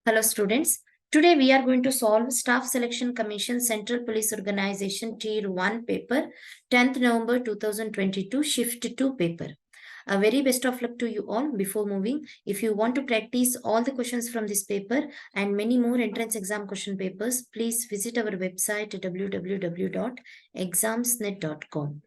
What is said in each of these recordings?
Hello students, today we are going to solve Staff Selection Commission Central Police Organization Tier 1 paper, 10th November 2022, Shift 2 paper. A very best of luck to you all. Before moving, if you want to practice all the questions from this paper and many more entrance exam question papers, please visit our website www.examsnet.com.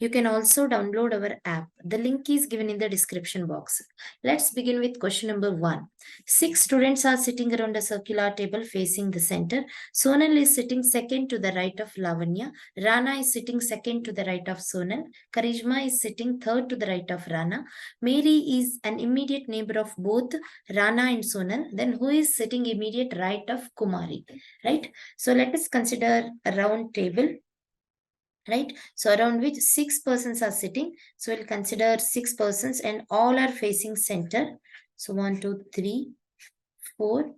You can also download our app. The link is given in the description box. Let's begin with question number 1. 6 students are sitting around a circular table facing the center. Sonal is sitting second to the right of Lavanya. Rana is sitting second to the right of Sonal. Karishma is sitting third to the right of Rana. Mary is an immediate neighbor of both Rana and Sonal. Then who is sitting immediate right of Kumari? Right? So let us consider a round table. Right, so around which 6 persons are sitting. So we'll consider 6 persons and all are facing center. So 1 2 3 4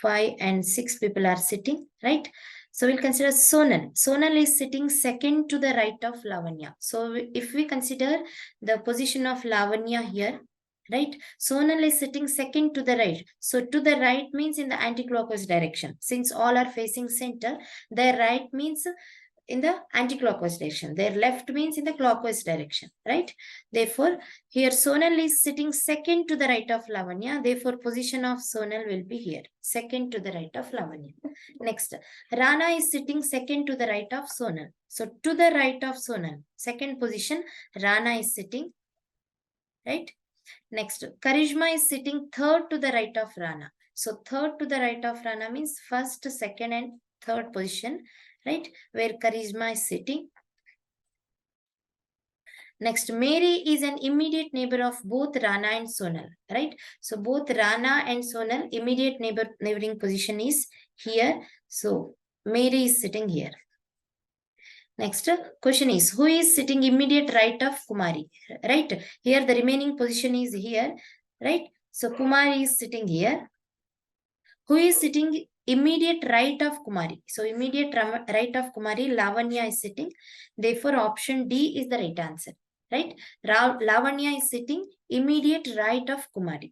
5 and 6 people are sitting, right? So we'll consider Sonal is sitting second to the right of Lavanya. So if we consider the position of Lavanya here, right, Sonal is sitting second to the right. So to the right means in the anti-clockwise direction. Since all are facing center, their right means in the anti-clockwise direction. Their left means in the clockwise direction, right? Therefore, here Sonal is sitting second to the right of Lavanya. Therefore, position of Sonal will be here, second to the right of Lavanya. Next, Rana is sitting second to the right of Sonal. So, to the right of Sonal, second position, Rana is sitting, right? Next, Karishma is sitting third to the right of Rana. So, third to the right of Rana means first, second, and third position, right, where Karishma is sitting. Next, Mary is an immediate neighbor of both Rana and Sonal, right? So both Rana and Sonal, immediate neighboring position is here. So Mary is sitting here. Next question is, who is sitting immediate right of Kumari, right? Here the remaining position is here, right? So Kumari is sitting here. Who is sitting immediate right of Kumari? So immediate right of Kumari, Lavanya is sitting. Therefore, option D is the right answer, right? Lavanya is sitting immediate right of Kumari.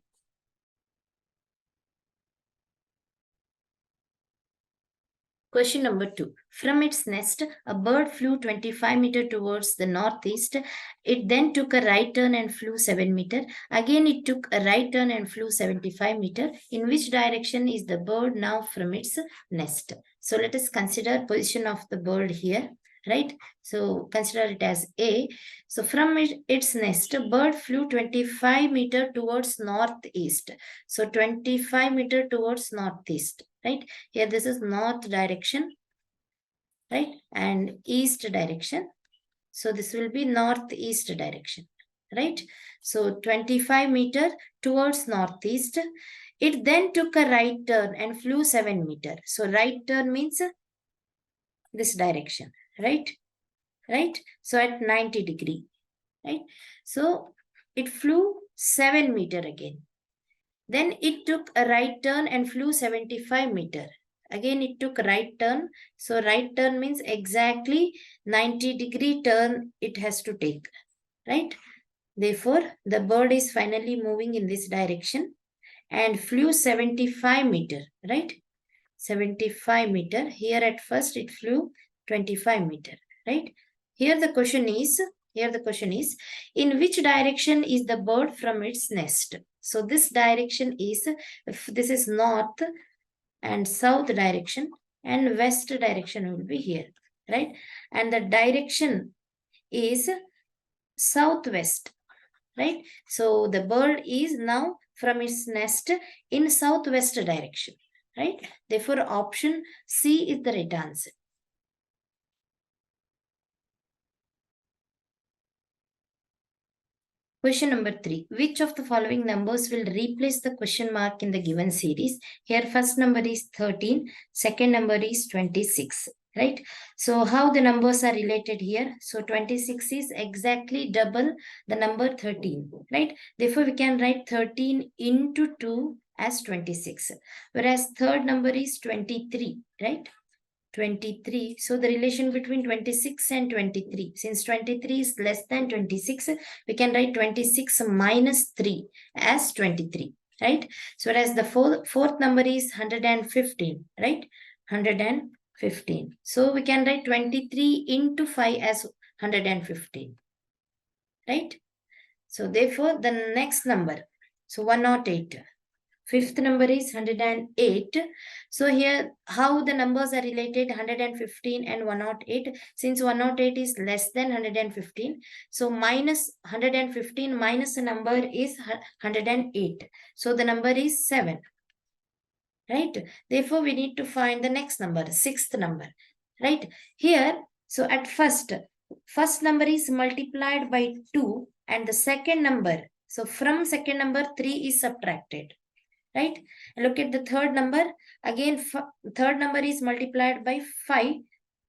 Question number 2. From its nest, a bird flew 25 meters towards the northeast. It then took a right turn and flew 7 meters. Again, it took a right turn and flew 75 meters. In which direction is the bird now from its nest? So let us consider position of the bird here, right? So consider it as A. So from its nest, a bird flew 25 meters towards northeast. So 25 meters towards northeast. Right, here this is north direction, right, and east direction. So this will be northeast direction, right? So 25 meters towards northeast. It then took a right turn and flew 7 meters. So right turn means this direction, right? Right? So at 90 degree, right? So it flew 7 meters again. Then it took a right turn and flew 75 meters. Again, it took a right turn. So right turn means exactly 90 degree turn it has to take, right? Therefore, the bird is finally moving in this direction and flew 75 meters, right? 75 meters. Here at first it flew 25 meters, right? Here the question is, in which direction is the bird from its nest? So this direction is, if this is north and south direction, and west direction will be here, right? And the direction is southwest, right? So the bird is now from its nest in southwest direction, right? Therefore, option C is the right answer. Question number 3. Which of the following numbers will replace the question mark in the given series? Here, first number is 13, second number is 26, right? So, how the numbers are related here? So, 26 is exactly double the number 13, right? Therefore, we can write 13 into 2 as 26, whereas third number is 23, right? 23. So the relation between 26 and 23, since 23 is less than 26, we can write 26 minus 3 as 23, right? So whereas the fourth number is 115, right? 115. So we can write 23 into 5 as 115, right? So therefore the next number, so 108. Fifth number is 108. So here how the numbers are related, 115 and 108. Since 108 is less than 115, so minus 115 minus the number is 108. So the number is 7, right? Therefore we need to find the next number, sixth number, right? Here, so at first number is multiplied by 2 and the second number, so from second number 3 is subtracted, right? Look at the third number. Again, third number is multiplied by 5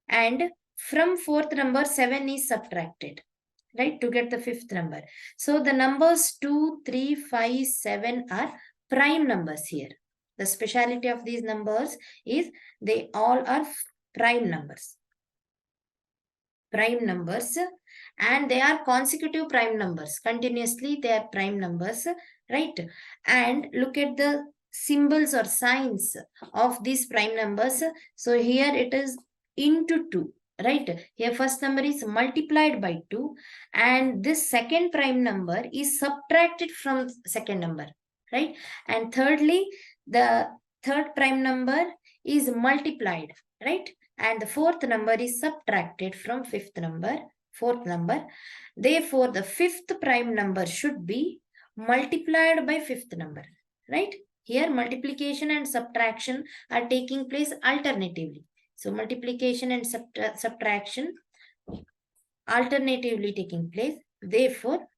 and from fourth number 7 is subtracted, right, to get the fifth number. So the numbers 2, 3, 5, 7 are prime numbers here. The speciality of these numbers is they all are prime numbers. Prime numbers, and they are consecutive prime numbers. Continuously they are prime numbers, right? And look at the symbols or signs of these prime numbers. So here it is into 2, right? Here first number is multiplied by 2 and this second prime number is subtracted from second number, right? And thirdly, the third prime number is multiplied, right? And the fourth number is subtracted from fourth number. Therefore, the fifth prime number should be multiplied by fifth number, right? Here, multiplication and subtraction are taking place alternatively. So, multiplication and subtraction alternatively taking place. Therefore,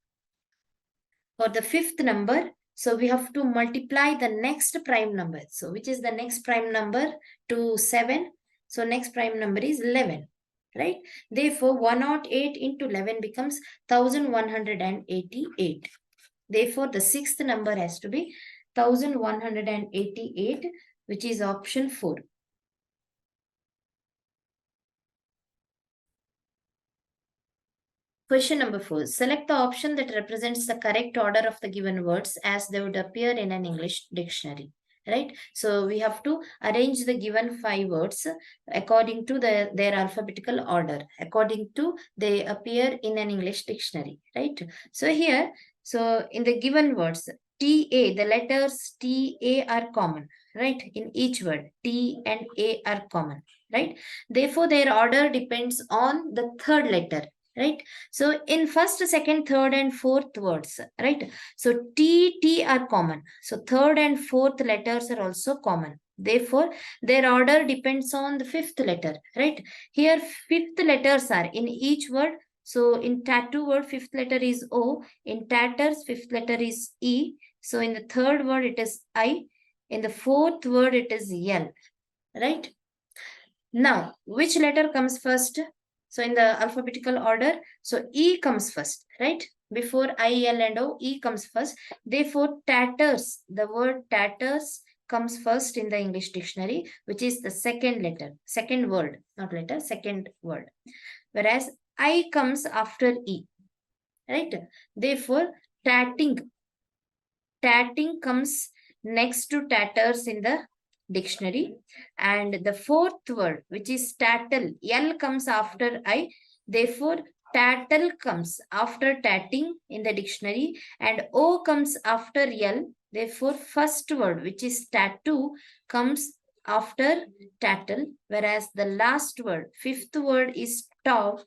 for the fifth number, so we have to multiply the next prime number. So, which is the next prime number to 7? So, next prime number is 11, right? Therefore, 108 into 11 becomes 1188. Therefore, the sixth number has to be 1188, which is option 4. Question number 4. Select the option that represents the correct order of the given words as they would appear in an English dictionary. Right? So we have to arrange the given 5 words according to their alphabetical order, according to they appear in an English dictionary. Right? So here, so in the given words, TA, the letters TA are common, right? In each word, T and A are common, right? Therefore, their order depends on the third letter, right? So in first, second, third and fourth words, right? So T are common. So third and fourth letters are also common. Therefore, their order depends on the fifth letter, right? Here, fifth letters are in each word. So in tattoo word, fifth letter is O. In tatters, fifth letter is E. So in the third word, it is I. In the fourth word, it is L, right? Now, which letter comes first? So in the alphabetical order, so E comes first, right? Before I, L and O, E comes first. Therefore, tatters, the word tatters comes first in the English dictionary, which is the second letter, second word, not letter, second word. Whereas I comes after E, right? Therefore, tatting comes next to tatters in the dictionary, and the fourth word, which is tattle, L comes after I. Therefore, tattle comes after tatting in the dictionary and O comes after L. Therefore, first word, which is tattoo, comes after tattle, whereas the last word, fifth word, is taught.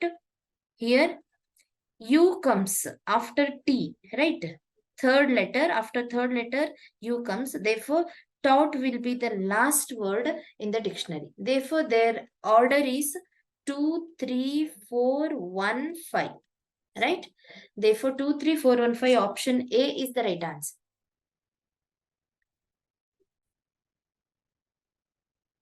Here U comes after T, right? Third letter, after third letter, U comes. Therefore, taught will be the last word in the dictionary. Therefore, their order is 2, 3, 4, 1, 5. Right? Therefore, 2, 3, 4, 1, 5, option A is the right answer.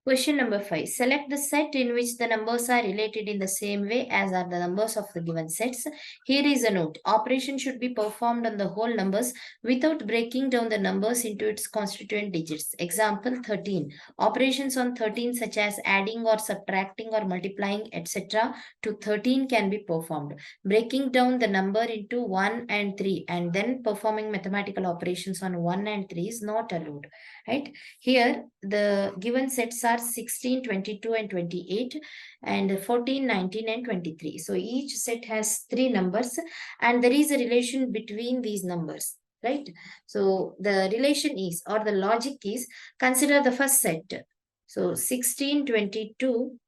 Question number 5. Select the set in which the numbers are related in the same way as are the numbers of the given sets. Here is a note. Operation should be performed on the whole numbers without breaking down the numbers into its constituent digits. Example 13. Operations on 13 such as adding or subtracting or multiplying etc. to 13 can be performed. Breaking down the number into 1 and 3 and then performing mathematical operations on 1 and 3 is not allowed. Right? Here, the given sets are 16, 22, and 28, and 14, 19, and 23. So each set has 3 numbers, and there is a relation between these numbers. Right? So the relation is, or the logic is, consider the first set. So 16, 22,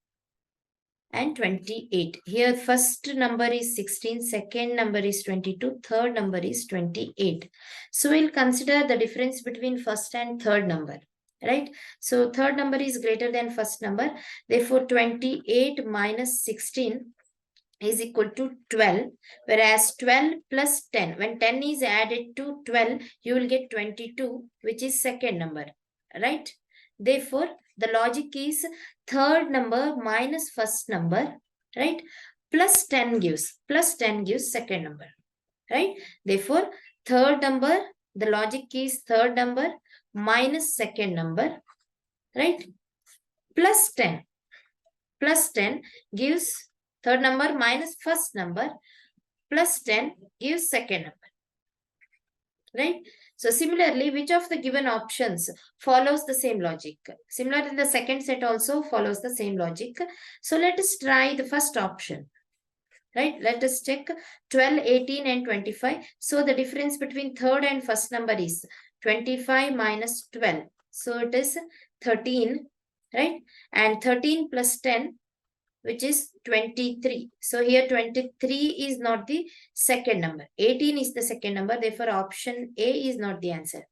and 28. Here first number is 16, second number is 22, third number is 28. So we'll consider the difference between first and third number. Right? So third number is greater than first number. Therefore 28 minus 16 is equal to 12, whereas 12 plus 10, when 10 is added to 12, you will get 22, which is second number. Right? Therefore, the logic is third number minus first number, right? Plus 10 gives second number, right? Therefore, third number, the logic is third number minus second number, right? Plus 10 gives third number minus first number, plus 10 gives second number, right? So similarly, which of the given options follows the same logic? Similarly, the second set also follows the same logic. So let us try the first option, right? Let us check 12, 18, and 25. So the difference between third and first number is 25 minus 12. So it is 13, right? And 13 plus 10, which is 23. So here 23 is not the second number. 18 is the second number. Therefore, option A is not the answer.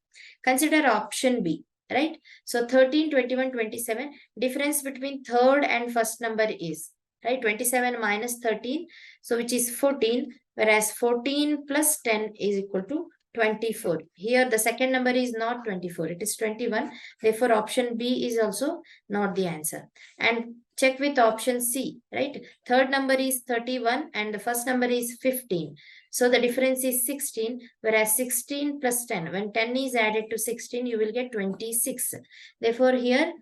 Consider option B, right? So 13, 21, 27. Difference between third and first number is, right? 27 minus 13. So which is 14. Whereas 14 plus 10 is equal to 24. Here the second number is not 24. It is 21. Therefore, option B is also not the answer. And check with option C, right? Third number is 31 and the first number is 15. So the difference is 16, whereas 16 plus 10, when 10 is added to 16, you will get 26. Therefore, here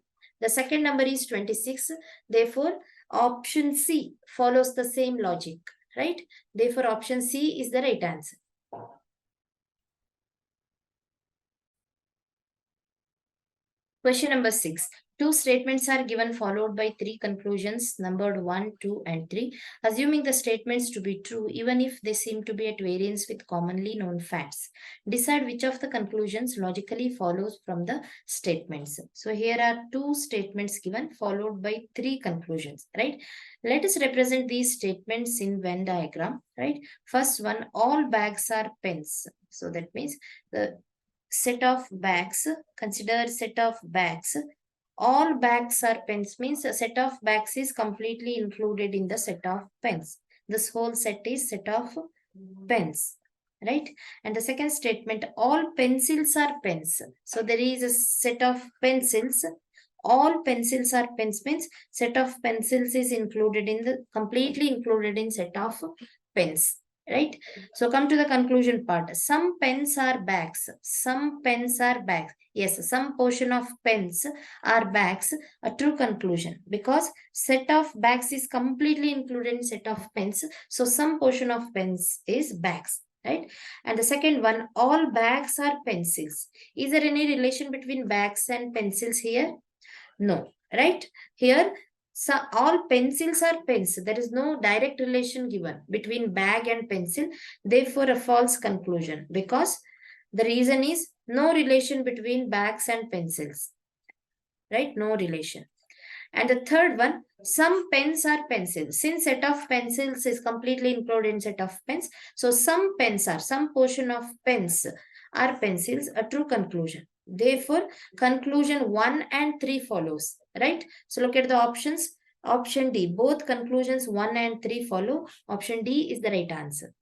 the second number is 26. Therefore, option C follows the same logic, right? Therefore, option C is the right answer. Question number 6. Two statements are given followed by 3 conclusions numbered 1, 2, and 3. Assuming the statements to be true, even if they seem to be at variance with commonly known facts. Decide which of the conclusions logically follows from the statements. So here are 2 statements given followed by 3 conclusions, right? Let us represent these statements in Venn diagram, right? First one, all bags are pens. So that means the set of bags, consider set of bags. All bags are pens means a set of bags is completely included in the set of pens. This whole set is set of pens, right? And the second statement, all pencils are pens. So there is a set of pencils. All pencils are pens means set of pencils is included in the completely included in set of pens, right? So come to the conclusion part. Some pens are bags. Some pens are bags. Yes, some portion of pens are bags. A true conclusion because set of bags is completely included in set of pens. So some portion of pens is bags, right? And the second one, all bags are pencils. Is there any relation between bags and pencils here? No, right? Here, so all pencils are pens. There is no direct relation given between bag and pencil. Therefore, a false conclusion because the reason is no relation between bags and pencils, right? No relation. And the third one, some pens are pencils. Since set of pencils is completely included in set of pens, so some pens are, some portion of pens are pencils, a true conclusion. Therefore, conclusion 1 and 3 follows, right? So look at the options. Option D, both conclusions 1 and 3 follow. Option D is the right answer.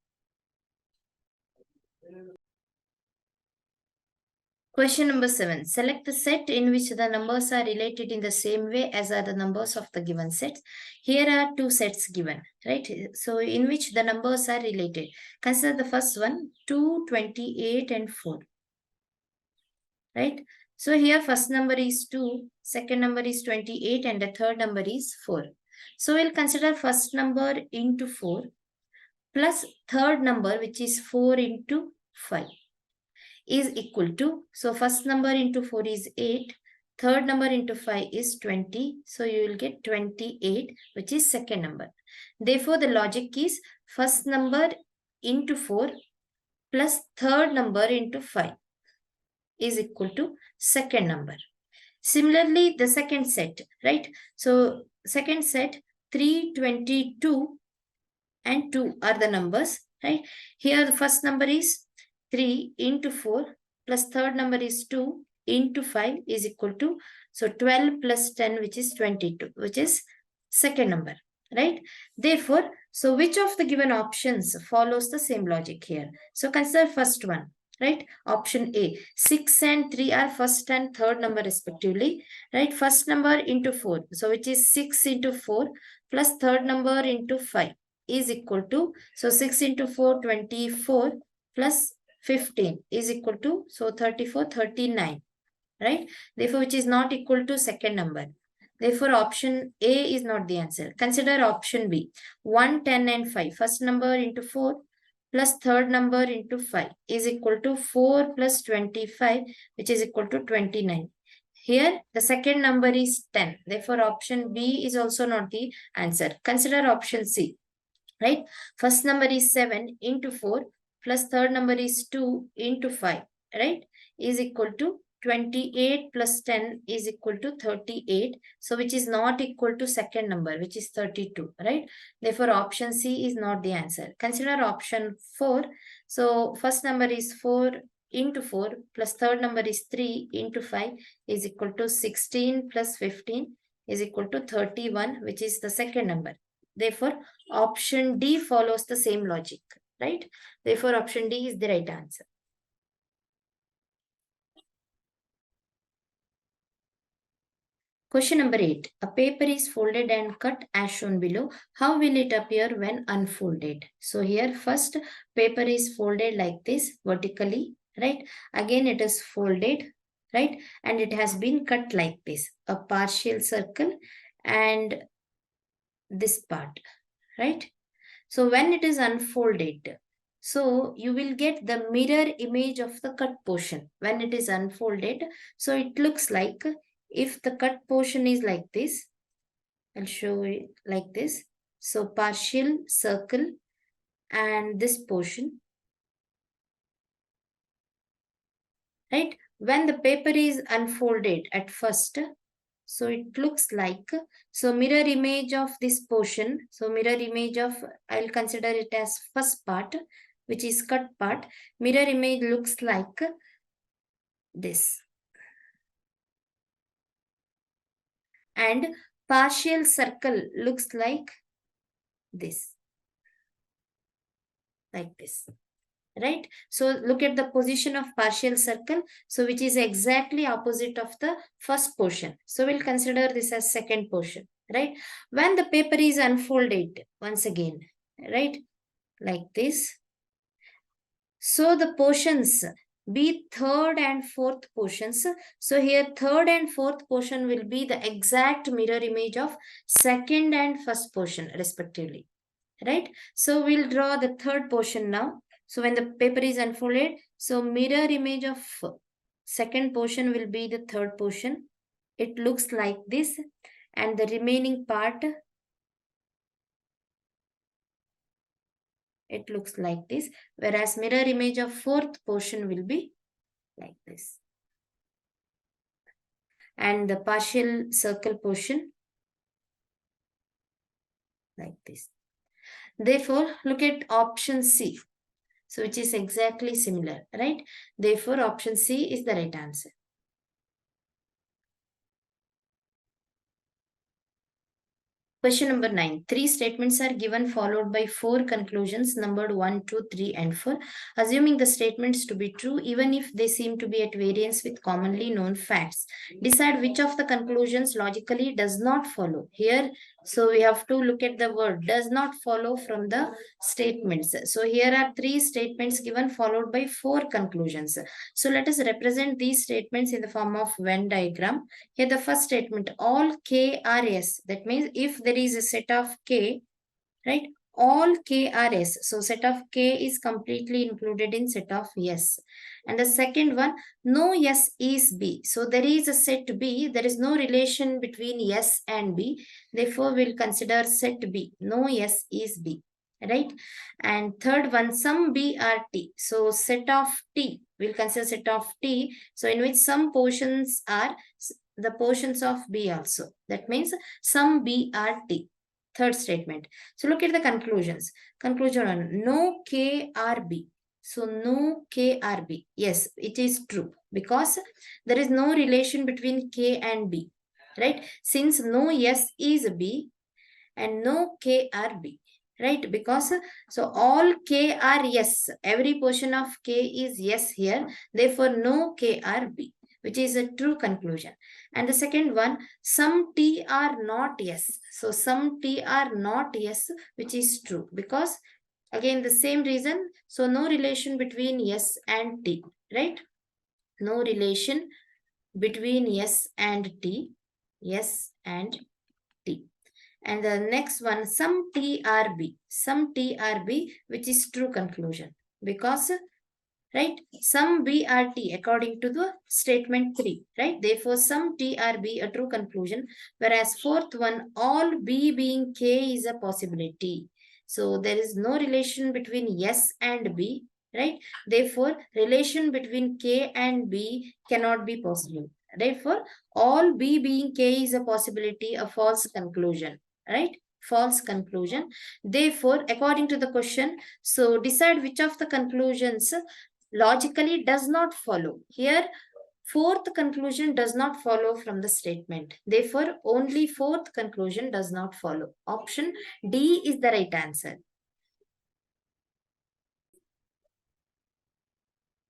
Question number 7. Select the set in which the numbers are related in the same way as are the numbers of the given sets. Here are two sets given, right? So in which the numbers are related. Consider the first one, 2, 28 and 4, right? So here first number is 2, second number is 28 and the third number is 4. So we'll consider first number into 4 plus third number which is 4 into 5 is equal to, so first number into 4 is 8, third number into 5 is 20, so you will get 28, which is second number. Therefore, the logic is first number into 4 plus third number into 5 is equal to second number. Similarly, the second set, right? So, second set, 3, 22 and 2 are the numbers, right? Here, the first number is 3 into 4 plus third number is 2 into 5 is equal to, so 12 plus 10, which is 22, which is second number, right? Therefore, so which of the given options follows the same logic here? So consider first one, right? Option A, 6 and 3 are first and third number respectively, right? First number into 4, so which is 6 into 4 plus third number into 5 is equal to, so 6 into 4, 24 plus 15 is equal to, so 34, 39, right? Therefore, which is not equal to second number. Therefore, option A is not the answer. Consider option B, 1, 10 and 5. First number into 4 plus third number into 5 is equal to 4 plus 25, which is equal to 29. Here, the second number is 10. Therefore, option B is also not the answer. Consider option C, right? First number is 7 into 4 plus third number is 2 into 5, right? Is equal to 28 plus 10 is equal to 38. So which is not equal to second number, which is 32, right? Therefore, option C is not the answer. Consider option 4. So first number is 4 into 4 plus third number is 3 into 5 is equal to 16 plus 15 is equal to 31, which is the second number. Therefore, option D follows the same logic, right? Therefore, option D is the right answer. Question number 8. A paper is folded and cut as shown below. How will it appear when unfolded? So here first paper is folded like this vertically, right? Again it is folded, right? And it has been cut like this, a partial circle and this part, right? So when it is unfolded, so you will get the mirror image of the cut portion when it is unfolded. So it looks like, if the cut portion is like this, I'll show it like this. So partial circle and this portion, right? When the paper is unfolded at first, so it looks like, so mirror image of this portion, so mirror image of, I'll consider it as first part, which is cut part. Mirror image looks like this. And partial circle looks like this. Like this. Right? So look at the position of partial circle. So which is exactly opposite of the first portion. So we'll consider this as second portion. Right? When the paper is unfolded, once again, right? Like this. So the portions be third and fourth portions. So here third and fourth portion will be the exact mirror image of second and first portion respectively, right? So we'll draw the third portion now. So when the paper is unfolded, so mirror image of second portion will be the third portion. It looks like this, and the remaining part, it looks like this, whereas mirror image of fourth portion will be like this. And the partial circle portion like this. Therefore, look at option C. So which is exactly similar, right? Therefore, option C is the right answer. Question number 9. 3 statements are given followed by 4 conclusions numbered 1, 2, 3 and 4. Assuming the statements to be true even if they seem to be at variance with commonly known facts. Decide which of the conclusions logically does not follow. Here, so we have to look at the word does not follow from the statements. So here are 3 statements given followed by 4 conclusions. So let us represent these statements in the form of Venn diagram. Here the first statement, all K are S. That means if there is a set of K, right? All K are S. So set of K is completely included in set of S. And the second one, no S is B. So there is a set B. There is no relation between S and B. Therefore, we'll consider set B. No S is B. Right? And third one, some B are T. So set of T. We'll consider set of T. So in which some portions are the portions of B also. That means some B are T. Third statement. So look at the conclusions. Conclusion 1. No K are B. So no K are B. Yes, it is true because there is no relation between K and B. Right? Since no S is B and no K are B. Right? Because so all K are yes. Every portion of K is yes here. Therefore, no K are B, which is a true conclusion. And the second one, some T are not yes. So some T are not yes, which is true because again the same reason. So no relation between yes and T, right? No relation between yes and T. Yes and T. And the next one, some T are B. Some T are B, which is true conclusion because right? Some B are T according to the statement 3, right? Therefore, some T are B a true conclusion, whereas fourth one, all B being K is a possibility. So there is no relation between yes and B, right? Therefore, relation between K and B cannot be possible. Therefore, all B being K is a possibility, a false conclusion, right? False conclusion. Therefore, according to the question, so decide which of the conclusions logically does not follow. Here, fourth conclusion does not follow from the statement. Therefore, only fourth conclusion does not follow. Option D is the right answer.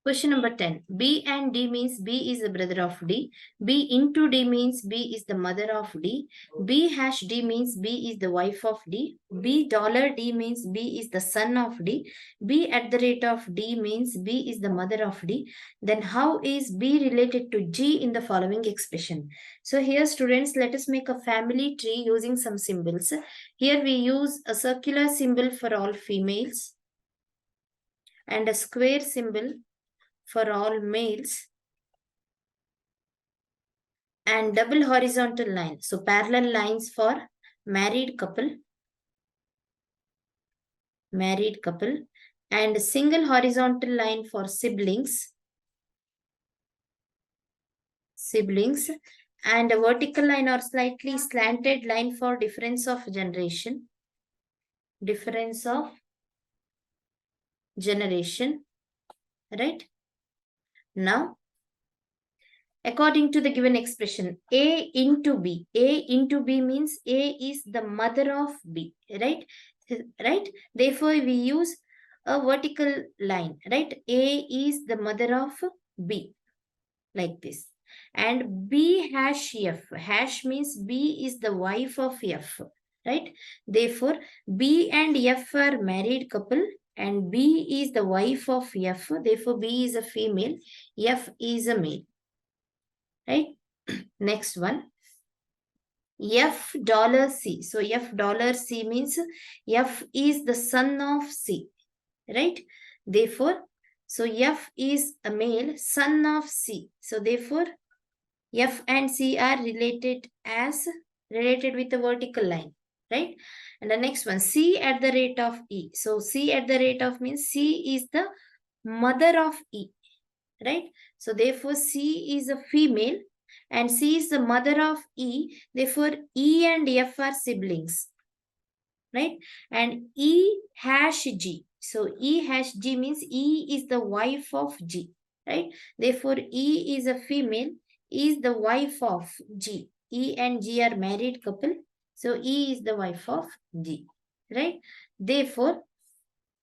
Question number 10. B and D means B is the brother of D. B into D means B is the mother of D. B hash D means B is the wife of D. B dollar D means B is the son of D. B at the rate of D means B is the mother of D. Then how is B related to G in the following expression? So here students, let us make a family tree using some symbols. Here we use a circular symbol for all females and a square symbol for all males and double horizontal line. So parallel lines for married couple and single horizontal line for siblings and a vertical line or slightly slanted line for difference of generation, right? Now, according to the given expression, A into B. A into B means A is the mother of B, right? Right? Therefore, we use a vertical line, right? A is the mother of B, like this. And B hash F. Hash means B is the wife of F, right? Therefore, B and F are married couple and B is the wife of F. Therefore, B is a female, F is a male. Right? Next one. F dollar C. So F dollar C means F is the son of C. Right? Therefore, so F is a male, son of C. So therefore, F and C are related with a vertical line. Right? And the next one, C at the rate of E. So C at the rate of means C is the mother of E. Right? So therefore, C is a female and C is the mother of E. Therefore, E and F are siblings, right? And E hash G. So E hash G means E is the wife of G, right? Therefore, E is a female, E is the wife of G. E and G are married couple. So E is the wife of G, right? Therefore,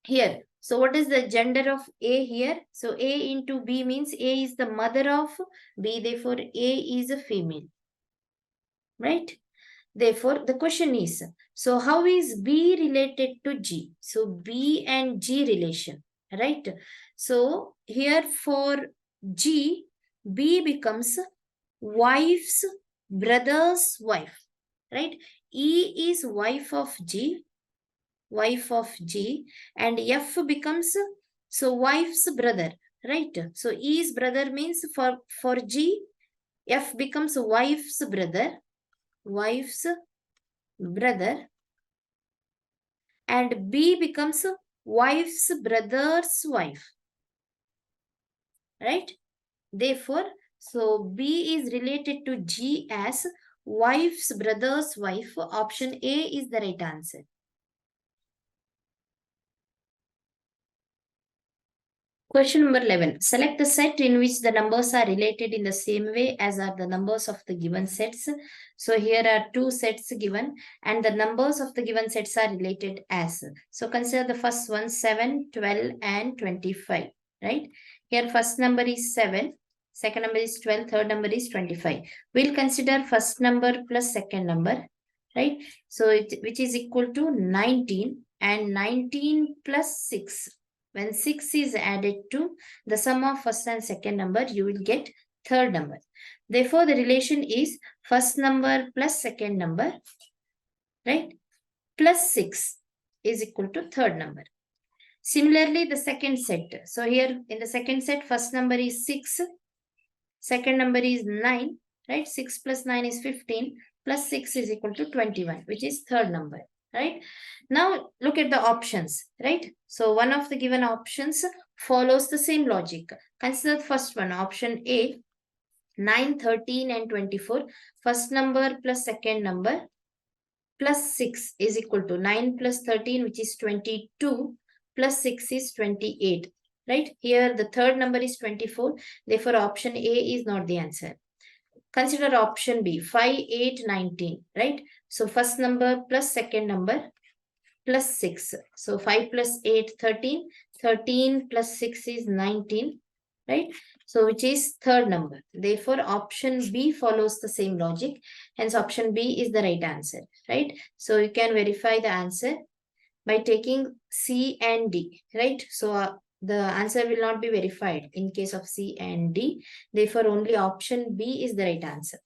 here, so what is the gender of A here? So A into B means A is the mother of B, therefore A is a female, right? Therefore, the question is, so how is B related to G? So B and G relation, right? So here for G, B becomes wife's brother's wife, right? E is wife of G, and F becomes, so wife's brother, right? So E's brother means for G, F becomes wife's brother, and B becomes wife's brother's wife, right? Therefore, so B is related to G as wife's brother's wife. Option A is the right answer. Question number 11. Select the set in which the numbers are related in the same way as are the numbers of the given sets. So here are two sets given and the numbers of the given sets are related as. So consider the first one 7, 12 and 25, right? Here first number is 7, second number is 12, third number is 25. We'll consider first number plus second number, right? So which is equal to 19 and 19 plus 6. When 6 is added to the sum of first and second number, you will get third number. Therefore, the relation is first number plus second number, right? Plus 6 is equal to third number. Similarly, the second set. So here in the second set, first number is 6, second number is 9, right? 6 plus 9 is 15, plus 6 is equal to 21, which is third number, right? Now look at the options, right? So one of the given options follows the same logic. Consider the first one, option A, 9, 13 and 24. First number plus second number plus 6 is equal to 9 plus 13, which is 22, plus 6 is 28, right? Here the third number is 24. Therefore, option A is not the answer. Consider option B, 5, 8, 19, right? So first number plus second number plus 6. So 5 plus 8, 13. 13 plus 6 is 19, right? So which is third number. Therefore, option B follows the same logic. Hence, option B is the right answer, right? So you can verify the answer by taking C and D, right? So the answer will not be verified in case of C and D. Therefore, only option B is the right answer.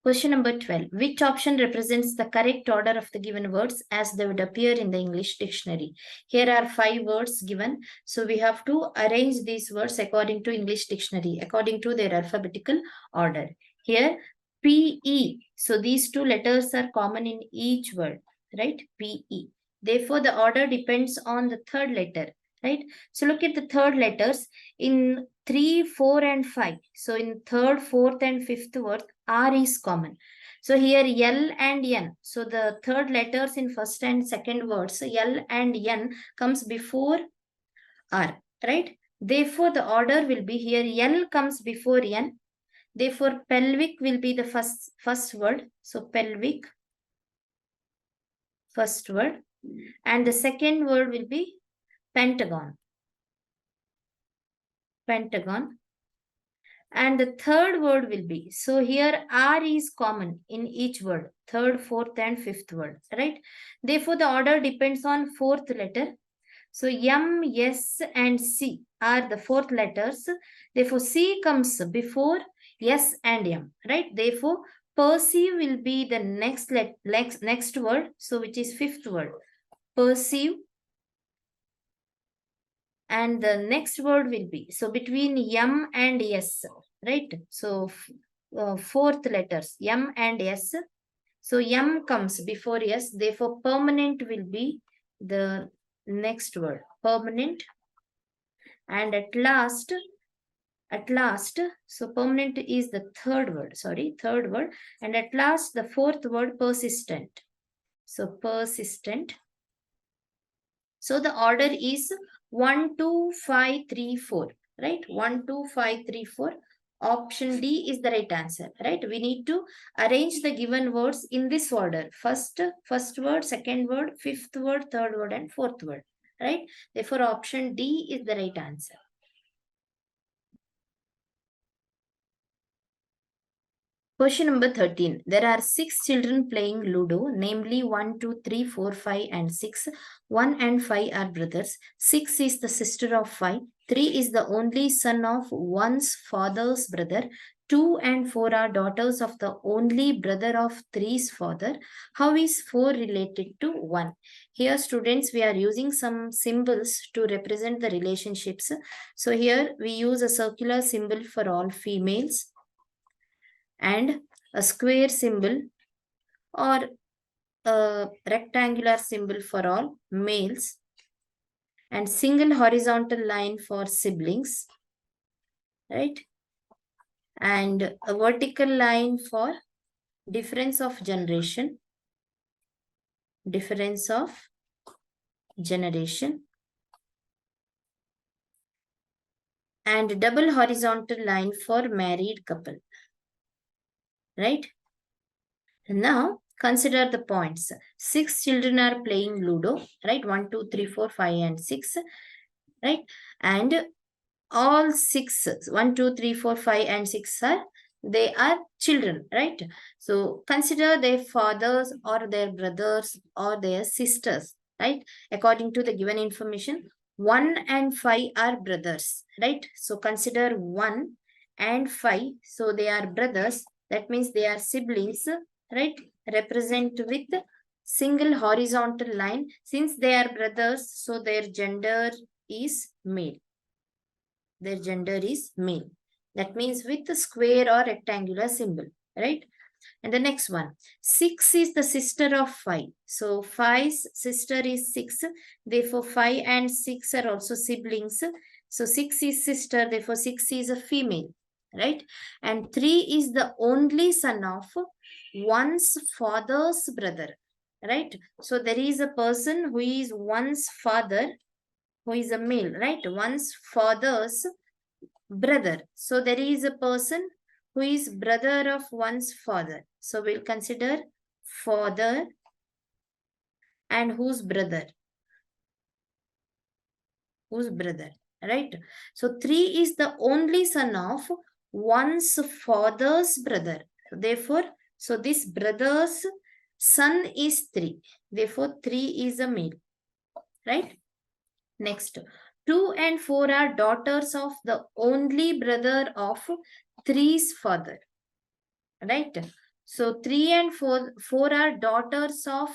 Question number 12. Which option represents the correct order of the given words as they would appear in the English dictionary? Here are 5 words given. So we have to arrange these words according to English dictionary, according to their alphabetical order. Here, PE. So these 2 letters are common in each word, right? PE. Therefore, the order depends on the third letter, right? So look at the third letters in 3, 4 and 5. So in third, fourth and fifth word, R is common. So here L and N. So the third letters in first and second words, L and N comes before R, right? Therefore, the order will be here L comes before N. Therefore, pelvic will be the first word. So pelvic, first word. And the second word will be pentagon. Pentagon. And the third word will be, so here R is common in each word, third, fourth and fifth word, right? Therefore, the order depends on fourth letter. So M, S and C are the fourth letters. Therefore, C comes before S and M, right? Therefore, perceive will be the next word, so which is fifth word, perceive. And the next word will be, so between M and S, right? So fourth letters, M and S. So M comes before S, therefore permanent will be the next word, permanent. And at last, so permanent is the third word, and at last the fourth word, persistent. So persistent. So the order is 1, 2, 5, 3, 4, right? 1, 2, 5, 3, 4. Option D is the right answer, right? We need to arrange the given words in this order. First word, second word, fifth word, third word, and fourth word, right? Therefore, option D is the right answer. Question number 13. There are 6 children playing Ludo, namely 1, 2, 3, 4, 5, and 6. 1 and 5 are brothers. 6 is the sister of 5. 3 is the only son of one's father's brother. 2 and 4 are daughters of the only brother of 3's father. How is 4 related to 1? Here, students, we are using some symbols to represent the relationships. So here we use a circular symbol for all females, and a square symbol or a rectangular symbol for all males, and single horizontal line for siblings, right? And a vertical line for difference of generation, and double horizontal line for married couple, right? Now, consider the points. 6 children are playing Ludo, right? 1, 2, 3, 4, 5, and 6, right? And all 6, 1, 2, 3, 4, 5, and 6 they are children, right? So, consider their fathers or their brothers or their sisters, right? According to the given information, 1 and 5 are brothers, right? So, consider 1 and 5. So, they are brothers. That means they are siblings, right? Represent with single horizontal line. Since they are brothers, so their gender is male. Their gender is male. That means with the square or rectangular symbol, right? And the next one, 6 is the sister of 5. So 5's sister is 6. Therefore, 5 and 6 are also siblings. So 6 is sister. Therefore, 6 is a female, right? And 3 is the only son of one's father's brother, right? So there is a person who is one's father, who is a male, right? One's father's brother. So there is a person who is brother of one's father. So we'll consider father and whose brother. Whose brother, right? So 3 is the only son of one's father's brother. Therefore, so this brother's son is 3. Therefore, 3 is a male, right? Next, 2 and 4 are daughters of the only brother of 3's father, right? So 3 and 4 are daughters of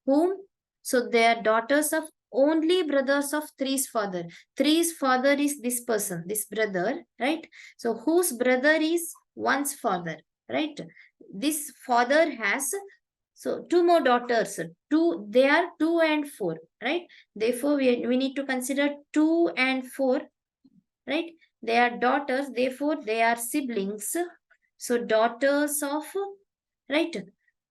whom? So they are daughters of only brothers of 3's father. 3's father is this person, this brother, right? So whose brother is one's father, right? This father has, so 2 more daughters. They are 2 and 4, right? Therefore, we need to consider 2 and 4, right? They are daughters, therefore they are siblings. So daughters of, right?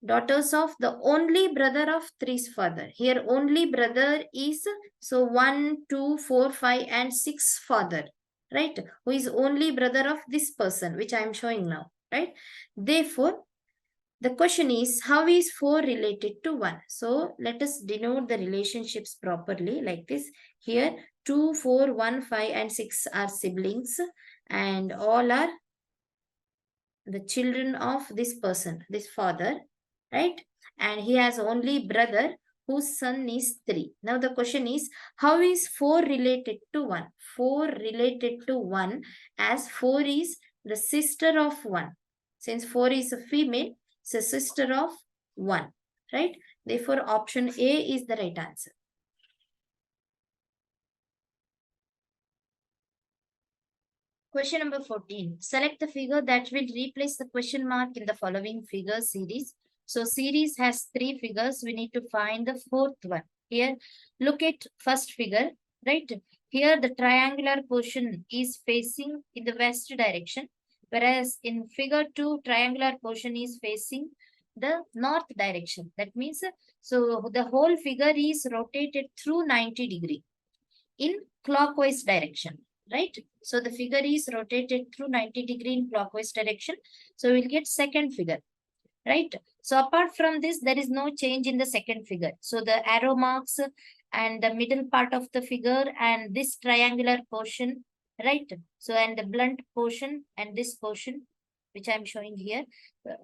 Daughters of the only brother of 3's father. Here only brother is, so 1, 2, 4, 5, and 6 father, right? Who is only brother of this person, which I am showing now, right? Therefore, the question is, how is 4 related to 1? So let us denote the relationships properly like this. Here 2, 4, 1, 5, and 6 are siblings, and all are the children of this person, this father, right? And he has only brother whose son is 3. Now the question is, how is 4 related to 1? 4 related to 1 as 4 is the sister of 1. Since 4 is a female, it's a sister of 1, right? Therefore, option A is the right answer. Question number 14. Select the figure that will replace the question mark in the following figure series. So series has 3 figures. We need to find the 4th one. Here, look at first figure, right? Here the triangular portion is facing in the west direction, whereas in figure 2, triangular portion is facing the north direction. That means, so the whole figure is rotated through 90 degree in clockwise direction. right? So the figure is rotated through 90 degree in clockwise direction. So we'll get second figure, right? So apart from this, there is no change in the second figure. So the arrow marks and the middle part of the figure and this triangular portion, right? So and the blunt portion and this portion, which I'm showing here,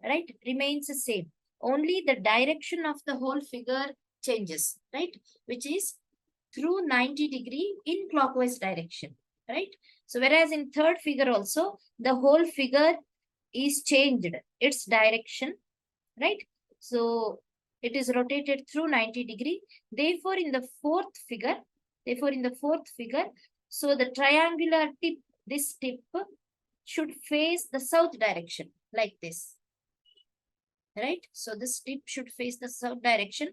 right, remains the same. Only the direction of the whole figure changes, right? Which is through 90 degree in clockwise direction, right? So whereas in third figure also, the whole figure is changed, its direction, right? So it is rotated through 90 degree. Therefore, in the fourth figure, so the triangular tip, this tip should face the south direction like this, right? So this tip should face the south direction.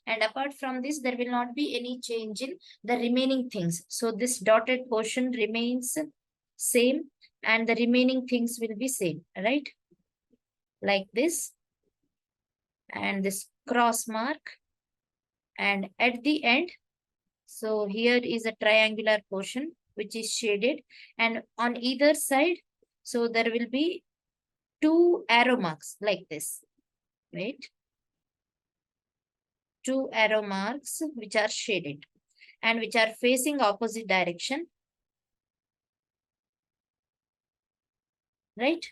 And apart from this, there will not be any change in the remaining things. So this dotted portion remains same and the remaining things will be same, right? Like this. And this cross mark, and at the end, so here is a triangular portion which is shaded, and on either side, so there will be two arrow marks like this, right? Two arrow marks which are shaded and which are facing opposite direction, right?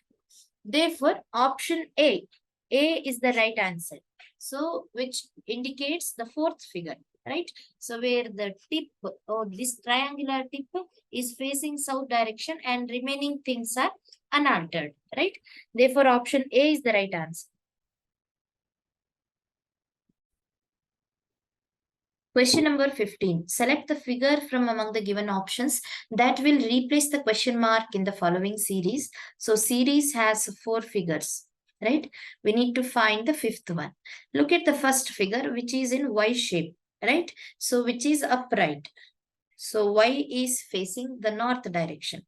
Therefore, option A is the right answer. So, which indicates the fourth figure, right? So, where the tip or this triangular tip is facing south direction and remaining things are unaltered, right? Therefore, option A is the right answer. Question number 15. Select the figure from among the given options that will replace the question mark in the following series. So, series has 4 figures, right? We need to find the fifth one. Look at the first figure, which is in Y shape, right? So, which is upright. So, Y is facing the north direction.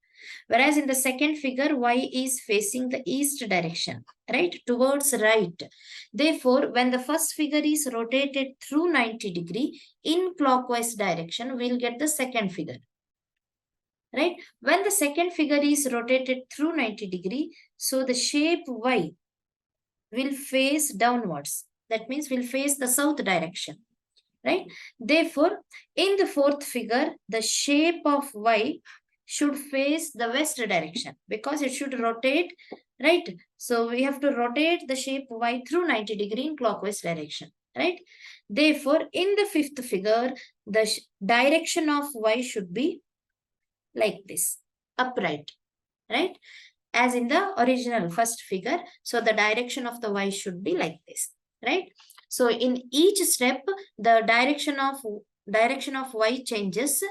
Whereas in the second figure, Y is facing the east direction, right? Towards right. Therefore, when the first figure is rotated through 90 degree in clockwise direction, we'll get the second figure, right? When the second figure is rotated through 90 degree, so the shape Y will face downwards. That means will face the south direction, right? Therefore, in the fourth figure, the shape of Y should face the west direction because it should rotate, right? So we have to rotate the shape Y through 90 degree in clockwise direction, right? Therefore, in the fifth figure, the direction of Y should be like this, upright, right? As in the original first figure. So the direction of the Y should be like this, right? So in each step, the direction of Y changes.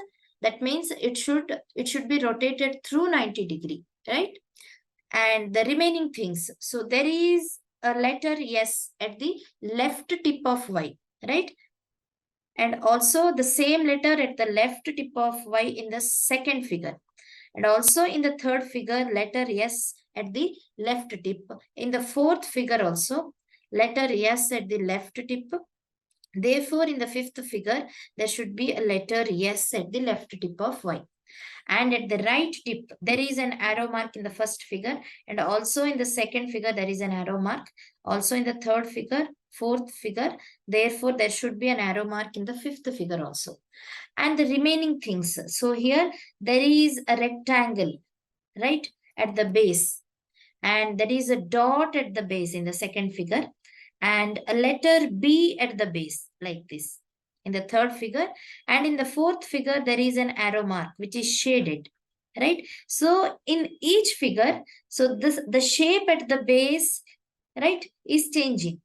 That means it should be rotated through 90 degree, right? And the remaining things. So there is a letter S at the left tip of Y, right? And also the same letter at the left tip of Y in the second figure. And also in the third figure, letter S at the left tip. In the fourth figure also, letter S at the left tip. Therefore, in the fifth figure, there should be a letter S at the left tip of Y. And at the right tip, there is an arrow mark in the first figure. And also in the second figure, there is an arrow mark. Also in the third figure, fourth figure. Therefore, there should be an arrow mark in the fifth figure also. And the remaining things. So here, there is a rectangle, right, at the base. And there is a dot at the base in the second figure. And a letter B at the base, like this in the third figure. And in the fourth figure, there is an arrow mark which is shaded, right? So in each figure, so the shape at the base, right, is changing,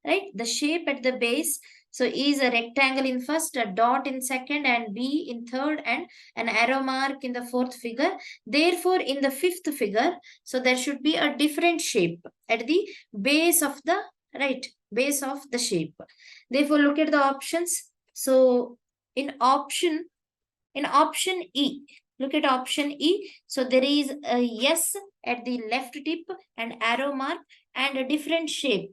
right? The shape at the base, so is a rectangle in first, a dot in second, and B in third, and an arrow mark in the fourth figure. Therefore, in the fifth figure, so there should be a different shape at the base of the, right, base of the shape. Therefore, look at the options. So in option E, look at option E. So there is a S at the left tip, an arrow mark, and a different shape,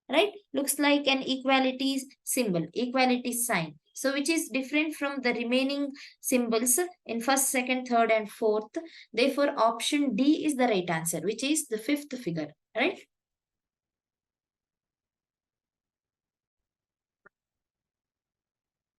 right? Looks like an equality symbol, equality sign. So which is different from the remaining symbols in first, second, third, and fourth. Therefore, option D is the right answer, which is the fifth figure, right?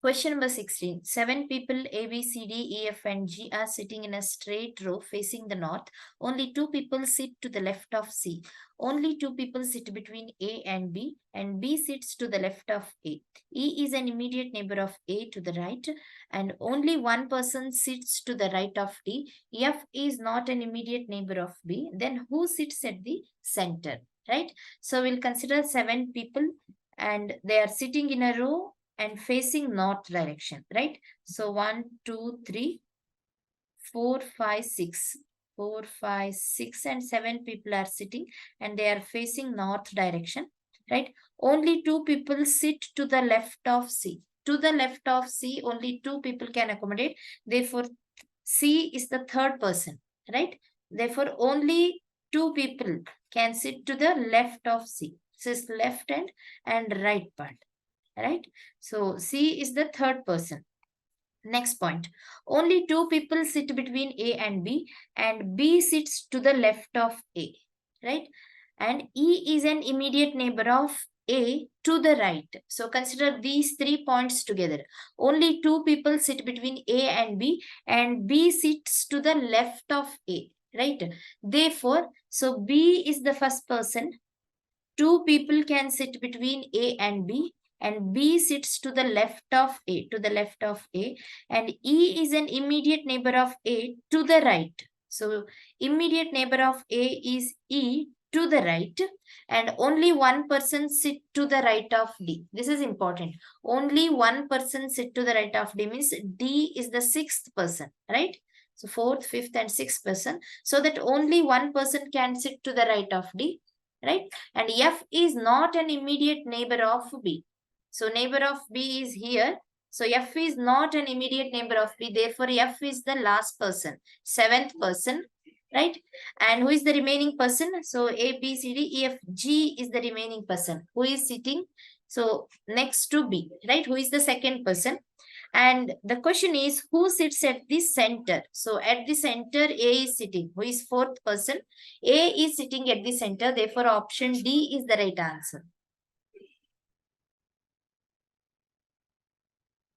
Question number 16. 7 people A, B, C, D, E, F, and G are sitting in a straight row facing the north. Only 2 people sit to the left of C. Only 2 people sit between A and B sits to the left of A. E is an immediate neighbor of A to the right, and only one person sits to the right of D. F is not an immediate neighbor of B. Then who sits at the center, right? So we'll consider 7 people and they are sitting in a row and facing north direction, right? So 1, 2, 3, 4, 5, 6. 4, 5, 6, and 7 people are sitting and they are facing north direction, right? Only 2 people sit to the left of C. To the left of C, only 2 people can accommodate. Therefore, C is the third person, right? Therefore, only 2 people can sit to the left of C. So it's left hand and right part, right? So C is the third person. Next point. Only 2 people sit between A and B sits to the left of A, right? And E is an immediate neighbor of A to the right. So consider these 3 points together. Only 2 people sit between A and B sits to the left of A, right? Therefore, so B is the first person. 2 people can sit between A and B sits to the left of A, and E is an immediate neighbor of A to the right. So immediate neighbor of A is E to the right, and only one person sit to the right of D. This is important. Only one person sit to the right of D means D is the sixth person, right? So fourth, fifth, and sixth person. So that only one person can sit to the right of D, right? And F is not an immediate neighbor of B. So neighbor of B is here. So F is not an immediate neighbor of B. Therefore, F is the last person, seventh person, right? And who is the remaining person? So A, B, C, D, E, F, G is the remaining person who is sitting so next to B, right? Who is the second person? And the question is, who sits at the center? So at the center, A is sitting. Who is fourth person? A is sitting at the center. Therefore, option D is the right answer.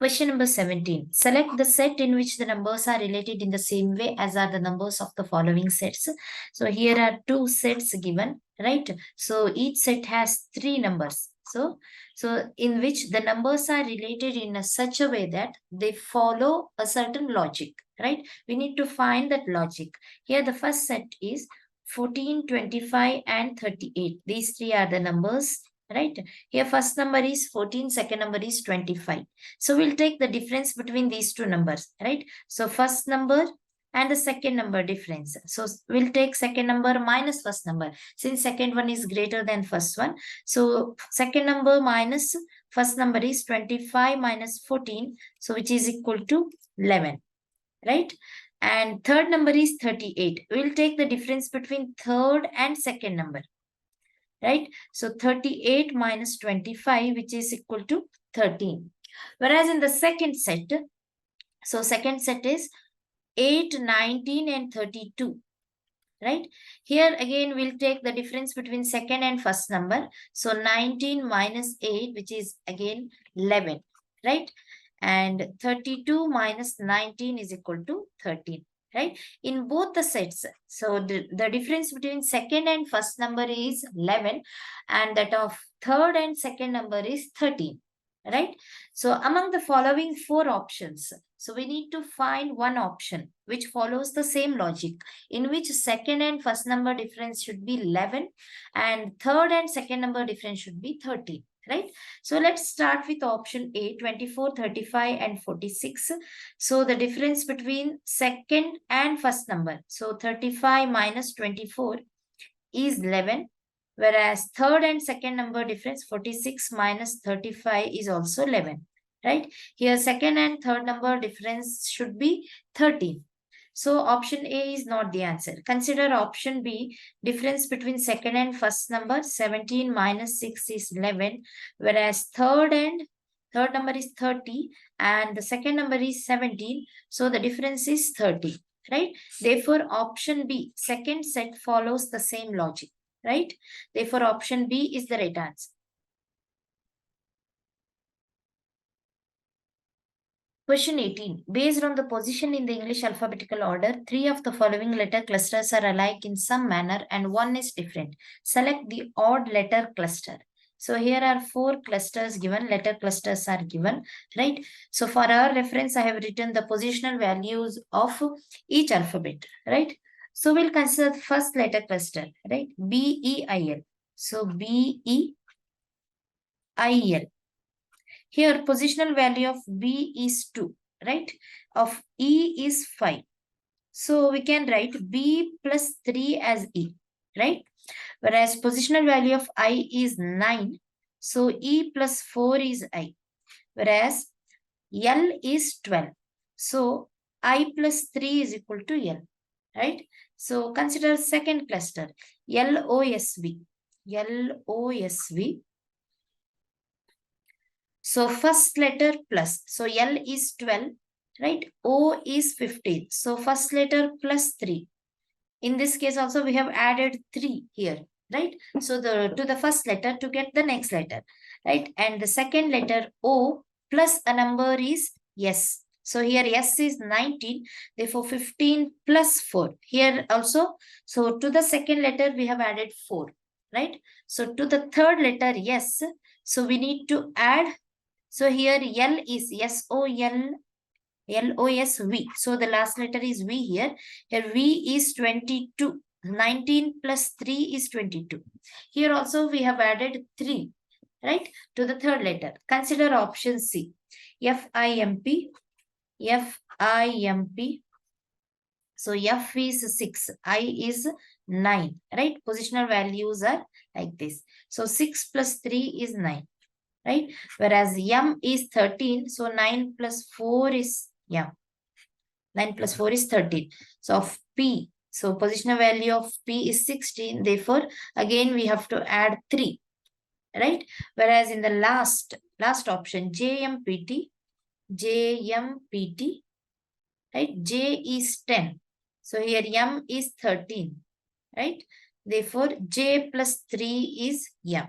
Question number 17. Select the set in which the numbers are related in the same way as are the numbers of the following sets. So here are 2 sets given, right? So each set has 3 numbers. So in which the numbers are related in such a way that they follow a certain logic, right? We need to find that logic. Here the first set is 14, 25, and 38. These 3 are the numbers, right? Here first number is 14, second number is 25. So we'll take the difference between these 2 numbers, right? So first number and the second number difference. So we'll take second number minus first number since second one is greater than first one. So second number minus first number is 25 minus 14. So which is equal to 11, right? And third number is 38. We'll take the difference between third and second number, right? So 38 minus 25, which is equal to 13. Whereas in the second set, so second set is 8, 19, and 32, right? Here again, we'll take the difference between second and first number. So 19 minus 8, which is again 11, right? And 32 minus 19 is equal to 13, right? In both the sets, so the difference between second and first number is 11, and that of third and second number is 13, right? So among the following 4 options, so we need to find one option which follows the same logic, in which second and first number difference should be 11 and third and second number difference should be 13, right? So let's start with option A, 24, 35, and 46. So the difference between second and first number, so 35 minus 24 is 11, whereas third and second number difference, 46 minus 35 is also 11, right? Here second and third number difference should be 13. So option A is not the answer. Consider option B, difference between second and first number, 17 minus 6 is 11, whereas third and third number is 30 and the second number is 17. So the difference is 30, right? Therefore, option B, second set follows the same logic, right? Therefore, option B is the right answer. Question 18. Based on the position in the English alphabetical order, 3 of the following letter clusters are alike in some manner and 1 is different. Select the odd letter cluster. So here are 4 clusters given, letter clusters are given, right? So for our reference, I have written the positional values of each alphabet, right? So we'll consider the first letter cluster, right? B-E-I-L. So B-E-I-L. Here, positional value of B is 2, right? Of E is 5. So we can write B plus 3 as E, right? Whereas positional value of I is 9. So E plus 4 is I. Whereas L is 12. So I plus 3 is equal to L, right? So consider second cluster, LOSV. LOSV. So first letter plus. So L is 12, right? O is 15. So first letter plus 3. In this case also we have added 3 here, right? So to the first letter to get the next letter, right? And the second letter O plus a number is S. So here S is 19, therefore 15 plus 4. Here also, so to the second letter we have added 4, right? So to the third letter S, so we need to add. So here L is L-O-S-V. So the last letter is V here. Here V is 22. 19 plus 3 is 22. Here also we have added 3, right? To the third letter. Consider option C. F-I-M-P. F-I-M-P. So F is 6. I is 9, right? Positional values are like this. So 6 plus 3 is 9. Right? Whereas M is 13. So 9 plus 4 is M. 9 plus 4 is 13. So of P. So positional value of P is 16. Therefore, again we have to add 3. Right? Whereas in the last option, JMPT. JMPT. Right? J is 10. So here M is 13. Right? Therefore, J plus 3 is M.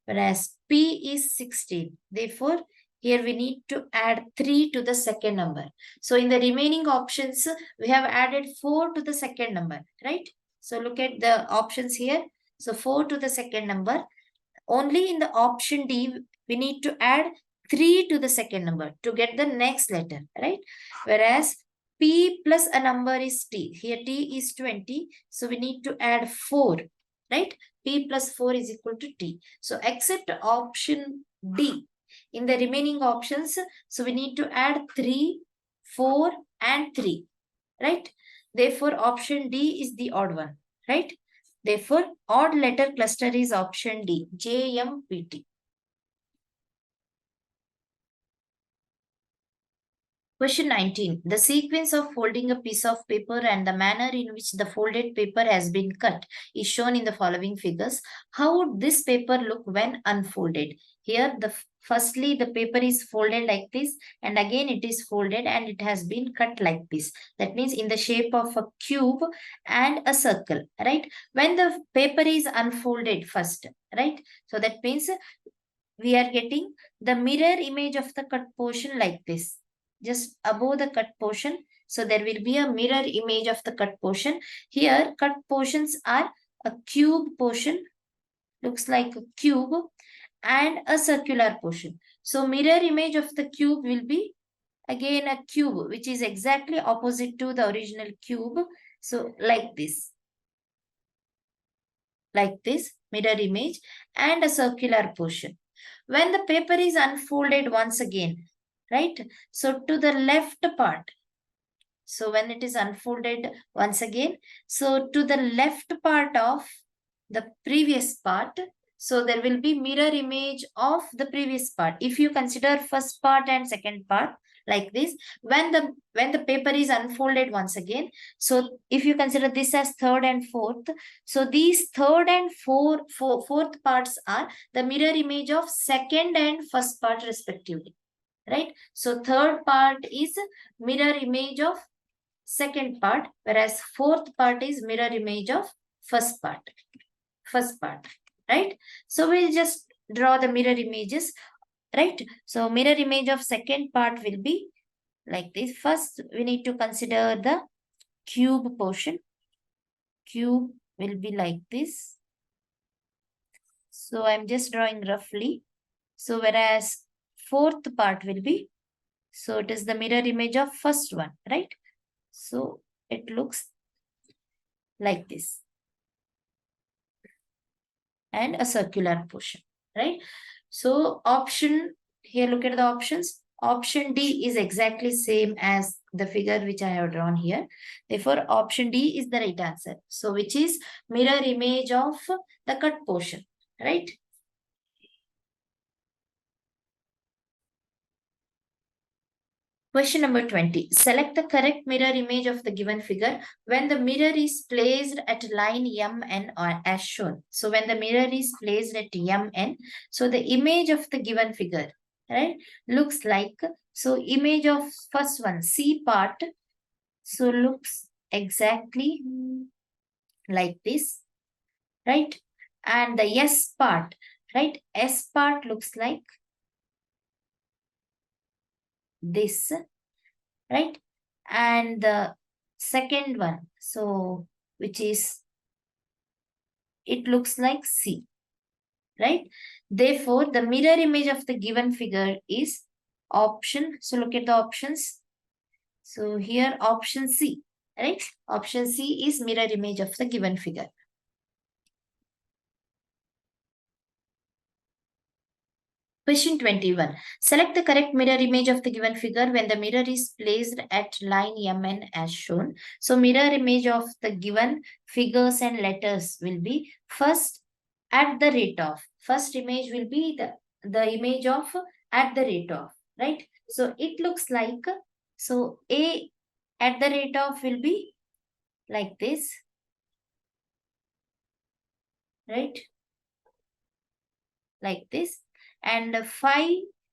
Whereas P is 16. Therefore, here we need to add 3 to the second number. So in the remaining options, we have added 4 to the second number, right? So look at the options here. So 4 to the second number. Only in the option D, we need to add 3 to the second number to get the next letter, right? Whereas P plus a number is T. Here T is 20. So we need to add 4, right? P plus 4 is equal to T. So except option D, in the remaining options, so we need to add 3, 4 and 3, right? Therefore, option D is the odd one, right? Therefore, odd letter cluster is option D, JMPT. Question 19. The sequence of folding a piece of paper and the manner in which the folded paper has been cut is shown in the following figures. How would this paper look when unfolded? Here, firstly, the paper is folded like this, and again it is folded and it has been cut like this. That means in the shape of a cube and a circle, right? When the paper is unfolded first, right? So that means we are getting the mirror image of the cut portion like this, just above the cut portion. So there will be a mirror image of the cut portion. Here, cut portions are a cube portion, looks like a cube, and a circular portion. So mirror image of the cube will be again a cube, which is exactly opposite to the original cube. So like this mirror image and a circular portion. When the paper is unfolded once again, right? So to the left part, so when it is unfolded once again, so to the left part of the previous part, so there will be mirror image of the previous part. If you consider first part and second part, like this. When the paper is unfolded once again, so if you consider this as third and fourth, so these third and fourth parts are the mirror image of second and first part respectively, right? So third part is mirror image of second part, whereas fourth part is mirror image of first part, right? So we'll just draw the mirror images, right? So mirror image of second part will be like this. First, we need to consider the cube portion. Cube will be like this. So I'm just drawing roughly. So whereas fourth part will be, so it is the mirror image of first one, right? So it looks like this. And a circular portion, right? So option, here look at the options. Option D is exactly same as the figure which I have drawn here. Therefore, option D is the right answer. So which is mirror image of the cut portion, right? Question number 20. Select the correct mirror image of the given figure when the mirror is placed at line MN or as shown. So when the mirror is placed at MN, so the image of the given figure, right, looks like, so image of first one, C part, so looks exactly like this, right? And the S part, right, S part looks like this, right? And the second one, so which is, it looks like C, right? Therefore, the mirror image of the given figure is option. So look at the options. So here option C, right? Option C is mirror image of the given figure. Question 21. Select the correct mirror image of the given figure when the mirror is placed at line MN as shown. So mirror image of the given figures and letters will be first at the rate of. First image will be the image of at the rate of, right? So it looks like, so A at the rate of will be like this, right? Like this. And 5,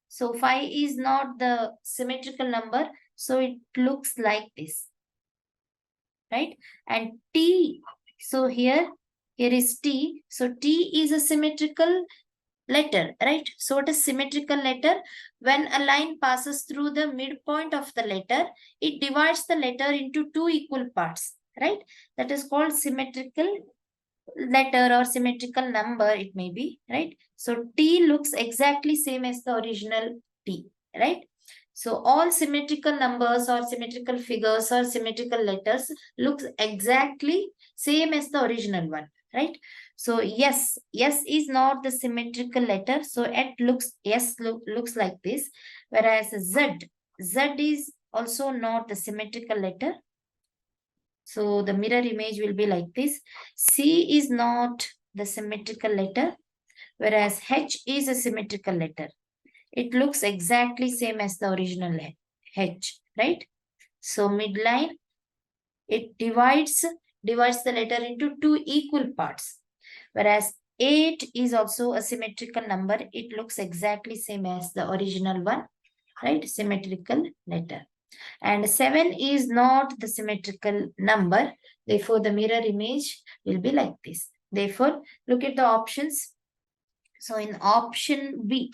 so 5 is not the symmetrical number, so it looks like this, right? And T, so here is T, so T is a symmetrical letter, right? So what is symmetrical letter? When a line passes through the midpoint of the letter, it divides the letter into two equal parts, right? That is called symmetrical letter or symmetrical number, it may be, right? So T looks exactly same as the original T, right? So all symmetrical numbers or symmetrical figures or symmetrical letters looks exactly same as the original one, right? So yes is not the symmetrical letter, so it looks, looks like this, whereas Z is also not the symmetrical letter. So the mirror image will be like this. C is not the symmetrical letter, whereas H is a symmetrical letter. It looks exactly same as the original H, right? So midline, it divides the letter into two equal parts. Whereas 8 is also a symmetrical number. It looks exactly same as the original one, right? Symmetrical letter. And 7 is not the symmetrical number. Therefore, the mirror image will be like this. Therefore, look at the options. So in option B,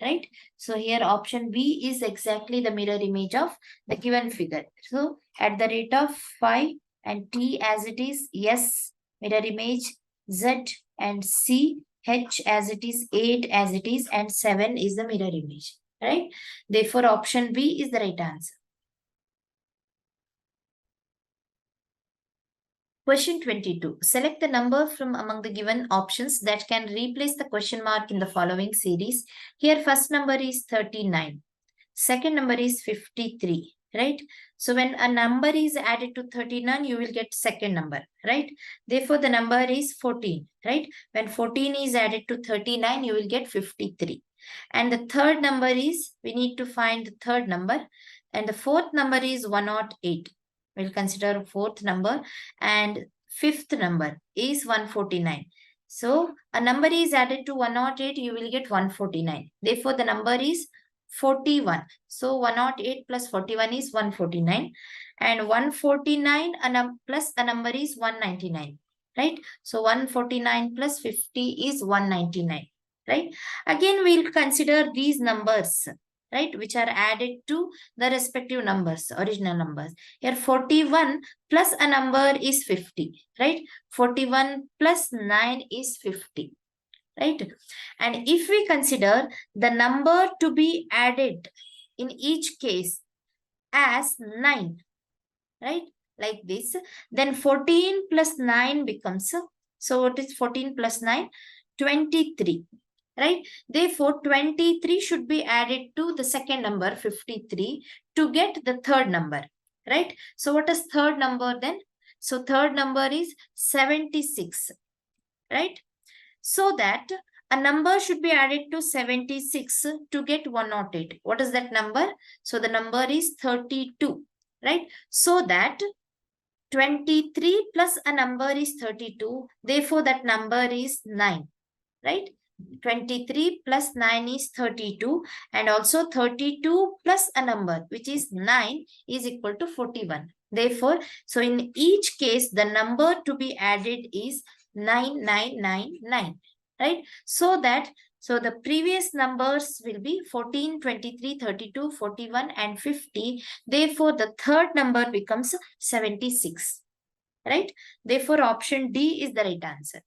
right? So here option B is exactly the mirror image of the given figure. So at the rate of 5 and T as it is, yes, mirror image, Z and C, H as it is, 8 as it is, and 7 is the mirror image, right? Therefore, option B is the right answer. Question 22. Select the number from among the given options that can replace the question mark in the following series. Here, first number is 39. Second number is 53, right? So when a number is added to 39, you will get second number, right? Therefore, the number is 14, right? When 14 is added to 39, you will get 53. And the third number is, we need to find the third number. And the fourth number is 108. We'll consider fourth number, and fifth number is 149. So a number is added to 108, you will get 149. Therefore, the number is 41. So 108 plus 41 is 149. And 149 plus a number is 199. Right? So 149 plus 50 is 199. Right? Again, we'll consider these numbers, right, which are added to the respective numbers, original numbers. Here 41 plus a number is 50, right? 41 plus 9 is 50, right? And if we consider the number to be added in each case as 9, right, like this, then 14 plus 9 becomes, so what is 14 plus 9? 23. Right? Therefore, 23 should be added to the second number, 53, to get the third number. Right? So, what is third number then? So, third number is 76. Right? So that a number should be added to 76 to get 108. What is that number? So, the number is 32. Right? So that 23 plus a number is 32. Therefore, that number is 9. Right? 23 plus 9 is 32, and also 32 plus a number which is 9 is equal to 41. Therefore, so in each case the number to be added is 9999, right? So that, so the previous numbers will be 14, 23, 32, 41 and 50. Therefore, the third number becomes 76, right? Therefore, option D is the right answer.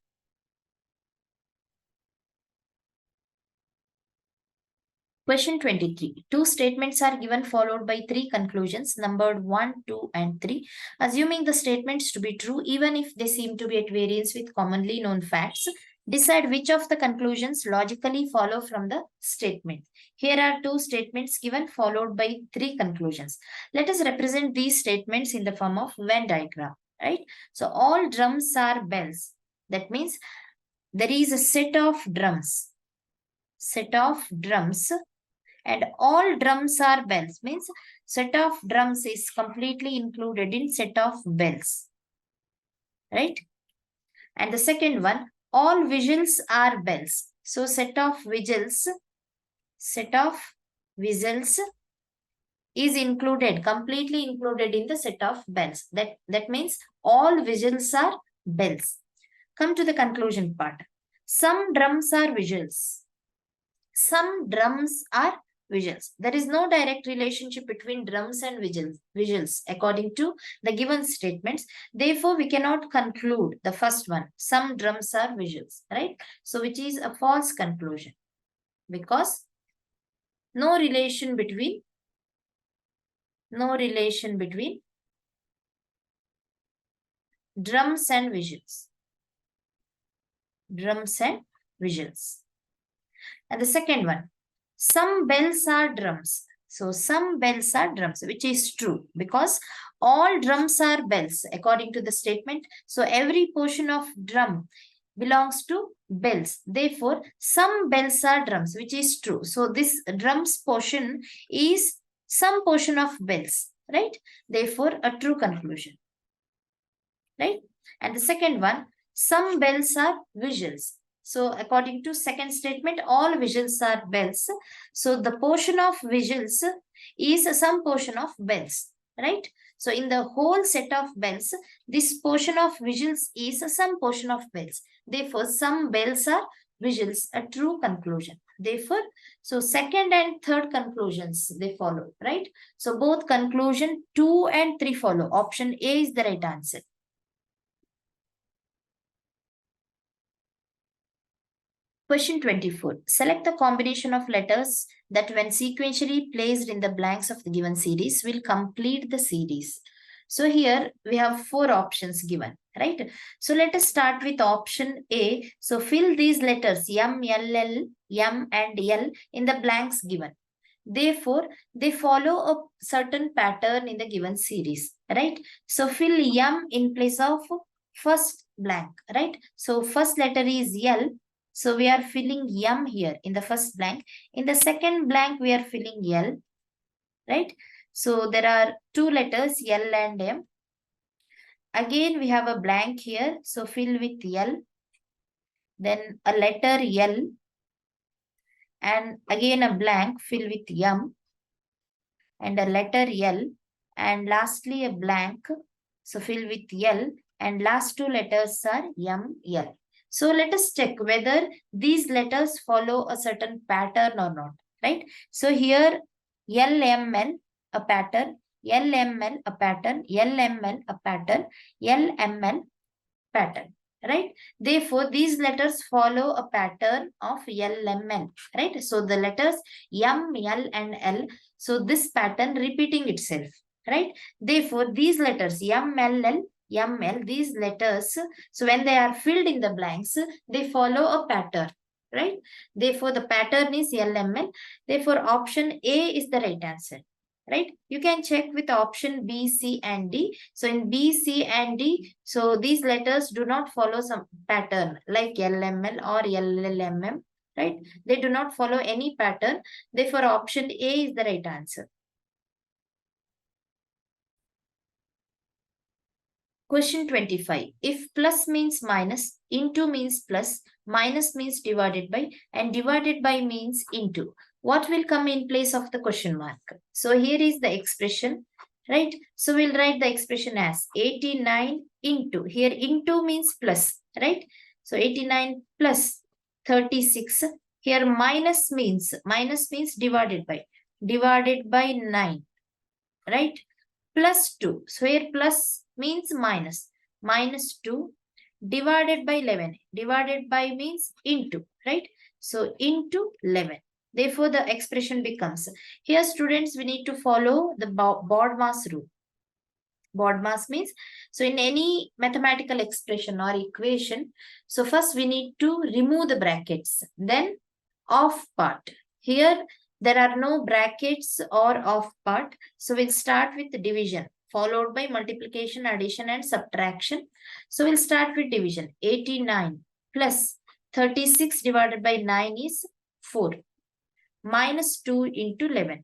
Question 23. Two statements are given followed by three conclusions numbered 1, 2 and 3. Assuming the statements to be true even if they seem to be at variance with commonly known facts, decide which of the conclusions logically follow from the statement. Here are two statements given followed by three conclusions. Let us represent these statements in the form of Venn diagram, right? So all drums are bells. That means there is a set of drums. And all drums are bells, means set of drums is completely included in set of bells, right? And the second one, all whistles are bells. So set of whistles is included, completely included in the set of bells. That means all whistles are bells. Come to the conclusion part. Some drums are whistles. Some drums are whistles. There is no direct relationship between drums and whistles according to the given statements. Therefore, we cannot conclude the first one. Some drums are whistles, right? So, which is a false conclusion because no relation between drums and whistles. And the second one, some bells are drums. So some bells are drums, which is true because all drums are bells according to the statement. So every portion of drum belongs to bells. Therefore, some bells are drums, which is true. So this drums portion is some portion of bells, right? Therefore, a true conclusion, right? And the second one, some bells are whistles. So according to second statement, all whistles are bells. So the portion of whistles is some portion of bells, right? So in the whole set of bells, this portion of whistles is some portion of bells. Therefore, some bells are whistles, a true conclusion. Therefore, so second and third conclusions, they follow, right? So both conclusion 2 and 3 follow. Option A is the right answer. Question 24. Select the combination of letters that when sequentially placed in the blanks of the given series will complete the series. So here we have 4 options given, right? So let us start with option A. So fill these letters M, L, L, M and L in the blanks given. Therefore, they follow a certain pattern in the given series, right? So fill M in place of first blank, right? So first letter is L. So we are filling M here in the first blank. In the second blank, we are filling L, right? So there are two letters L and M. Again, we have a blank here. So fill with L. Then a letter L. And again a blank, fill with M. And a letter L. And lastly a blank. So fill with L. And last two letters are M, L. So let us check whether these letters follow a certain pattern or not. Right? So here LML, a pattern. LML, a pattern. LML, a pattern. LML, pattern, right? Therefore, these letters follow a pattern of LML, right? So the letters M, L, and L. So this pattern repeating itself, right? Therefore, these letters M, L, L, M, L, these letters, so when they are filled in the blanks, they follow a pattern, right? Therefore, the pattern is LML. Therefore, option A is the right answer. Right? You can check with option B, C, and D. So in B, C, and D, so these letters do not follow some pattern like LML or LLMM, right? They do not follow any pattern. Therefore, option A is the right answer. Question 25. If plus means minus, into means plus, minus means divided by, and divided by means into, what will come in place of the question mark? So here is the expression, right? So we'll write the expression as 89 into, here into means plus, right? So 89 plus 36. Here minus means divided by 9, right? Plus 2. So here plus means minus. Minus 2 divided by 11. Divided by means into, right? So into 11. Therefore, the expression becomes, here students, we need to follow the BODMAS rule. BODMAS means, so in any mathematical expression or equation, so first we need to remove the brackets, then off part. Here, there are no brackets or off part. So we'll start with the division, followed by multiplication, addition, and subtraction. So we'll start with division. 89 plus 36 divided by 9 is 4. Minus 2 into 11.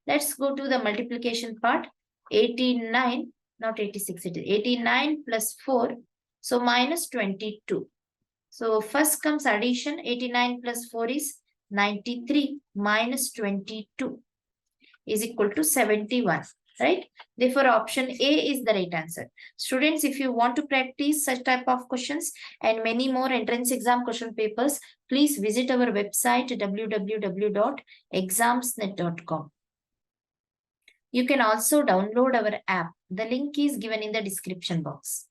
Let's go to the multiplication part. 89, not 86, it is 89 plus 4. So minus 22. So first comes addition. 89 plus 4 is 93 minus 22 is equal to 71, right? Therefore, option A is the right answer. Students, if you want to practice such type of questions and many more entrance exam question papers, please visit our website www.examsnet.com. You can also download our app. The link is given in the description box.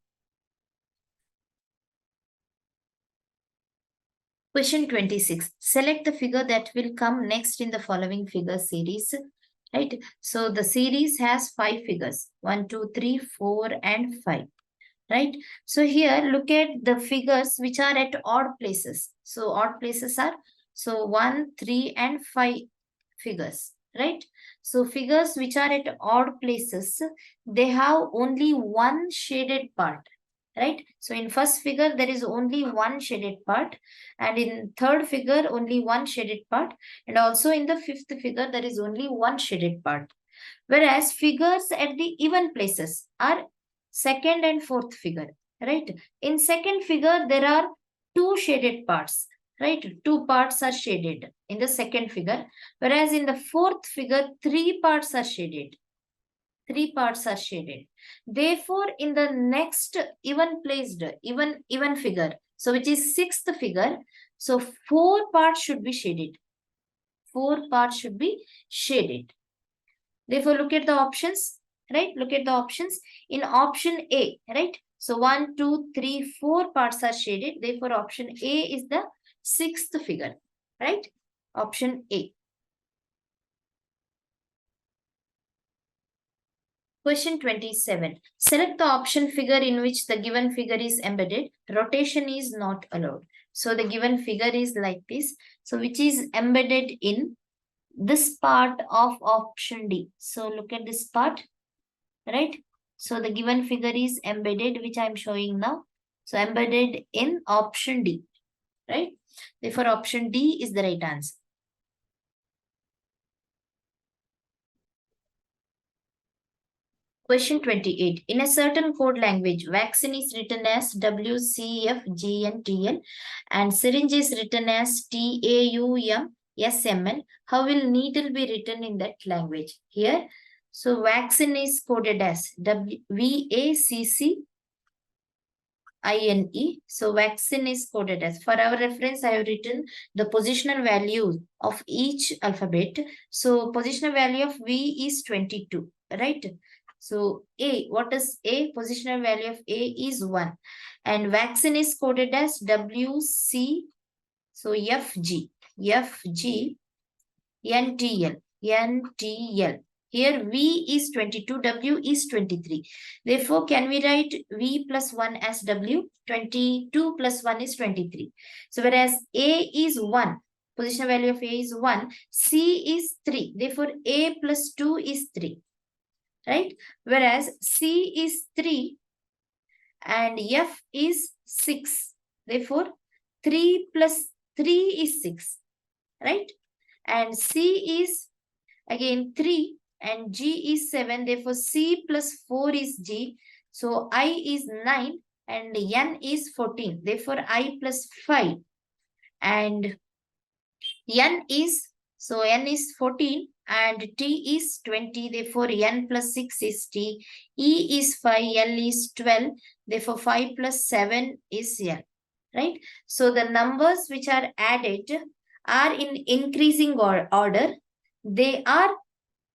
Question 26. Select the figure that will come next in the following figure series. Right? So the series has 5 figures. 1, 2, 3, 4, and 5. Right? So here, look at the figures which are at odd places. So odd places are, so 1, 3, and 5 figures. Right? So figures which are at odd places, they have only one shaded part. Right? So in first figure, there is only one shaded part, and in third figure, only one shaded part, and also in the fifth figure, there is only one shaded part. Whereas figures at the even places are second and fourth figure, right? In second figure, there are two shaded parts, right? Two parts are shaded in the second figure, whereas in the fourth figure, 3 parts are shaded. 3 parts are shaded. Therefore, in the next even placed, even figure, so which is sixth figure, so 4 parts should be shaded. 4 parts should be shaded. Therefore, look at the options, right? Look at the options. In option A, right? So 1, 2, 3, 4 parts are shaded. Therefore, option A is the sixth figure, right? Option A. Question 27. Select the option figure in which the given figure is embedded. Rotation is not allowed. So the given figure is like this. So which is embedded in this part of option D. So look at this part, right? So the given figure is embedded, which I am showing now. So embedded in option D, right? Therefore, option D is the right answer. Question 28. In a certain code language, vaccine is written as WCFGNTL and syringe is written as TAUMSML. How will needle be written in that language? Here, so vaccine is coded as VACCINE. So vaccine is coded as. For our reference, I have written the positional value of each alphabet. So positional value of V is 22, right? So A, what is A? Positional value of A is 1. And vaccine is coded as WC, so FG, NTL. Here V is 22, W is 23. Therefore, can we write V plus 1 as W? 22 plus 1 is 23. So whereas A is 1, position value of A is 1, C is 3. Therefore, A plus 2 is 3. Right? Whereas C is 3 and F is 6. Therefore, 3 plus 3 is 6. Right? And C is again 3 and G is 7. Therefore, C plus 4 is G. So, I is 9 and N is 14. Therefore, I plus 5 and N is 14 and T is 20. Therefore, N plus 6 is T. E is 5, L is 12. Therefore, 5 plus 7 is L. Right? So, the numbers which are added are in increasing order. They are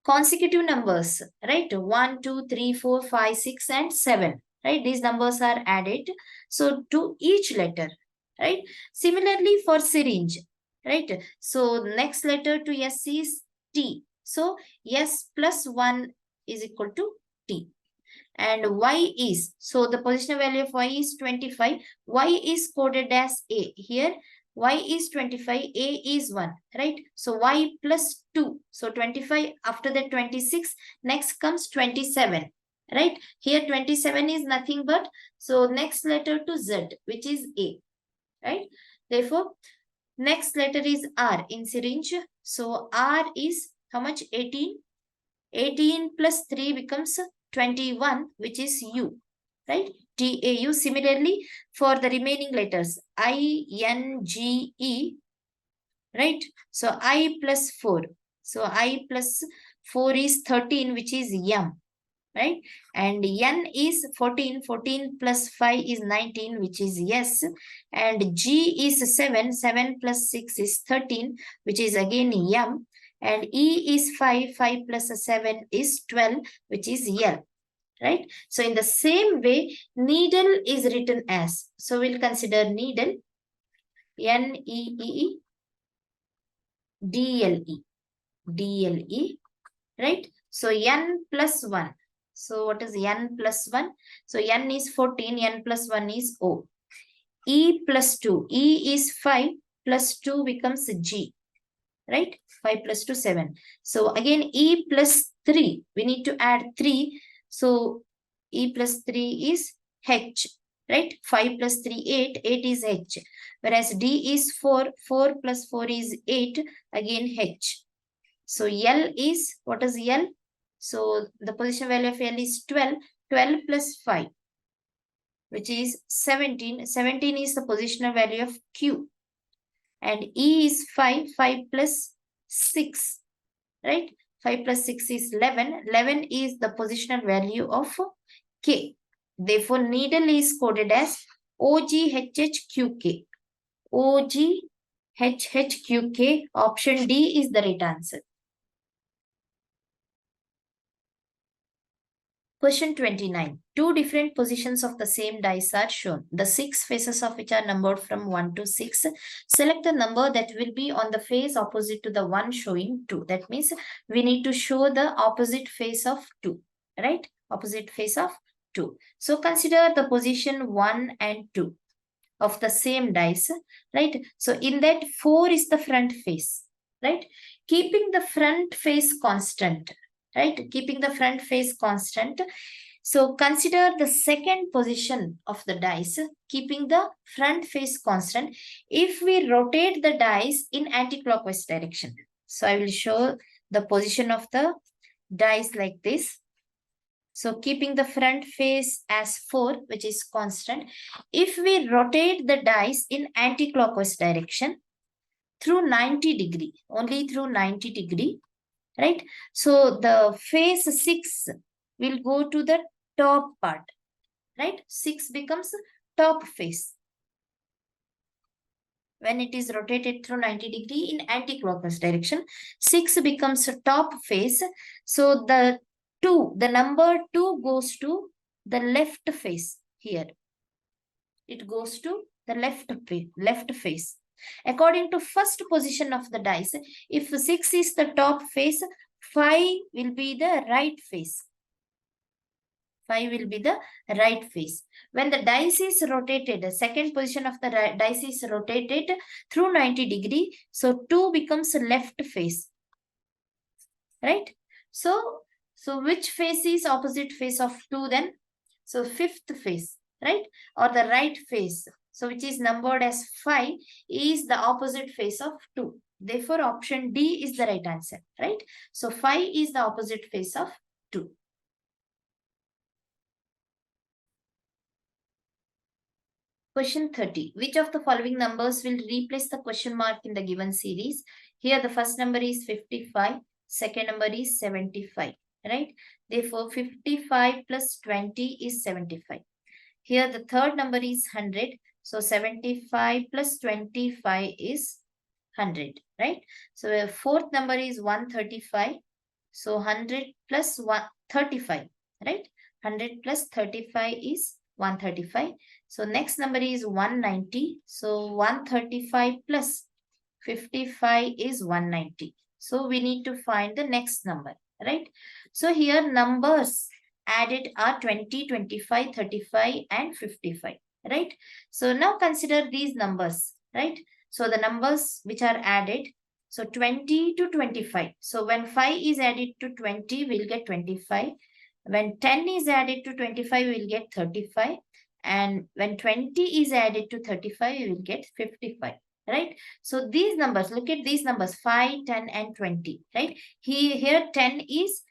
consecutive numbers, right? 1, 2, 3, 4, 5, 6, and 7, right? These numbers are added. So to each letter, right? Similarly for syringe, right? So next letter to S is T. So S plus 1 is equal to T. And Y is, so the positional value of Y is 25. Y is coded as A. Here Y is 25, A is 1, right? So Y plus 2. So 25, after that 26, next comes 27, right? Here 27 is nothing but, so next letter to Z, which is A, right? Therefore, next letter is R in syringe. So R is how much? 18. 18 plus 3 becomes 21, which is U, right? TAU. Similarly, for the remaining letters, INGE, right? So I plus 4. So I plus 4 is 13, which is M, right? And N is 14. 14 plus 5 is 19, which is S. And G is 7. 7 plus 6 is 13, which is again M. And E is 5. 5 plus 7 is 12, which is L. Right? So in the same way, needle is written as. So we'll consider needle, Needle, DLE, right? So N plus 1. So what is N plus 1? So N is 14, N plus 1 is O. E plus 2. E is 5 plus 2 becomes G, right? 5 plus 2, 7. So again, E plus 3. We need to add 3. So E plus 3 is H, right? 5 plus 3, 8. 8 is H. Whereas D is 4. 4 plus 4 is 8. Again H. So L is, what is L? So the position value of L is 12. 12 plus 5, which is 17. 17 is the positional value of Q. And E is 5. 5 plus 6, right? 5 plus 6 is 11. 11 is the positional value of K. Therefore, needle is coded as OGHHQK. OGHHQK. Option D is the right answer. Question 29. Two different positions of the same dice are shown. The 6 faces of which are numbered from 1 to 6. Select the number that will be on the face opposite to the one showing 2. That means we need to show the opposite face of 2. Right? Opposite face of 2. So consider the position 1 and 2 of the same dice. Right? So in that 4 is the front face. Right? Keeping the front face constant. Right? Keeping the front face constant. So consider the second position of the dice, keeping the front face constant. If we rotate the dice in anti-clockwise direction. So I will show the position of the dice like this. So keeping the front face as 4, which is constant. If we rotate the dice in anti-clockwise direction through 90 degree, only through 90 degree, right? So the face 6 will go to the top part, right? 6 becomes top face when it is rotated through 90 degree in anti-clockwise direction. 6 becomes top face. So the number 2 goes to the left face here. It goes to the left face. According to first position of the dice, if 6 is the top face, 5 will be the right face. 5 will be the right face. When the dice is rotated, the second position of the dice is rotated through 90 degree, so 2 becomes left face, right? So which face is opposite face of 2 then? So fifth face, right? Or the right face. So which is numbered as 5 is the opposite face of 2. Therefore, option D is the right answer, right? So 5 is the opposite face of 2. Question 30. Which of the following numbers will replace the question mark in the given series? Here the first number is 55, second number is 75, right? Therefore, 55 plus 20 is 75. Here the third number is 100. So 75 plus 25 is 100, right? So the fourth number is 135. So 100 plus 135, right? 100 plus 35 is 135. So next number is 190. So 135 plus 55 is 190. So we need to find the next number, right? So here numbers added are 20, 25, 35 and 55, right? So now consider these numbers, right? So the numbers which are added, so 20 to 25. So when 5 is added to 20, we'll get 25. When 10 is added to 25, we'll get 35. And when 20 is added to 35, we will get 55, right? So these numbers, look at these numbers, 5, 10 and 20, right? Here 10 is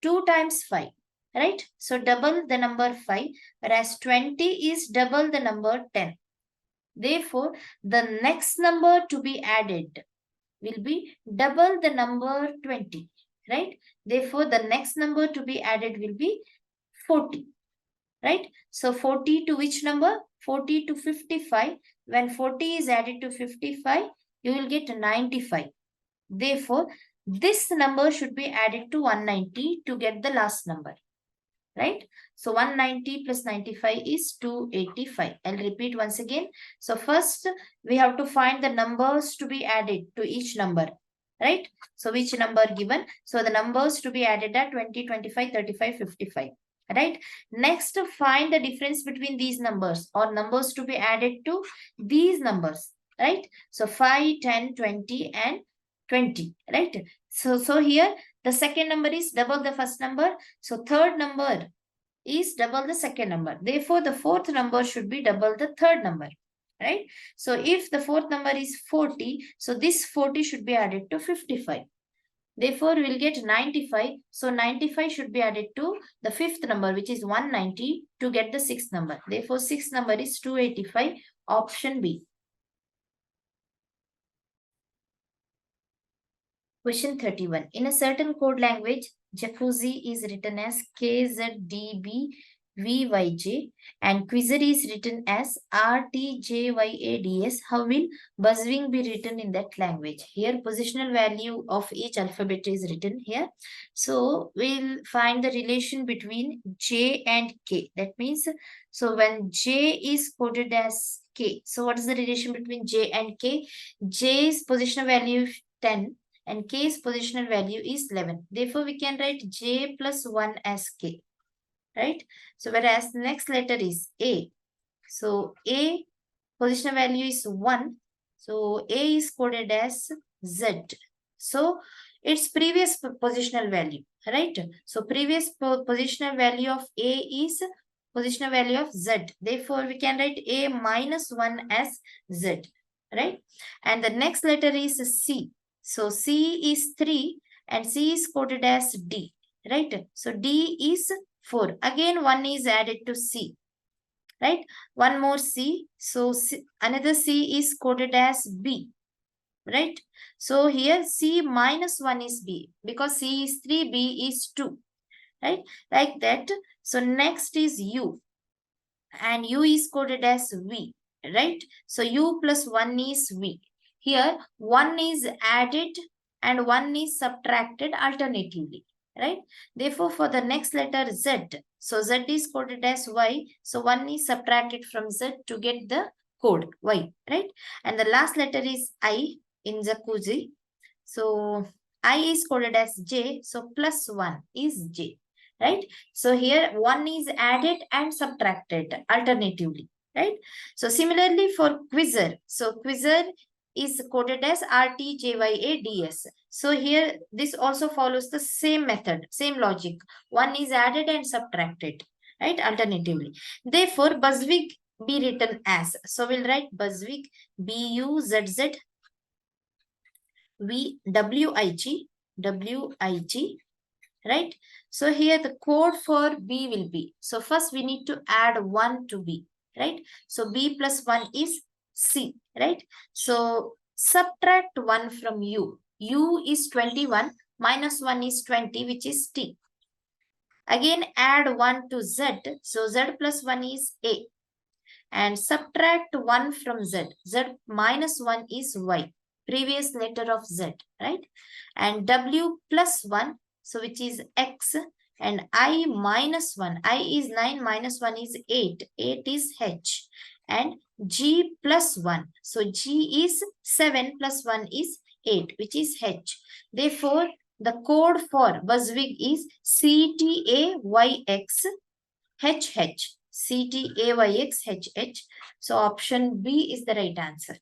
2 times 5, right? So double the number 5, whereas 20 is double the number 10. Therefore, the next number to be added will be double the number 20, right? Therefore, the next number to be added will be 40, right? So 40 to which number? 40 to 55. When 40 is added to 55, you will get 95. Therefore, this number should be added to 190 to get the last number, right? So 190 plus 95 is 285. I'll repeat once again. So first, we have to find the numbers to be added to each number, right? So which number given? So the numbers to be added are 20, 25, 35, 55. Right? Next, find the difference between these numbers or numbers to be added to these numbers, right? So 5, 10, 20 and 20, right? So here the second number is double the first number. So third number is double the second number. Therefore, the fourth number should be double the third number, right? So if the fourth number is 40, so this 40 should be added to 55. Therefore, we will get 95. So 95 should be added to the fifth number, which is 190 to get the sixth number. Therefore, sixth number is 285, option B. Question 31. In a certain code language, jacuzzi is written as KZDBVYJ and quizzer is written as RTJYADS. How will buzzwing be written in that language? Here, positional value of each alphabet is written here. So, we'll find the relation between J and K. That means, so when J is coded as K, so what is the relation between J and K? J's positional value is 10. And K's positional value is 11. Therefore, we can write J plus 1 as K, right? So, whereas the next letter is A. So, A positional value is 1. So, A is coded as Z. So, its previous positional value, right? So, previous positional value of A is positional value of Z. Therefore, we can write A minus 1 as Z, right? And the next letter is C. So C is 3 and C is coded as D. right? So D is 4. Again, 1 is added to C, right? One more C. So another C is coded as B, right? So here C minus 1 is B because C is 3, B is 2, right? Like that. So next is U, and U is coded as V, right? So U plus 1 is V. Here 1 is added and 1 is subtracted alternatively, right? Therefore, for the next letter Z, so Z is coded as Y. So 1 is subtracted from Z to get the code Y, right? And the last letter is I in jacuzzi. So I is coded as J. So plus 1 is J, right? So here 1 is added and subtracted alternatively, right? So similarly for quizzer, so quizzer is coded as RTJYADS. So here this also follows the same method, same logic. 1 is added and subtracted, right? Alternatively. Therefore, Buzzwig be written as, so we'll write Buzzwig BUZZ WIG, right? So here the code for B will be, so first we need to add 1 to B, right? So B plus 1 is C, right? So subtract 1 from U. U is 21, minus 1 is 20, which is T. Again add 1 to Z, so Z plus 1 is A. And subtract 1 from Z. Z minus 1 is Y, previous letter of Z, right? And W plus 1, so which is X, and I minus 1. I is 9, minus 1 is 8. 8 is H. And G plus 1. So G is 7 plus 1 is 8, which is H. Therefore, the code for Buzzwig is CTAYX HH. CTAYX HH. So option B is the right answer.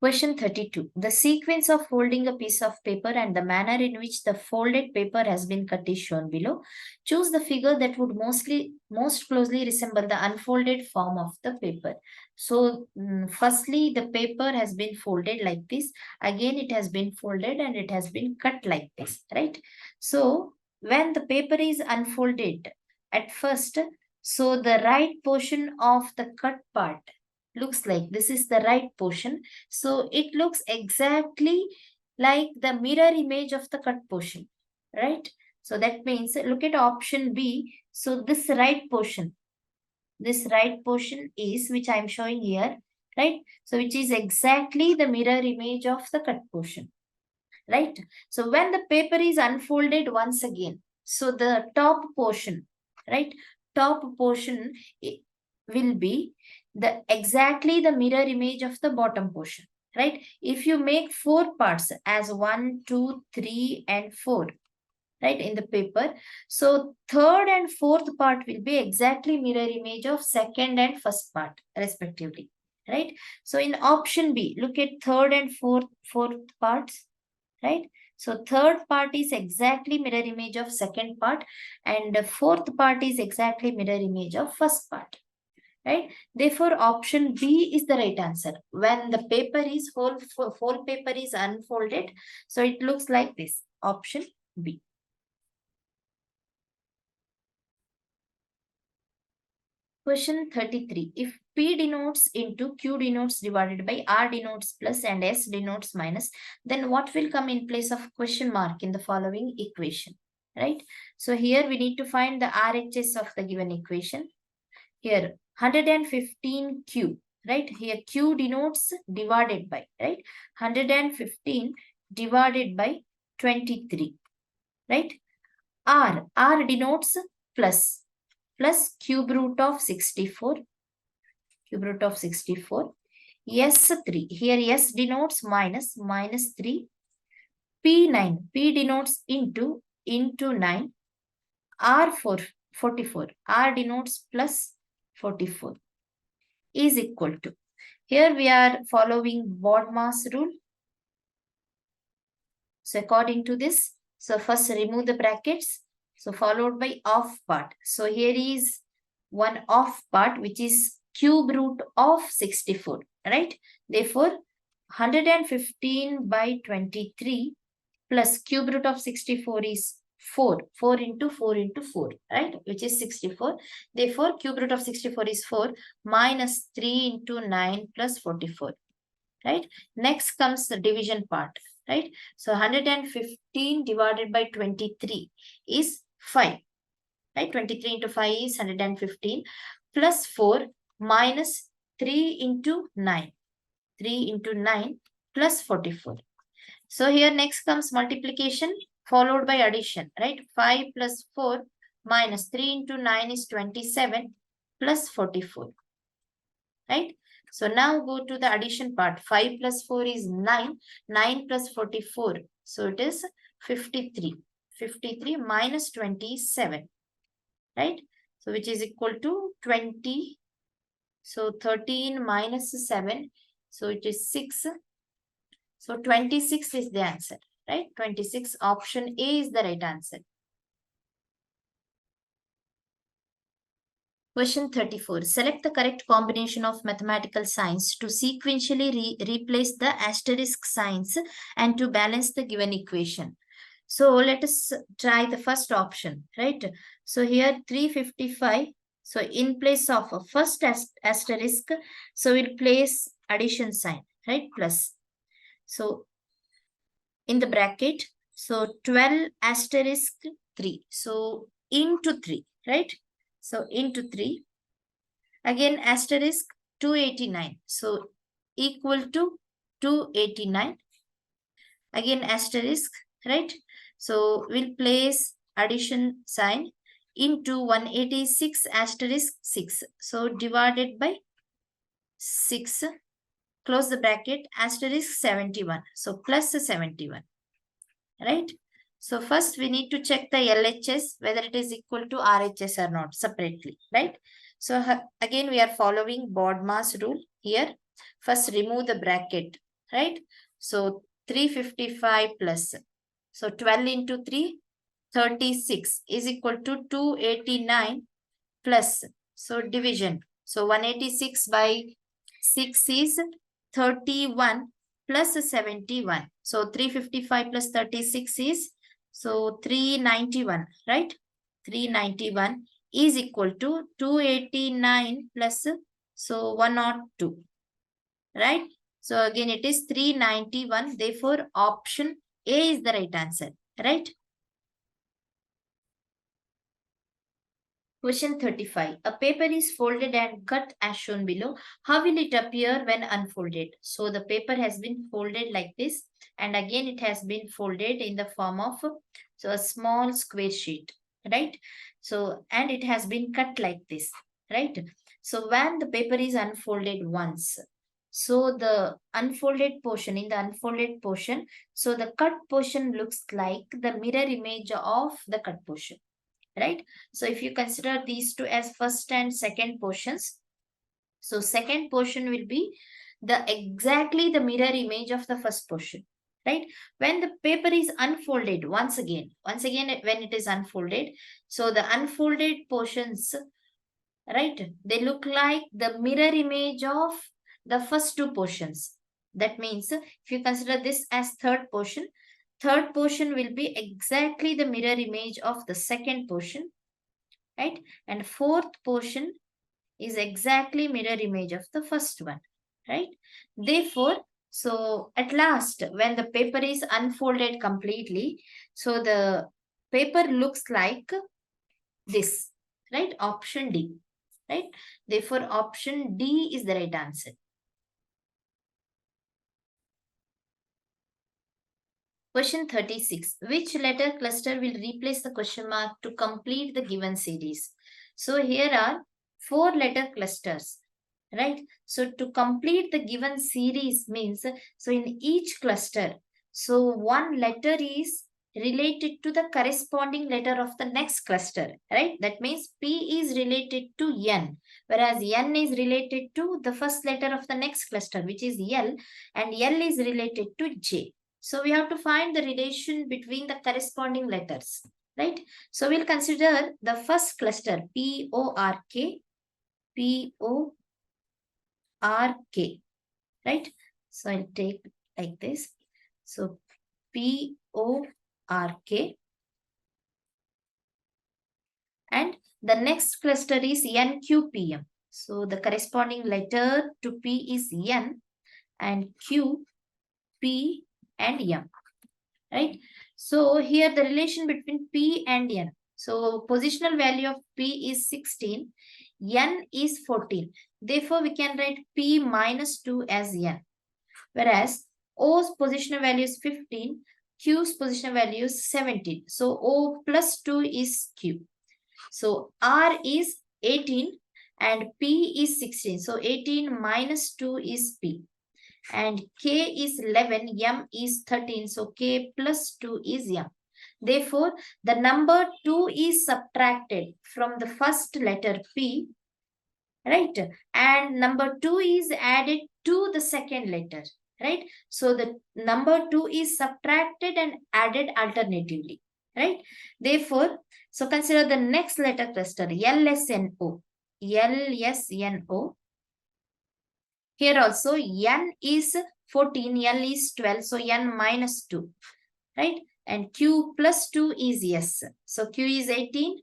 Question 32. The sequence of folding a piece of paper and the manner in which the folded paper has been cut is shown below. Choose the figure that would most closely resemble the unfolded form of the paper. So, firstly, the paper has been folded like this. Again, it has been folded and it has been cut like this, right? So, when the paper is unfolded at first, so the right portion of the cut part looks like this is the right portion. So it looks exactly like the mirror image of the cut portion, right? So that means look at option B. So this right portion is, which I'm showing here, right? So which is exactly the mirror image of the cut portion, right? So when the paper is unfolded once again, so the top portion, right? Top portion will be exactly the mirror image of the bottom portion, right? If you make 4 parts as 1, 2, 3, and 4, right, in the paper, so third and fourth part will be exactly mirror image of second and first part respectively, right? So in option B, look at third and fourth parts, right? So third part is exactly mirror image of second part, and the fourth part is exactly mirror image of first part, right? Therefore, option B is the right answer. When the paper is whole paper is unfolded, so it looks like this. Option B. Question 33. If P denotes into Q denotes divided by R denotes plus and S denotes minus, then what will come in place of question mark in the following equation, right? So here we need to find the RHS of the given equation. Here 115Q, right? Here Q denotes divided by, right? 115 divided by 23, right? R denotes plus cube root of 64, S3, here S denotes minus 3, P9, P denotes into 9, R4, 44, R denotes plus 44 is equal to, here we are following BODMAS rule. So according to this, so first remove the brackets, so followed by off part. So here is one off part which is cube root of 64, right? Therefore, 115 by 23 plus cube root of 64 is 4. 4 into 4 into 4, right? Which is 64. Therefore, cube root of 64 is 4 minus 3 into 9 plus 44, right? Next comes the division part, right? So 115 divided by 23 is 5, right? 23 into 5 is 115 plus 4 minus 3 into 9. 3 into 9 plus 44. So here next comes multiplication followed by addition, right? 5 plus 4 minus 3 into 9 is 27 plus 44, right? So now go to the addition part. 5 plus 4 is 9. 9 plus 44. So it is 53. 53 minus 27, right? So which is equal to 20. So 13 minus 7. So it is 6. So 26 is the answer, right? 26, option A is the right answer. Question 34. Select the correct combination of mathematical signs to sequentially replace the asterisk signs and to balance the given equation. So let us try the first option, right? So here 355. So in place of a first asterisk, so we'll place addition sign, right? Plus. So in the bracket, so 12 asterisk 3. So into 3, right? So into 3. Again asterisk 289. So equal to 289. Again asterisk, right? So we'll place addition sign into 186 asterisk 6. So divided by 6. Close the bracket, asterisk 71. So plus 71, right? So first we need to check the LHS, whether it is equal to RHS or not separately, right? So again, we are following BODMAS rule here. First remove the bracket, right? So 355 plus, so 12 into 3, 36 is equal to 289 plus, so division. So 186 by 6 is 31 plus 71. So 355 plus 36 is, so 391, right? 391 is equal to 289 plus, so 102, right? So again it is 391. Therefore option A is the right answer, right? Question 35. A paper is folded and cut as shown below. How will it appear when unfolded? So the paper has been folded like this, and again it has been folded in the form of, so a small square sheet, right? So and it has been cut like this, right? So when the paper is unfolded once, so the unfolded portion, in the unfolded portion, so the cut portion looks like the mirror image of the cut portion, right? So if you consider these two as first and second portions, so second portion will be exactly the mirror image of the first portion, right? When the paper is unfolded once again when it is unfolded, so the unfolded portions, right, they look like the mirror image of the first two portions. That means if you consider this as third portion will be exactly the mirror image of the second portion, right? And fourth portion is exactly mirror image of the first one, right? Therefore, so at last, when the paper is unfolded completely, so the paper looks like this, right? Option D, right? Therefore, option D is the right answer. Question 36. Which letter cluster will replace the question mark to complete the given series? So here are 4 letter clusters, right? So to complete the given series means, so in each cluster, so one letter is related to the corresponding letter of the next cluster, right? That means P is related to N, whereas N is related to the first letter of the next cluster, which is L, and L is related to J. So we have to find the relation between the corresponding letters, right? So we'll consider the first cluster, PORK, PORK, right? So I'll take like this. So PORK. And the next cluster is NQPM. So the corresponding letter to P is N and Q, P and M. Right? So here the relation between P and N. So positional value of P is 16, N is 14. Therefore, we can write P minus 2 as N. Whereas O's positional value is 15, Q's positional value is 17. So O plus 2 is Q. So R is 18 and P is 16. So 18 minus 2 is P. And K is 11, M is 13. So K plus 2 is M. Therefore, the number 2 is subtracted from the first letter P, right? And number 2 is added to the second letter, right? So the number 2 is subtracted and added alternatively, right? Therefore, so consider the next letter cluster, LSNO. LSNO. Here also N is 14, L is 12, so N minus 2, right? And Q plus 2 is S. So Q is 18,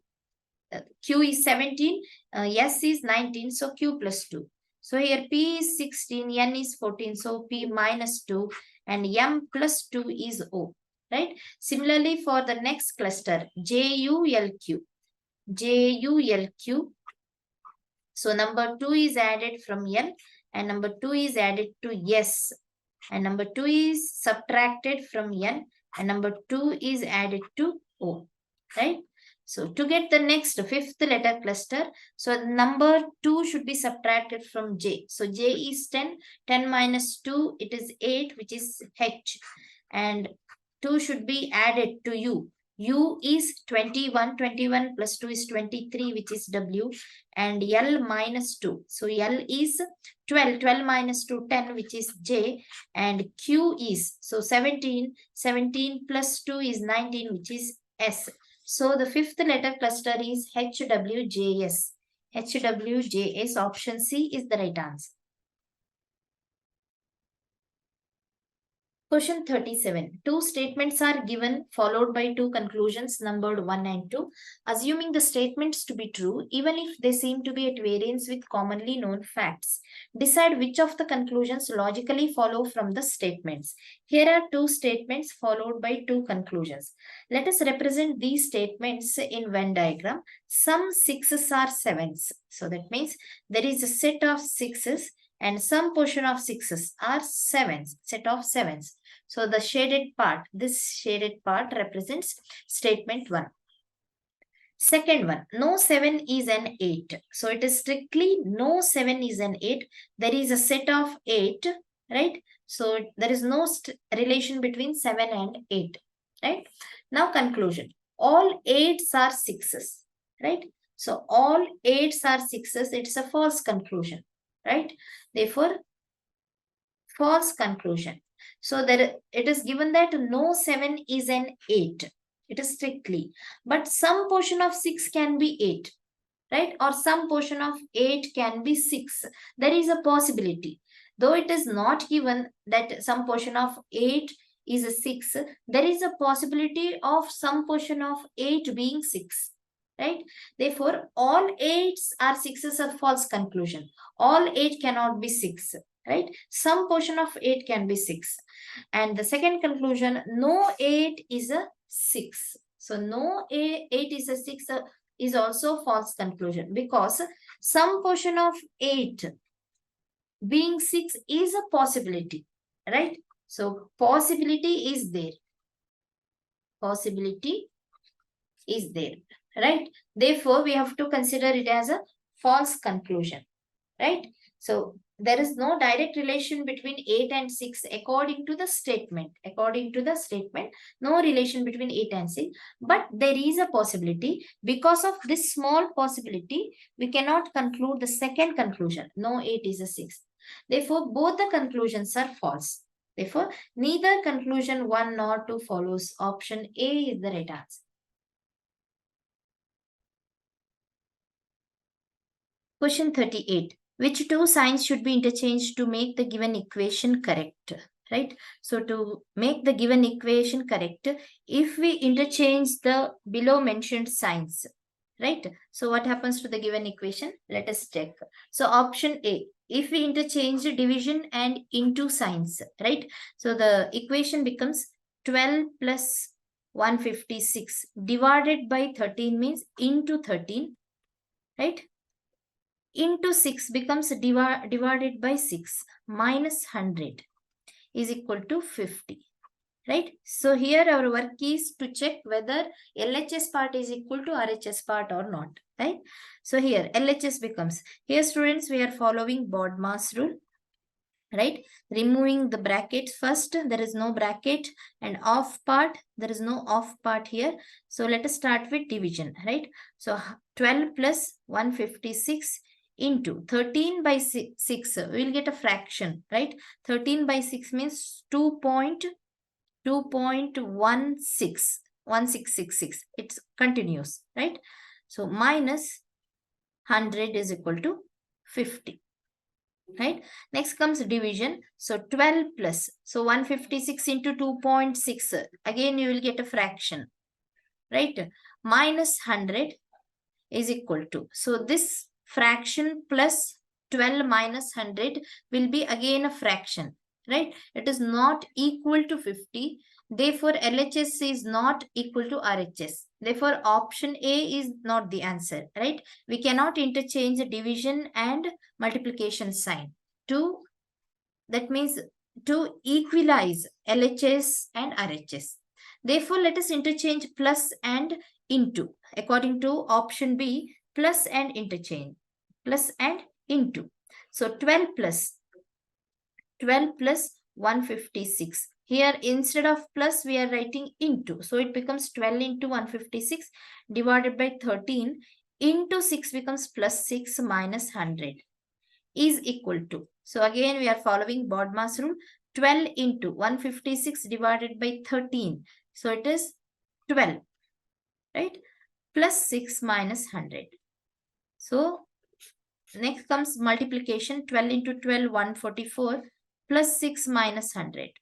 Q is 17, S is 19, so Q plus 2. So here P is 16, N is 14, so P minus 2, and M plus 2 is O, right? Similarly, for the next cluster, JULQ. JULQ. So number 2 is added from N and number 2 is added to S. And number 2 is subtracted from N and number 2 is added to O, right? So to get the next fifth letter cluster, so number 2 should be subtracted from J. So J is 10, 10 minus 2, it is 8, which is H. And 2 should be added to U. U is 21, 21 plus 2 is 23, which is W, and L minus 2. So L is 12, 12 minus 2, 10, which is J, and Q is, so 17, 17 plus 2 is 19, which is S. So the fifth letter cluster is HWJS. HWJS, option C is the right answer. Question 37. Two statements are given followed by two conclusions numbered 1 and 2. Assuming the statements to be true, even if they seem to be at variance with commonly known facts, decide which of the conclusions logically follow from the statements. Here are two statements followed by two conclusions. Let us represent these statements in Venn diagram. Some sixes are sevens. So that means there is a set of sixes and some portion of sixes are sevens, set of sevens. So the shaded part, this shaded part represents statement 1. Second one, no 7 is an 8. So it is strictly no 7 is an 8. There is a set of 8, right? So there is no relation between 7 and 8, right? Now conclusion, all 8s are 6s, right? So all 8s are 6s, it's a false conclusion, right? Therefore, false conclusion. So there it is given that no 7 is an 8. It is strictly. But some portion of 6 can be 8, right? Or some portion of 8 can be 6. There is a possibility. Though it is not given that some portion of 8 is a 6, there is a possibility of some portion of 8 being 6. Right? Therefore, all 8s are 6s are false conclusion. All 8 cannot be 6. Right? Some portion of 8 can be 6. And the second conclusion, no 8 is a 6. So no 8 is a 6 is also false conclusion because some portion of 8 being 6 is a possibility. Right? So possibility is there. Possibility is there. Right? Therefore, we have to consider it as a false conclusion. Right? So there is no direct relation between 8 and 6 according to the statement. According to the statement, no relation between 8 and 6. But there is a possibility. Because of this small possibility, we cannot conclude the second conclusion. No 8 is a 6. Therefore, both the conclusions are false. Therefore, neither conclusion 1 nor 2 follows. Option A is the right answer. Question 38. which two signs should be interchanged to make the given equation correct, right? So to make the given equation correct, if we interchange the below mentioned signs, right? So what happens to the given equation? Let us check. So option A, if we interchange division and into signs, right? So the equation becomes 12 plus 156 divided by 13 means into 13, right? Into 6 becomes divided by 6 minus 100 is equal to 50, right? So here our work is to check whether LHS part is equal to RHS part or not, right? So here LHS becomes, here students we are following BODMAS rule, right? Removing the brackets first, there is no bracket, and off part, there is no off part here. So let us start with division, right? So 12 plus 156 into 13 by 6, we will get a fraction, right? 13 by 6 means 2.1666. It's continuous, right? So minus 100 is equal to 50. Right? Next comes division. So 12 plus. So 156 into 2.6. Again, you will get a fraction. Right? Minus 100 is equal to. So this fraction plus 12 minus 100 will be again a fraction. Right? It is not equal to 50. Therefore, LHS is not equal to RHS. Therefore, option A is not the answer, right? We cannot interchange division and multiplication sign to, that means to equalize LHS and RHS. Therefore, let us interchange plus and into. According to option B, plus and interchange. Plus and into. So 12 plus 156. Here instead of plus we are writing into. So it becomes 12 into 156 divided by 13 into 6 becomes plus 6 minus 100 is equal to. So again we are following BODMAS rule. 12 into 156 divided by 13. So it is 12, right? Plus 6 minus 100. So next comes multiplication. 12 into 12, 144 plus 6 minus 100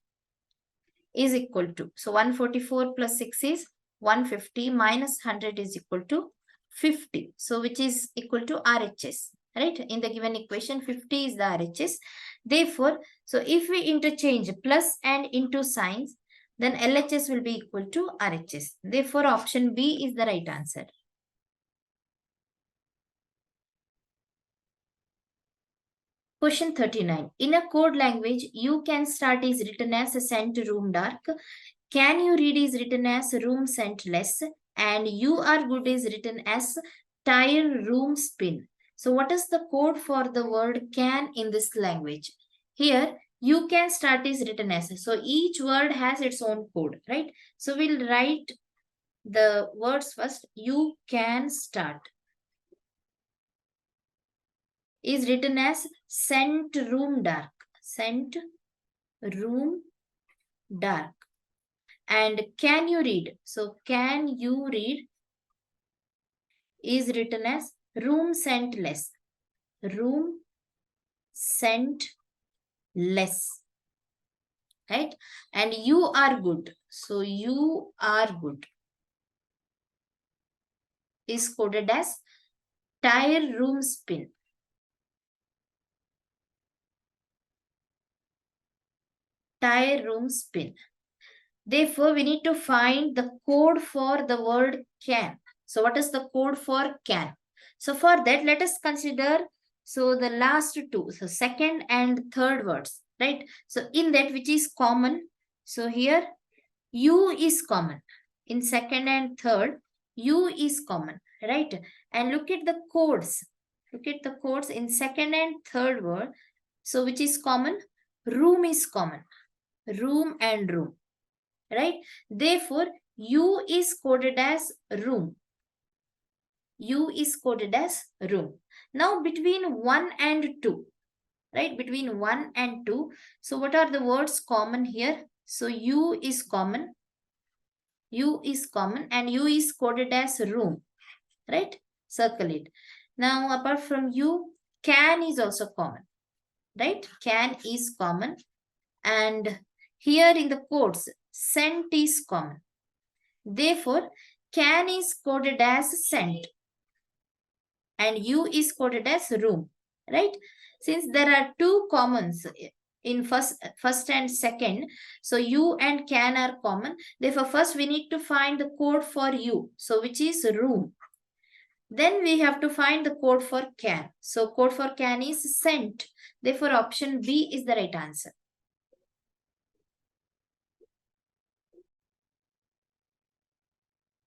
is equal to. So 144 plus 6 is 150 minus 100 is equal to 50. So which is equal to RHS, right? In the given equation, 50 is the RHS. Therefore, so if we interchange plus and into signs, then LHS will be equal to RHS. Therefore, option B is the right answer. Question 39. In a code language, you can start is written as sent room dark. Can you read is written as room sent less, and you are good is written as tire room spin. So what is the code for the word can in this language? Here you can start is written as. So each word has its own code, right? So we'll write the words first. You can start is written as sent room dark. Sent room dark. And can you read? So can you read is written as room sent less. Room sent less. Right? And you are good. So you are good is coded as tire room spin. Tire room spin. Therefore, we need to find the code for the word can. So what is the code for can? So for that, let us consider so the last two, so second and third words, right? So in that which is common, so here you is common. In second and third, you is common, right? And look at the codes. Look at the codes in second and third word. So which is common? Room is common. Room and room, right? Therefore, U is coded as room. U is coded as room. Now between 1 and 2, right? Between 1 and 2. So what are the words common here? So U is common. U is common and U is coded as room, right? Circle it. Now apart from U, can is also common, right? Can is common. And here in the codes, sent is common. Therefore, can is coded as sent and U is coded as room, right? Since there are two commons in first and second, so U and can are common. Therefore, first we need to find the code for U, so which is room. Then we have to find the code for can. So code for can is sent. Therefore, option B is the right answer.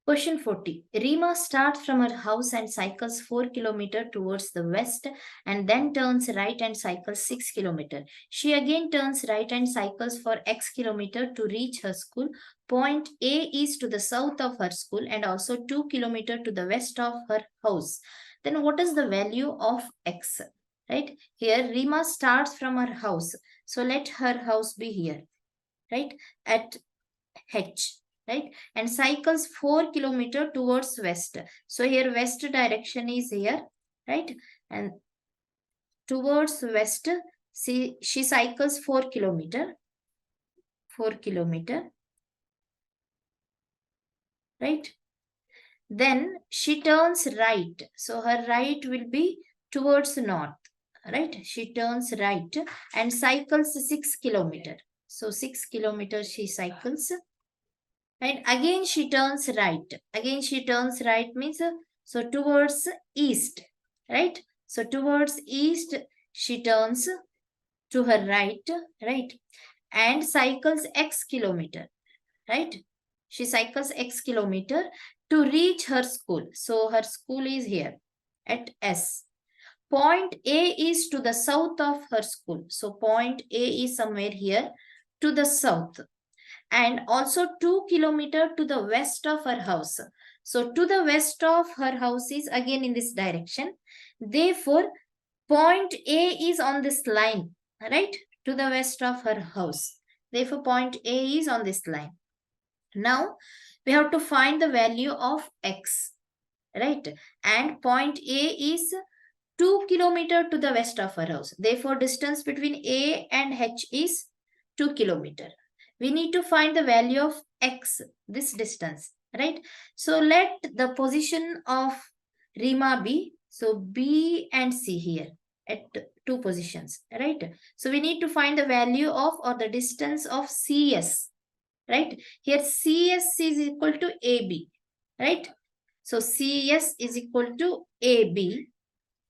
Question 40. Rima starts from her house and cycles 4 km towards the west and then turns right and cycles 6 km. She again turns right and cycles for x kilometer to reach her school. Point A is to the south of her school and also 2 km to the west of her house. Then what is the value of x? Right? Here Rima starts from her house. So let her house be here. Right? At H, right? And cycles 4 km towards west. So here west direction is here, right? And towards west, she cycles 4 km, 4 km, right? Then she turns right. So her right will be towards north, right? She turns right and cycles 6 km. So 6 km she cycles. Right, again she turns right. Again she turns right means so towards east, right? So towards east she turns to her right, right? And cycles x kilometer, right? She cycles x kilometer to reach her school. So her school is here at S. Point A is to the south of her school. So point A is somewhere here to the south and also 2 km to the west of her house. So to the west of her house is again in this direction. Therefore, point A is on this line, right? To the west of her house. Therefore, point A is on this line. Now, we have to find the value of x, right? And point A is 2 km to the west of her house. Therefore, distance between A and H is 2 km. We need to find the value of x, this distance, right? So let the position of Rima be, so B and C here at two positions, right? So we need to find the value of or the distance of CS, right? Here CS is equal to AB, right? So CS is equal to AB.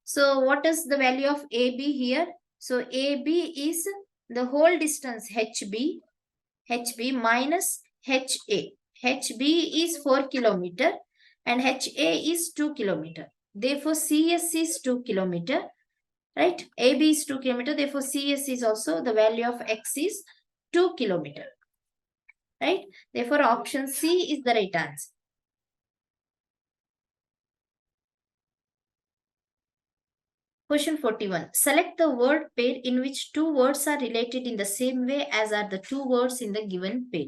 So what is the value of AB here? So AB is the whole distance HB minus HA. HB is 4 km and HA is 2 km. Therefore, CS is 2 km, right? AB is 2 km. Therefore, CS is also the value of X is 2 km, right? Therefore, option C is the right answer. Question 41. Select the word pair in which two words are related in the same way as are the two words in the given pair.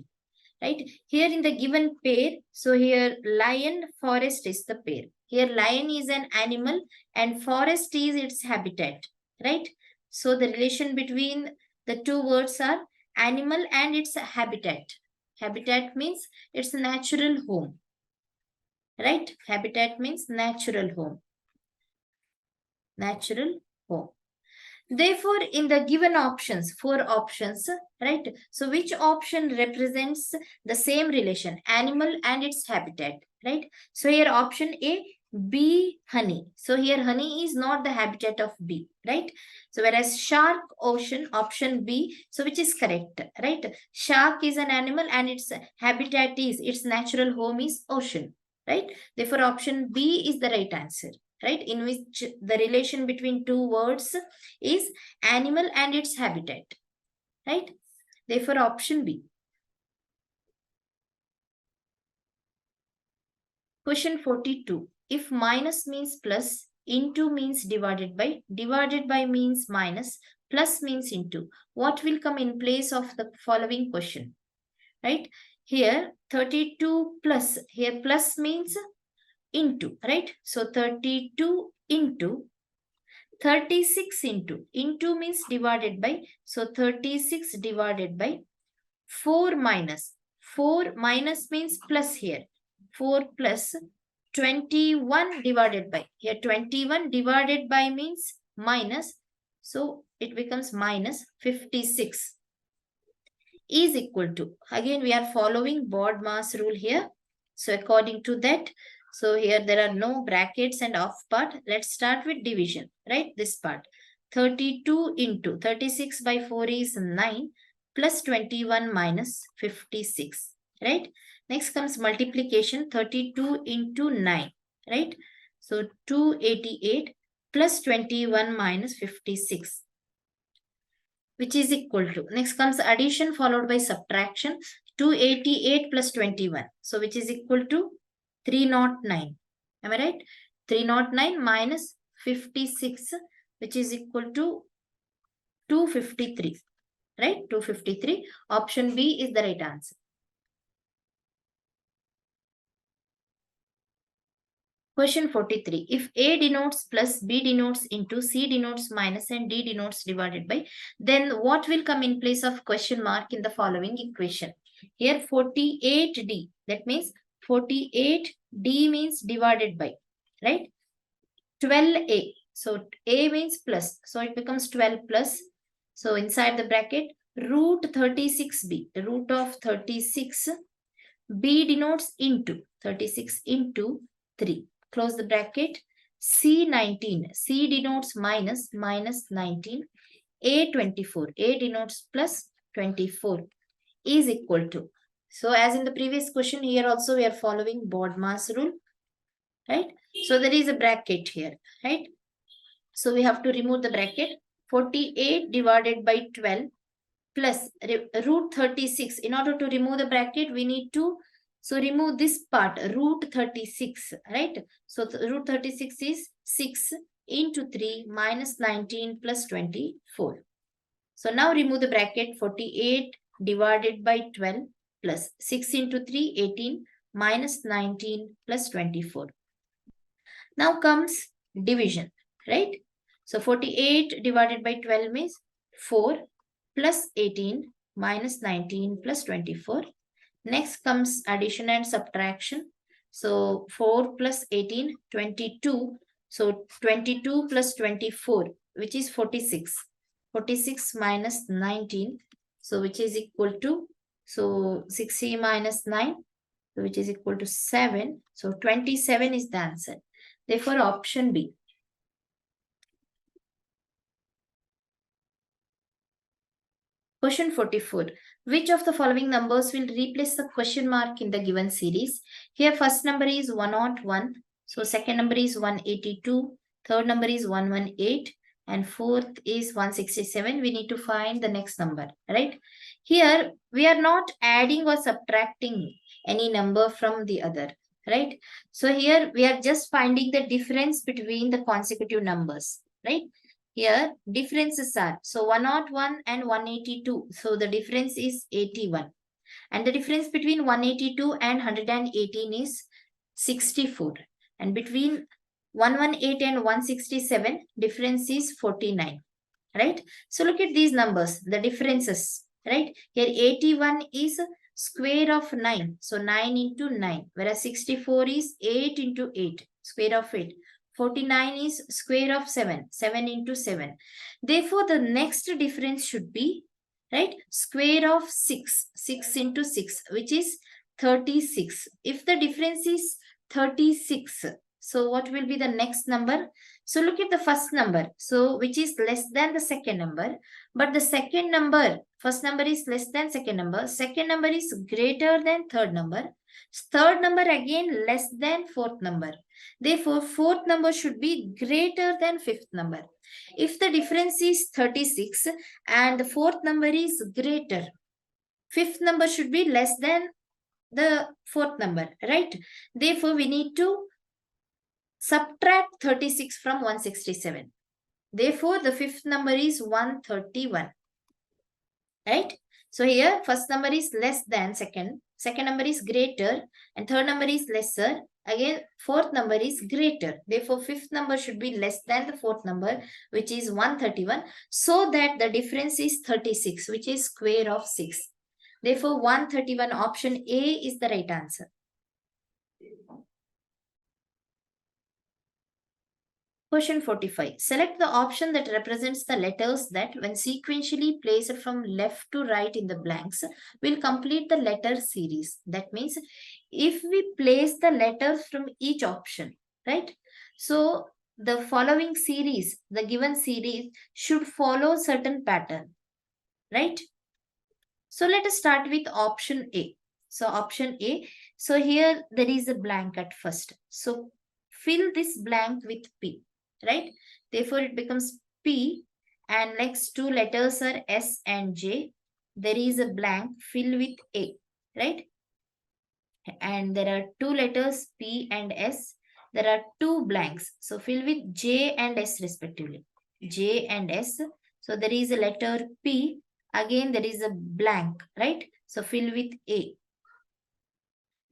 Right? Here in the given pair, so here lion, forest is the pair. Here lion is an animal and forest is its habitat. Right? So the relation between the two words are animal and its habitat. Habitat means its natural home. Right? Habitat means natural home. Natural home. Therefore, in the given options, 4 options, right? So which option represents the same relation, animal and its habitat, right? So here option A, bee, honey. So here honey is not the habitat of bee, right? So whereas shark, ocean, option B, so which is correct, right? Shark is an animal and its habitat is, its natural home is ocean, right? Therefore, option B is the right answer, right? In which the relation between two words is animal and its habitat, right? Therefore, option B. Question 42. If minus means plus, into means divided by means minus, plus means into, what will come in place of the following question, right? Here, 32 plus, here plus means into, right? So 32 into 36 into means divided by, so 36 divided by 4 minus. 4 minus means plus here. 4 plus 21 divided by. Here 21 divided by means minus. So it becomes minus 56 is equal to. Again we are following BODMAS rule here. So according to that, so here there are no brackets and off part. Let's start with division, right? This part. 32 into 36 by 4 is 9 plus 21 minus 56, right? Next comes multiplication. 32 into 9, right? So 288 plus 21 minus 56, which is equal to. Next comes addition followed by subtraction. 288 plus 21. So which is equal to 309. Am I right? 309 minus 56, which is equal to 253. Right? 253. Option B is the right answer. Question 43. If A denotes plus, B denotes into, C denotes minus, and D denotes divided by, then what will come in place of question mark in the following equation? Here 48D. That means 48D means divided by, right? 12A. So A means plus. So it becomes 12 plus. So inside the bracket, root 36B. The root of 36. B denotes into. 36 into 3. Close the bracket. C19. C denotes minus, minus 19. A24. A denotes plus 24 is equal to. So as in the previous question, here also we are following BODMAS rule, right? So there is a bracket here, right? So we have to remove the bracket. 48 divided by 12 plus root 36. In order to remove the bracket, we need to remove this part, root 36, right? So root 36 is 6 into 3 minus 19 plus 24. So now remove the bracket. 48 divided by 12 plus 6 into 3, 18 minus 19 plus 24. Now comes division, right? So 48 divided by 12 means 4 plus 18 minus 19 plus 24. Next comes addition and subtraction. So 4 plus 18, 22. So 22 plus 24, which is 46. 46 minus 19. So which is equal to, so 60 minus 9, which is equal to 7. So 27 is the answer. Therefore, option B. Question 44. Which of the following numbers will replace the question mark in the given series? Here, first number is 101. So, second number is 182. Third number is 118. And fourth is 167. We need to find the next number, right? Here, we are not adding or subtracting any number from the other, right? So, here we are just finding the difference between the consecutive numbers, right? Here differences are, so 101 and 182. So the difference is 81. And the difference between 182 and 118 is 64. And between 118 and 167, difference is 49. Right? So look at these numbers, the differences. Right? Here 81 is square of 9. So 9 into 9. Whereas 64 is 8 into 8. Square of 8. 49 is square of 7, 7 into 7. Therefore, the next difference should be, right, square of 6, 6 into 6, which is 36. If the difference is 36, so what will be the next number? So look at the first number, so which is less than the second number, but the second number, first number is less than second number is greater than third number again less than fourth number. Therefore, fourth number should be greater than fifth number. If the difference is 36 and the fourth number is greater, fifth number should be less than the fourth number, right? Therefore, we need to subtract 36 from 167. Therefore, the fifth number is 131, right? So here, first number is less than second number is greater, and third number is lesser. Again, fourth number is greater. Therefore, fifth number should be less than the fourth number, which is 131, so that the difference is 36, which is square of 6. Therefore, 131 option A is the right answer. Question 45. Select the option that represents the letters that, when sequentially placed from left to right in the blanks, will complete the letter series. That means if we place the letters from each option, right? So the following series, the given series, should follow certain pattern, right? So let us start with option A. So option A. So here there is a blank at first. So fill this blank with P, right? Therefore it becomes P, and next two letters are S and J. There is a blank, fill with A, right? And there are two letters P and S. There are two blanks. So fill with J and S respectively. J and S. So there is a letter P. Again, there is a blank, right? So fill with A.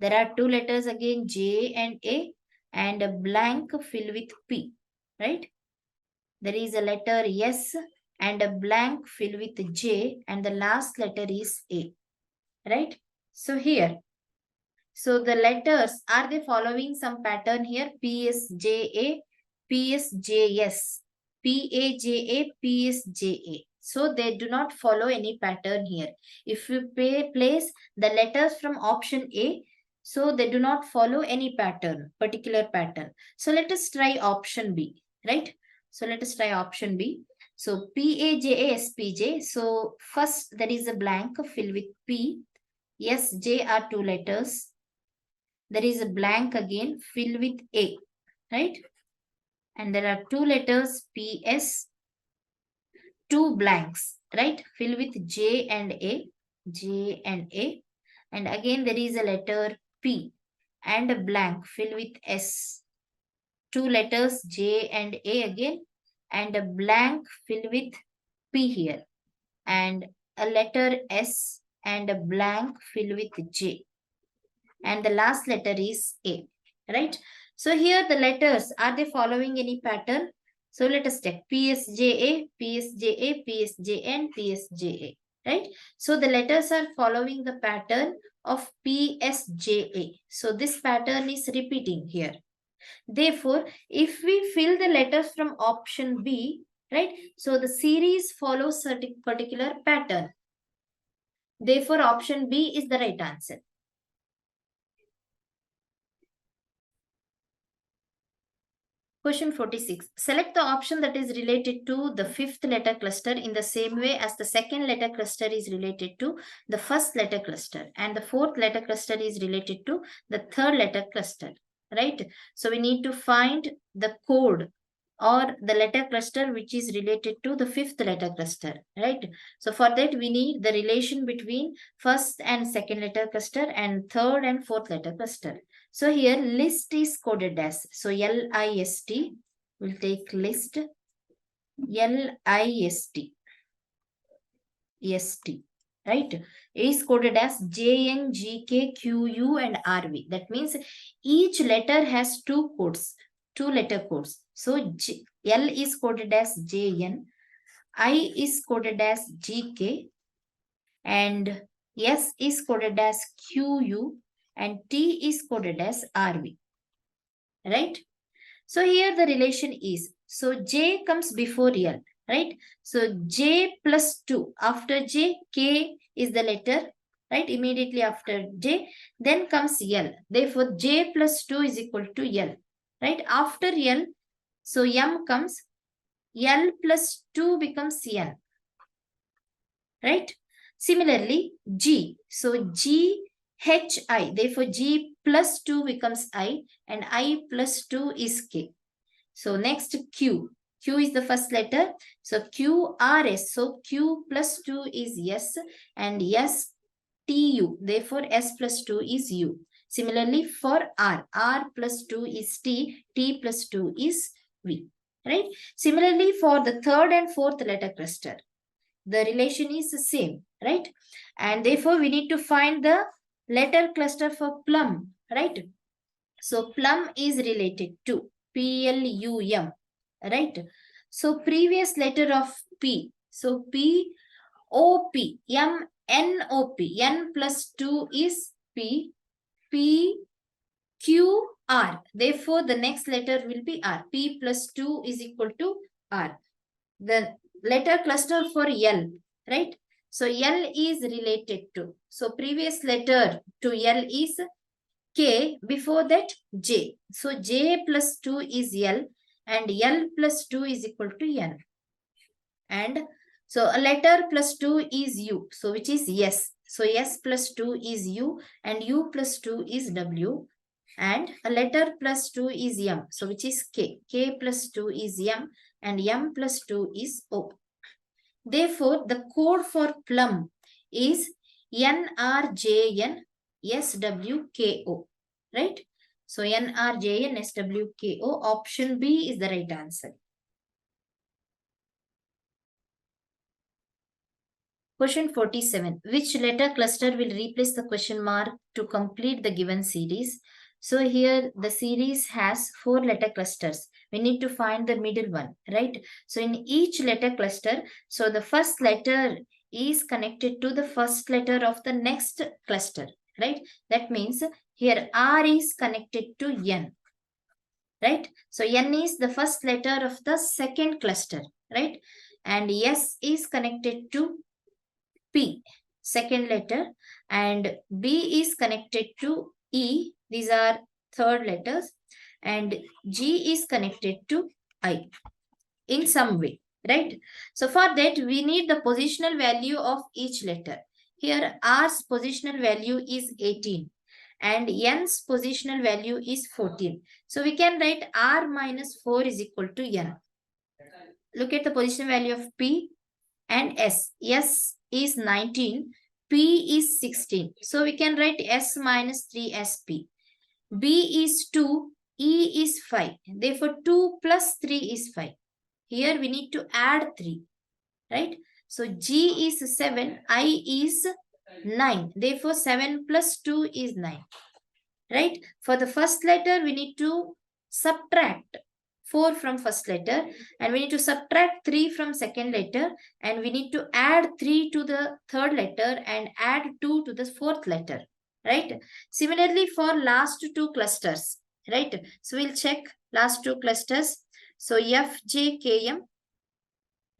There are two letters again, J and A, and a blank, fill with P, right? There is a letter S and a blank, fill with J, and the last letter is A, right? So here, so the letters, are they following some pattern here? PSJA, PSJS, PAJA, PSJA. So they do not follow any pattern here. If you place the letters from option A, so they do not follow any pattern, particular pattern. So let us try option B, right? So let us try option B. So PAJA, SPJ. So first there is a blank, fill with P. S, J are two letters. There is a blank again, fill with A, right? And there are two letters PS, two blanks, right? Fill with J and A, J and A. And again there is a letter P and a blank, fill with S. Two letters J and A again, and a blank, fill with P here. And a letter S and a blank, fill with J. And the last letter is A, right? So here the letters, are they following any pattern? So let us check PSJA, PSJA, PSJA, and PSJA, right? So the letters are following the pattern of PSJA. So this pattern is repeating here. Therefore, if we fill the letters from option B, right? So the series follows a particular pattern. Therefore, option B is the right answer. Question 46. Select the option that is related to the fifth letter cluster in the same way as the second letter cluster is related to the first letter cluster, and the fourth letter cluster is related to the third letter cluster, right? So we need to find the code or the letter cluster which is related to the fifth letter cluster, right? So for that we need the relation between first and second letter cluster and third and fourth letter cluster. So here list is coded as, so LIST, we'll take list, LIST, ST, right? Is coded as JN, GK, QU and RV. That means each letter has two codes, two letter codes. So L is coded as JN, I is coded as GK, and S is coded as QU, and T is coded as RV, right? So here the relation is, so J comes before L, right? So J plus 2, after J, K is the letter, right? Immediately after J, then comes L. Therefore, J plus 2 is equal to L, right? After L, so M comes, L plus 2 becomes N, right? Similarly, G, so G, H, I, therefore G plus 2 becomes I, and I plus 2 is K. So next Q, Q is the first letter, so Q, R, S, so Q plus 2 is S, and S, T, U, therefore S plus 2 is U. Similarly for R, R plus 2 is T, T plus 2 is V, right? Similarly for the third and fourth letter cluster, the relation is the same, right? And therefore we need to find the letter cluster for plum, right? So plum is related to PLUM, right? So previous letter of P. So P, O, P, M, N, O, P. N plus 2 is P, P, Q, R. Therefore, the next letter will be R. P plus 2 is equal to R. The letter cluster for L, right? So L is related to. So previous letter to L is K, before that J. So J plus 2 is L and L plus 2 is equal to N. And so a letter plus 2 is U, so which is S. So S plus 2 is U and U plus 2 is W. And a letter plus 2 is M, so which is K. K plus 2 is M and M plus 2 is O. Therefore, the code for plum is NRJNSWKO, right? So NRJNSWKO, option B is the right answer. Question 47. Which letter cluster will replace the question mark to complete the given series? So here the series has 4 letter clusters. We need to find the middle one, right? So in each letter cluster, so the first letter is connected to the first letter of the next cluster, right? That means here R is connected to N, right? So N is the first letter of the second cluster, right? And S is connected to P, second letter, and B is connected to E, these are third letters, and G is connected to I in some way, right? So for that, we need the positional value of each letter. Here, R's positional value is 18 and N's positional value is 14. So we can write R minus 4 is equal to N. Look at the position value of P and S. S is 19, P is 16. So we can write S minus 3 as P. B is 2, E is 5. Therefore, 2 plus 3 is 5. Here we need to add 3, right? So G is 7, I is 9. Therefore, 7 plus 2 is 9, right? For the first letter, we need to subtract 4 from first letter and we need to subtract 3 from second letter and we need to add 3 to the third letter and add 2 to the fourth letter, right? Similarly for last two clusters, right? So we'll check last two clusters. So FJKM,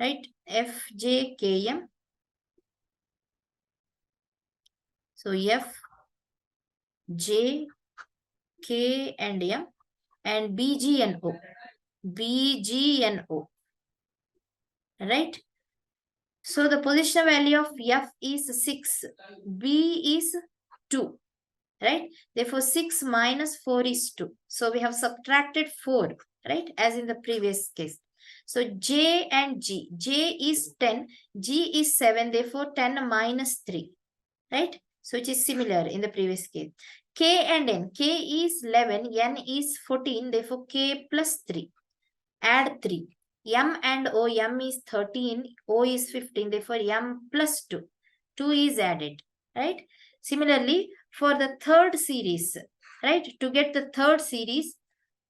right? FJKM. So F, J, K and M and BG and O. BG and O, right? So the position value of F is 6, B is 2, right? Therefore, 6 minus 4 is 2. So we have subtracted 4, right? As in the previous case. So J and G, J is 10, G is 7, therefore 10 minus 3, right? So it is similar in the previous case. K and N, K is 11, N is 14, therefore K plus 3. Add 3. M and O, M is 13, O is 15, therefore M plus 2. 2 is added, right? Similarly, for the third series, right? To get the third series,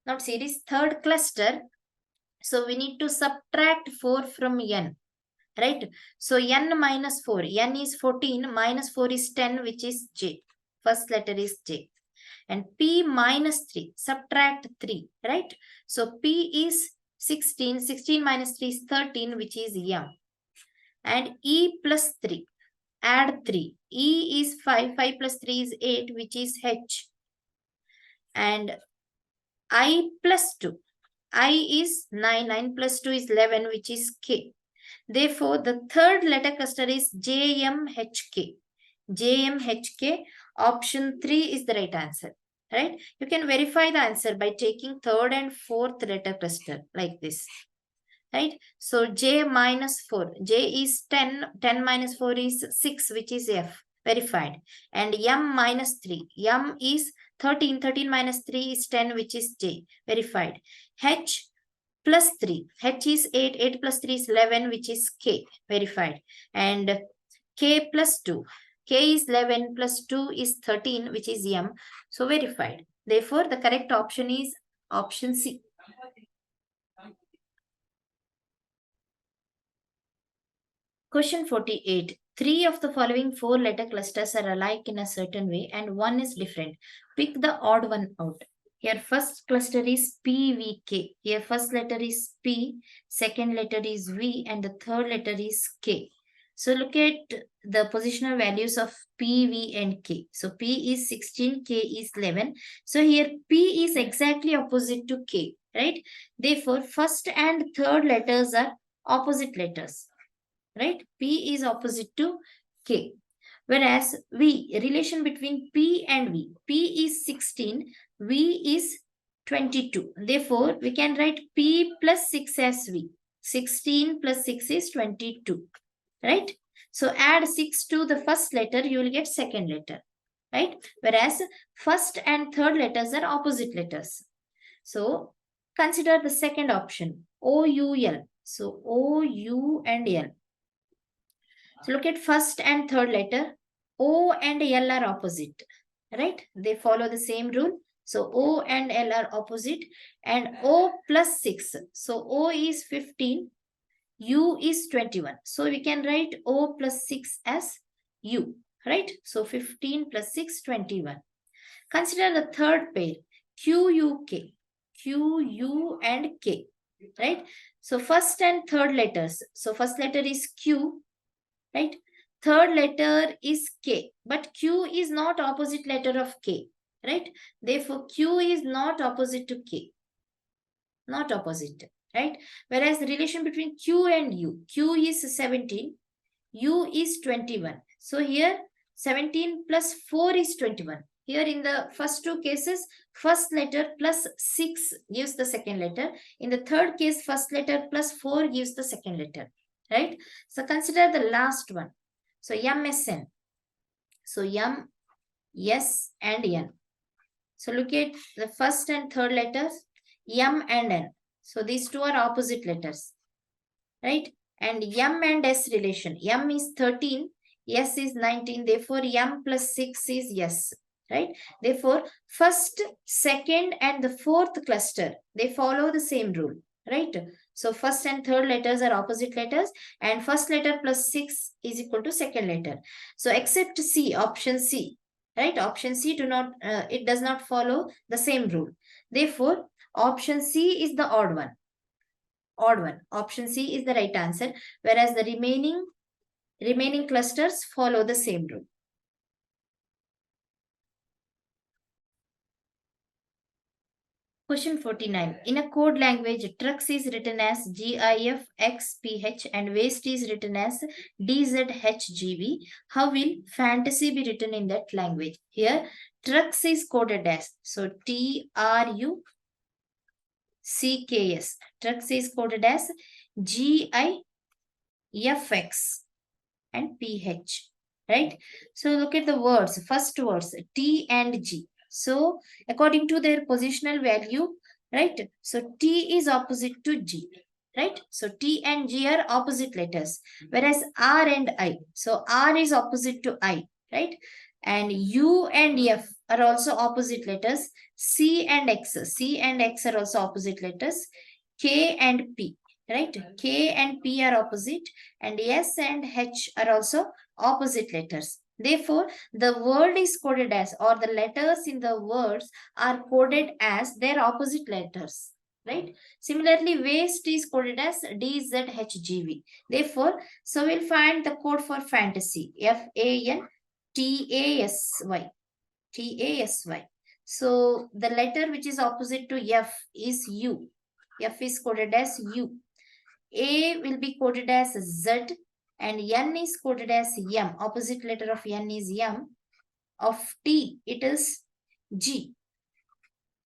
not series, third cluster, so we need to subtract 4 from N, right? So N minus 4, N is 14, minus 4 is 10, which is J. First letter is J. And P minus 3, subtract 3, right? So P is 16, 16 minus 3 is 13, which is M. And E plus 3, add 3. E is 5, 5 plus 3 is 8, which is H. And I plus 2, I is 9, 9 plus 2 is 11, which is K. Therefore, the third letter cluster is JMHK. JMHK, option 3 is the right answer, right? You can verify the answer by taking third and fourth letter cluster like this, right? So J minus 4, J is 10, 10 minus 4 is 6, which is F, verified. And M minus 3, M is 13, 13 minus 3 is 10, which is J, verified. H plus 3, H is 8, 8 plus 3 is 11, which is K, verified. And K plus 2, K is 11 plus 2 is 13, which is M, so verified. Therefore, the correct option is option C. Question 48. Three of the following four-letter clusters are alike in a certain way and one is different. Pick the odd one out. Here first cluster is PVK. Here first letter is P, second letter is V, and the third letter is K. So look at the positional values of P, V, and K. So P is 16, K is 11. So here P is exactly opposite to K, right? Therefore, first and third letters are opposite letters, right? P is opposite to K. Whereas V, relation between P and V. P is 16, V is 22. Therefore, we can write P plus 6 as V. 16 plus 6 is 22, right? So add 6 to the first letter, you will get second letter, right? Whereas first and third letters are opposite letters. So consider the second option, OUL. So OU and L. So look at first and third letter. O and L are opposite, right? They follow the same rule. So O and L are opposite and O plus 6. So O is 15, U is 21. So we can write O plus 6 as U, right? So 15 plus 6, 21. Consider the third pair, QUK. QU and K, right? So first and third letters. So first letter is Q, right? Third letter is K, but Q is not opposite letter of K, right? Therefore, Q is not opposite to K, not opposite, right? Whereas the relation between Q and U, Q is 17, U is 21. So here 17 plus 4 is 21. Here in the first two cases, first letter plus 6 gives the second letter. In the third case, first letter plus 4 gives the second letter, right? So consider the last one. So MSN. So M, S and N. So look at the first and third letters, M and N. So these two are opposite letters, right? And M and S relation. M is 13, S is 19. Therefore, M plus 6 is S, right? Therefore, first, second, and the fourth cluster, they follow the same rule, right? So first and third letters are opposite letters and first letter plus 6 is equal to second letter. So except C, option C, right? Option C it does not follow the same rule. Therefore, option C is the odd one. Odd one. Option C is the right answer, whereas the remaining clusters follow the same rule. Question 49. In a code language, trucks is written as GIFXPH and waste is written as DZHGV. How will fantasy be written in that language? Here, trucks is coded as, so TRUCKS. Trucks is coded as GIFX and PH, right? So look at the words, first words, T and G. So according to their positional value, right? So T is opposite to G, right? So T and G are opposite letters, whereas R and I. So R is opposite to I, right? And U and F are also opposite letters. C and X. C and X are also opposite letters. K and P, right? K and P are opposite and S and H are also opposite letters. Therefore, the word is coded as, or the letters in the words are coded as their opposite letters, right? Similarly, waste is coded as DZHGV. Therefore, so we'll find the code for fantasy, FANTASY. TASY. So the letter which is opposite to F is U. F is coded as U. A will be coded as Z and N is coded as M. Opposite letter of N is M. Of T, it is G.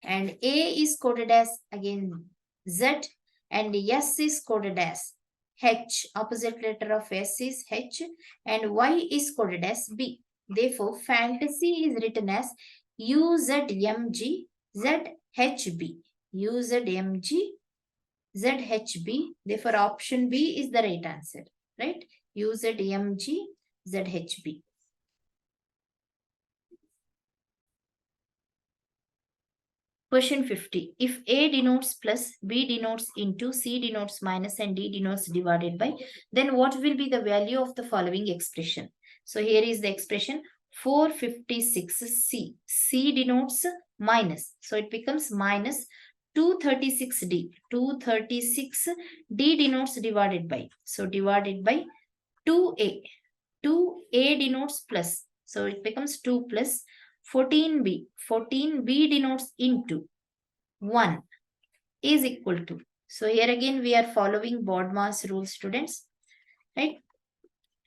And A is coded as again Z and S is coded as H. Opposite letter of S is H and Y is coded as B. Therefore, fantasy is written as UZMG ZHB. UZMG ZHB. Therefore, option B is the right answer, right? UZMG ZHB. Question 50. If A denotes plus, B denotes into, C denotes minus, and D denotes divided by, then what will be the value of the following expression? So here is the expression 456C. C denotes minus. So it becomes minus 236D. 236D denotes divided by. So divided by 2A. 2A denotes plus. So it becomes 2 plus 14B. 14B denotes into 1 is equal to. So here again we are following BODMAS rule, students, right?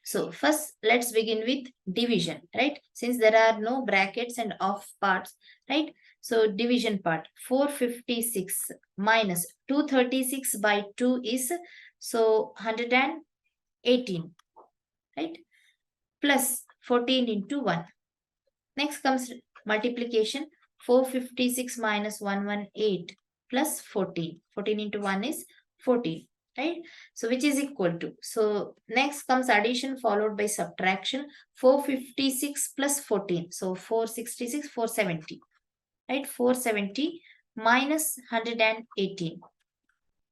So first let's begin with division, right? Since there are no brackets and off parts, right? So division part, 456 minus 236 by 2 is, so 118, right? Plus 14 into 1. Next comes multiplication, 456 minus 118 plus 14. 14 into 1 is 14, right? So which is equal to. So next comes addition followed by subtraction, 456 plus 14. So 466, 470, right? 470 minus 118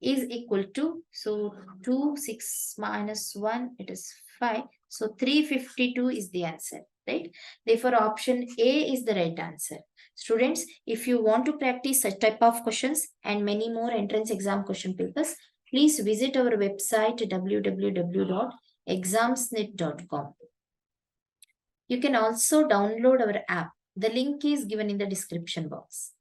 is equal to, so 2, 6 minus 1, it is 5. So 352 is the answer, right? Therefore, option A is the right answer. Students, if you want to practice such type of questions and many more entrance exam question papers, please visit our website www.examsnet.com. You can also download our app. The link is given in the description box.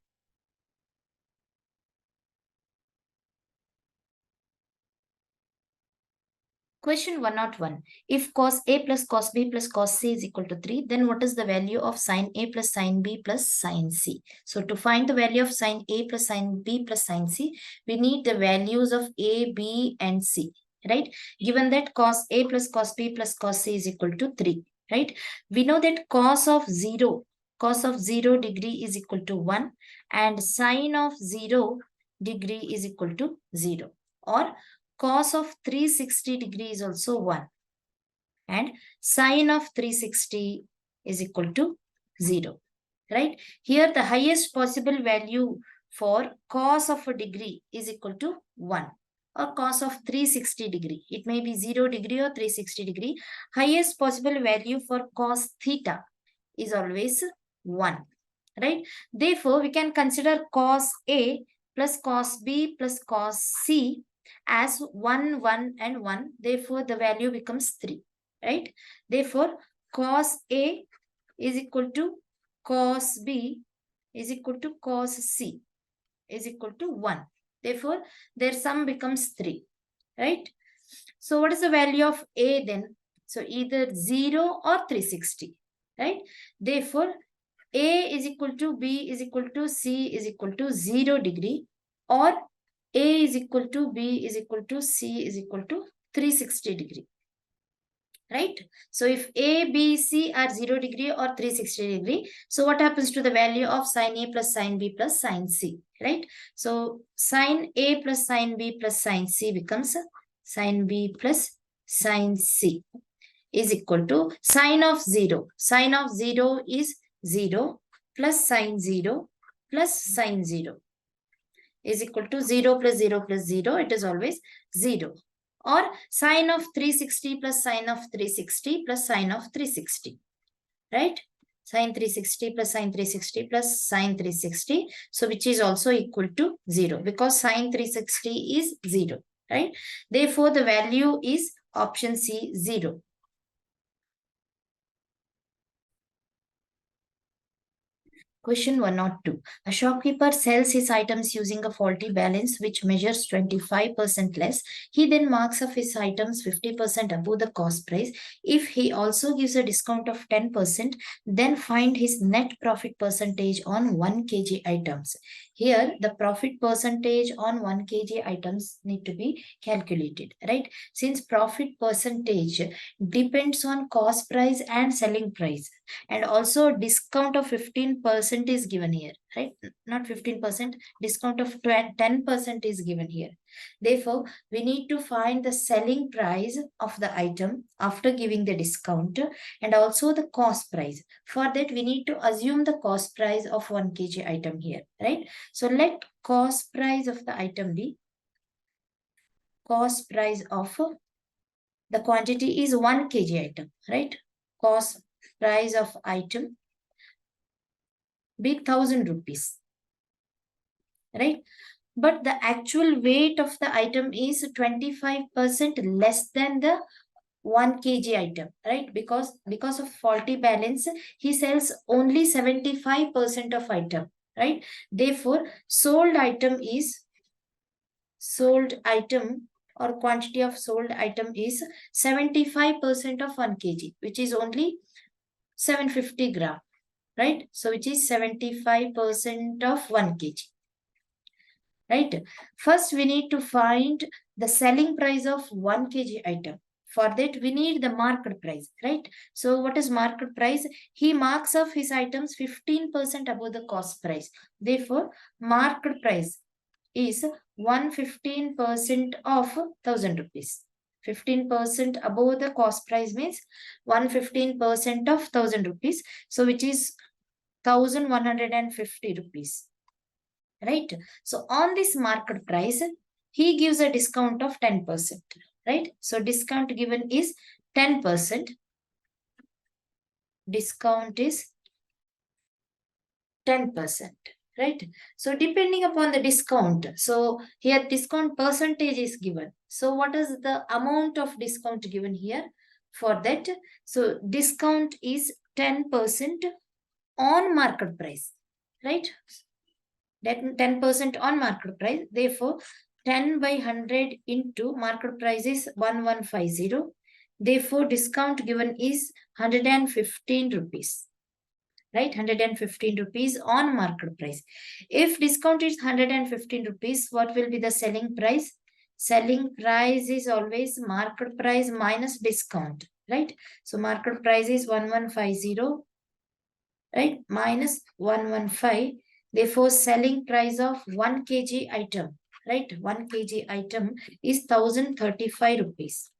Question 101. If cos A plus cos B plus cos C is equal to 3, then what is the value of sin A plus sin B plus sin C? So to find the value of sin A plus sin B plus sin C, we need the values of A, B and C, right? Given that cos A plus cos B plus cos C is equal to 3, right? We know that cos of 0 degree is equal to 1 and sin of 0 degree is equal to 0, or cos of 360 degree is also 1 and sin of 360 is equal to 0, right? Here the highest possible value for cos of a degree is equal to 1, or cos of 360 degree. It may be 0 degree or 360 degree. Highest possible value for cos theta is always 1, right? Therefore, we can consider cos A plus cos B plus cos C as 1, 1 and 1. Therefore, the value becomes 3, right? Therefore, cos A is equal to cos B is equal to cos C is equal to 1. Therefore, their sum becomes 3, right? So, what is the value of A then? So, either 0 or 360, right? Therefore, A is equal to B is equal to C is equal to 0 degree, or A is equal to B is equal to C is equal to 360 degree, right? So if A, B, C are 0 degree or 360 degree, so what happens to the value of sin A plus sin B plus sin C, right? So sin A plus sin B plus sin C becomes sin B plus sin C is equal to sin of 0. Sin of 0 is 0 plus sin 0 plus sin 0 is equal to 0 plus 0 plus 0. It is always 0. Or sin of 360 plus sin of 360 plus sin of 360. Right? Sin 360 plus sin 360 plus sin 360. So which is also equal to 0 because sin 360 is 0. Right? Therefore, the value is option C, 0. Question 102. A shopkeeper sells his items using a faulty balance which measures 25% less. He then marks up his items 50% above the cost price. If he also gives a discount of 10%, then find his net profit percentage on 1 kg items. Here, the profit percentage on 1 kg items need to be calculated, right? Since profit percentage depends on cost price and selling price. and also discount of 15% is given here, right? Not 15%, discount of 10% is given here. Therefore, we need to find the selling price of the item after giving the discount and also the cost price. For that, we need to assume the cost price of 1 kg item here, right? So let cost price of the item be cost price of the quantity is 1 kg item, right? Cost price of item be 1000 rupees, right? But the actual weight of the item is 25% less than the 1 kg item, right? Because of faulty balance, he sells only 75% of item, right? Therefore, sold item or quantity of sold item is 75% of 1 kg, which is only 750 gram, right? So which is 75% of 1 kg, right? First, we need to find the selling price of 1 kg item. For that, we need the market price, right? So what is market price? He marks off his items 15% above the cost price. Therefore, market price is 115% of 1000 rupees. 15% above the cost price means 115% of 1000 rupees. So which is 1150 rupees, right? So on this market price, he gives a discount of 10%, right? So discount given is 10%. Discount is 10%, right? So depending upon the discount, so here discount percentage is given. So what is the amount of discount given here? For that, so discount is 10% on market price, right? That 10% on market price. Therefore, 10 by 100 into market price is 1150. Therefore, discount given is 115 rupees, right? 115 rupees on market price. If discount is 115 rupees, what will be the selling price? Selling price is always market price minus discount, right? So market price is 1150, right? Minus 115. Therefore, selling price of 1 kg item, right? 1 kg item is 1035 rupees.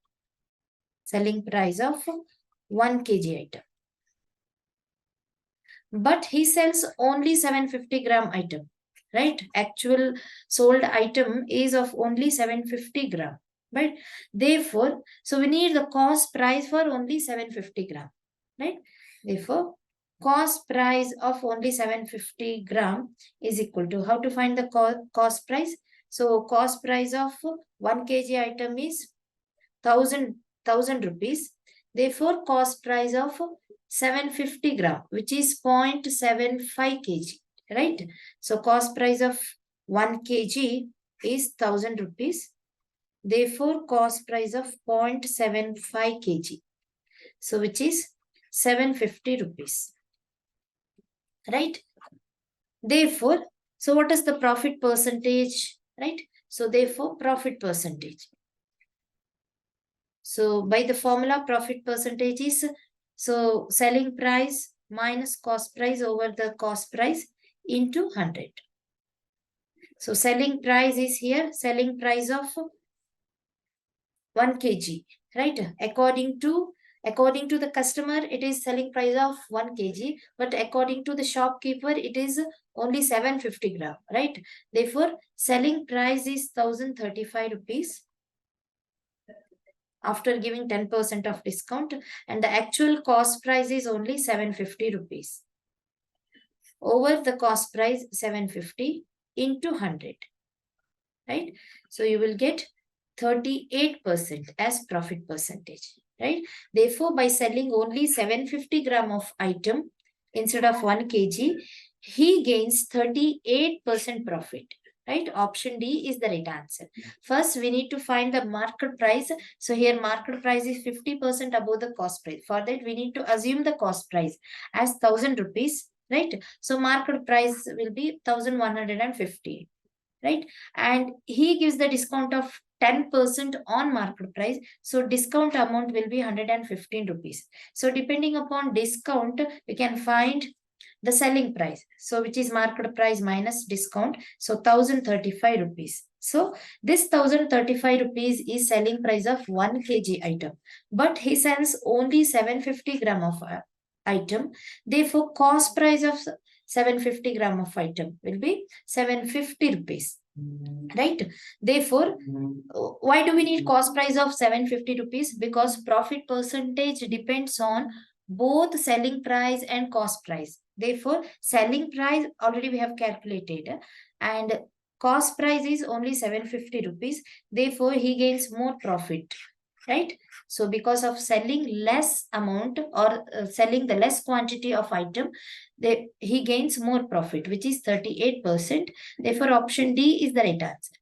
Selling price of 1 kg item. But he sells only 750 gram item, right? Actual sold item is of only 750 gram, right? Therefore, so we need the cost price for only 750 gram, right? Therefore, cost price of only 750 gram is equal to, how to find the cost price? So cost price of 1 kg item is 1000 rupees. Therefore, cost price of 750 gram, which is 0.75 kg, right? So cost price of 1 kg is 1000 rupees. Therefore, cost price of 0.75 kg. So which is 750 rupees, right? Therefore, so what is the profit percentage, right? So therefore, profit percentage. So by the formula, profit percentage is, so selling price minus cost price over the cost price into 100. So selling price is here, selling price of 1 kg, right? According to the customer, it is selling price of 1 kg, but according to the shopkeeper, it is only 750 gram, right? Therefore, selling price is 1035 rupees after giving 10% of discount, and the actual cost price is only 750 rupees. Over the cost price 750 into 100, right? So you will get 38% as profit percentage, right? Therefore, by selling only 750 gram of item instead of 1 kg, he gains 38% profit, right? Option D is the right answer. First, we need to find the market price. So here market price is 50% above the cost price. For that, we need to assume the cost price as 1000 rupees, right? So market price will be 1150, right? And he gives the discount of 10% on market price. So discount amount will be 115 rupees. So depending upon discount, we can find the selling price. So which is market price minus discount. So 1035 rupees. So this 1035 rupees is selling price of 1 kg item. But he sells only 750 gram of item. Therefore, cost price of 750 gram of item will be 750 rupees. Right? Therefore, why do we need cost price of 750 rupees? Because profit percentage depends on both selling price and cost price. Therefore, selling price already we have calculated and cost price is only 750 rupees. Therefore, he gains more profit. Right? So because of selling less amount or selling the less quantity of item, he gains more profit, which is 38%. Therefore, option D is the right answer.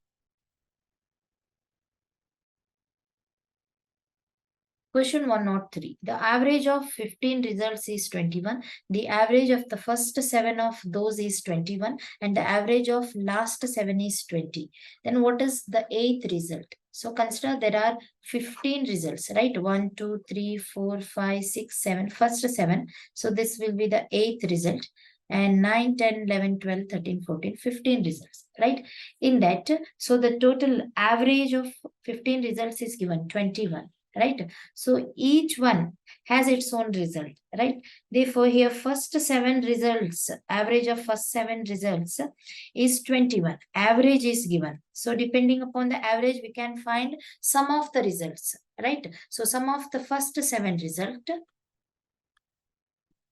Question 103. The average of 15 results is 21. The average of the first 7 of those is 21. And the average of last 7 is 20. Then what is the 8th result? So consider there are 15 results, right? 1, 2, 3, 4, 5, 6, 7. First 7. So this will be the 8th result. And 9, 10, 11, 12, 13, 14, 15 results, right? In that, so the total average of 15 results is given 21. Right? So each one has its own result, right? Therefore, here first 7 results, average of first 7 results is 21. Average is given. So depending upon the average, we can find sum of the results, right? So sum of the first 7 result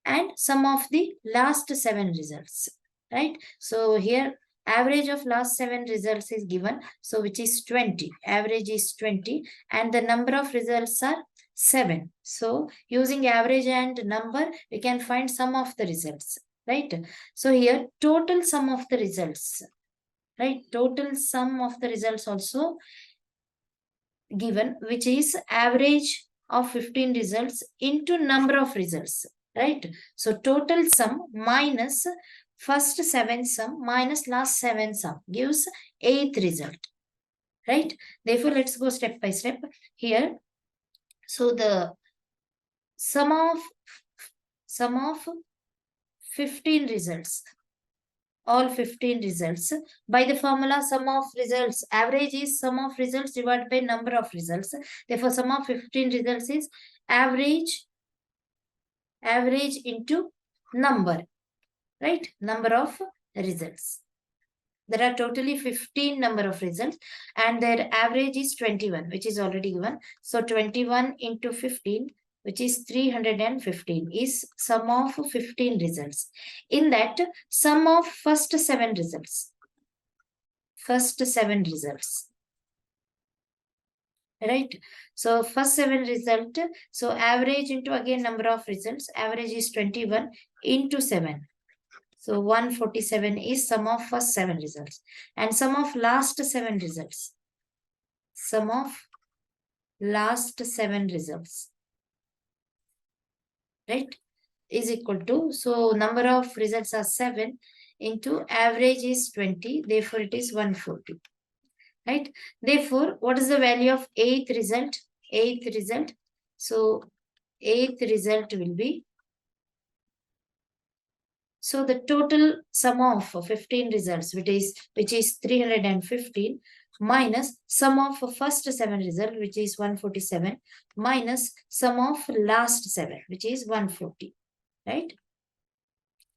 and sum of the last 7 results, right? So here average of last 7 results is given, so which is 20. Average is 20 and the number of results are 7. So using average and number, we can find sum of the results, right? So here total sum of the results, right? Total sum of the results also given, which is average of 15 results into number of results, right? So total sum minus first 7 sum minus last 7 sum gives 8th result, right? Therefore, let's go step by step here. So the sum of 15 results, all 15 results by the formula sum of results. Average is sum of results divided by number of results. Therefore, sum of 15 results is average into number, right? Number of results. There are totally 15 number of results and their average is 21, which is already given. So 21 into 15, which is 315, is sum of 15 results. In that, sum of first 7 results. First 7 results. Right? So first 7 result. So average into again number of results. Average is 21 into 7. So 147 is sum of first 7 results. And sum of last 7 results. Sum of last 7 results. Right? Is equal to, so number of results are 7 into average is 20. Therefore, it is 140. Right? Therefore, what is the value of 8th result? 8th result. So 8th result will be, so the total sum of 15 results, which is 315, minus sum of first 7 result, which is 147, minus sum of last 7, which is 140, right?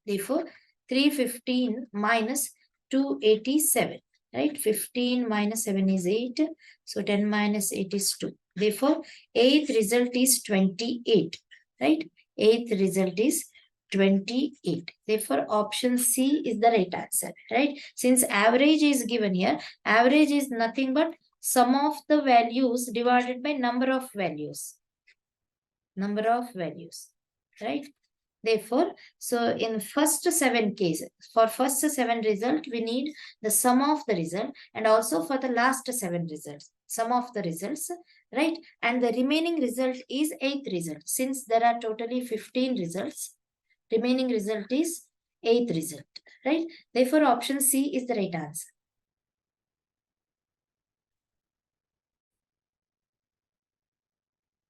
Therefore, 315 minus 287, right? 15 minus 7 is 8, so 10 minus 8 is 2. Therefore, 8th result is 28, right? 8th result is 28. Therefore, option C is the right answer, right? Since average is given here, average is nothing but sum of the values divided by number of values. Number of values, right? Therefore, so in first 7 cases, for first 7 result, we need the sum of the result and also for the last 7 results, sum of the results, right? And the remaining result is 8th result. Since there are totally 15 results, remaining result is 8th result, right? Therefore, option C is the right answer.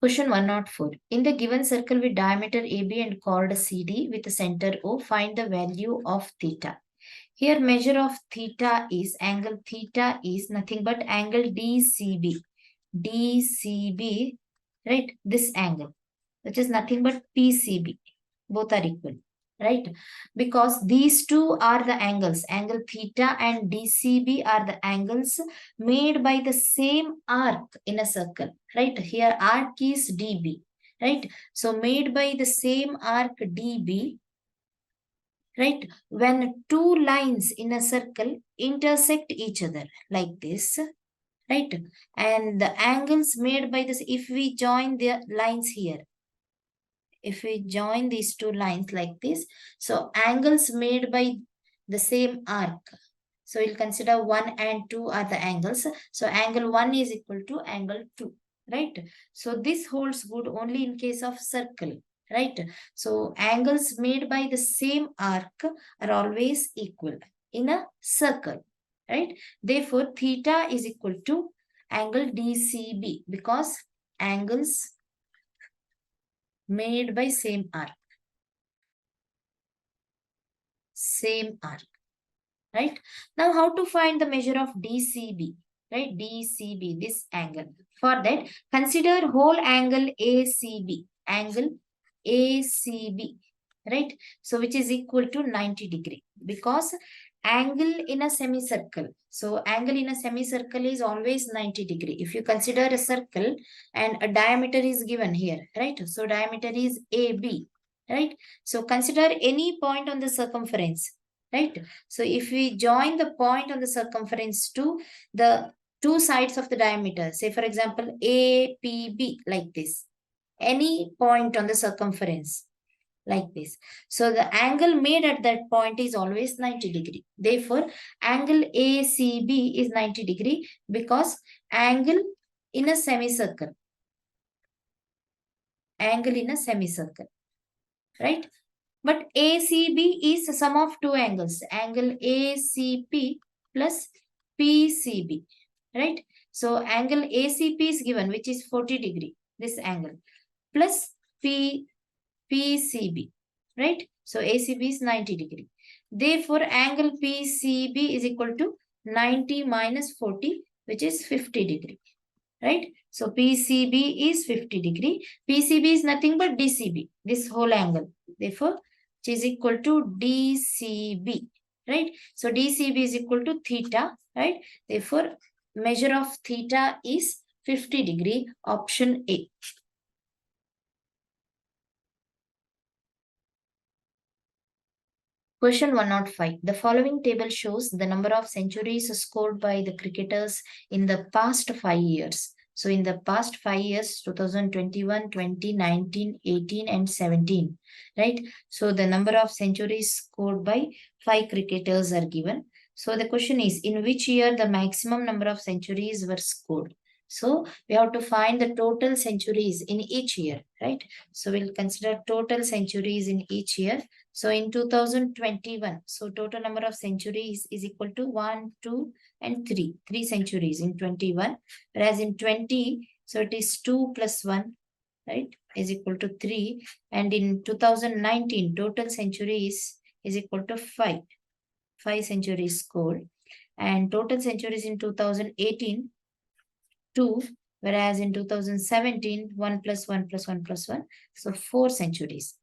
Question 104. In the given circle with diameter AB and chord CD with the center O, find the value of theta. Here measure of theta is, angle theta is nothing but angle DCB. DCB, right? This angle, which is nothing but PCB. Both are equal, right? Because these two are the angles. Angle theta and DCB are the angles made by the same arc in a circle, right? Here arc is DB, right? So made by the same arc DB, right? When two lines in a circle intersect each other like this, right? And the angles made by this, if we join the lines here, if we join these two lines like this, so angles made by the same arc. So we'll consider 1 and 2 are the angles. So angle 1 is equal to angle 2, right? So this holds good only in case of circle, right? So angles made by the same arc are always equal in a circle, right? Therefore, theta is equal to angle DCB because angles made by same arc. Same arc, right? Now, how to find the measure of DCB, right? DCB, this angle. For that, consider whole angle ACB, angle ACB, right? So, which is equal to 90 degree because angle in a semicircle. So, angle in a semicircle is always 90 degree. If you consider a circle and a diameter is given here, right? So, diameter is AB, right? So, consider any point on the circumference, right? So, if we join the point on the circumference to the two sides of the diameter, say for example, APB like this, any point on the circumference like this. So the angle made at that point is always 90 degree. Therefore, angle ACB is 90 degree because angle in a semicircle. Angle in a semicircle, right? But ACB is the sum of two angles. Angle ACP plus PCB, right? So angle ACP is given, which is 40 degree, this angle, plus PCB, right? So ACB is 90 degree. Therefore, angle PCB is equal to 90 minus 40, which is 50 degree, right? So PCB is 50 degree. PCB is nothing but DCB, this whole angle. Therefore, which is equal to DCB, right? So DCB is equal to theta, right? Therefore, measure of theta is 50 degree, option A. Question 105. The following table shows the number of centuries scored by the cricketers in the past 5 years. So in the past 5 years, 2021, 2019, 18 and 17, right? So the number of centuries scored by 5 cricketers are given. So the question is, in which year the maximum number of centuries were scored? So we have to find the total centuries in each year, right? So we'll consider total centuries in each year. So in 2021, so total number of centuries is equal to 1, 2, and 3. 3 centuries in 21. Whereas in 20, so it is 2 plus 1, right, is equal to 3. And in 2019, total centuries is equal to 5. 5 centuries scored. And total centuries in 2018, 2. Whereas in 2017, 1 plus 1 plus 1 plus 1. So 4 centuries,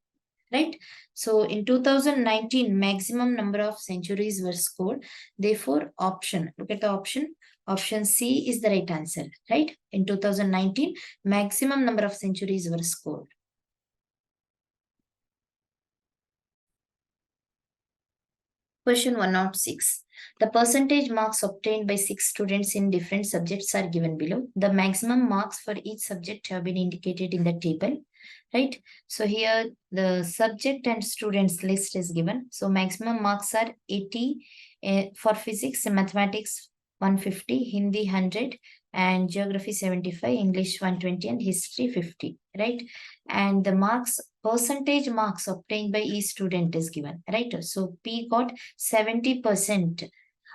right? So in 2019, maximum number of centuries were scored. Therefore, option, look at the option. Option C is the right answer, right? In 2019, maximum number of centuries were scored. Question 106. The percentage marks obtained by 6 students in different subjects are given below. The maximum marks for each subject have been indicated in the table, right? So here the subject and students list is given. So maximum marks are 80 for physics and mathematics 150, Hindi 100, and geography 75, English 120, and history 50, right? And the marks, percentage marks obtained by each student is given, right? So P got 70%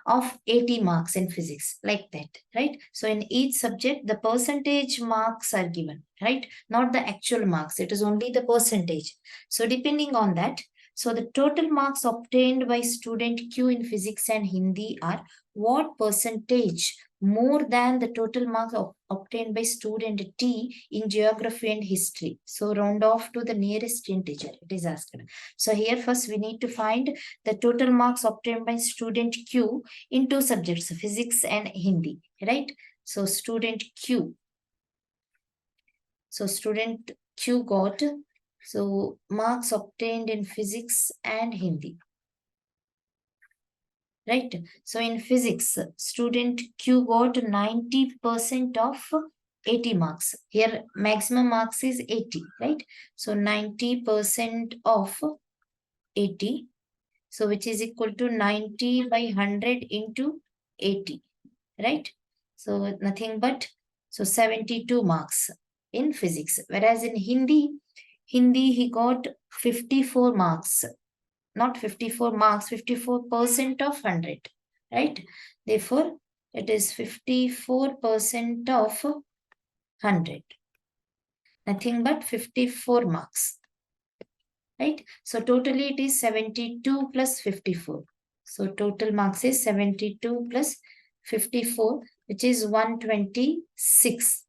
of 80 marks in physics, like that, right? So in each subject, the percentage marks are given, right? Not the actual marks, it is only the percentage. So depending on that, so the total marks obtained by student Q in physics and Hindi are what percentage more than the total marks obtained by student T in geography and history. So round off to the nearest integer, it is asked. So here first we need to find the total marks obtained by student Q in two subjects, physics and Hindi, right? So student Q. So student Q got, so marks obtained in physics and Hindi. Right. So in physics, student Q got 90% of 80 marks. Here maximum marks is 80, right? So 90% of 80. So which is equal to 90 by 100 into 80, right? So nothing but, so 72 marks in physics. Whereas in Hindi he got 54 marks. Not 54 marks, 54% of 100, right? Therefore, it is 54% of 100. Nothing but 54 marks, right? So totally it is 72 plus 54. So total marks is 72 plus 54, which is 126,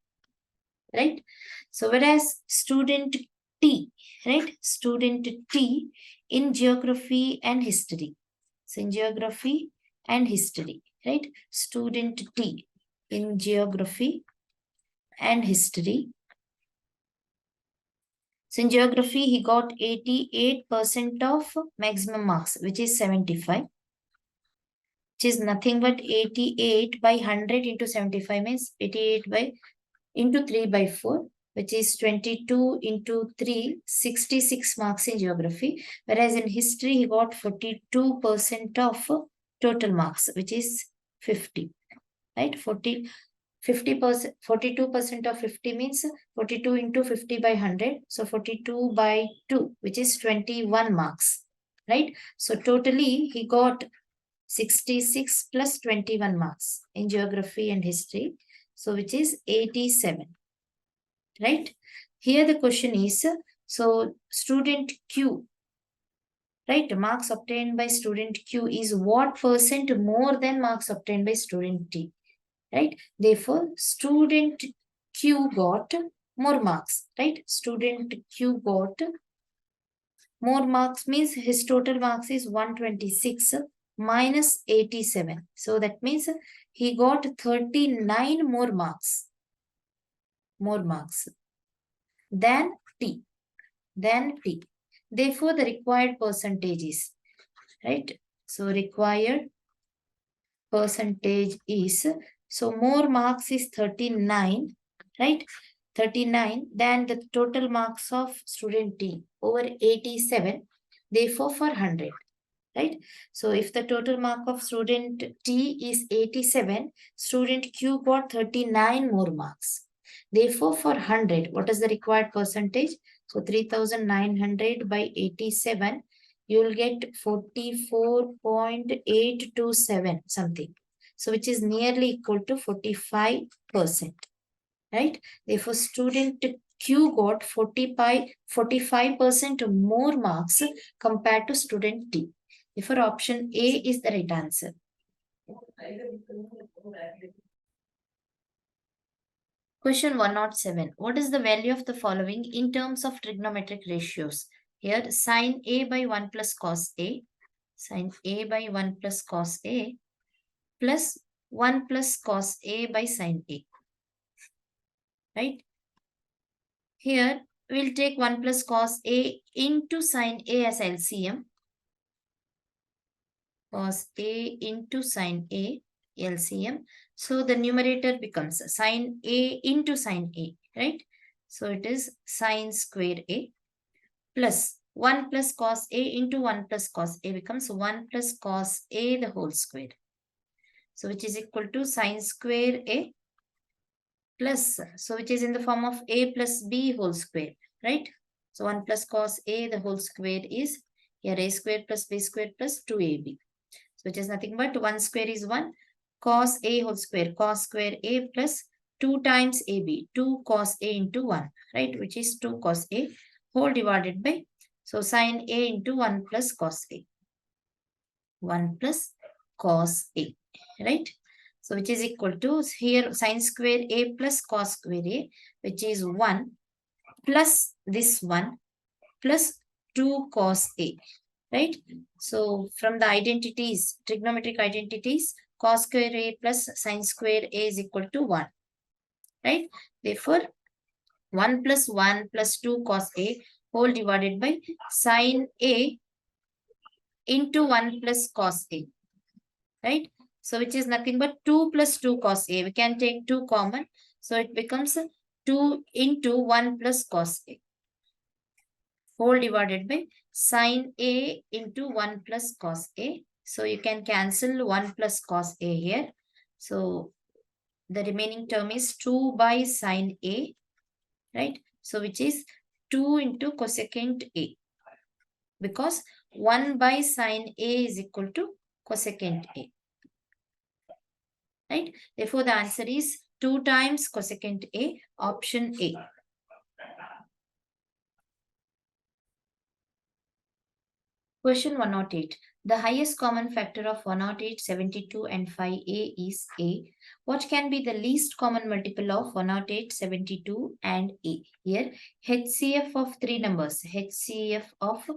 right? So whereas student T, right? Student T in geography and history. So in geography and history, right? Student T in geography and history. So in geography, he got 88% of maximum marks, which is 75, which is nothing but 88 by 100 into 75 means 88 by into 3 by 4, which is 22 into 3, 66 marks in geography. Whereas in history, he got 42% of total marks, which is 50, right? 50%, 42% of 50 means 42 into 50 by 100. So 42 by 2, which is 21 marks, right? So totally, he got 66 plus 21 marks in geography and history. So which is 87, right? Here the question is, so student Q, right? Marks obtained by student Q is what percent more than marks obtained by student T, right? Therefore, student Q got more marks, right? Student Q got more marks means his total marks is 126 minus 87. So that means he got 39 more marks than T, Therefore, the required percentage is, right? So required percentage is, so more marks is 39, right? 39 than the total marks of student T over 87, therefore for 100, right? So if the total mark of student T is 87, student Q got 39 more marks. Therefore, for 100, what is the required percentage? So 3900 by 87, you will get 44.827 something. So which is nearly equal to 45%, right? Therefore, student Q got 45% more marks compared to student T. Therefore, option A is the right answer. Question 107. What is the value of the following in terms of trigonometric ratios? Here, sine A by 1 plus cos A, sine A by 1 plus cos A, plus 1 plus cos A by sine A, right? Here, we'll take 1 plus cos A into sine A as LCM. Cos A into sine A, LCM. So the numerator becomes sine A into sine A, right? So it is sine square A plus 1 plus cos A into 1 plus cos A becomes 1 plus cos A the whole square. So which is equal to sine square A plus, so which is in the form of A plus B whole square, right? So 1 plus cos A the whole square is here A square plus B square plus 2AB. which is nothing but 1 square is 1, cos A whole square, cos square A plus 2 times AB, 2 cos A into 1, right, which is 2 cos A whole divided by, so sin A into 1 plus cos A, 1 plus cos A, right? So which is equal to, here sin square A plus cos square A, which is 1 plus this 1 plus 2 cos A, right? So from the identities, trigonometric identities, cos square A plus sin square A is equal to 1, right? Therefore, 1 plus 1 plus 2 cos A whole divided by sin A into 1 plus cos A, right? So which is nothing but 2 plus 2 cos A. We can take 2 common. So it becomes 2 into 1 plus cos A whole divided by sin A into 1 plus cos A. So you can cancel 1 plus cos A here. So the remaining term is 2 by sin A, right? So which is 2 into cosecant A, because 1 by sin A is equal to cosecant A, right? Therefore, the answer is 2 times cosecant A, option A. Question 108. The highest common factor of 108, 72 and 5A is A. What can be the least common multiple of 108, 72 and A? Here, HCF of three numbers. HCF of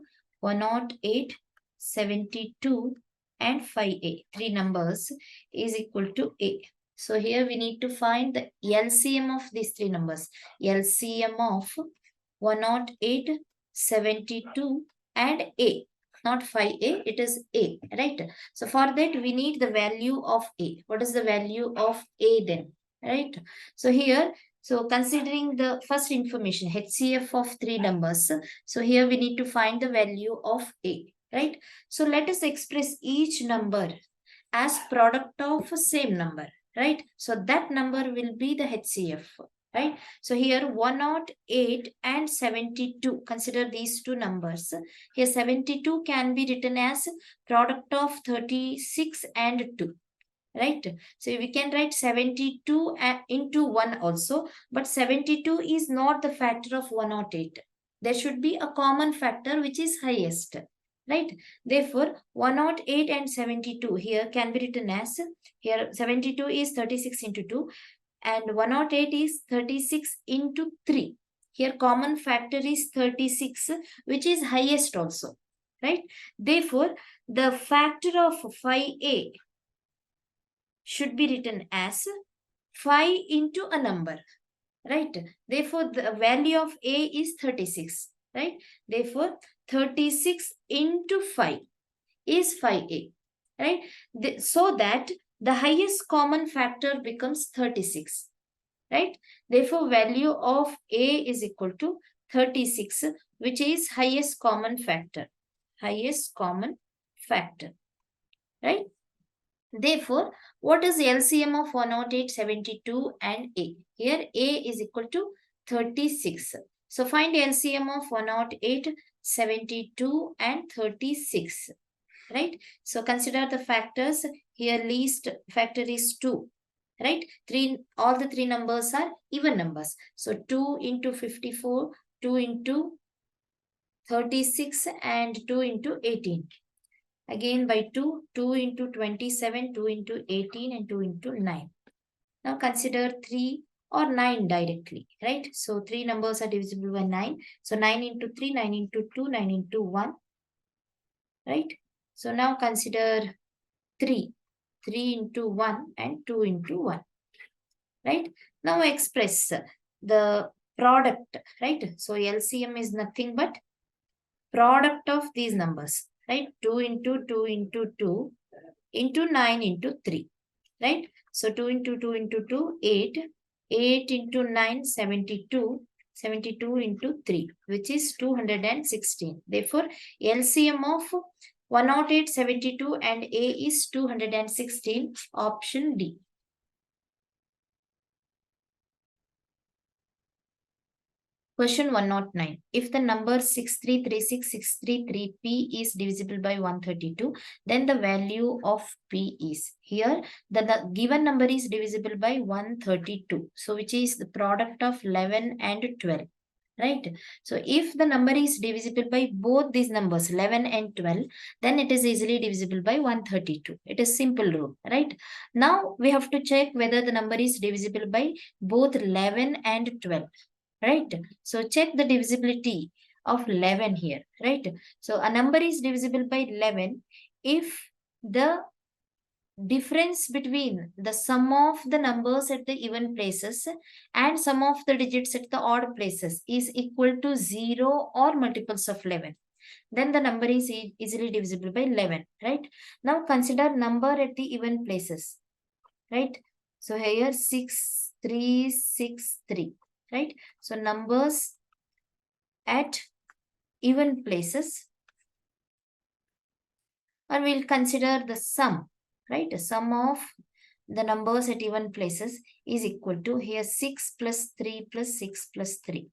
108, 72 and 5A. Three numbers is equal to A. So here we need to find the LCM of these three numbers. LCM of 108, 72 and A. Not 5A, it is A, right? So for that, we need the value of A. What is the value of A then, right? So here, so considering the first information, HCF of three numbers, so here we need to find the value of A, right? So let us express each number as product of same number, right? So that number will be the HCF, right? So here 108 and 72, consider these two numbers. Here 72 can be written as product of 36 and 2, right? So we can write 72 into 1 also, but 72 is not the factor of 108. There should be a common factor which is highest, right? Therefore, 108 and 72 here can be written as, here 72 is 36 into 2 and 108 is 36 into 3. Here common factor is 36, which is highest also, right? Therefore, the factor of 5A should be written as 5 into a number, right? Therefore, the value of A is 36, right? Therefore, 36 into 5 is 5A, right? So that the highest common factor becomes 36, right? Therefore, value of A is equal to 36, which is highest common factor, right? Therefore, what is LCM of 108, 72 and A? Here A is equal to 36. So find LCM of 108, 72 and 36, right? So consider the factors. Here least factor is 2, right? All the three numbers are even numbers. So 2 into 54, 2 into 36 and 2 into 18. Again by 2, 2 into 27, 2 into 18 and 2 into 9. Now consider 3 or 9 directly, right? So 3 numbers are divisible by 9. So 9 into 3, 9 into 2, 9 into 1, right? So now consider 3, 3 into 1 and 2 into 1, right? Now express the product, right? So LCM is nothing but product of these numbers, right? 2 into 2 into 2 into 9 into 3, right? So 2 into 2 into 2, 8. 8 into 9, 72. 72 into 3, which is 216. Therefore, LCM of 108, 72 and A is 216, option D. Question 109. If the number 6336633P is divisible by 132, then the value of P is. Here, the given number is divisible by 132. So, which is the product of 11 and 12. Right? So, if the number is divisible by both these numbers, 11 and 12, then it is easily divisible by 132. It is simple rule. Right? Now, we have to check whether the number is divisible by both 11 and 12. Right? So check the divisibility of 11 here, right? So a number is divisible by 11 if the difference between the sum of the numbers at the even places and sum of the digits at the odd places is equal to 0 or multiples of 11. Then the number is easily divisible by 11, right? Now consider number at the even places, right? So here 6, 3, 6, 3. Right? So numbers at even places, or we'll consider the sum, right? The sum of the numbers at even places is equal to here 6 plus 3 plus 6 plus 3.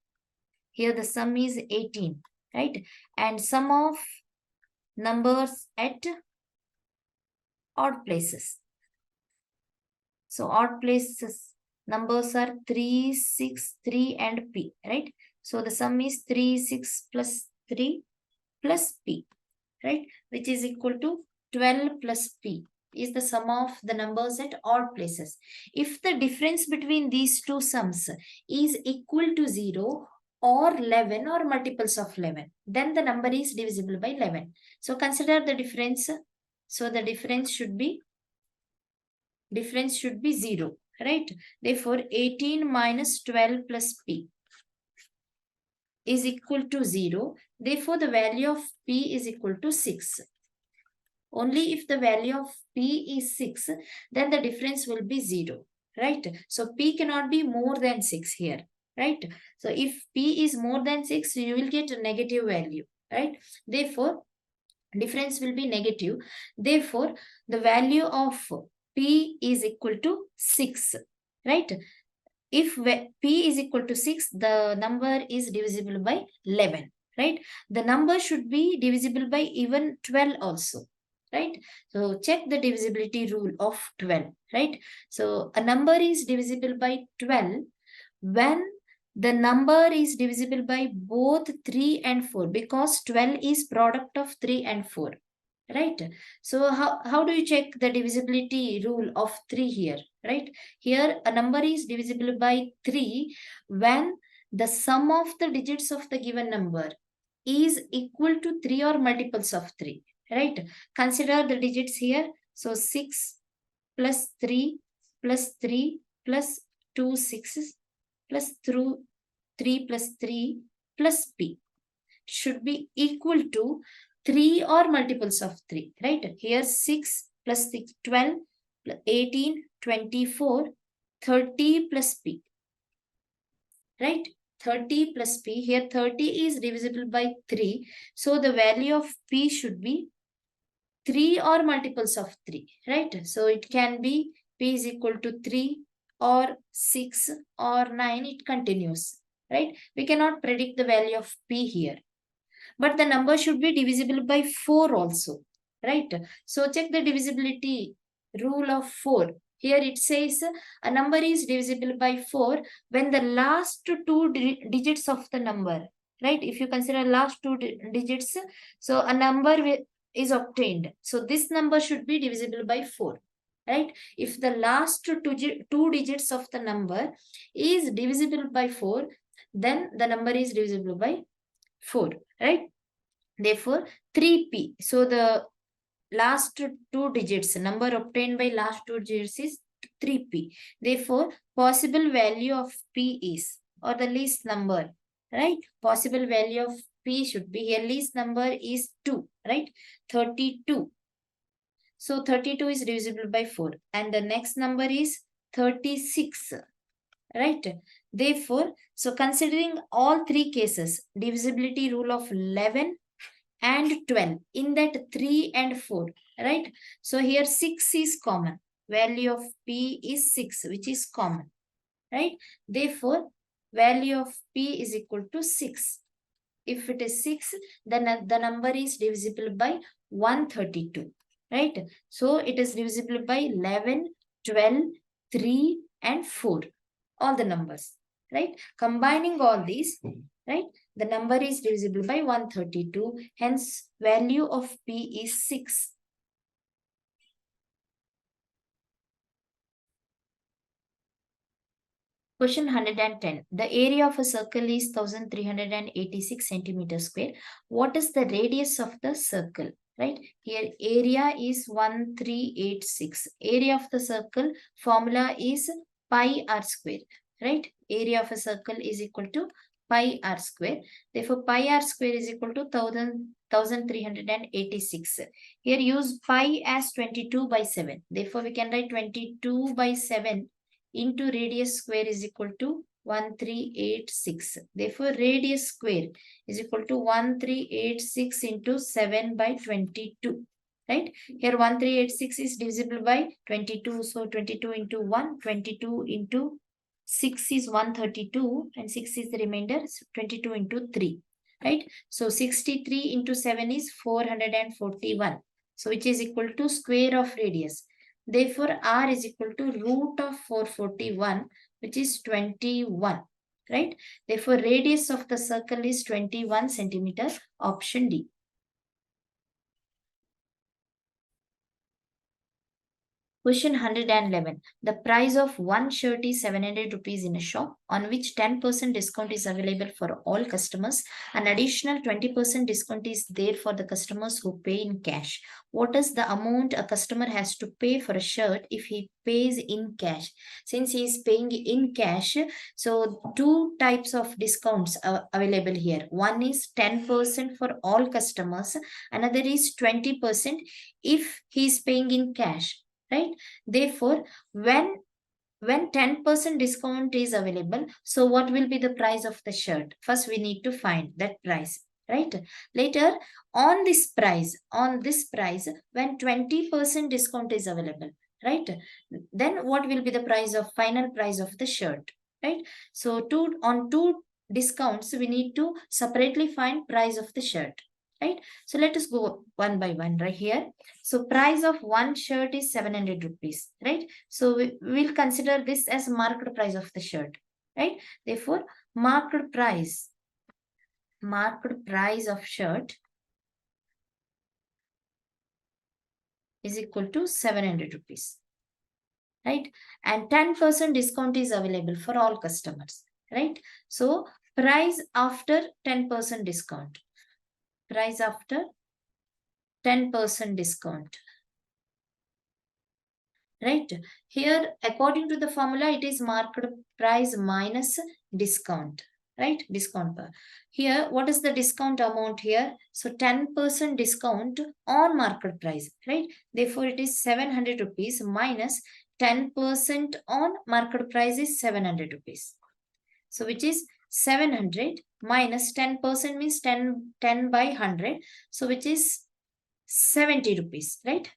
Here the sum is 18, right? And sum of numbers at odd places. So odd places numbers are 3, 6, 3 and P, right? So the sum is 3, 6 plus 3 plus P, right? Which is equal to 12 plus P is the sum of the numbers at odd places. If the difference between these two sums is equal to 0 or 11 or multiples of 11, then the number is divisible by 11. So consider the difference. So the difference should be 0, right? Therefore, 18 minus 12 plus P is equal to 0. Therefore, the value of P is equal to 6. Only if the value of P is 6, then the difference will be 0, right? So, P cannot be more than 6 here, right? So, if P is more than 6, you will get a negative value, right? Therefore, difference will be negative. Therefore, the value of P is equal to 6, right? If P is equal to 6, the number is divisible by 11, right? The number should be divisible by even 12 also, right? So check the divisibility rule of 12, right? So a number is divisible by 12 when the number is divisible by both 3 and 4, because 12 is product of 3 and 4. Right? So how do you check the divisibility rule of 3 here? Right? Here a number is divisible by 3 when the sum of the digits of the given number is equal to 3 or multiples of 3. Right? Consider the digits here. So 6 plus 3 plus 3 plus 2 6s plus 3 plus 3 plus P should be equal to 3 or multiples of 3, right? Here 6 plus 6, 12, 18, 24, 30 plus P, right? 30 plus P, here 30 is divisible by 3. So the value of P should be 3 or multiples of 3, right? So it can be P is equal to 3 or 6 or 9, it continues, right? We cannot predict the value of P here. But the number should be divisible by 4 also, right? So check the divisibility rule of 4. Here it says a number is divisible by 4 when the last two digits of the number, right? If you consider last two digits, so a number is obtained. So this number should be divisible by 4, right? If the last two digits of the number is divisible by 4, then the number is divisible by 4, right? Therefore, 3P. So the last two digits, number obtained by last two digits is 3P. Therefore, possible value of P is, or the least number, right? Possible value of P should be, here least number is 2, right? 32. So 32 is divisible by 4. And the next number is 36, right? Therefore, so considering all three cases, divisibility rule of 11 and 12, in that 3 and 4, right? So here 6 is common. Value of P is 6, which is common, right? Therefore, value of P is equal to 6. If it is 6, then the number is divisible by 132, right? So it is divisible by 11, 12, 3 and 4, all the numbers, right? Combining all these, right, the number is divisible by 132, hence value of P is 6. Question 110. The area of a circle is 1386 centimeters square. What is the radius of the circle? Right? Here area is 1386. Area of the circle formula is pi r square. Right? Area of a circle is equal to pi r square. Therefore, pi r square is equal to 1386. Here use pi as 22 by 7. Therefore, we can write 22 by 7 into radius square is equal to 1386. Therefore, radius square is equal to 1386 into 7 by 22. Right? Here 1386 is divisible by 22. So 22 into 1, 22 into 6 is 132 and 6 is the remainder, 22 into 3. Right? So 63 into 7 is 441. So which is equal to square of radius. Therefore, R is equal to root of 441, which is 21, right? Therefore, radius of the circle is 21 centimeter, option D. Question 111. The price of one shirt is 700 rupees in a shop on which 10% discount is available for all customers. An additional 20% discount is there for the customers who pay in cash. What is the amount a customer has to pay for a shirt if he pays in cash? Since he is paying in cash, so two types of discounts are available here. One is 10% for all customers. Another is 20% if he is paying in cash. Right? Therefore, when 10% discount is available, so what will be the price of the shirt? First, we need to find that price, right? Later, on this price, when 20% discount is available, right? Then what will be the price of final price of the shirt, right? So on two discounts, we need to separately find price of the shirt, right? So let us go one by one right here. So price of one shirt is 700 rupees, right? So we will consider this as market price of the shirt, right? Therefore, market price of shirt is equal to 700 rupees, right? And 10% discount is available for all customers, right? So price after 10% discount, price after 10% discount, right? Here, according to the formula, it is market price minus discount, right? Discount. Here, what is the discount amount here? So 10% discount on market price, right? Therefore, it is 700 rupees minus 10% on market price is 700 rupees. So which is 700 minus 10% means 10 by 100. So which is 70 rupees, right?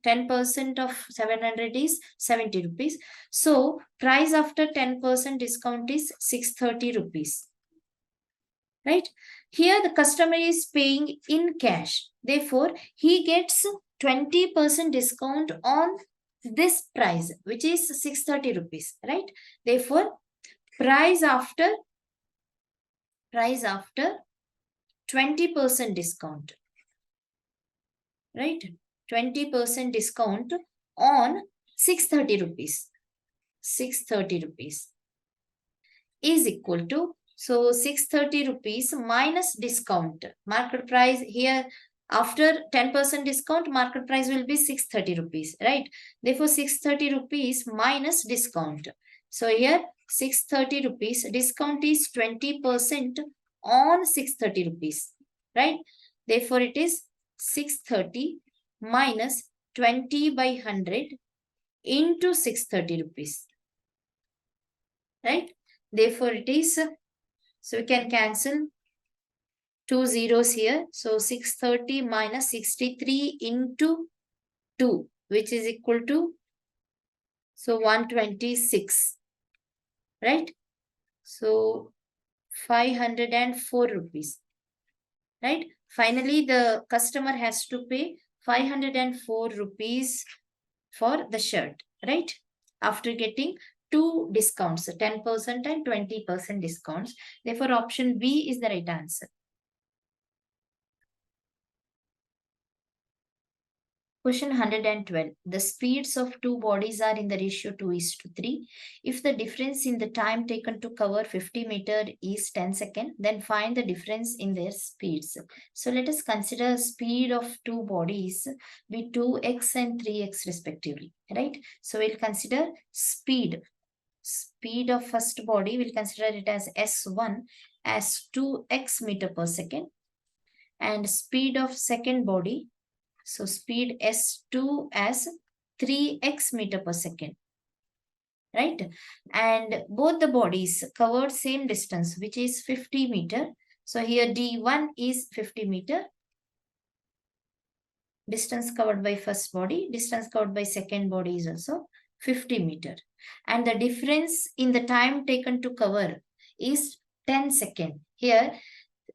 10% of 700 is 70 rupees. So price after 10% discount is 630 rupees. Right? Here the customer is paying in cash. Therefore, he gets 20% discount on this price, which is 630 rupees. Right? Therefore, price after 20% discount. Right? 20% discount on 630 rupees. 630 rupees is equal to, so 630 rupees minus discount. Market price here, after 10% discount, market price will be 630 rupees, right? Therefore, 630 rupees minus discount. So here, 630 rupees, discount is 20% on 630 rupees, right? Therefore, it is 630 minus 20 by 100 into 630 rupees, right? Therefore, it is, so we can cancel two zeros here. So 630 minus 63 into 2, which is equal to, so 126, right? So 504 rupees, right? Finally, the customer has to pay 504 rupees for the shirt, right? After getting two discounts, 10% and 20% discounts. Therefore, option B is the right answer. Question 112. The speeds of two bodies are in the ratio 2:3. If the difference in the time taken to cover 50 meter is 10 seconds, then find the difference in their speeds. So let us consider speed of two bodies be 2x and 3x respectively, right? So we'll consider speed. Speed of first body, we'll consider it as S1 as 2x meter per second. And speed of second body, so speed S2 as 3x meter per second, right? And both the bodies covered same distance, which is 50 meter. So here D1 is 50 meter. Distance covered by first body, distance covered by second body is also 50 meter. And the difference in the time taken to cover is 10 seconds. Here,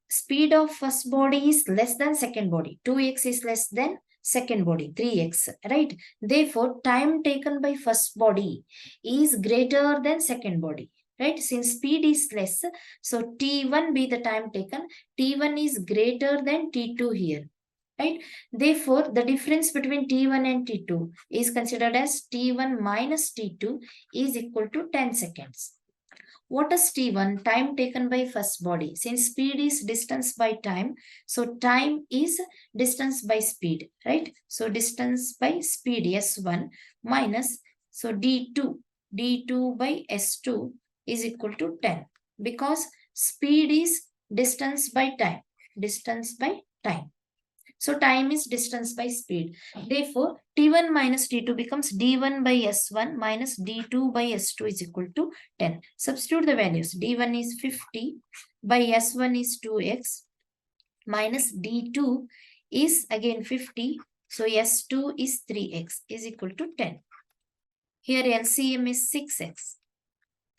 speed of first body is less than second body. 2x is less than second body, 3x, right? Therefore, time taken by first body is greater than second body, right? Since speed is less, so T1 be the time taken. T1 is greater than T2 here, right? Therefore, the difference between T1 and T2 is considered as T1 minus T2 is equal to 10 seconds. What is T1? Time taken by first body. Since speed is distance by time, so time is distance by speed, right? So distance by speed, S1 minus, so D2 by S2 is equal to 10. Because speed is distance by time, distance by time. So time is distance by speed. Therefore, T1 minus T2 becomes D1 by S1 minus D2 by S2 is equal to 10. Substitute the values. D1 is 50 by S1 is 2x minus D2 is again 50. So S2 is 3x is equal to 10. Here LCM is 6x,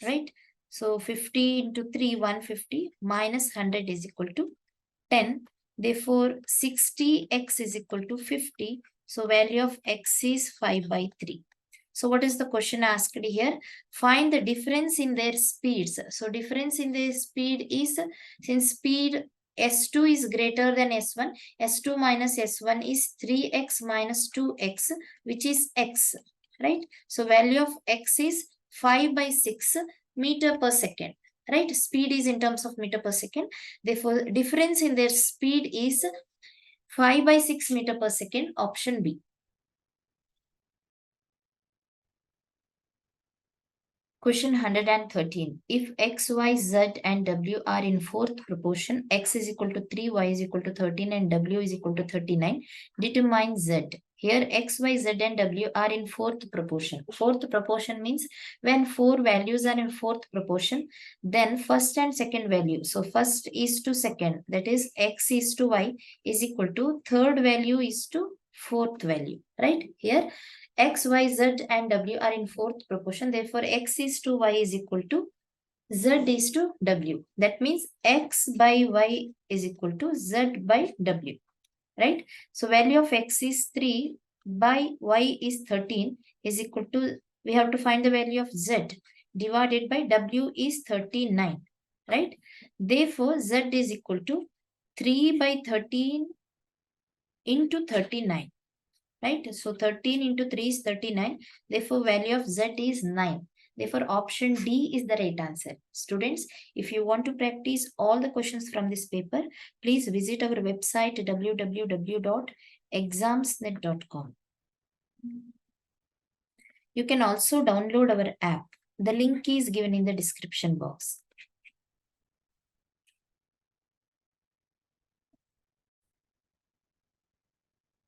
right? So 50 into 3, 150 minus 100 is equal to 10. Therefore, 60x is equal to 50. So value of x is 5 by 3. So what is the question asked here? Find the difference in their speeds. So difference in their speed is, since speed S2 is greater than S1, S2 minus S1 is 3x minus 2x, which is x, right? So value of x is 5 by 6 meter per second, right? Speed is in terms of meter per second. Therefore, difference in their speed is 5 by 6 meter per second, option B. Question 113. If x, y, z and w are in fourth proportion, x is equal to 3, y is equal to 13 and w is equal to 39, determine z. Here x, y, z and w are in fourth proportion. Fourth proportion means when four values are in fourth proportion, then first and second value. So first is to second, that is x is to y is equal to third value is to fourth value, right? Here x, y, z and w are in fourth proportion. Therefore, x is to y is equal to z is to w. That means x by y is equal to z by w, right? So value of x is 3 by y is 13 is equal to, we have to find the value of z divided by w is 39, right? Therefore, z is equal to 3 by 13 into 39. Right? So 13 into 3 is 39. Therefore, value of z is 9. Therefore, option D is the right answer. Students, if you want to practice all the questions from this paper, please visit our website www.examsnet.com. You can also download our app. The link is given in the description box.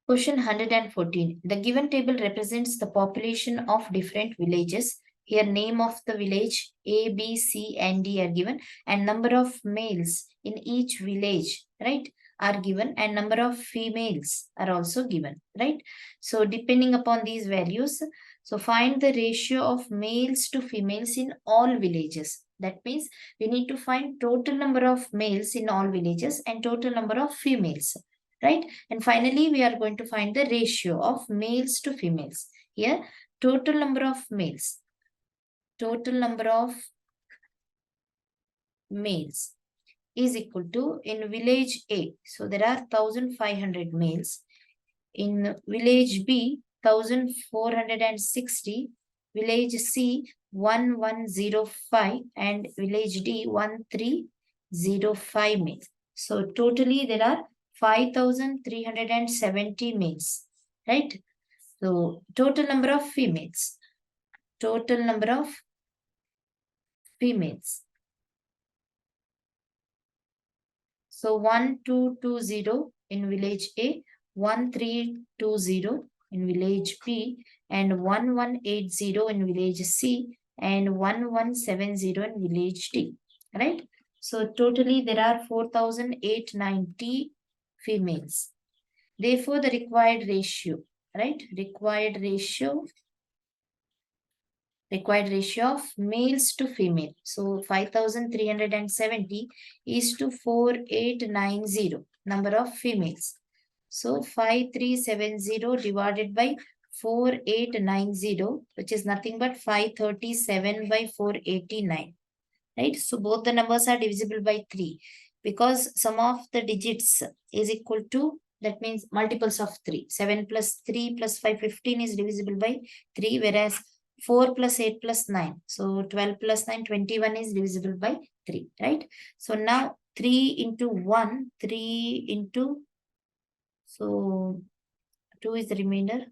Question 114. The given table represents the population of different villages. Here name of the village A, B, C and D are given and number of males in each village, right, are given and number of females are also given, right? So depending upon these values, so find the ratio of males to females in all villages. That means we need to find total number of males in all villages and total number of females, right? And finally, we are going to find the ratio of males to females. Here, total number of males. Total number of males is equal to, in village A, so there are 1500 males. In village B, 1460, village C, 1105, and village D, 1305 males. So totally there are 5370 males, right? So total number of females. Total number of females. So 1220 in village A, 1320 in village B, and 1180 in village C, and 1170 in village D, right? So totally there are 4890 females. Therefore, the required ratio, right? Required ratio of males to female. So 5370 is to 4890 number of females. So 5370 divided by 4890, which is nothing but 537 by 489. Right? So both the numbers are divisible by 3 because sum of the digits is equal to, that means multiples of 3. 7 plus 3 plus 5, 15 is divisible by 3, whereas 4 plus 8 plus 9. So 12 plus 9, 21 is divisible by 3, right? So now 3 into 1, 3 into, so 2 is the remainder.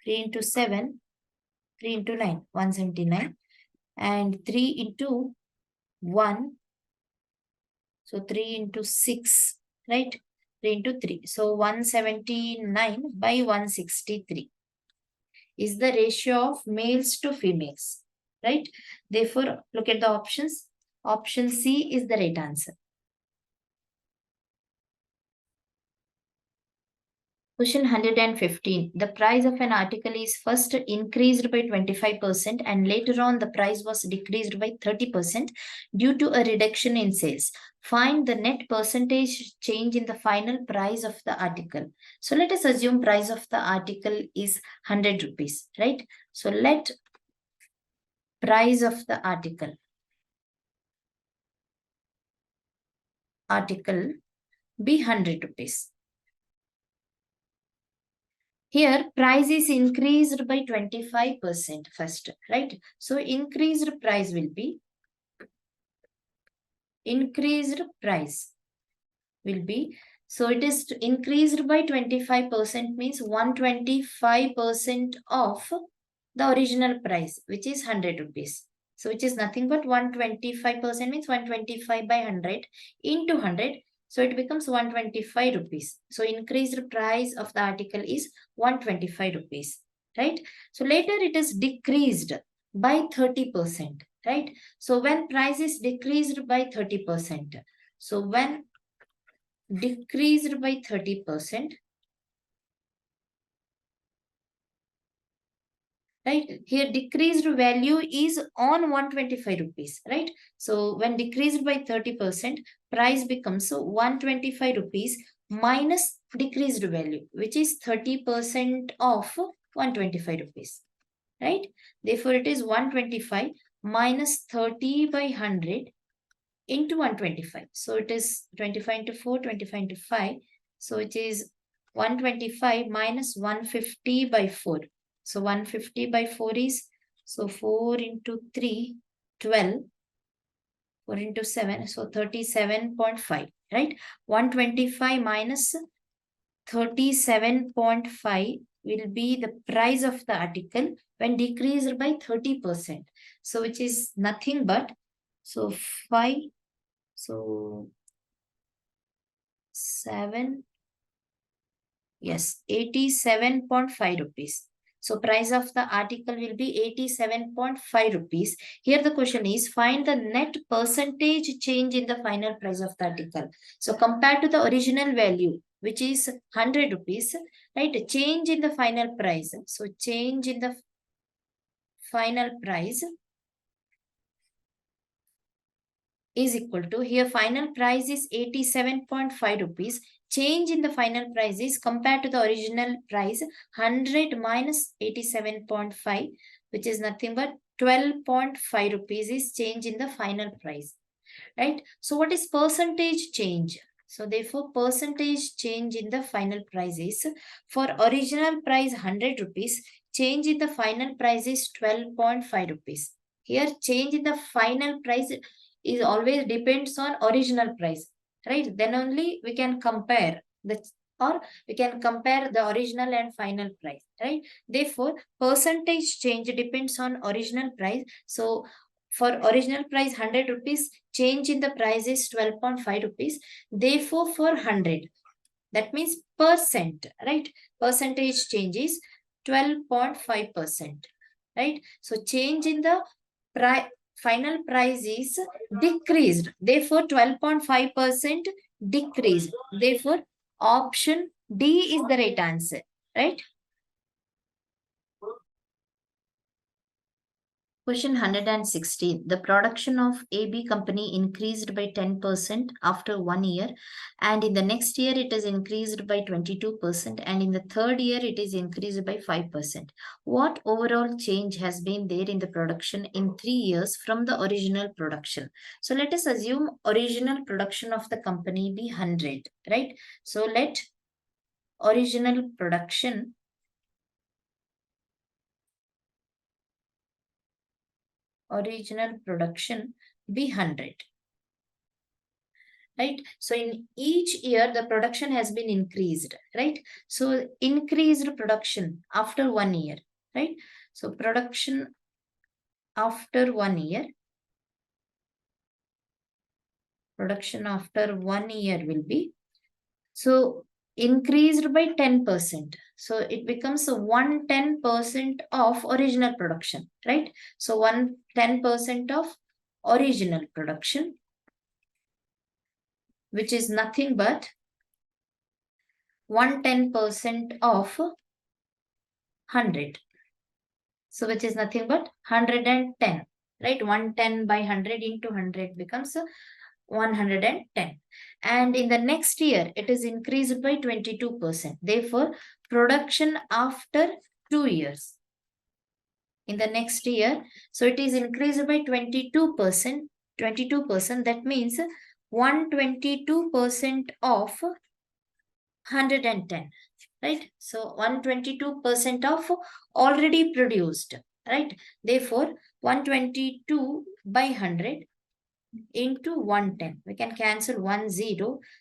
3 into 7, 3 into 9, 179. And 3 into 1, so 3 into 6, right? 3 into 3. So 179 by 163 is the ratio of males to females, right? Therefore, look at the options. Option C is the right answer. Question 115. The price of an article is first increased by 25% and later on the price was decreased by 30% due to a reduction in sales. Find the net percentage change in the final price of the article. So let us assume price of the article is 100 rupees, right? So let price of the article be 100 rupees. Here, price is increased by 25% first, right? So, increased price will be, so it is increased by 25% means 125% of the original price, which is 100 rupees. So, which is nothing but 125% means 125 by 100 into 100. So it becomes 125 rupees. So increased price of the article is 125 rupees, right? So later it is decreased by 30%, right? So when price is decreased by 30%, so when decreased by 30%, right? Here decreased value is on 125 rupees, right? So when decreased by 30%, price becomes 125 rupees minus decreased value, which is 30% of 125 rupees, right? Therefore, it is 125 minus 30 by 100 into 125. So it is 25 into 4, 25 into 5. So it is 125 minus 150 by 4. So 150 by 4 is, so 4 into 3, 12. 4 into 7, so 37.5, right? 125 minus 37.5 will be the price of the article when decreased by 30%. So which is nothing but, so 5, so 7, yes, 87.5 rupees. So price of the article will be 87.5 rupees. Here the question is, find the net percentage change in the final price of the article. So compared to the original value, which is 100 rupees, right? Change in the final price. So change in the final price is equal to, here final price is 87.5 rupees. Change in the final price is, compared to the original price, 100 minus 87.5, which is nothing but 12.5 rupees is change in the final price, right? So what is percentage change? So therefore percentage change in the final price is, for original price 100 rupees, change in the final price is 12.5 rupees. Here change in the final price is always depends on original price, right? Then only we can compare the, or we can compare the original and final price, right? Therefore percentage change depends on original price. So for original price 100 rupees, change in the price is 12.5 rupees. Therefore for 100, that means percent, right? Percentage change is 12.5%, right? So change in the final price is decreased. Therefore 12.5% decreased. Therefore option D is the right answer, right? Question 116. The production of AB company increased by 10% after 1 year, and in the next year it is increased by 22%, and in the third year it is increased by 5%. What overall change has been there in the production in 3 years from the original production? So let us assume original production of the company be 100, right? So let original production be 100. Right? So in each year, the production has been increased, right? So increased production after 1 year, right? So production after 1 year, will be, so increased by 10%. So it becomes a 110% of original production, right? So 110% of original production, which is nothing but 110% of 100. So which is nothing but 110, right? 110 by 100 into 100 becomes 110. And in the next year, it is increased by 22%. Therefore, production after 2 years. In the next year, so it is increased by 22%. 22%, that means 122% of 110, right? So 122% of already produced, right? Therefore 122 by 100 into 110, we can cancel 10.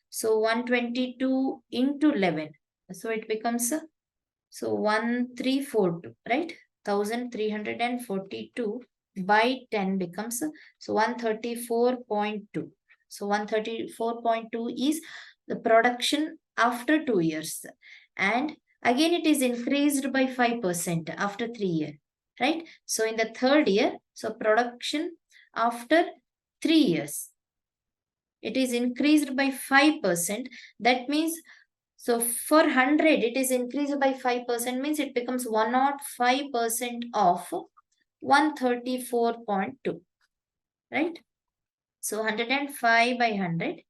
So 122 into 11, so it becomes 1342, right? 1342 by 10 becomes, so 134.2. So 134.2 is the production after 2 years, and again it is increased by 5% after 3 years, right? So in the third year, so production after 3 years, it is increased by 5%. That means, so for 100, it is increased by 5%, means it becomes 105% of 134.2, right? So 105 by 100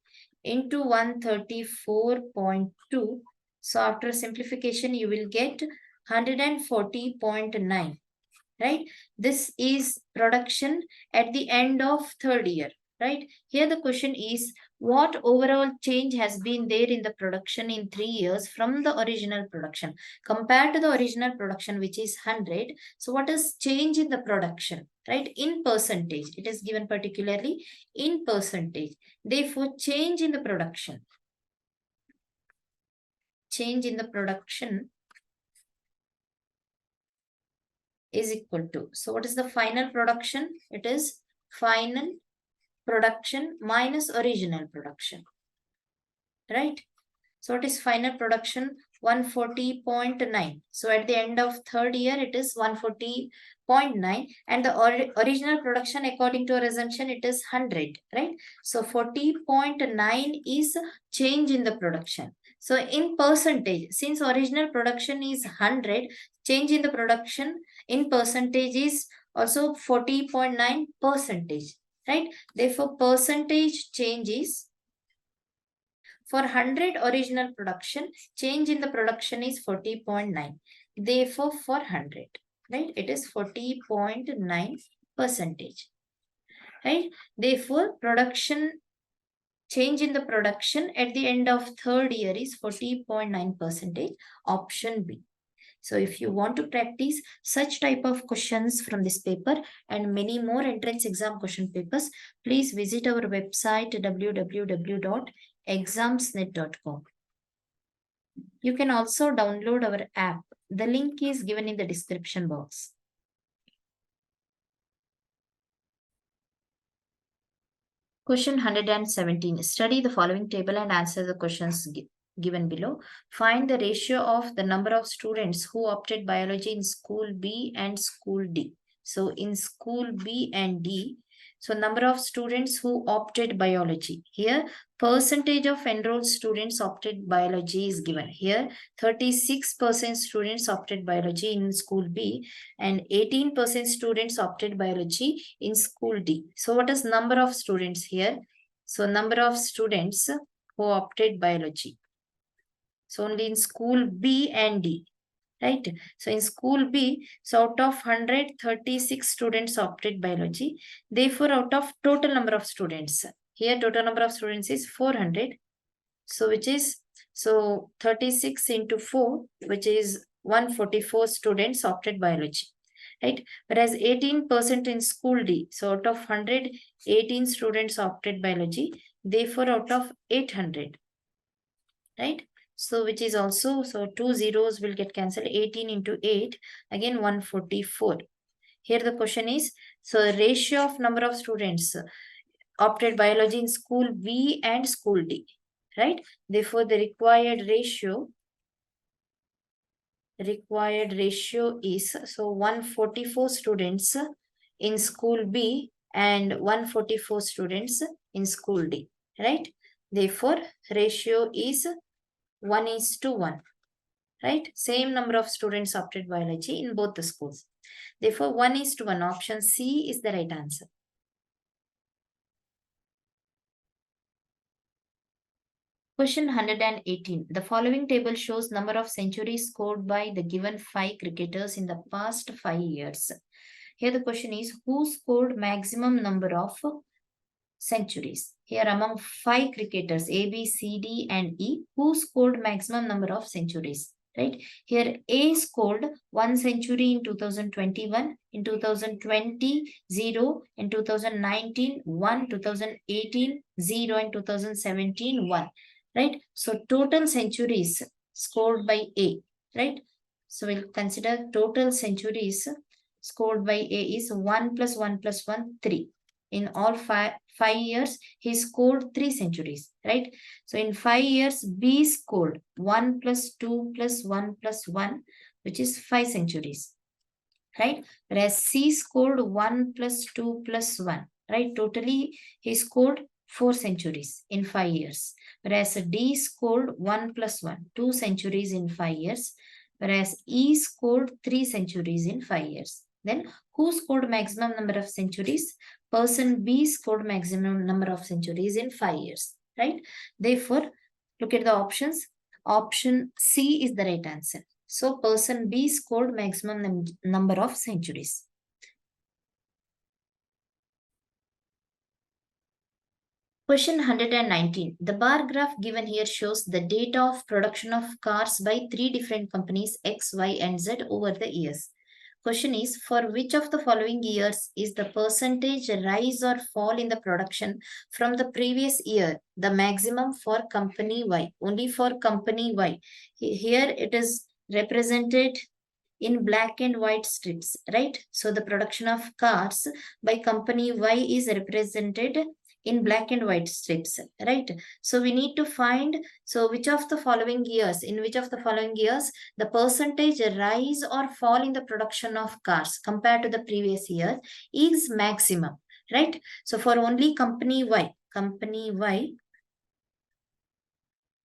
into 134.2. So after simplification, you will get 140.9, right? This is production at the end of third year, right? Here the question is, what overall change has been there in the production in 3 years from the original production compared to the original production, which is 100? So what is change in the production, right? In percentage, it is given particularly in percentage. Therefore change in the production is equal to, so what is the final production? It is final production minus original production, right? So what is final production? 140.9. So at the end of third year, it is 140.9, and the original production, according to our assumption, it is 100, right? So 40.9 is change in the production. So in percentage, since original production is 100, change in the production in percentage is also 40.9 percentage, right? Therefore, percentage change is for 100 original production, change in the production is 40.9. Therefore, for 100, right, it is 40.9 percentage, right? Therefore, production change in the production at the end of third year is 40.9 percentage, option B. So if you want to practice such type of questions from this paper and many more entrance exam question papers, please visit our website www.examsnet.com. You can also download our app. The link is given in the description box. Question 117. Study the following table and answer the questions given below. Find the ratio of the number of students who opted biology in school B and school D. So in school B and D, so number of students who opted biology. Here, percentage of enrolled students opted biology is given. Here, 36% students opted biology in school B and 18% students opted biology in school D. So what is number of students here? So number of students who opted biology. So only in school B and D, right? So in school B, so out of 136 students opted biology. Therefore, out of total number of students, here total number of students is 400. So which is, so 36 into 4, which is 144 students opted biology, right? Whereas 18% in school D, so out of 100, 18 students opted biology. Therefore, out of 800, right? So which is also, so two zeros will get cancelled. 18 into 8, again 144. Here the question is, so ratio of number of students opted biology in school B and school D, right? Therefore, the required ratio is, so 144 students in school B and 144 students in school D, right? Therefore, ratio is 1:1, right? Same number of students opted biology in both the schools. Therefore, 1:1, option C is the right answer. Question 118. The following table shows number of centuries scored by the given 5 cricketers in the past 5 years. Here the question is, who scored maximum number of centuries? Here among 5 cricketers, A, B, C, D and E, who scored maximum number of centuries? Right? Here A scored 1 century in 2021, in 2020, 0, in 2019, 1, 2018, 0, and 2017, 1. Right? So total centuries scored by A, right? So we'll consider total centuries scored by A is 1 plus 1 plus 1, 3. In all 5 years, he scored 3 centuries, right? So in 5 years, B scored 1 plus 2 plus 1 plus 1, which is 5 centuries, right? Whereas C scored 1 plus 2 plus 1, right? Totally, he scored 4 centuries in 5 years. Whereas D scored 1 plus 1, 2 centuries in 5 years. Whereas E scored 3 centuries in 5 years. Then who scored maximum number of centuries? Person B scored maximum number of centuries in 5 years, right? Therefore, look at the options. Option C is the right answer. So person B scored maximum number of centuries. Question 119. The bar graph given here shows the data of production of cars by 3 different companies X, Y, and Z over the years. Question is, for which of the following years is the percentage rise or fall in the production from the previous year the maximum for company Y? Only for company Y. Here it is represented in black and white strips, right? So the production of cars by company Y is represented in black and white strips, right? So we need to find, so which of the following years, in which of the following years the percentage rise or fall in the production of cars compared to the previous year is maximum, right? So for only company Y,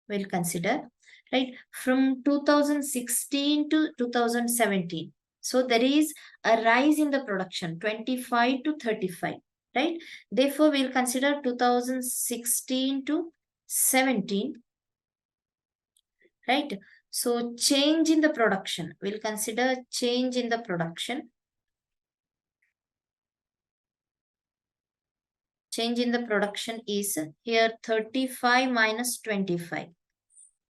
we'll consider, right, from 2016 to 2017. So there is a rise in the production, 25 to 35. right? Therefore, we'll consider 2016 to 17, right? So change in the production, we'll consider change in the production. Change in the production is here 35 minus 25,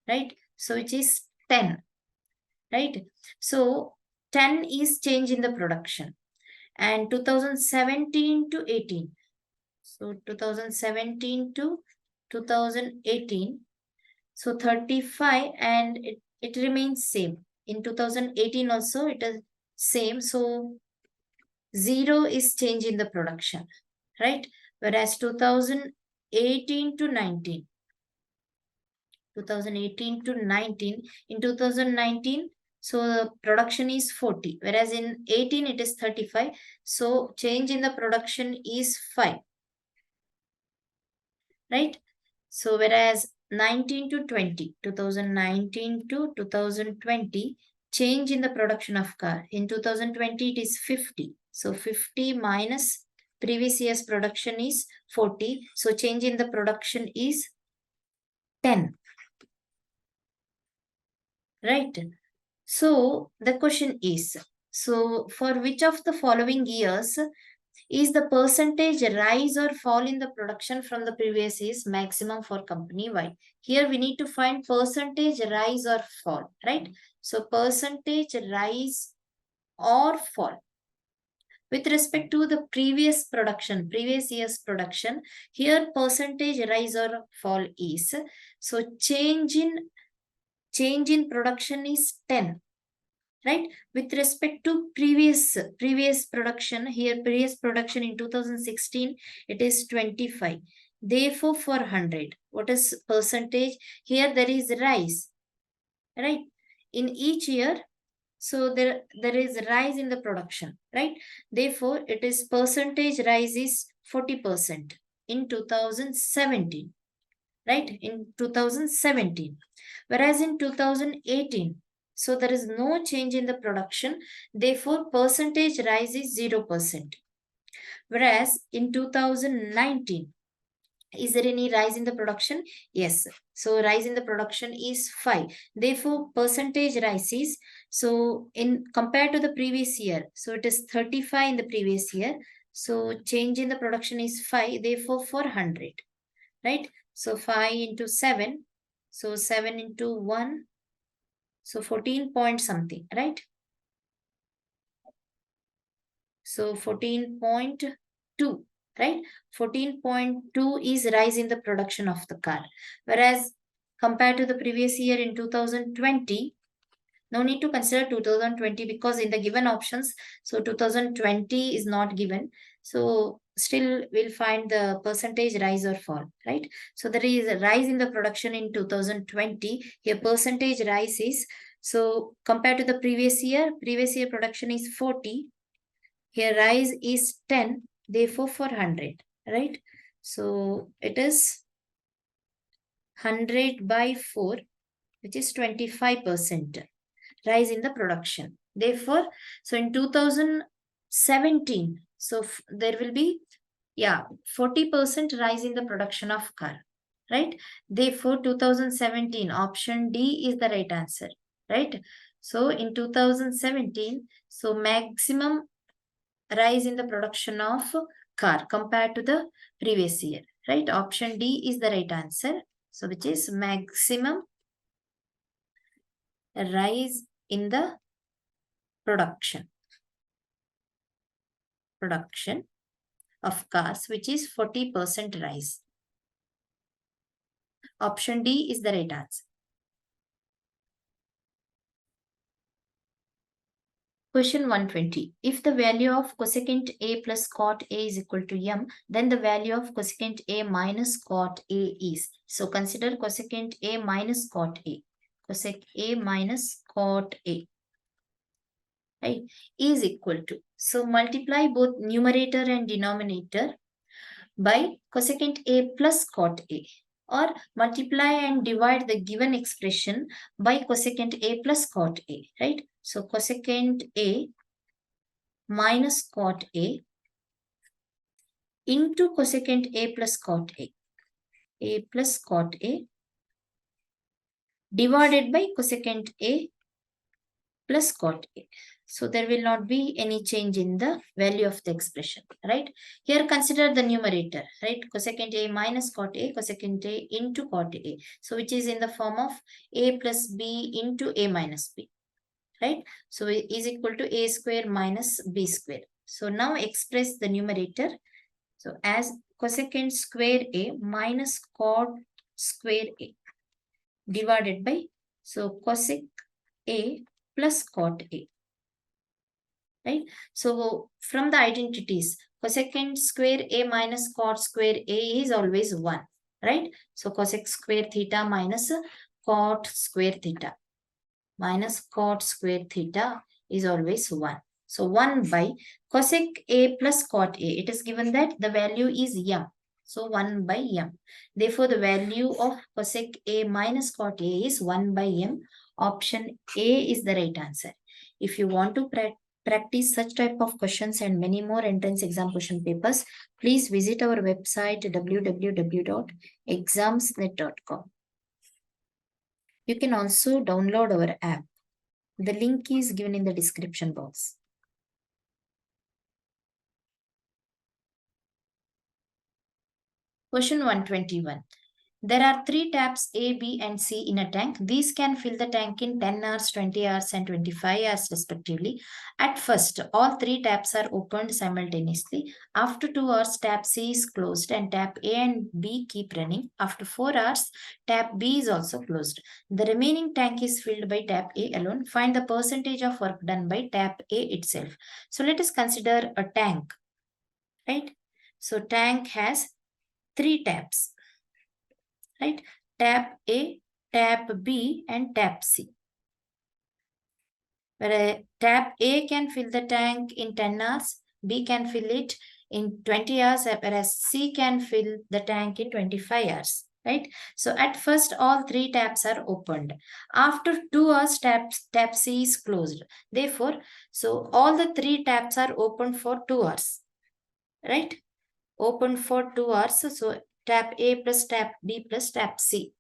right? So which is 10, right? So 10 is change in the production. And 2017 to 18. So 2017 to 2018. So 35 and it remains same. In 2018 also it is same. So 0 is change in the production, right? Whereas 2018 to 19. 2018 to 19. In 2019, so the production is 40. Whereas in 18 it is 35. So change in the production is 5. Right? So whereas 19 to 20, 2019 to 2020, change in the production of car. In 2020, it is 50. So 50 minus previous year's production is 40. So change in the production is 10. Right? So the question is, so for which of the following years is the percentage rise or fall in the production from the previous is maximum for company Y? Here we need to find percentage rise or fall, right? So percentage rise or fall. With respect to the previous production, previous year's production, here percentage rise or fall is, so change in production is 10. Right, with respect to previous production, here previous production in 2016 it is 25. Therefore for 100, what is percentage? Here there is rise, right? In each year, so there is rise in the production, right? Therefore it is percentage rise is 40% in 2017, right? In 2017. Whereas in 2018, so there is no change in the production. Therefore, percentage rise is 0%. Whereas in 2019, is there any rise in the production? Yes. So rise in the production is 5. Therefore, percentage rise is, so in compared to the previous year, so it is 35 in the previous year. So change in the production is 5. Therefore, 400, right? So 5 into 7. So 7 into 1. So 14 point something, right? So 14.2, right? 14.2 is rise in the production of the car. Whereas compared to the previous year in 2020, no need to consider 2020 because in the given options, so 2020 is not given. So still we'll find the percentage rise or fall, right? So there is a rise in the production in 2020. Here percentage rise is, so compared to the previous year production is 40. Here rise is 10, therefore for 100, right? So it is 100 by 4, which is 25% rise in the production. Therefore, so in 2017, so there will be, 40% rise in the production of car, right? Therefore, 2017, option D is the right answer, right? So in 2017, so maximum rise in the production of car compared to the previous year, right? Option D is the right answer. So which is maximum rise in the production of cars, which is 40% rise. Option D is the right answer. Question 120. If the value of cosecant A plus cot A is equal to m, then the value of cosecant A minus cot A is. So consider cosecant A minus cot A. Cosec A minus cot A, right, is equal to. So multiply both numerator and denominator by cosecant A plus cot A, or multiply and divide the given expression by cosecant A plus cot A, right? So cosecant A minus cot A into cosecant A plus cot A plus cot A divided by cosecant A plus cot A. So there will not be any change in the value of the expression, right? Here consider the numerator, right? Cosecant A minus cot A, cosecant A into cot A. So which is in the form of A plus B into A minus B, right? So it is equal to A square minus B square. So now express the numerator. So as cosecant square A minus cot square A divided by, so cosec A plus cot A, right? So from the identities, cosecant square A minus cot square A is always 1, right? So cosec square theta minus cot square theta minus cot square theta is always 1. So 1 by cosec A plus cot A. It is given that the value is m. So 1 by m. Therefore, the value of cosec A minus cot A is 1 by m. Option A is the right answer. If you want to practice such type of questions and many more entrance exam question papers, please visit our website www.examsnet.com. You can also download our app. The link is given in the description box. Question 121. There are 3 taps A, B and C in a tank. These can fill the tank in 10 hours, 20 hours and 25 hours respectively. At first, all 3 taps are opened simultaneously. After 2 hours, tap C is closed and tap A and B keep running. After 4 hours, tap B is also closed. The remaining tank is filled by tap A alone. Find the percentage of work done by tap A itself. So let us consider a tank, right? So tank has 3 taps, right? Tap A, tap B and tap C. Where tap A can fill the tank in 10 hours, B can fill it in 20 hours, whereas C can fill the tank in 25 hours, right? So at first, all 3 taps are opened. After 2 hours, tap C is closed. Therefore, so all the 3 taps are open for 2 hours, right? Open for 2 hours. So tap A plus tap B plus tap C,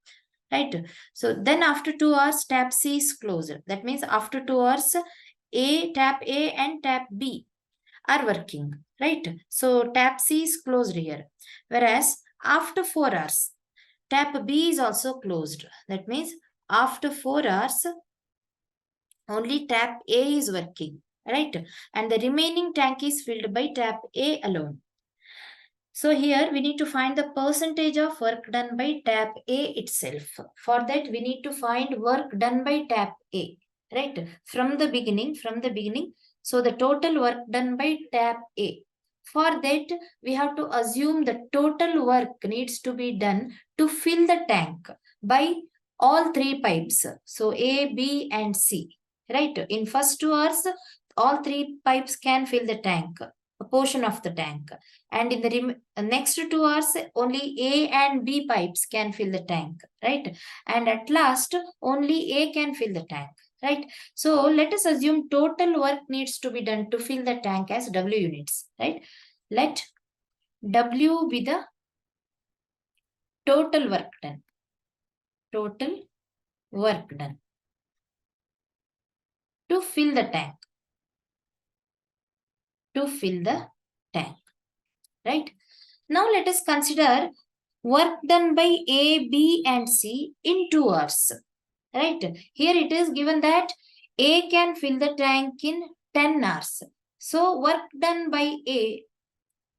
right? So then after 2 hours, tap C is closed. That means after 2 hours, tap A and tap B are working, right? So tap C is closed here. Whereas after 4 hours, tap B is also closed. That means after 4 hours, only tap A is working, right? And the remaining tank is filled by tap A alone. So here we need to find the percentage of work done by tap A itself. For that, we need to find work done by tap A, right? From the beginning. So the total work done by tap A. For that, we have to assume the total work needs to be done to fill the tank by all 3 pipes. So A, B and C, right? In first 2 hours, all 3 pipes can fill the tank, a portion of the tank, and in the next 2 hours only A and B pipes can fill the tank, right? And at last only A can fill the tank, right? So let us assume total work needs to be done to fill the tank as W units, right? Let W be the total work done, to fill the tank, right? Now let us consider work done by A, B and C in 2 hours, right? Here it is given that A can fill the tank in 10 hours. So work done by A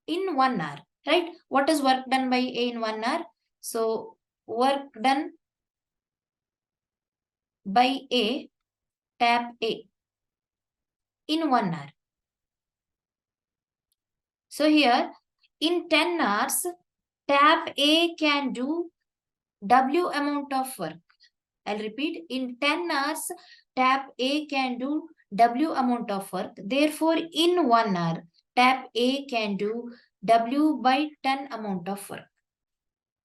in 1 hour, right? What is work done by A in 1 hour? So work done by A, tap A in 1 hour. So here in 10 hours, tap A can do W amount of work. I'll repeat, in 10 hours, tap A can do W amount of work. Therefore, in 1 hour, tap A can do W by 10 amount of work,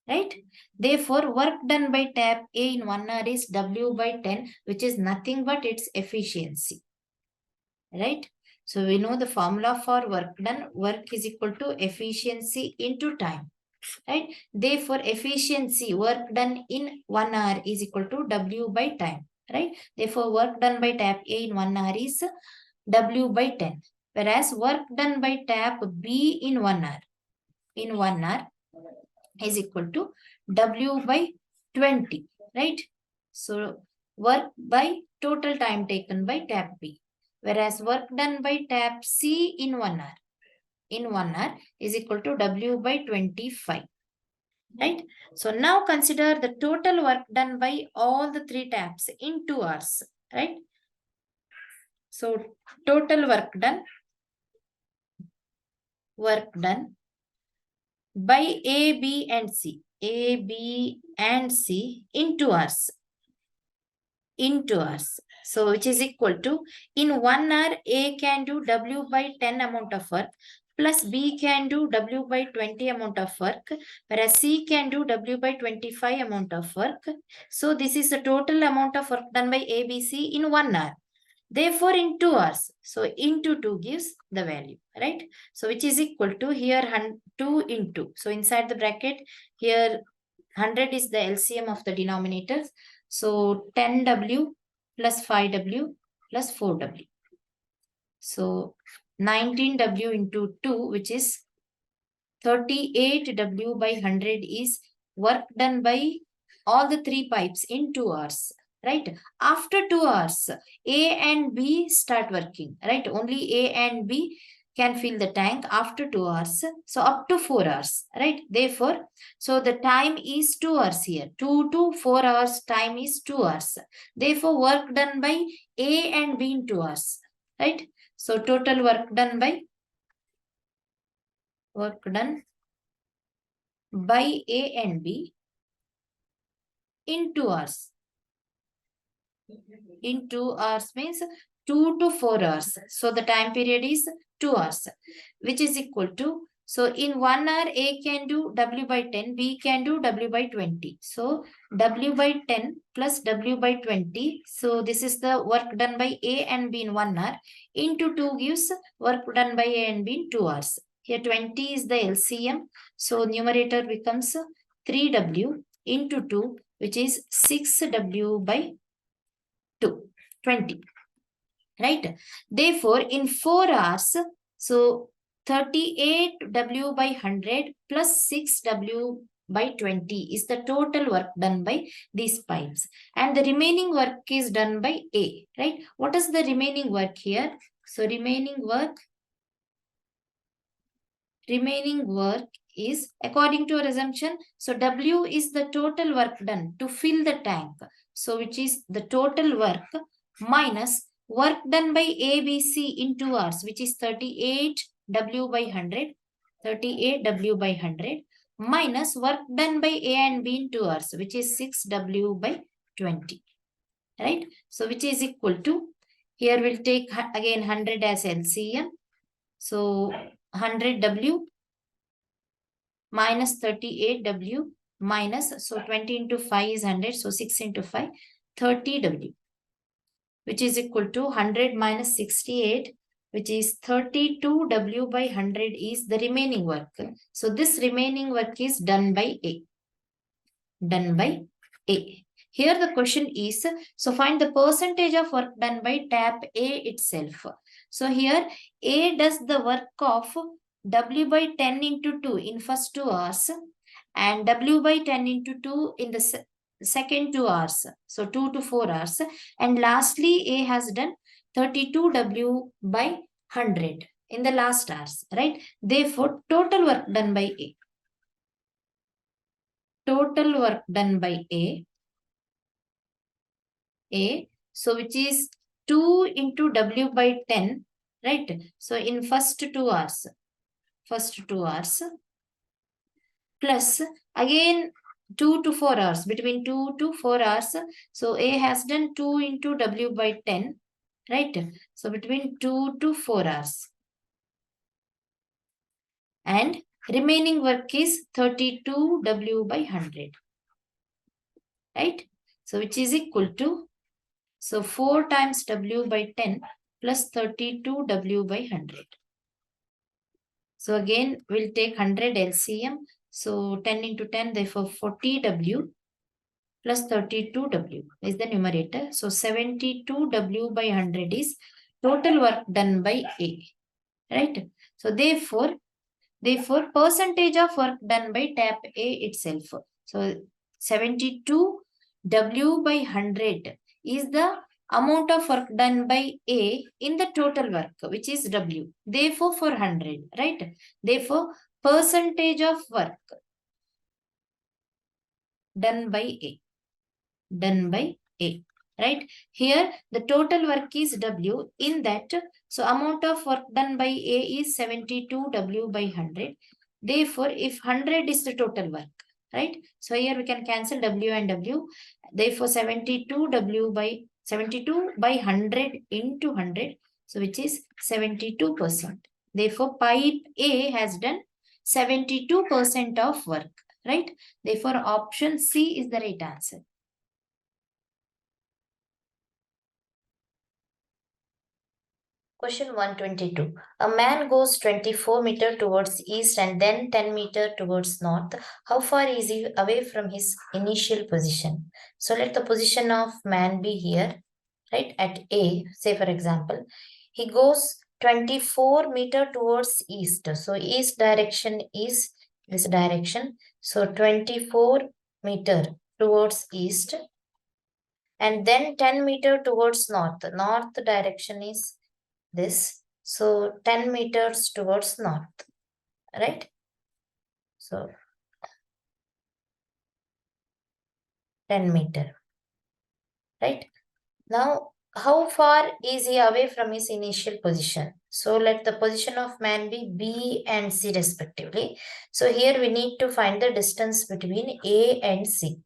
right? Therefore, work done by tap A in 1 hour is W by 10, which is nothing but its efficiency, right? So we know the formula for work done. Work is equal to efficiency into time. Right? Therefore, efficiency, work done in 1 hour is equal to W by time. Right? Therefore, work done by tap A in 1 hour is W by 10. Whereas work done by tap B in 1 hour is equal to W by 20. Right? So, work by total time taken by tap B. Whereas work done by tap C in 1 hour is equal to W by 25. Right? So now consider the total work done by all the 3 taps in 2 hours. Right? So total work done by A, B and C. A, B and C in 2 hours. So which is equal to, in 1 hour, A can do W by 10 amount of work, plus B can do W by 20 amount of work, whereas C can do W by 25 amount of work. So this is the total amount of work done by A, B, C in 1 hour. Therefore, in 2 hours. So into 2 gives the value, right? So which is equal to, here 2 into. So inside the bracket, here 100 is the LCM of the denominators. So 10W plus 5W plus 4W. So 19W into 2, which is 38W by 100 is work done by all the 3 pipes in 2 hours. Right? After 2 hours, A and B start working. Right? Only A and B can fill the tank after 2 hours. So up to 4 hours. Right? Therefore, so the time is 2 hours here. 2 to 4 hours time is 2 hours. Therefore, work done by A and B in 2 hours. Right? So total work done by A and B in 2 hours. In 2 hours means 2 to 4 hours. So the time period is 2 hours, which is equal to, so in 1 hour, A can do W by 10, B can do W by 20. So W by 10 plus W by 20. So this is the work done by A and B in 1 hour. Into 2 gives work done by A and B in 2 hours. Here 20 is the LCM. So numerator becomes 3W into 2, which is 6W by 20. Right? Therefore, in 4 hours, so 38W by 100 plus 6W by 20 is the total work done by these pipes. And the remaining work is done by A. Right? What is the remaining work here? So remaining work is, according to our assumption, so W is the total work done to fill the tank. So which is the total work minus work done by A, B, C in 2 hours, which is 38W by 100, minus work done by A and B in 2 hours, which is 6W by 20. Right? So which is equal to, here we'll take again 100 as LCM. So 100W minus 38W minus, so 20 into 5 is 100, so 6 into 5, 30W, which is equal to 100 minus 68, which is 32W by 100 is the remaining work. So this remaining work is done by A. Here the question is, so find the percentage of work done by tap A itself. So here A does the work of W by 10 into 2 in first 2 hours and W by 10 into 2 in the second 2 hours. So 2 to 4 hours. And lastly, A has done 32W by 100 in the last hours. Right? Therefore, total work done by A. Total work done by A. So which is 2 into W by 10. Right? So in first 2 hours. Plus again 2 to 4 hours, between 2 to 4 hours. So A has done 2 into W by 10, right? So between 2 to 4 hours. And remaining work is 32W by 100, right? So which is equal to, so 4 times W by 10, plus 32W by 100. So again, we'll take 100 LCM. So 10 into 10, therefore 40W plus 32W is the numerator. So 72W by 100 is total work done by A, right? So therefore, percentage of work done by tap A itself. So 72W by 100 is the amount of work done by A in the total work, which is W. Therefore, for 100, right? Therefore, percentage of work done by A. Done by A, right? Here, the total work is W. In that, so amount of work done by A is 72W by 100. Therefore, if 100 is the total work, right? So here we can cancel W and W. Therefore, 72W by 72 by 100 into 100, so which is 72%. Therefore, pipe A has done 72% of work, right? Therefore, option C is the right answer. Question 122. A man goes 24 meter towards east and then 10 meter towards north. How far is he away from his initial position? So let the position of man be here, right? At A, say for example, he goes 24 meter towards east. So east direction is this direction. So 24 meter towards east and then 10 meter towards north. North direction is this. So 10 meters towards north, right? So 10 meter, right? Now, how far is he away from his initial position? So let the position of man be B and C respectively. So here we need to find the distance between A and C.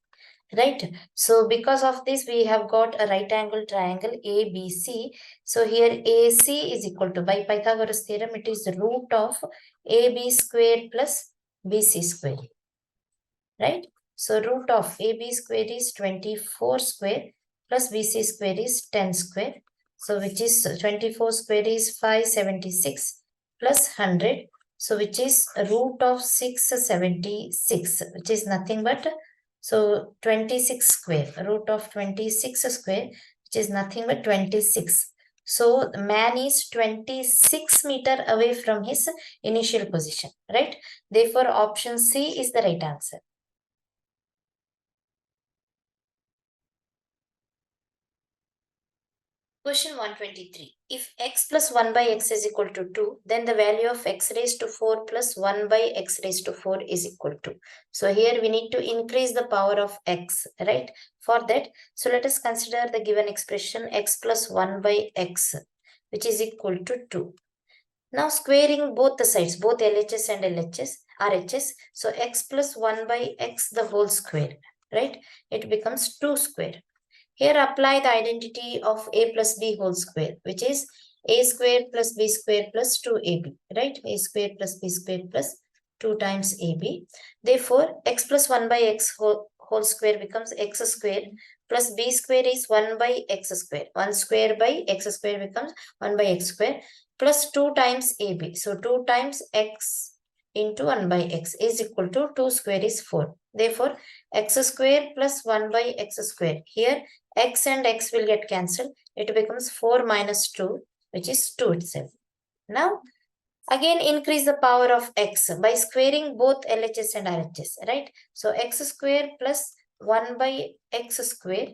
Right. So because of this, we have got a right angle triangle ABC. So here AC is equal to, by Pythagoras theorem, it is the root of AB square plus BC square. Right. So root of AB square is 24 square plus BC square is 10 square. So which is 24 square is 576 plus 100. So which is root of 676, which is nothing but, so 26 square, root of 26 square, which is nothing but 26. So the man is 26 meter away from his initial position, right? Therefore, option C is the right answer. Question 123. If x plus 1 by x is equal to 2, then the value of x raised to 4 plus 1 by x raised to 4 is equal to. So here we need to increase the power of x, right? For that, so let us consider the given expression x plus 1 by x, which is equal to 2. Now squaring both the sides, both LHS and RHS. So x plus 1 by x the whole square, right? It becomes 2 square. Here apply the identity of a plus b whole square, which is a square plus b square plus 2ab, right? A square plus b square plus 2 times ab. Therefore, x plus 1 by x whole square becomes x square plus b square is 1 by x square. 1 square by x square becomes 1 by x square plus 2 times ab. So 2 times x into 1 by x is equal to 2 square is 4. Therefore, x square plus 1 by x square. Here, x and x will get cancelled. It becomes 4 minus 2, which is 2 itself. Now, again increase the power of x by squaring both LHS and RHS, right? So, x square plus 1 by x square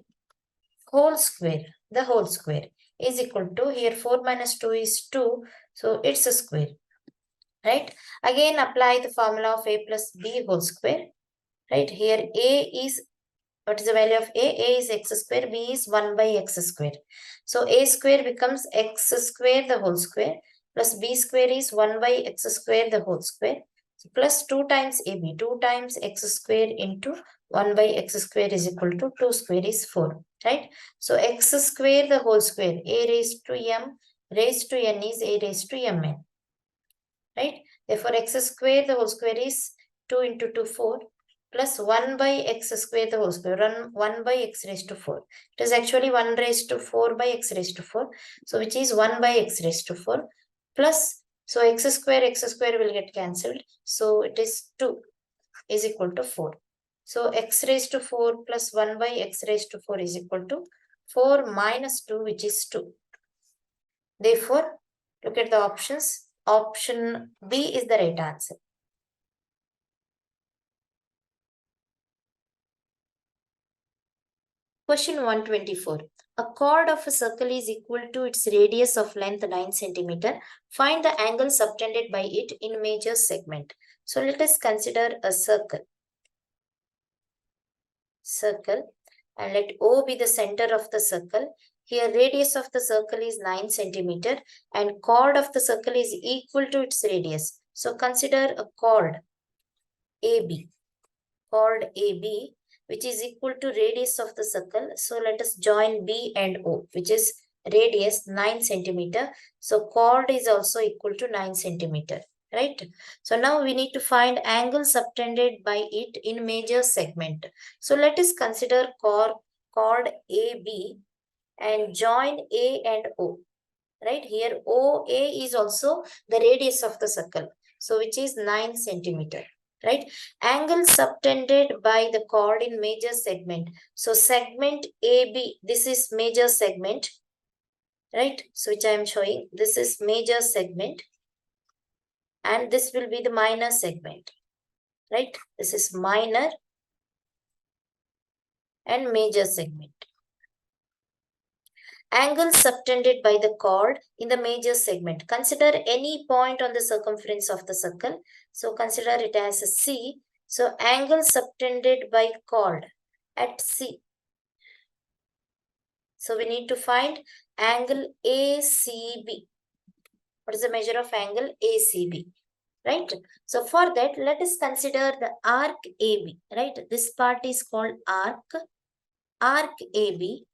whole square, the whole square is equal to, here 4 minus 2 is 2, so it's a square, right? Again, apply the formula of a plus b whole square, right? Here a is, what is the value of a? A is x square, b is 1 by x square. So a square becomes x square the whole square plus b square is 1 by x square the whole square. So plus 2 times ab, 2 times x square into 1 by x square is equal to 2 square is 4, right? So x square the whole square, a raised to m raised to n is a raised to mn, right? Therefore, x square the whole square is 2 into 2, 4. plus 1 by x square the whole square, 1 by x raised to 4. It is actually 1 raised to 4 by x raised to 4. So which is 1 by x raised to 4 plus, so x square will get cancelled. So it is 2 is equal to 4. So x raised to 4 plus 1 by x raised to 4 is equal to 4 minus 2, which is 2. Therefore, look at the options. Option B is the right answer. Question 124. A chord of a circle is equal to its radius of length 9 centimeter. Find the angle subtended by it in major segment. So let us consider a circle. And let O be the center of the circle. Here radius of the circle is 9 centimeter and chord of the circle is equal to its radius. So consider a chord AB. Chord AB, which is equal to radius of the circle. So let us join B and O, which is radius 9 centimeter. So chord is also equal to 9 centimeter, right? So now we need to find angle subtended by it in major segment. So let us consider chord AB and join A and O, right? Here OA is also the radius of the circle, so which is 9 centimeter, right? Angle subtended by the chord in major segment. So segment AB, this is major segment, right? So which I am showing, this is major segment and this will be the minor segment, right? This is minor and major segment. Angle subtended by the chord in the major segment. Consider any point on the circumference of the circle. So consider it as a C. So angle subtended by chord at C. So we need to find angle ACB. What is the measure of angle ACB? Right? So for that, let us consider the arc AB. Right? This part is called arc AB.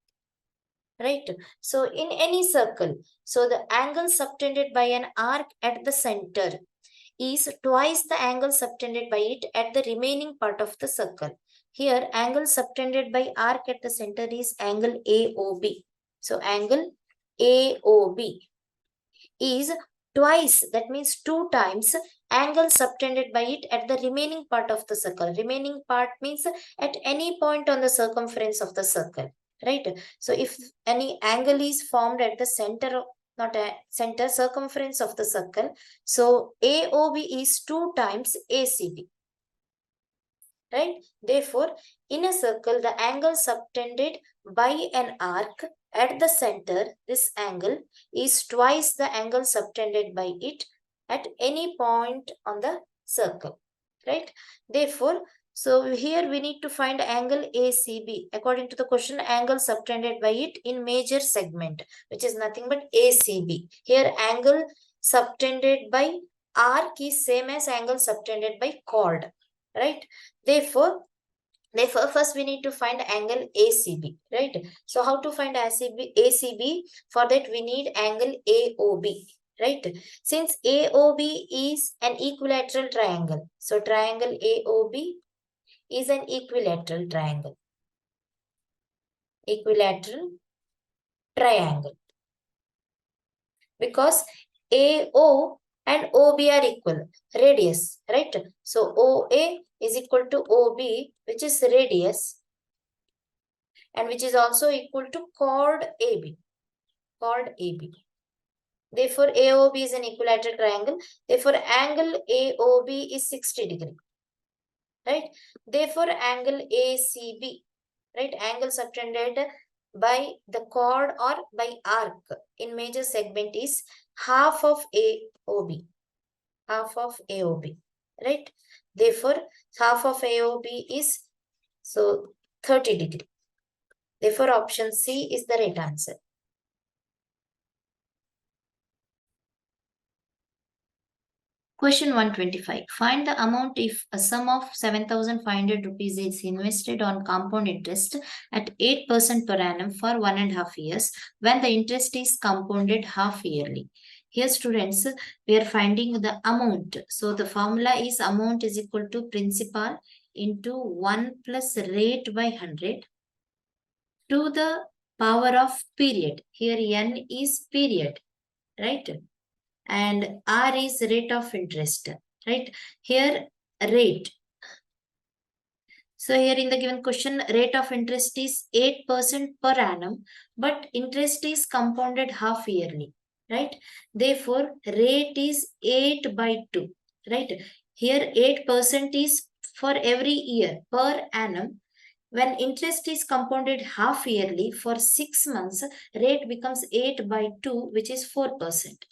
Right? So in any circle, so the angle subtended by an arc at the center is twice the angle subtended by it at the remaining part of the circle. Here, angle subtended by arc at the center is angle AOB. So angle AOB is twice, that means 2 times angle subtended by it at the remaining part of the circle. Remaining part means at any point on the circumference of the circle, right? So if any angle is formed at the center, not a center, circumference of the circle, so AOB is 2 times ACB, right? Therefore, in a circle, the angle subtended by an arc at the center, this angle is twice the angle subtended by it at any point on the circle, right? Therefore, so here we need to find angle ACB. According to the question, angle subtended by it in major segment, which is nothing but ACB. Here angle subtended by arc is same as angle subtended by chord, right? Therefore, first we need to find angle ACB, right? So how to find ACB? For that we need angle AOB, right? Since AOB is an equilateral triangle, so triangle AOB is an equilateral triangle. Equilateral triangle. Because AO and OB are equal, radius, right? So OA is equal to OB, which is radius, and which is also equal to chord AB. Chord AB. Therefore, AOB is an equilateral triangle. Therefore, angle AOB is 60 degree. Right? Therefore, angle ACB, right? Angle subtended by the chord or by arc in major segment is half of AOB. Half of AOB. Right? Therefore, half of AOB is so 30 degree. Therefore, option C is the right answer. Question 125. Find the amount if a sum of 7,500 rupees is invested on compound interest at 8% per annum for 1.5 years when the interest is compounded half yearly. Here students, we are finding the amount. So the formula is amount is equal to principal into 1 plus rate by 100 to the power of period. Here n is period, right? And R is rate of interest, right? Here rate. So here in the given question, rate of interest is 8% per annum, but interest is compounded half yearly, right? Therefore, rate is 8 by 2, right? Here 8% is for every year per annum. When interest is compounded half yearly for 6 months, rate becomes 8 by 2, which is 4%.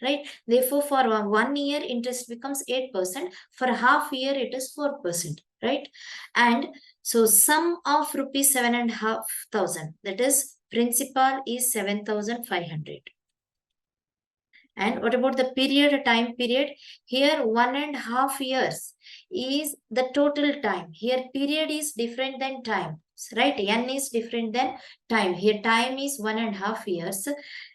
Right? Therefore, for 1 year, interest becomes 8%. For half year, it is 4%. Right? And so sum of rupees 7,500, that is principal is 7,500. And what about the period, time period? Here 1.5 years is the total time. Here period is different than time, right? N is different than time. Here time is 1.5 years.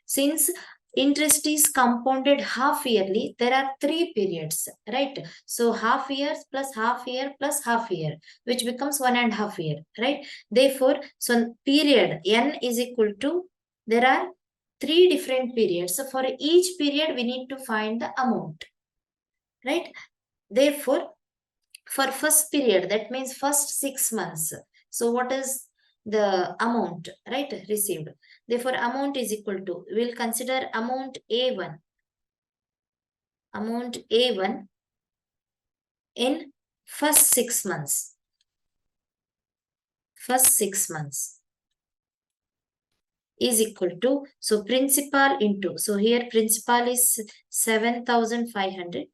Since interest is compounded half yearly, there are 3 periods, right? So half years plus half year plus half year, which becomes 1.5 year, right? Therefore, so period N is equal to, there are 3 different periods. So for each period, we need to find the amount, right? Therefore, for first period, that means first 6 months. So what is the amount, right, received? Therefore, amount is equal to, we will consider amount A1. Amount A1 in first 6 months. First 6 months is equal to, so principal into, so here principal is 7,500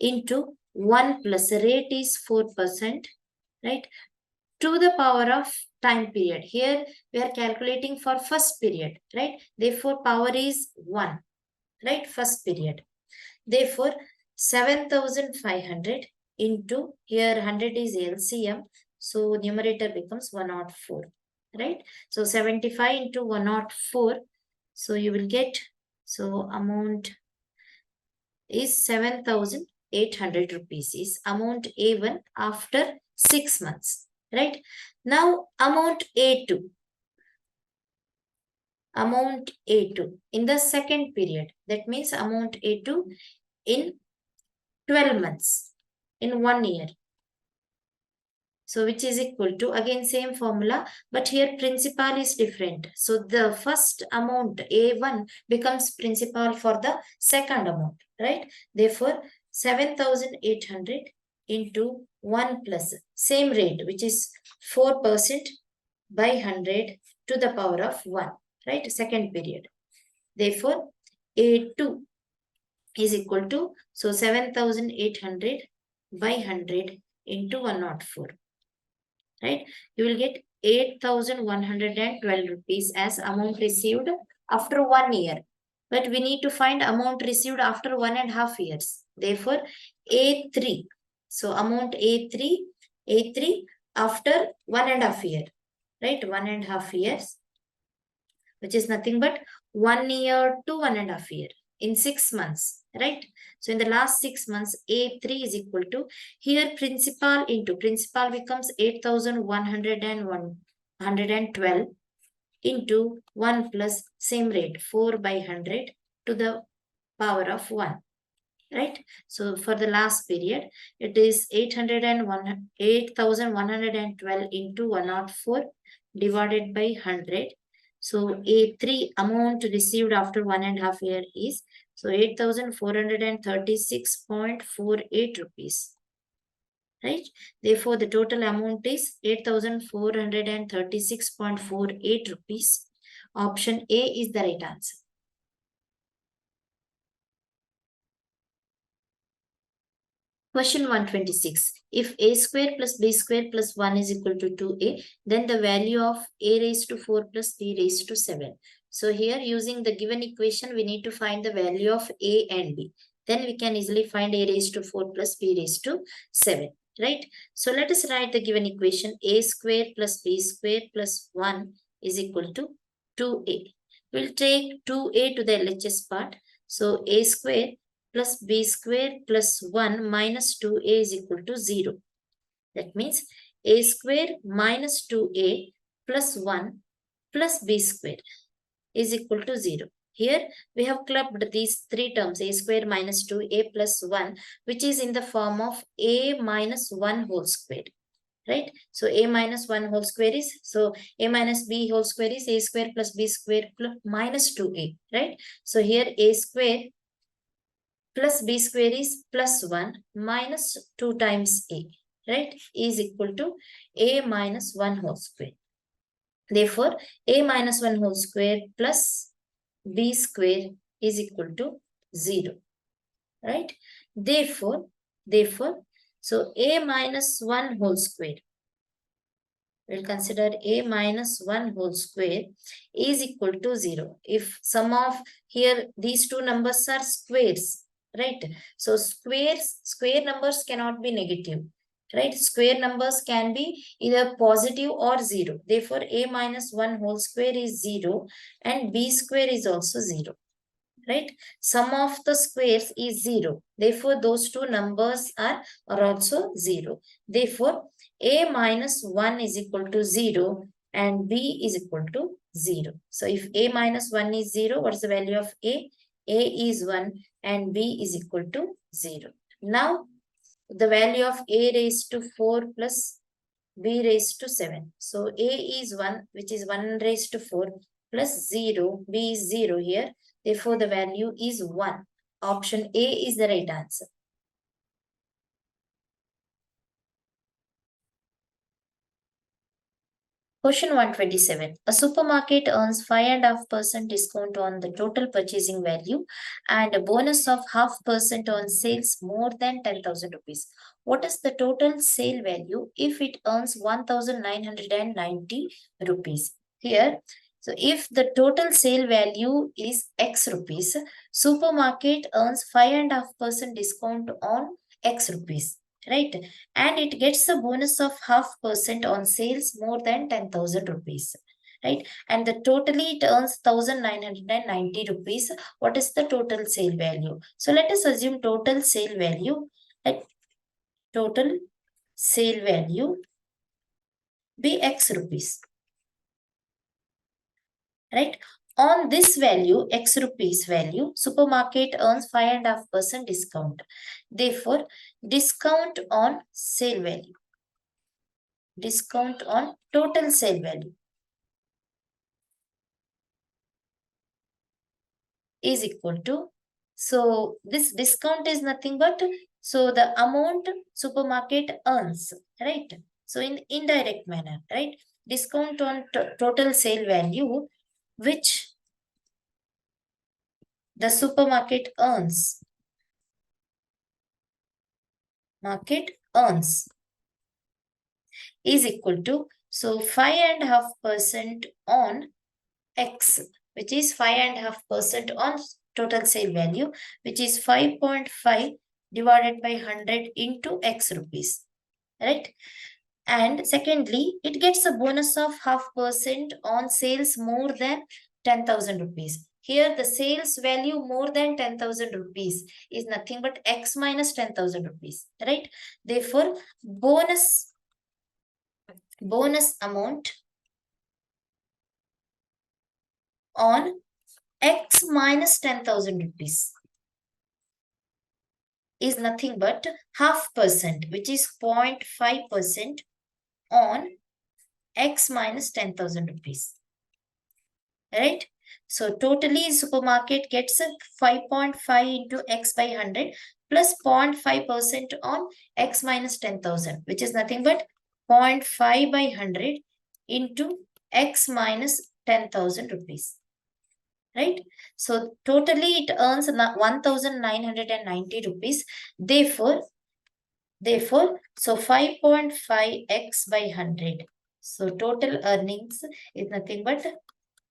into 1 plus rate is 4%, right, to the power of time period. Here we are calculating for first period, right? Therefore power is 1, right? First period. Therefore 7,500 into, here 100 is LCM, so numerator becomes 104, right? So 75 into 104, so you will get, so amount is 7,800 rupees is amount A1 after 6 months, right? Now amount A2. Amount A2 in the second period, that means amount A2 in 12 months, in 1 year. So which is equal to, again same formula, but here principal is different. So the first amount A1 becomes principal for the second amount, right? Therefore 7,800 into 1 plus same rate, which is 4% by 100 to the power of 1, right? Second period. Therefore A2 is equal to, so 7,800 by 100 into 104. Right? You will get 8,112 rupees as amount received after 1 year. But we need to find amount received after 1.5 years. Therefore, A3. So amount A3 after 1.5 year. Right? 1.5 years, which is nothing but 1 year to 1.5 year in 6 months, right? So in the last 6 months, A3 is equal to, here principal into, principal becomes 8,112 into 1 plus same rate, 4 by 100 to the power of 1, right? So for the last period, it is 8,112 into 104 divided by 100. So A3 amount received after 1.5 year is, so 8,436.48 rupees, right? Therefore, the total amount is 8,436.48 rupees. Option A is the right answer. Question 126. If a square plus b square plus 1 is equal to 2a, then the value of a raised to 4 plus b raised to 7. So here using the given equation, we need to find the value of a and b. Then we can easily find a raised to 4 plus b raised to 7, right? So let us write the given equation. A square plus b square plus 1 is equal to 2a. We'll take 2a to the LHS part. So a square plus b square plus 1 minus 2a is equal to 0. That means a square minus 2a plus 1 plus b square is equal to 0. Here we have clubbed these three terms, a square minus 2a plus 1, which is in the form of a minus 1 whole square. Right? So a minus 1 whole square is, so a minus b whole square is a square plus b square plus minus 2a. Right? So here a square plus b square is plus 1 minus 2 times a. Right? Is equal to a minus 1 whole square. Therefore, a minus 1 whole square plus b square is equal to 0. Right? Therefore, so a minus 1 whole square, we'll consider a minus 1 whole square is equal to 0. If sum of here these two numbers are squares, right? So square numbers cannot be negative, right? Square numbers can be either positive or 0. Therefore, a minus 1 whole square is 0 and b square is also 0. Right? Sum of the squares is 0. Therefore, those two numbers are also 0. Therefore, a minus 1 is equal to 0 and b is equal to 0. So, if a minus 1 is 0, what's the value of a? A is 1 and b is equal to 0. Now, the value of a raised to 4 plus b raised to 7. So, a is 1, which is 1 raised to 4 plus 0, b is 0 here. Therefore, the value is 1. Option A is the right answer. Question 127. A supermarket earns 5.5% discount on the total purchasing value and a bonus of 0.5% on sales more than 10,000 rupees. What is the total sale value if it earns 1,990 rupees? Here, so if the total sale value is X rupees, supermarket earns 5.5% discount on X rupees. Right? And it gets a bonus of 0.5% on sales more than 10,000 rupees. Right? And the totally it earns 1,990 rupees. What is the total sale value? So let us assume total sale value at total sale value be X rupees. Right? On this value, X rupees value, supermarket earns 5.5% discount. Therefore, discount on sale value. Discount on total sale value is equal to, so this discount is nothing but, so the amount supermarket earns, right? So in indirect manner, right? Discount on total sale value, which the supermarket earns, is equal to, so 5.5% on X, which is 5.5% on total sale value, which is 5.5 divided by 100 into X rupees, right? And secondly, it gets a bonus of 0.5% on sales more than 10,000 rupees. Here, the sales value more than 10,000 rupees is nothing but X minus 10,000 rupees, right? Therefore, bonus amount on X minus 10,000 rupees is nothing but 0.5%, which is 0.5% on X minus 10,000 rupees. Right? So totally supermarket gets a 5.5 into X by 100 plus 0.5% on X minus 10,000, which is nothing but 0.5 by 100 into X minus 10,000 rupees. Right? So totally it earns 1,990 rupees. Therefore, so 5.5x by 100. So total earnings is nothing but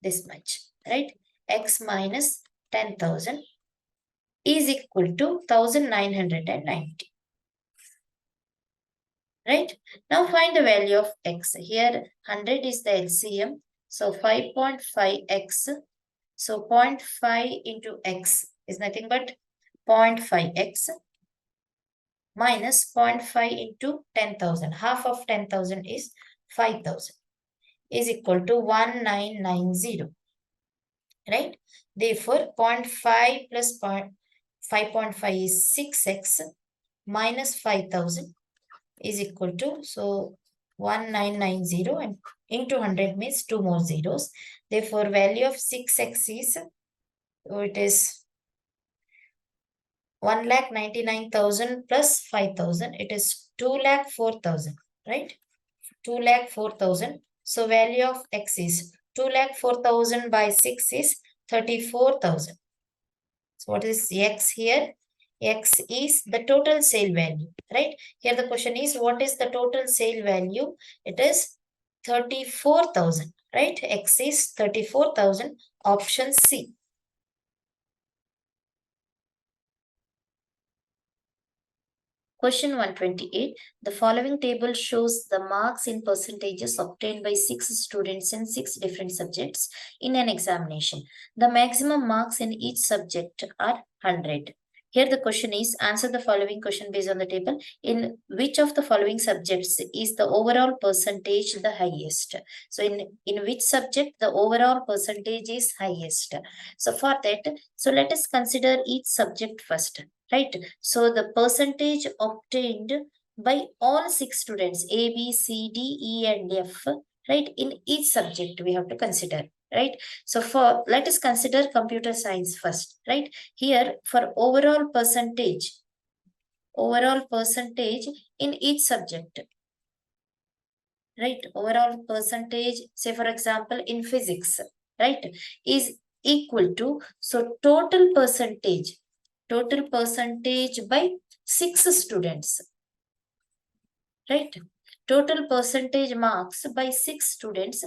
this much, right? X minus 10,000 is equal to 1,990. Right? Now find the value of X. Here 100 is the LCM. So 5.5x. So 0.5 into X is nothing but 0.5x minus 0.5 into 10,000. Half of 10,000 is 5,000 is equal to 1990. Right? Therefore, 0.5 plus 5.5 is 6x minus 5,000 is equal to, so 1990 and into 100 means 2 more zeros. Therefore, value of 6x is, so it is 1,99,000 plus 5,000. It is 2,04,000, right? 2,04,000. So value of x is 2,04,000 by 6 is 34,000. So what is x here? X is the total sale value, right? Here the question is, what is the total sale value? It is 34,000, right? X is 34,000, option C. Question 128. The following table shows the marks in percentages obtained by 6 students in 6 different subjects in an examination. The maximum marks in each subject are 100. Here the question is, answer the following question based on the table. In which of the following subjects is the overall percentage the highest? So in which subject the overall percentage is highest? So for that, so let us consider each subject first. Right? So the percentage obtained by all 6 students, A, B, C, D, E, and F, right? In each subject we have to consider, right? So let us consider computer science first, right? Here for overall percentage in each subject, right? Overall percentage, say for example, in physics, right, is equal to, so total percentage by 6 students, right? Total percentage marks by 6 students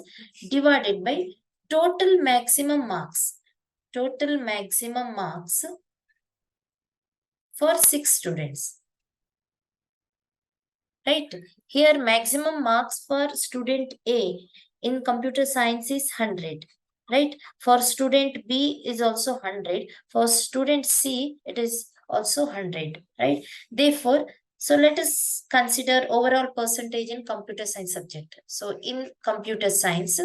divided by total maximum marks for 6 students, right? Here maximum marks for student A in computer science is 100, right? For student B is also 100. For student C, it is also 100, right? Therefore, so let us consider overall percentage in computer science subject. So in computer science,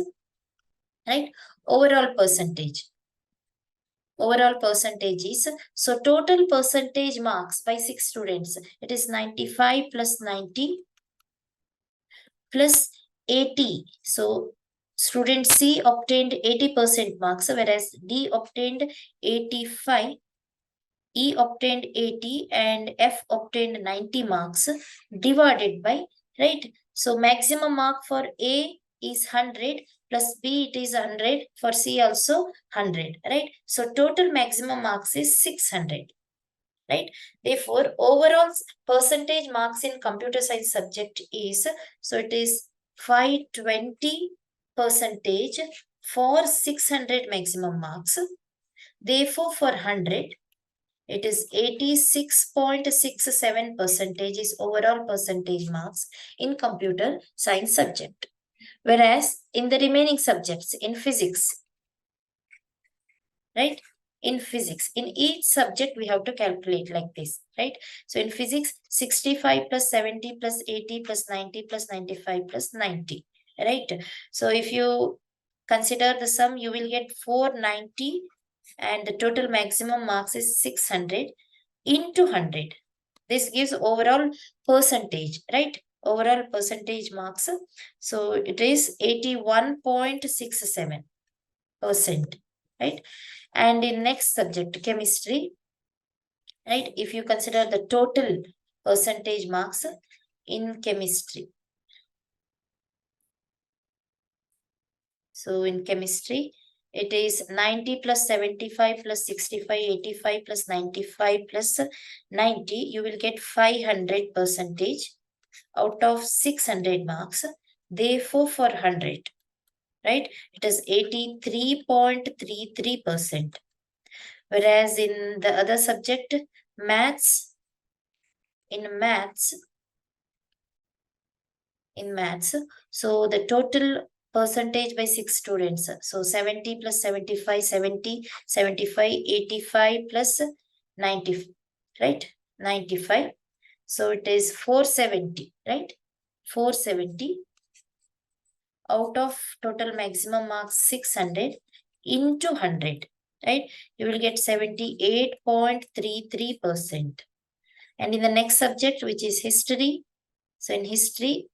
right, overall percentage is, so total percentage marks by 6 students, it is 95 plus 90 plus 80. So student C obtained 80% marks, whereas D obtained 85, E obtained 80, and F obtained 90 marks divided by, right? So maximum mark for A is 100 plus B it is 100, for C also 100, right? So total maximum marks is 600. Right? Therefore, overall percentage marks in computer science subject is, so it is 520 percentage for 600 maximum marks. Therefore, for 100, it is 86.67 percentage is overall percentage marks in computer science subject. Whereas in the remaining subjects, in physics, right? In physics, in each subject we have to calculate like this, right? So in physics, 65 plus 70 plus 80 plus 90 plus 95 plus 90, right? So if you consider the sum, you will get 490, and the total maximum marks is 600 into 100. This gives overall percentage, right? Overall percentage marks. So it is 81.67%, right? And in next subject, chemistry, right? If you consider the total percentage marks in chemistry. So in chemistry, it is 90 plus 75 plus 65, 85 plus 95 plus 90. You will get 500 percentage out of 600 marks. Therefore, for 100, right, it is 83.33%. Whereas in the other subject, maths, in maths, so the total percentage by 6 students, so 70 plus 75, 70, 75, 85 plus 90, right? 95. So it is 470, right? 470 out of total maximum marks 600 into 100, right? You will get 78.33%. And in the next subject, which is history, so in history,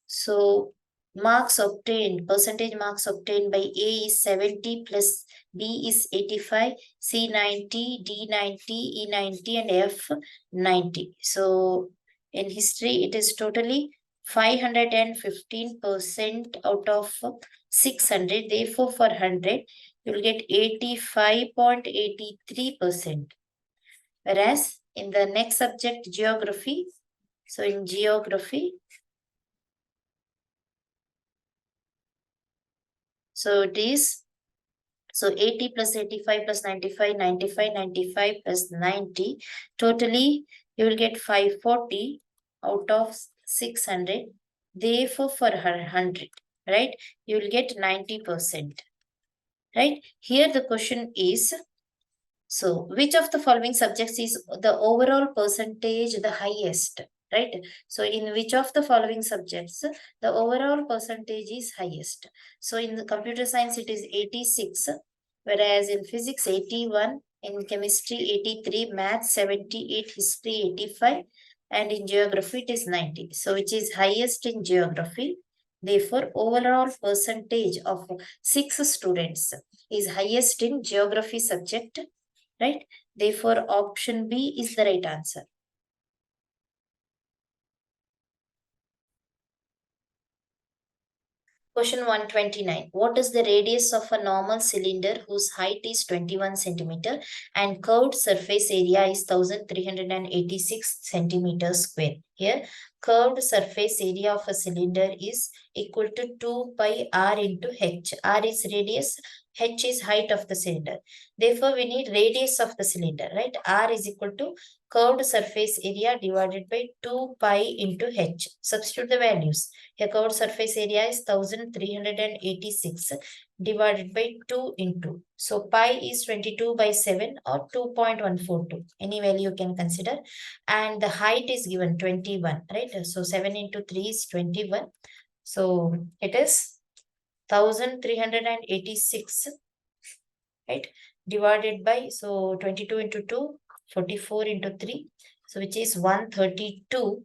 so marks obtained, percentage marks obtained by A is 70 plus B is 85, C 90, D 90, E 90 and F 90. So in history, it is totally 515% out of 600. Therefore, for 100, you will get 85.83%. Whereas in the next subject, geography, so in geography, so it is, so 80 plus 85 plus 95, 95, 95 plus 90. Totally, you will get 540 out of 600. Therefore, for 100, right, you will get 90%. Right? Here the question is, so which of the following subjects is the overall percentage the highest? Right? So in which of the following subjects the overall percentage is highest? So in the computer science it is 86, whereas in physics 81, in chemistry 83, math 78, history 85, and in geography it is 90. So which is highest in geography? Therefore, overall percentage of 6 students is highest in geography subject, right? Therefore, option B is the right answer. Question 129. What is the radius of a normal cylinder whose height is 21 centimeter and curved surface area is 1386 centimeters square? Here, curved surface area of a cylinder is equal to 2 pi r into h. R is radius, h is height of the cylinder. Therefore, we need radius of the cylinder, right? R is equal to curved surface area divided by 2 pi into h. Substitute the values. A curved surface area is 1386 divided by 2 into. So pi is 22 by 7 or 2.142. Any value you can consider. And the height is given 21, right? So 7 into 3 is 21. So it is 1386, right? Divided by, so 22 into 2, 44 into 3. So which is 132.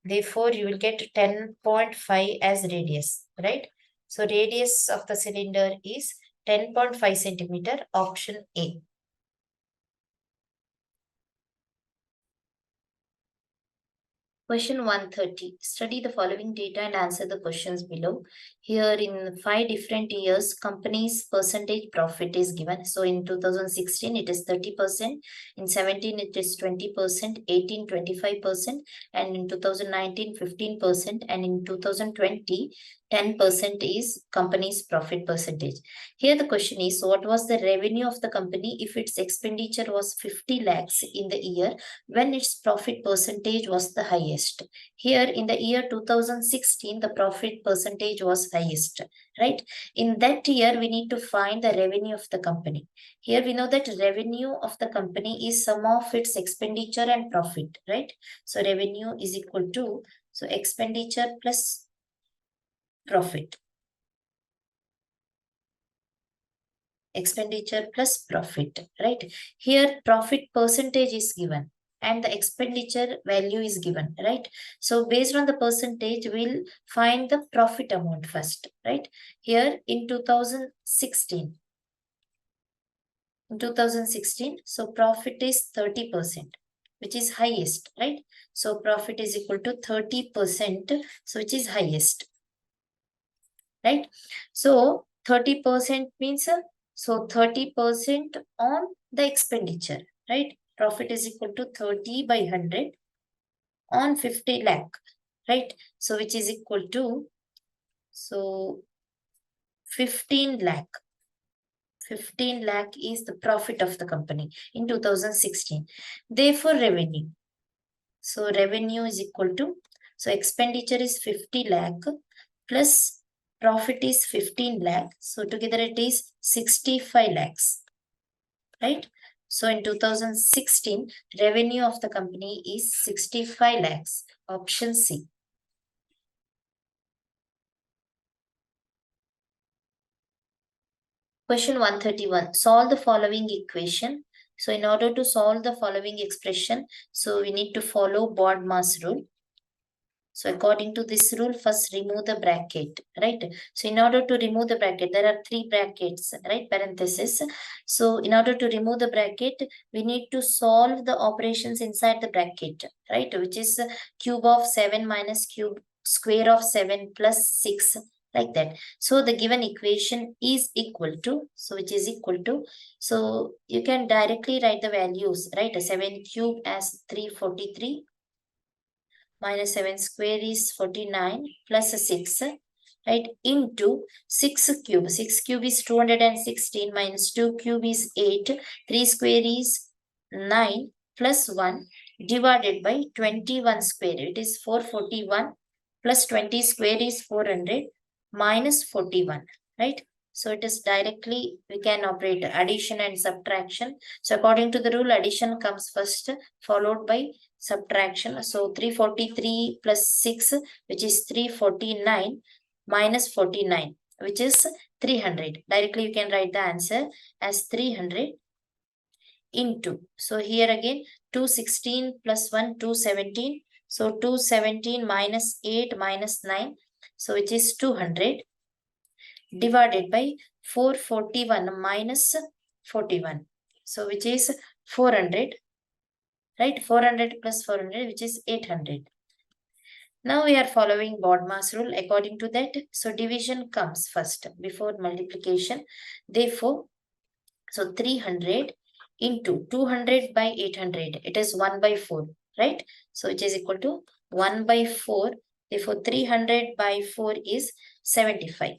Therefore, you will get 10.5 as radius, right? So radius of the cylinder is 10.5 centimeter, option A. Question 130. Study the following data and answer the questions below. Here in 5 different years, company's percentage profit is given. So in 2016, it is 30%. In 17, it is 20%. 18, 25%. And in 2019, 15%. And in 2020, 10% is company's profit percentage. Here the question is, what was the revenue of the company if its expenditure was 50 lakhs in the year when its profit percentage was the highest? Here in the year 2016, the profit percentage was highest, right? In that year, we need to find the revenue of the company. Here we know that revenue of the company is sum of its expenditure and profit, right? So revenue is equal to, so expenditure plus profit. Expenditure plus profit, right? Here profit percentage is given and the expenditure value is given, right? So based on the percentage, we'll find the profit amount first, right? Here in 2016, so profit is 30%, which is highest, right? So profit is equal to 30%, so which is highest, right? So 30% means, so 30% on the expenditure, right? Profit is equal to 30 by 100 on 50 lakh, right? So which is equal to, so 15 lakh. 15 lakh is the profit of the company in 2016. Therefore, revenue. So revenue is equal to, so expenditure is 50 lakh plus profit is 15 lakh. So together it is 65 lakhs. right? So in 2016, revenue of the company is 65 lakhs. Option C. Question 131. Solve the following equation. So in order to solve the following expression, so we need to follow BODMAS rule. So according to this rule, first remove the bracket, right? So in order to remove the bracket, there are three brackets, right? Parenthesis. So in order to remove the bracket, we need to solve the operations inside the bracket, right? Which is cube of 7 minus cube square of 7 plus 6, like that. So the given equation is equal to, so which is equal to, so you can directly write the values, right? 7 cube as 343 minus 7 square is 49 plus 6, right, into 6 cube. 6 cube is 216 minus 2 cube is 8. 3 square is 9 plus 1 divided by 21 square. It is 441 plus 20 square is 400 minus 41, right? So it is directly, we can operate addition and subtraction. So according to the rule, addition comes first, followed by subtraction. So 343 plus 6, which is 349 minus 49, which is 300. Directly you can write the answer as 300 into. So here again 216 plus 1, 217. So 217 minus 8 minus 9. So which is 200 divided by 441 minus 41. So which is 400, right? 400 plus 400, which is 800. Now we are following BODMAS rule. According to that, so division comes first before multiplication. Therefore, so 300 into 200 by 800, it is 1 by 4, right? So it is equal to 1 by 4. Therefore, 300 by 4 is 75,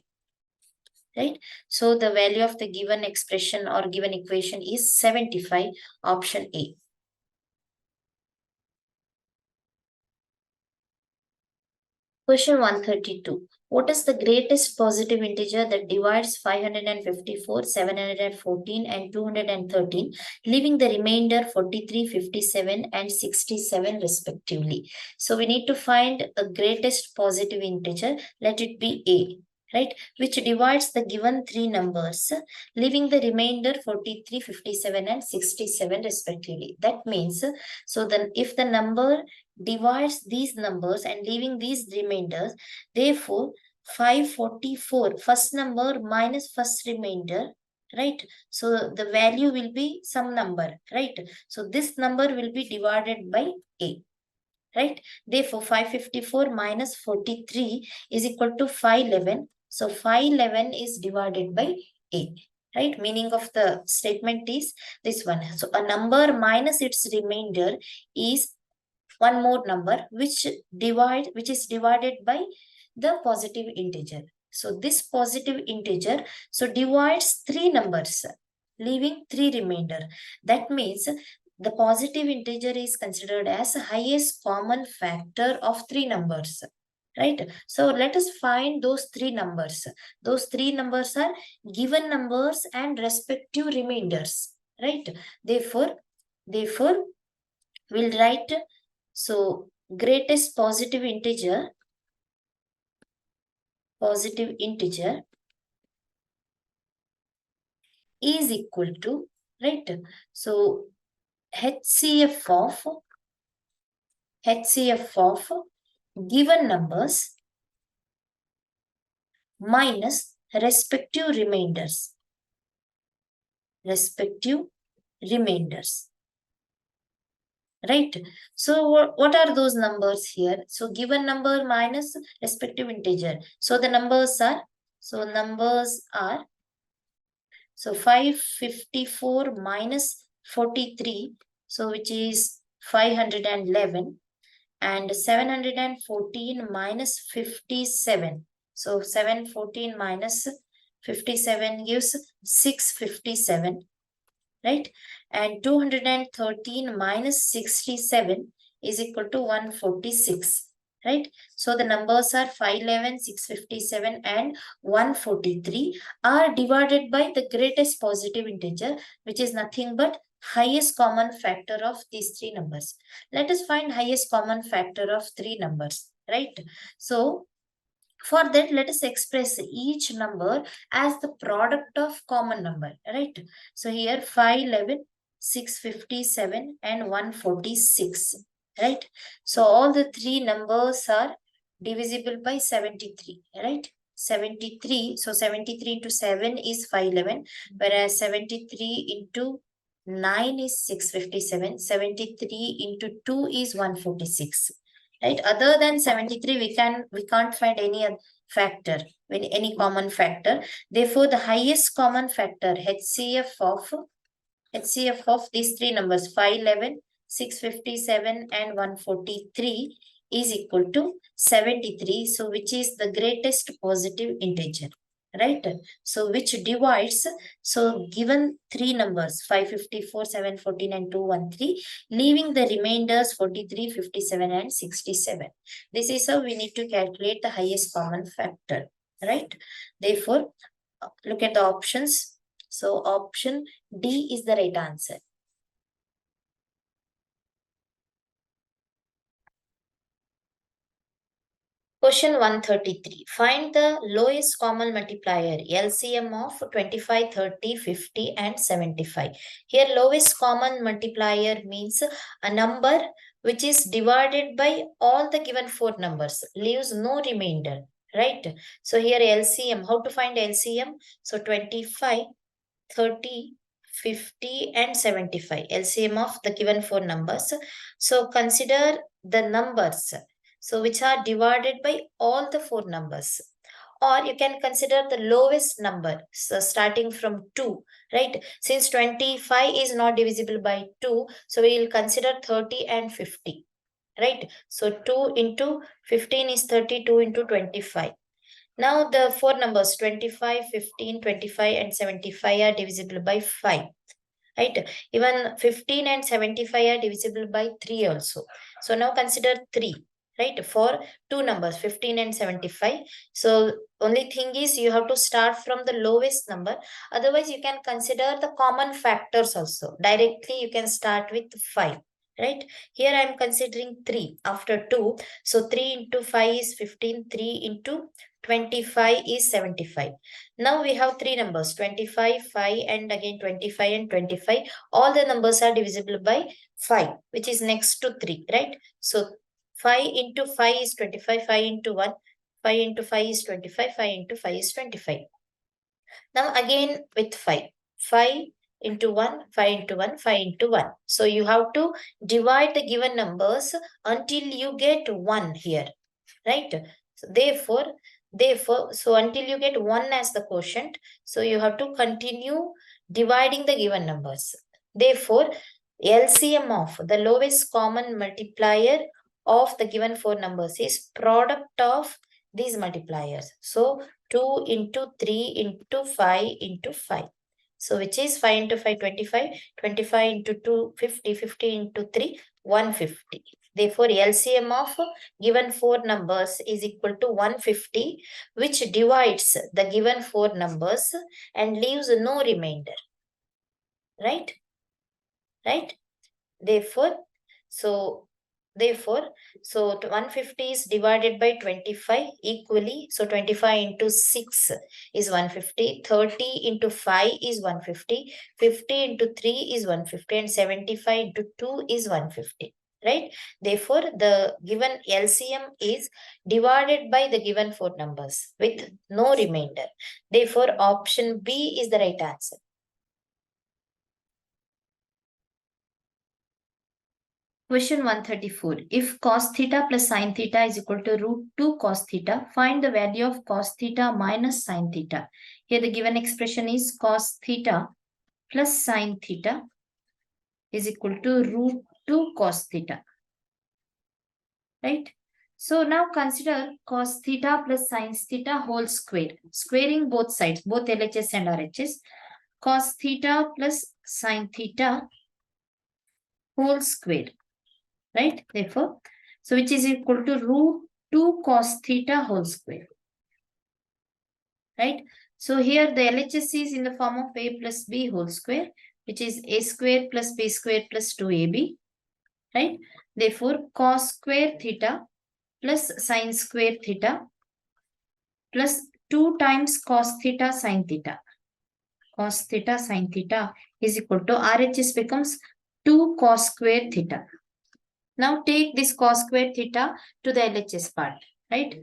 right? So the value of the given expression or given equation is 75, option A. Question 132. What is the greatest positive integer that divides 554, 714 and 213, leaving the remainder 43, 57 and 67 respectively? So we need to find a greatest positive integer. Let it be A, right? Which divides the given three numbers, leaving the remainder 43, 57 and 67 respectively. That means, so then if the number divides these numbers and leaving these remainders, therefore 544 first number minus first remainder, right? So the value will be some number, right? So this number will be divided by A, right? Therefore 554 minus 43 is equal to 511. So 511 is divided by A, right? Meaning of the statement is this one. So a number minus its remainder is one more number which is divided by the positive integer. So this positive integer so divides three numbers, leaving three remainder. That means the positive integer is considered as highest common factor of three numbers, right? So let us find those three numbers. Those three numbers are given numbers and respective remainders, right? Therefore we'll write, so greatest positive integer is equal to, right? So HCF of given numbers minus respective remainders, right? So what are those numbers here? So given number minus respective integer. So the numbers are, so 554 minus 43, so which is 511, and 714 minus 57. So 714 minus 57 gives 657, right? And 213 minus 67 is equal to 146. right? So the numbers are 511, 657 and 143 are divided by the greatest positive integer, which is nothing but highest common factor of these three numbers. Let us find highest common factor of three numbers, right? So for that, let us express each number as the product of common number, right? So here 511, 657 and 146, right? So all the three numbers are divisible by 73, right? 73, so 73 into 7 is 511, whereas 73 into 9 is 657, 73 into 2 is 146, right? Other than 73, we can't find any other factor, any common factor. Therefore, the highest common factor, HCF of these three numbers, 511, 657 and 143 is equal to 73. So which is the greatest positive integer, right? So which divides, so given three numbers, 554, 714 and 213, leaving the remainders 43, 57 and 67. This is how we need to calculate the highest common factor, right? Therefore, look at the options. So option D is the right answer. Question 133. Find the lowest common multiplier, LCM of 25, 30, 50 and 75. Here lowest common multiplier means a number which is divided by all the given four numbers, leaves no remainder, right? So here LCM, how to find LCM? So 25, 30, 50 and 75, LCM of the given four numbers. So consider the numbers, so which are divided by all the four numbers. Or you can consider the lowest number, so starting from 2, right? Since 25 is not divisible by 2, so we will consider 30 and 50, right? So 2 into 15 is 32 into 25. Now the four numbers 25, 15, 25 and 75 are divisible by 5, right? Even 15 and 75 are divisible by 3 also. So now consider 3, right? For two numbers 15 and 75. So only thing is you have to start from the lowest number. Otherwise you can consider the common factors also. Directly you can start with 5. Right here, I am considering 3 after 2. So 3 into 5 is 15, 3 into 25 is 75. Now we have three numbers 25, 5 and again 25 and 25. All the numbers are divisible by 5, which is next to 3, right? So 5 into 5 is 25, 5 into 1, 5 into 5 is 25, 5 into 5 is 25. Now again with 5, 5 into 1, 5 into 1, 5 into 1. So you have to divide the given numbers until you get 1 here, right? So therefore, so until you get 1 as the quotient, so you have to continue dividing the given numbers. Therefore, LCM of the lowest common multiplier of the given four numbers is product of these multipliers. So 2 into 3 into 5 into 5. So which is 5 into 5, 25, 25 into 2, 50, 50 into 3, 150. Therefore, LCM of given four numbers is equal to 150, which divides the given four numbers and leaves no remainder. Right? Right? Therefore, so therefore, so 150 is divided by 25 equally. So 25 into 6 is 150, 30 into 5 is 150, 50 into 3 is 150 and 75 into 2 is 150. Right? Therefore, the given LCM is divided by the given four numbers with no remainder. Therefore, option B is the right answer. Question 134. If cos theta plus sin theta is equal to root 2 cos theta, find the value of cos theta minus sin theta. Here the given expression is cos theta plus sin theta is equal to root 2 cos theta. Right? So now consider cos theta plus sin theta whole square. Squaring both sides, both LHS and RHS. Cos theta plus sin theta whole square. Right? Therefore, so which is equal to root 2 cos theta whole square. Right? So here the LHS is in the form of a plus b whole square, which is a square plus b square plus 2ab. Right? Therefore, cos square theta plus sine square theta plus 2 times cos theta sine theta. Cos theta sine theta is equal to RHS becomes 2 cos square theta. Now take this cos square theta to the LHS part, right?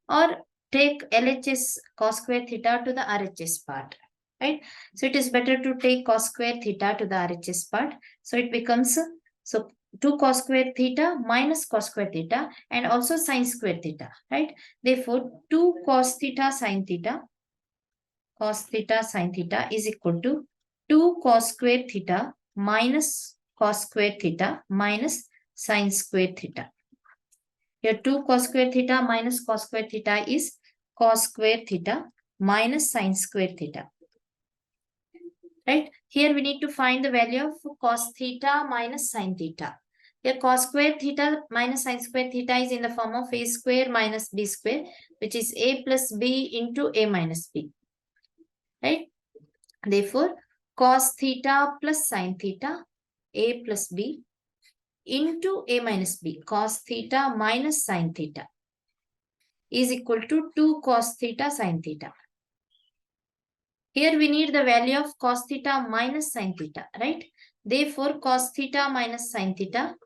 Or take LHS cos square theta to the RHS part, right? So it is better to take cos square theta to the RHS part. So it becomes, so 2 cos square theta minus cos square theta and also sine square theta, right? Therefore, 2 cos theta sine theta is equal to 2 cos square theta minus cos square theta minus sine square theta. Here 2 cos square theta minus cos square theta is cos square theta minus sine square theta. Right? Here we need to find the value of cos theta minus sine theta. Here cos square theta minus sine square theta is in the form of a square minus b square, which is a plus b into a minus b. Right? Therefore, cos theta plus sine theta, a plus b into a minus b, cos theta minus sine theta is equal to 2 cos theta sine theta. Here we need the value of cos theta minus sine theta, right? Therefore, cos theta minus sine theta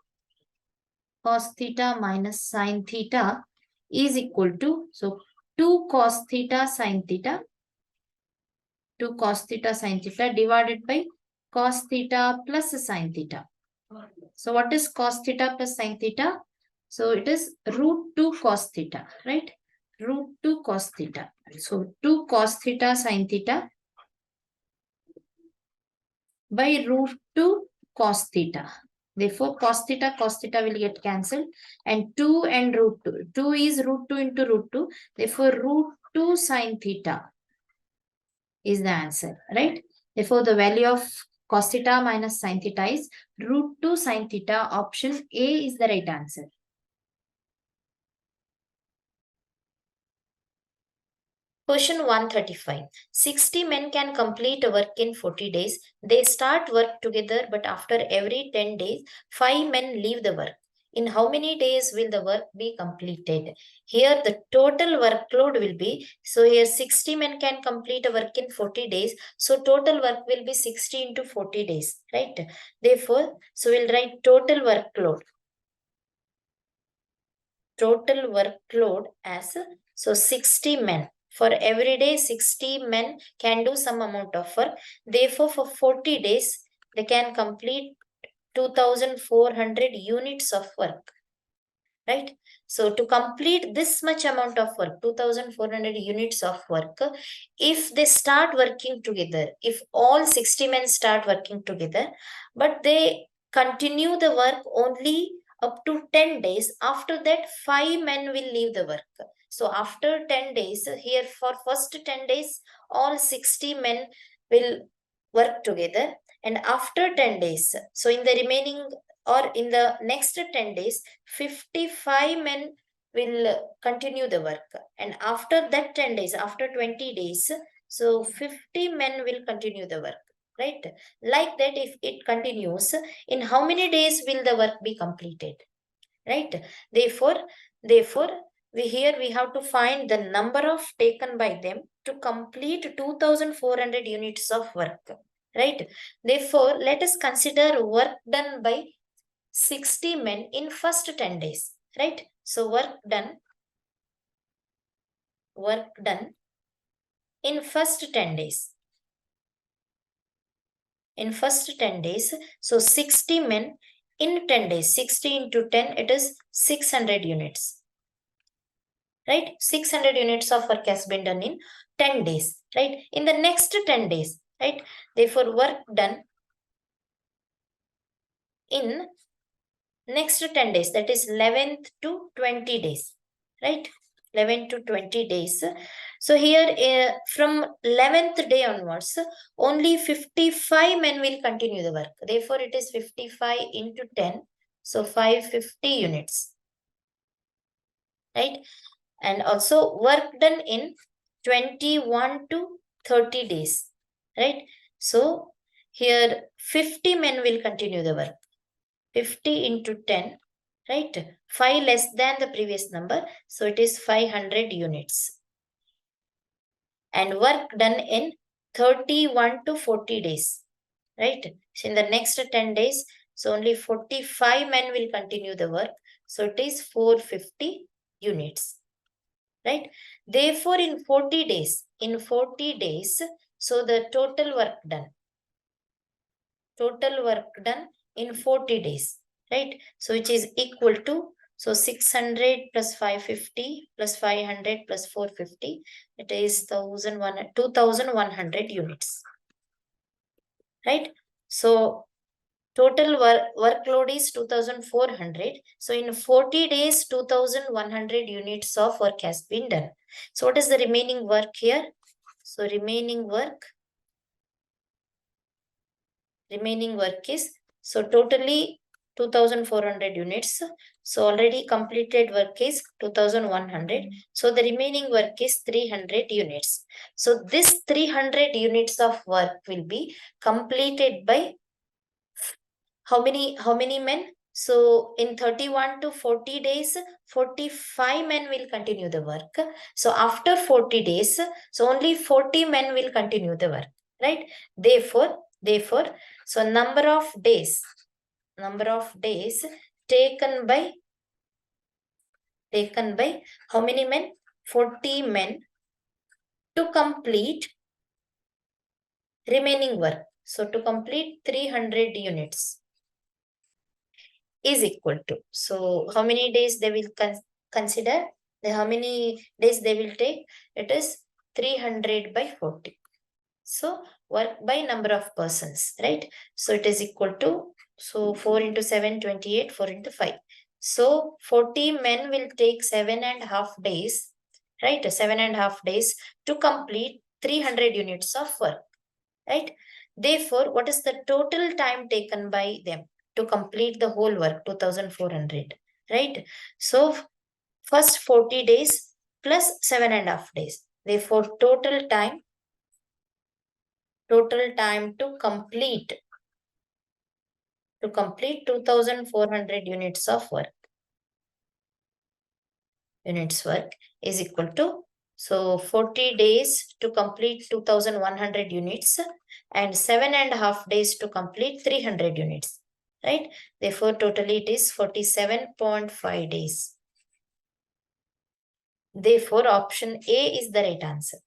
is equal to, so 2 cos theta sine theta, 2 cos theta sine theta divided by cos theta plus sine theta. So what is cos theta plus sine theta? So it is root 2 cos theta, right? Root 2 cos theta. So 2 cos theta sine theta by root 2 cos theta. Therefore, cos theta will get cancelled. And 2 and root 2. 2 is root 2 into root 2. Therefore, root 2 sine theta is the answer, right? Therefore, the value of cos theta minus sine theta is root 2 sine theta. Option A is the right answer. Question 135. 60 men can complete work in 40 days. They start work together, but after every 10 days, 5 men leave the work. In how many days will the work be completed? Here the total workload will be, so here 60 men can complete a work in 40 days. So total work will be 60 into 40 days, right? Therefore, so we'll write total workload. Total workload as, so 60 men. For every day, 60 men can do some amount of work. Therefore, for 40 days, they can complete 2,400 units of work. Right? So, to complete this much amount of work, 2,400 units of work, if they start working together, if all 60 men start working together, but they continue the work only up to 10 days, after that, 5 men will leave the work. So after 10 days, here for first 10 days, all 60 men will work together. And after 10 days, so in the remaining or in the next 10 days, 55 men will continue the work. And after that 10 days, after 20 days, so 50 men will continue the work. Right? Like that, if it continues, in how many days will the work be completed? Right? Therefore, we have to find the number of taken by them to complete 2,400 units of work. Right? Therefore, let us consider work done by 60 men in first 10 days. Right? So work done in first 10 days. In first 10 days, so 60 men in 10 days, 60 into 10, it is 600 units. Right? 600 units of work has been done in 10 days. Right? In the next 10 days. Right? Therefore, work done in next 10 days, that is 11th to 20 days. Right? 11 to 20 days. So here from 11th day onwards, only 55 men will continue the work. Therefore, it is 55 into 10. So 550 units. right? And also work done in 21 to 30 days, right? So here 50 men will continue the work. 50 into 10, right? 5 less than the previous number, so it is 500 units. And work done in 31 to 40 days, right? So in the next 10 days, so only 45 men will continue the work, so it is 450 units, right? Therefore in 40 days, so the total work done in 40 days, right? So which is equal to, so 600 plus 550 plus 500 plus 450, it is 2100 units, right? So total workload is 2400. So in 40 days, 2100 units of work has been done. So what is the remaining work here? So remaining work is, so totally 2400 units. So already completed work is 2100. So the remaining work is 300 units. So this 300 units of work will be completed by how many men? So in 31 to 40 days, 45 men will continue the work. So after 40 days, so only 40 men will continue the work, right? Therefore, so number of days taken by how many men? 40 men to complete remaining work. So to complete 300 units is equal to, so how many days they will consider, how many days they will take, it is 300 by 40. So work by number of persons, right? So it is equal to, so 4 into 7 28, 4 into 5, so 40 men will take 7.5 days, right? 7.5 days to complete 300 units of work, right? Therefore, what is the total time taken by them to complete the whole work? 2400, right? So first 40 days plus 7.5 days. Therefore, total time to complete 2400 units work is equal to, so 40 days to complete 2100 units and 7.5 days to complete 300 units, right? Therefore totally it is 47.5 days. Therefore option A is the right answer.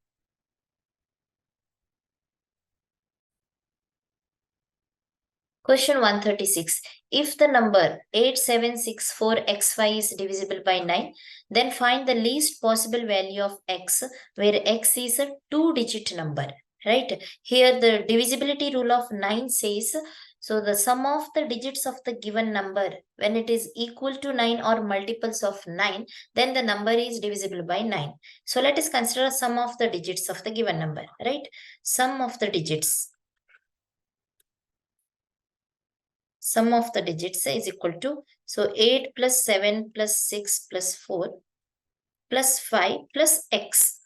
Question 136. If the number 8764xy is divisible by 9, then find the least possible value of x, where x is a two-digit number. Right? Here the divisibility rule of 9 says, so the sum of the digits of the given number, when it is equal to 9 or multiples of 9, then the number is divisible by 9. So let us consider sum of the digits of the given number. Right? Sum of the digits is equal to, so 8 plus 7 plus 6 plus 4 plus 5 plus x,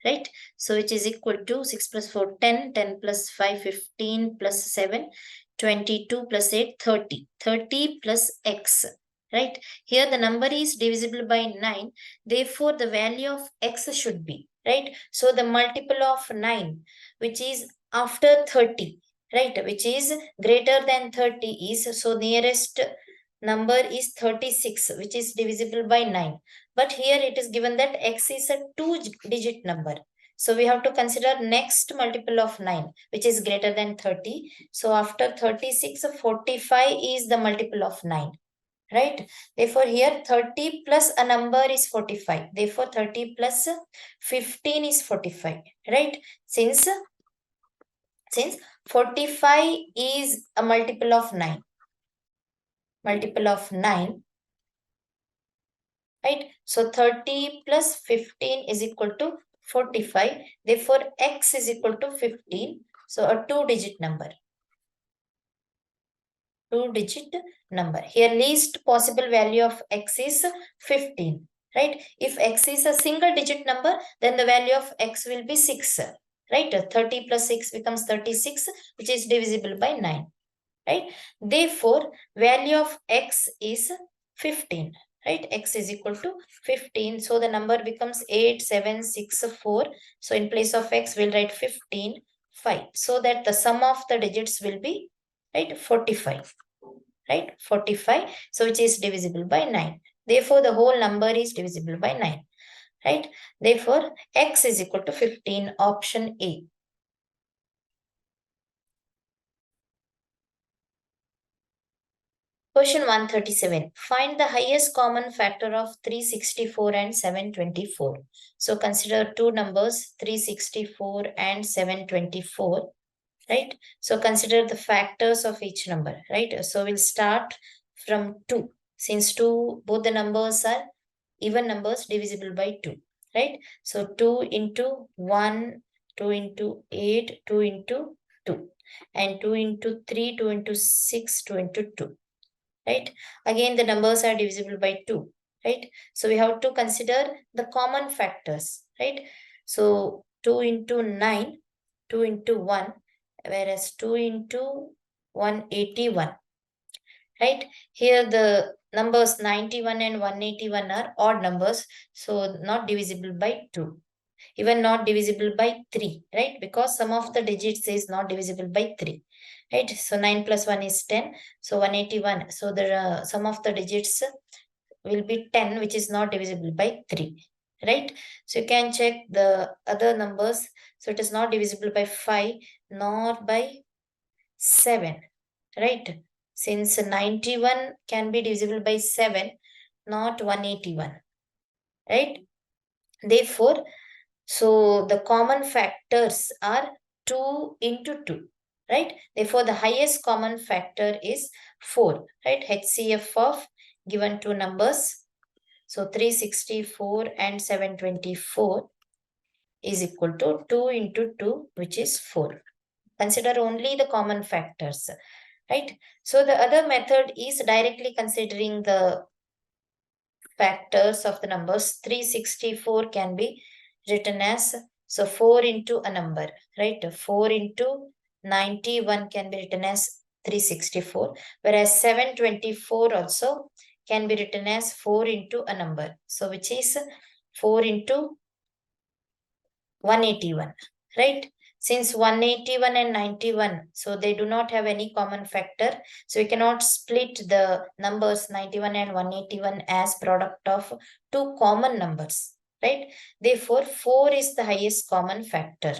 right? So which is equal to 6 plus 4 10, 10 plus 5 15 plus 7 22 plus 8 30, 30 plus x, right? Here the number is divisible by 9, therefore the value of x should be, right? So the multiple of 9, which is after 30, right, which is greater than 30 is, so nearest number is 36, which is divisible by 9. But here it is given that x is a two-digit number. So we have to consider next multiple of 9, which is greater than 30. So after 36, 45 is the multiple of 9, right? Therefore here 30 plus a number is 45. Therefore 30 plus 15 is 45, right? Since 45 is a multiple of 9, right? So 30 plus 15 is equal to 45. Therefore, x is equal to 15. So a two-digit number. Here least possible value of x is 15, right? If x is a single digit number, then the value of x will be 6, right? 30 plus 6 becomes 36, which is divisible by 9, right? Therefore, value of x is 15, right? X is equal to 15. So the number becomes 8764. So in place of x, we'll write 15, 5. So that the sum of the digits will be, right, 45, right? 45. So which is divisible by 9. Therefore, the whole number is divisible by 9, right? Therefore, x is equal to 15, option A. Question 137. Find the highest common factor of 364 and 724. So consider two numbers, 364 and 724, right? So consider the factors of each number, right? So we'll start from 2. Since both the numbers are even numbers divisible by 2, right? So 2 into 1, 2 into 8, 2 into 2. And 2 into 3, 2 into 6, 2 into 2. Right? Again, the numbers are divisible by 2, right? So we have to consider the common factors, right? So 2 into 9, 2 into 1, whereas 2 into 181, right? Here the numbers 91 and 181 are odd numbers, so not divisible by 2. Even not divisible by 3, right? Because sum of the digits is not divisible by 3, right? So 9 plus 1 is 10. So 181. So the sum of the digits will be 10, which is not divisible by 3, right? So you can check the other numbers. So it is not divisible by 5 nor by 7, right? Since 91 can be divisible by 7, not 181, right? Therefore, so the common factors are 2 into 2, right? Therefore, the highest common factor is 4, right? HCF of given two numbers. So 364 and 724 is equal to 2 into 2, which is 4. Consider only the common factors, right? So the other method is directly considering the factors of the numbers. 364 can be written as, so 4 into a number, right? 4 into 91 can be written as 364, whereas 724 also can be written as 4 into a number, so which is 4 into 181, right? Since 181 and 91, so they do not have any common factor, so we cannot split the numbers 91 and 181 as product of two common numbers, right? Therefore, 4 is the highest common factor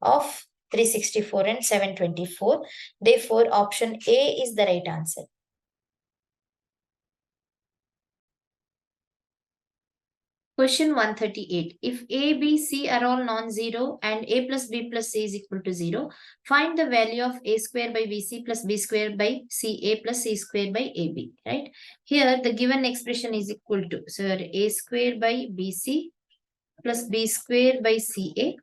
of 364 and 724. Therefore, option A is the right answer. Question 138. If A, B, C are all non-zero and A plus B plus C is equal to 0, find the value of A square by BC plus B square by CA plus C square by AB, right? Here the given expression is equal to, so A square by BC plus B square by CA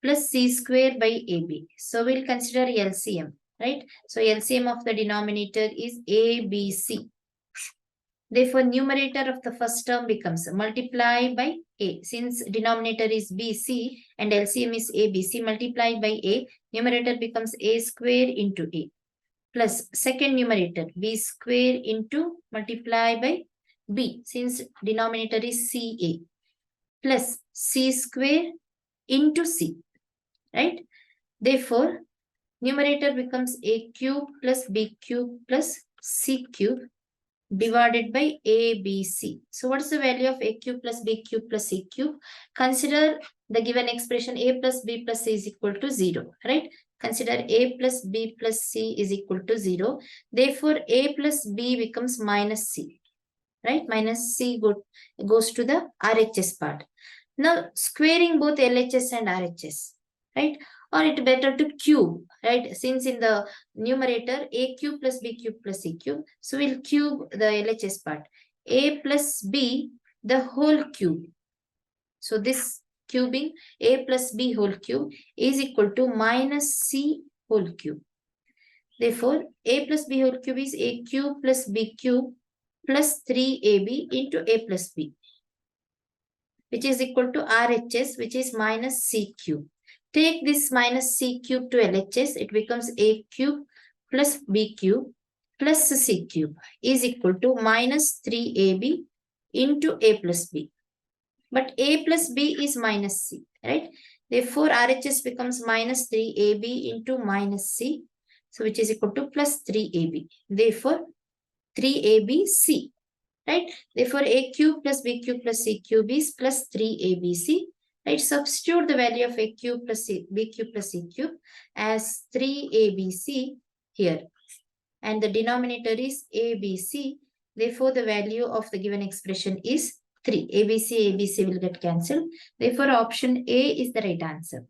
plus C square by AB. So we'll consider LCM, right? So LCM of the denominator is ABC. Therefore, numerator of the first term becomes multiply by A. Since denominator is BC and LCM is ABC, multiply by A, numerator becomes A square into A. Plus second numerator, B square into multiply by B. Since denominator is CA. Plus C square into C. Right? Therefore, numerator becomes A cube plus B cube plus C cube divided by ABC. So what is the value of A cube plus B cube plus C cube? Consider the given expression A plus B plus C is equal to 0, right? Consider A plus B plus C is equal to 0. Therefore, A plus B becomes minus C, right? Minus C goes to the RHS part. Now, squaring both LHS and RHS, right? Or it better to cube, right? Since in the numerator, A cube plus B cube plus C cube. So we'll cube the LHS part. A plus B, the whole cube. So this cubing, A plus B whole cube is equal to minus C whole cube. Therefore, A plus B whole cube is A cube plus B cube plus 3AB into A plus B. which is equal to RHS, which is minus C cube. Take this minus C cube to LHS, it becomes A cube plus B cube plus C cube is equal to minus 3AB into A plus B. But A plus B is minus C, right? Therefore, RHS becomes minus 3AB into minus C, so which is equal to plus 3AB. Therefore, 3ABC, right? Therefore, A cube plus B cube plus C cube is plus 3ABC. Right? Substitute the value of A cube plus B cube plus C cube as 3ABC here. And the denominator is ABC. Therefore, the value of the given expression is 3. ABC will get cancelled. Therefore, option A is the right answer.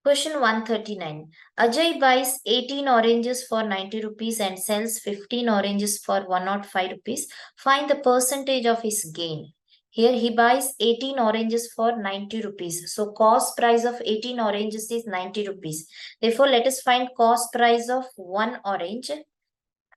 Question 139. Ajay buys 18 oranges for 90 rupees and sells 15 oranges for 105 rupees. Find the percentage of his gain. Here he buys 18 oranges for 90 rupees. So cost price of 18 oranges is 90 rupees. Therefore, let us find cost price of 1 orange.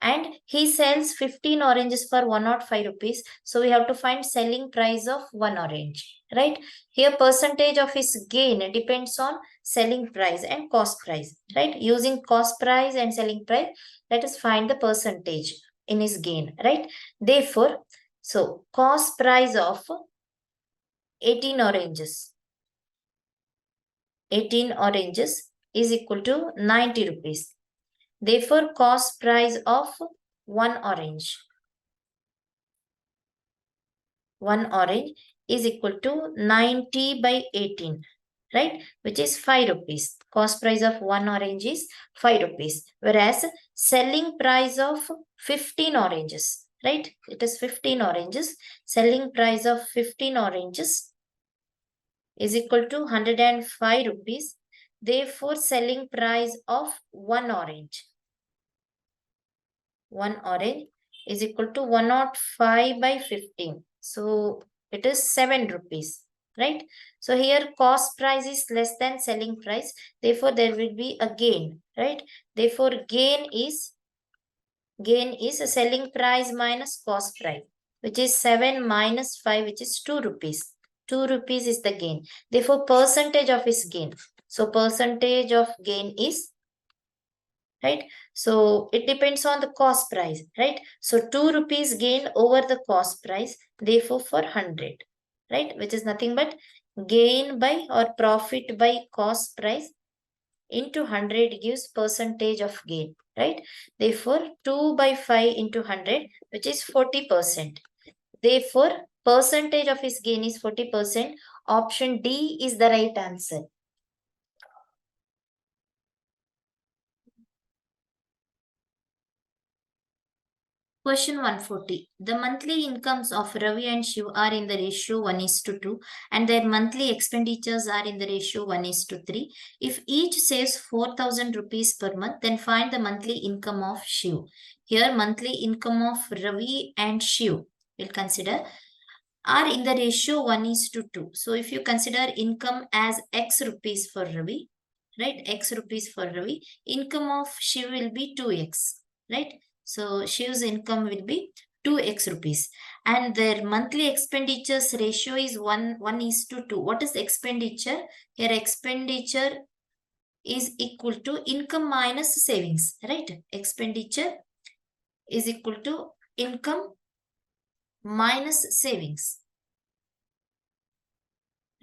And he sells 15 oranges for 105 rupees. So we have to find selling price of 1 orange, right? Here percentage of his gain depends on selling price and cost price, right? Using cost price and selling price, let us find the percentage in his gain, right? Therefore, so cost price of 18 oranges is equal to 90 rupees. Therefore, cost price of 1 orange is equal to 90 by 18, right? Which is 5 rupees. Cost price of 1 orange is 5 rupees. Whereas selling price of 15 oranges, right? It is 15 oranges. Selling price of 15 oranges is equal to 105 rupees. Therefore, selling price of 1 orange is equal to 105 by 15. So it is 7 rupees, right? So here cost price is less than selling price. Therefore, there will be a gain, right? Therefore, gain is a selling price minus cost price, which is 7 minus 5, which is 2 rupees. 2 rupees is the gain. Therefore, percentage of his gain. So percentage of gain is, right? So it depends on the cost price, right? So 2 rupees gain over the cost price, therefore for 100, right? Which is nothing but gain by or profit by cost price into 100 gives percentage of gain, right? Therefore 2 by 5 into 100, which is 40%. Therefore, percentage of his gain is 40%. Option D is the right answer. Question 140. The monthly incomes of Ravi and Shiv are in the ratio 1:2 and their monthly expenditures are in the ratio 1:3. If each saves 4,000 rupees per month, then find the monthly income of Shiv. Here, monthly income of Ravi and Shiv, we'll consider, are in the ratio 1:2. So if you consider income as X rupees for Ravi, right? X rupees for Ravi, income of Shiv will be 2X, right? So Shiv's income will be 2X rupees. And their monthly expenditures ratio is 1:2. What is expenditure? Here expenditure is equal to income minus savings, right? Expenditure is equal to income minus savings.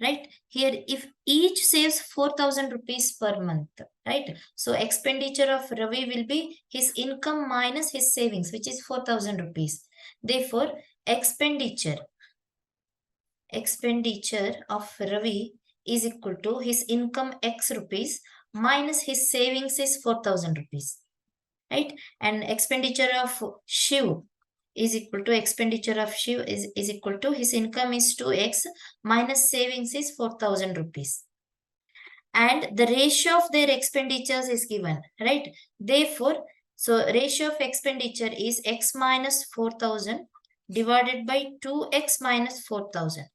Right? Here, if each saves 4,000 rupees per month, right? So expenditure of Ravi will be his income minus his savings, which is 4,000 rupees. Therefore, expenditure of Ravi is equal to his income X rupees minus his savings is 4,000 rupees, right? And expenditure of Shiv is equal to is equal to his income is 2X minus savings is 4,000 rupees. And the ratio of their expenditures is given, right? Therefore, so ratio of expenditure is X minus 4,000 divided by 2X minus 4,000,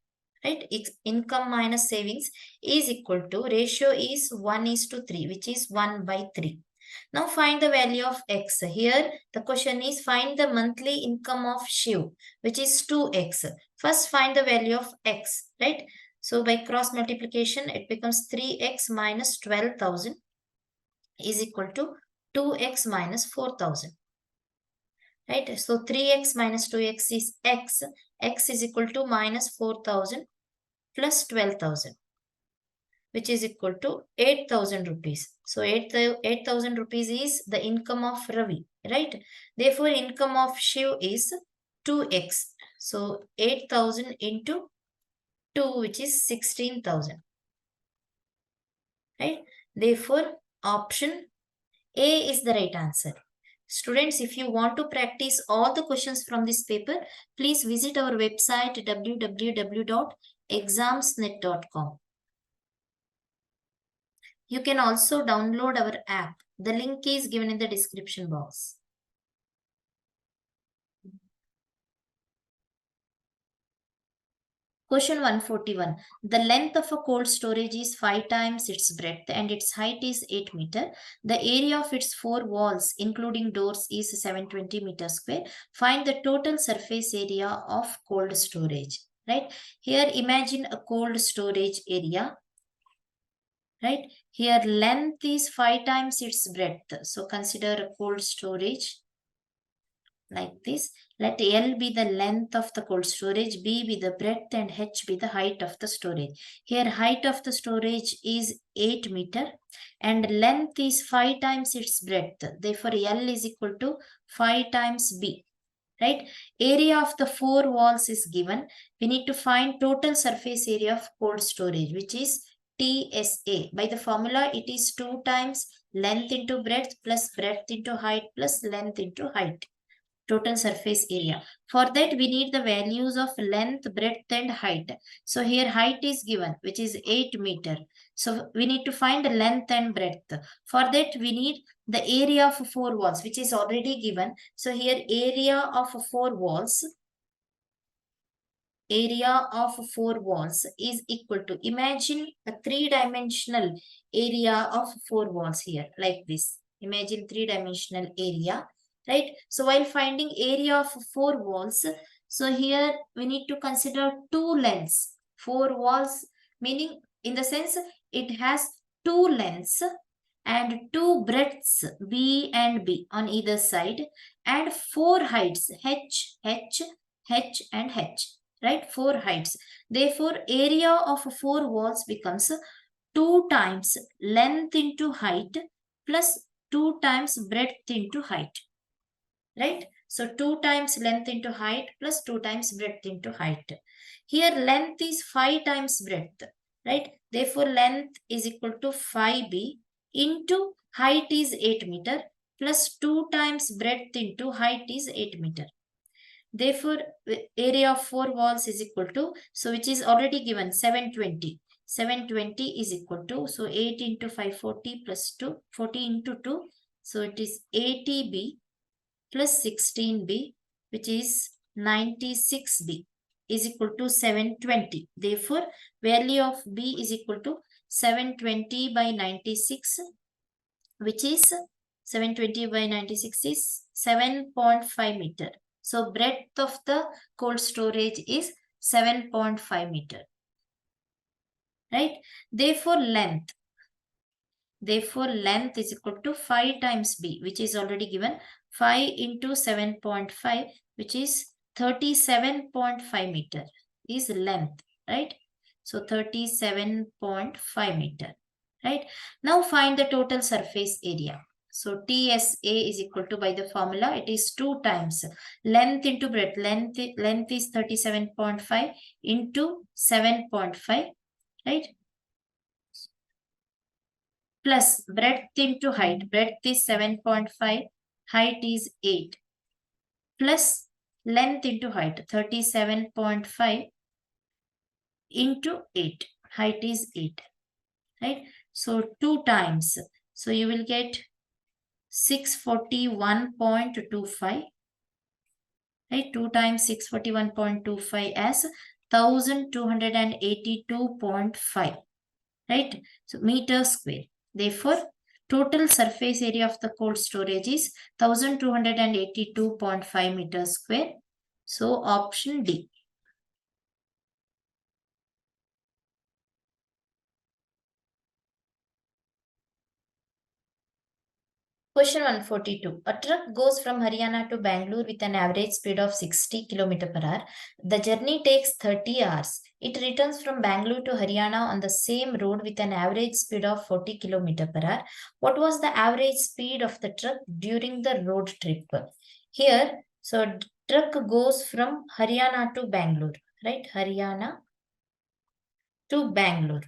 right? Its income minus savings is equal to, ratio is 1:3, which is 1/3. Now find the value of x. Here the question is find the monthly income of Shiv, which is 2x. First find the value of x, right? So by cross multiplication, it becomes 3x minus 12,000 is equal to 2x minus 4,000. Right? So 3x minus 2x is x. X is equal to minus 4,000 plus 12,000, which is equal to 8,000 rupees. So 8,000 rupees is the income of Ravi, right? Therefore, income of Shiv is 2x. So 8,000 into 2, which is 16,000, right? Therefore, option A is the right answer. Students, if you want to practice all the questions from this paper, please visit our website www.examsnet.com. You can also download our app. The link is given in the description box. Question 141. The length of a cold storage is 5 times its breadth and its height is 8 meter. The area of its 4 walls, including doors, is 720 meter square. Find the total surface area of cold storage. Right? Here, imagine a cold storage area. Right? Here, length is 5 times its breadth. So, consider a cold storage like this. Let L be the length of the cold storage, B be the breadth, and H be the height of the storage. Here height of the storage is 8 meter and length is 5 times its breadth. Therefore, L is equal to 5 times B. Right? Area of the 4 walls is given. We need to find total surface area of cold storage, which is TSA. By the formula, it is 2 times length into breadth plus breadth into height plus length into height. Total surface area. For that, we need the values of length, breadth, and height. So here height is given, which is 8 meter. So we need to find length and breadth. For that, we need the area of 4 walls, which is already given. So here area of 4 walls, is equal to, imagine a 3-dimensional area of 4 walls here, like this. Imagine 3-dimensional area. Right? So while finding area of 4 walls, so here we need to consider 2 lengths. 4 walls meaning in the sense it has 2 lengths and 2 breadths B and B on either side and 4 heights H, H, H and H. Right? 4 heights. Therefore, area of 4 walls becomes 2 times length into height plus 2 times breadth into height. Right? So 2 times length into height plus 2 times breadth into height. Here length is 5 times breadth. Right? Therefore length is equal to 5b into height is 8 meter plus 2 times breadth into height is 8 meter. Therefore area of 4 walls is equal to, so which is already given, 720. 720 is equal to, so 8 into 540 plus 2, 40 into 2. So it is 80b plus 16b, which is 96b, is equal to 720. Therefore, value of b is equal to 720 by 96, which is 720 by 96 is 7.5 meter. So, breadth of the cold storage is 7.5 meter. Right? Therefore, length is equal to 5 times b, which is already given. 5 into 7.5, which is 37.5 meter is length, right? So 37.5 meter, right? Now find the total surface area. So TSA is equal to, by the formula, it is 2 times length into breadth. Length is 37.5 into 7.5, right? Plus breadth into height. Breadth is 7.5, height is 8. Plus length into height, 37.5 into 8. Height is 8. Right? So 2 times. So you will get 641.25. Right? 2 times 641.25 as 1282.5. Right? So meter square. Therefore, Total surface area of the cold storage is 1282.5 meters square. So option D. Question 142. A truck goes from Haryana to Bangalore with an average speed of 60 km per hour. The journey takes 30 hours. It returns from Bangalore to Haryana on the same road with an average speed of 40 km per hour. What was the average speed of the truck during the road trip? Here, so truck goes from Haryana to Bangalore, right? Haryana to Bangalore,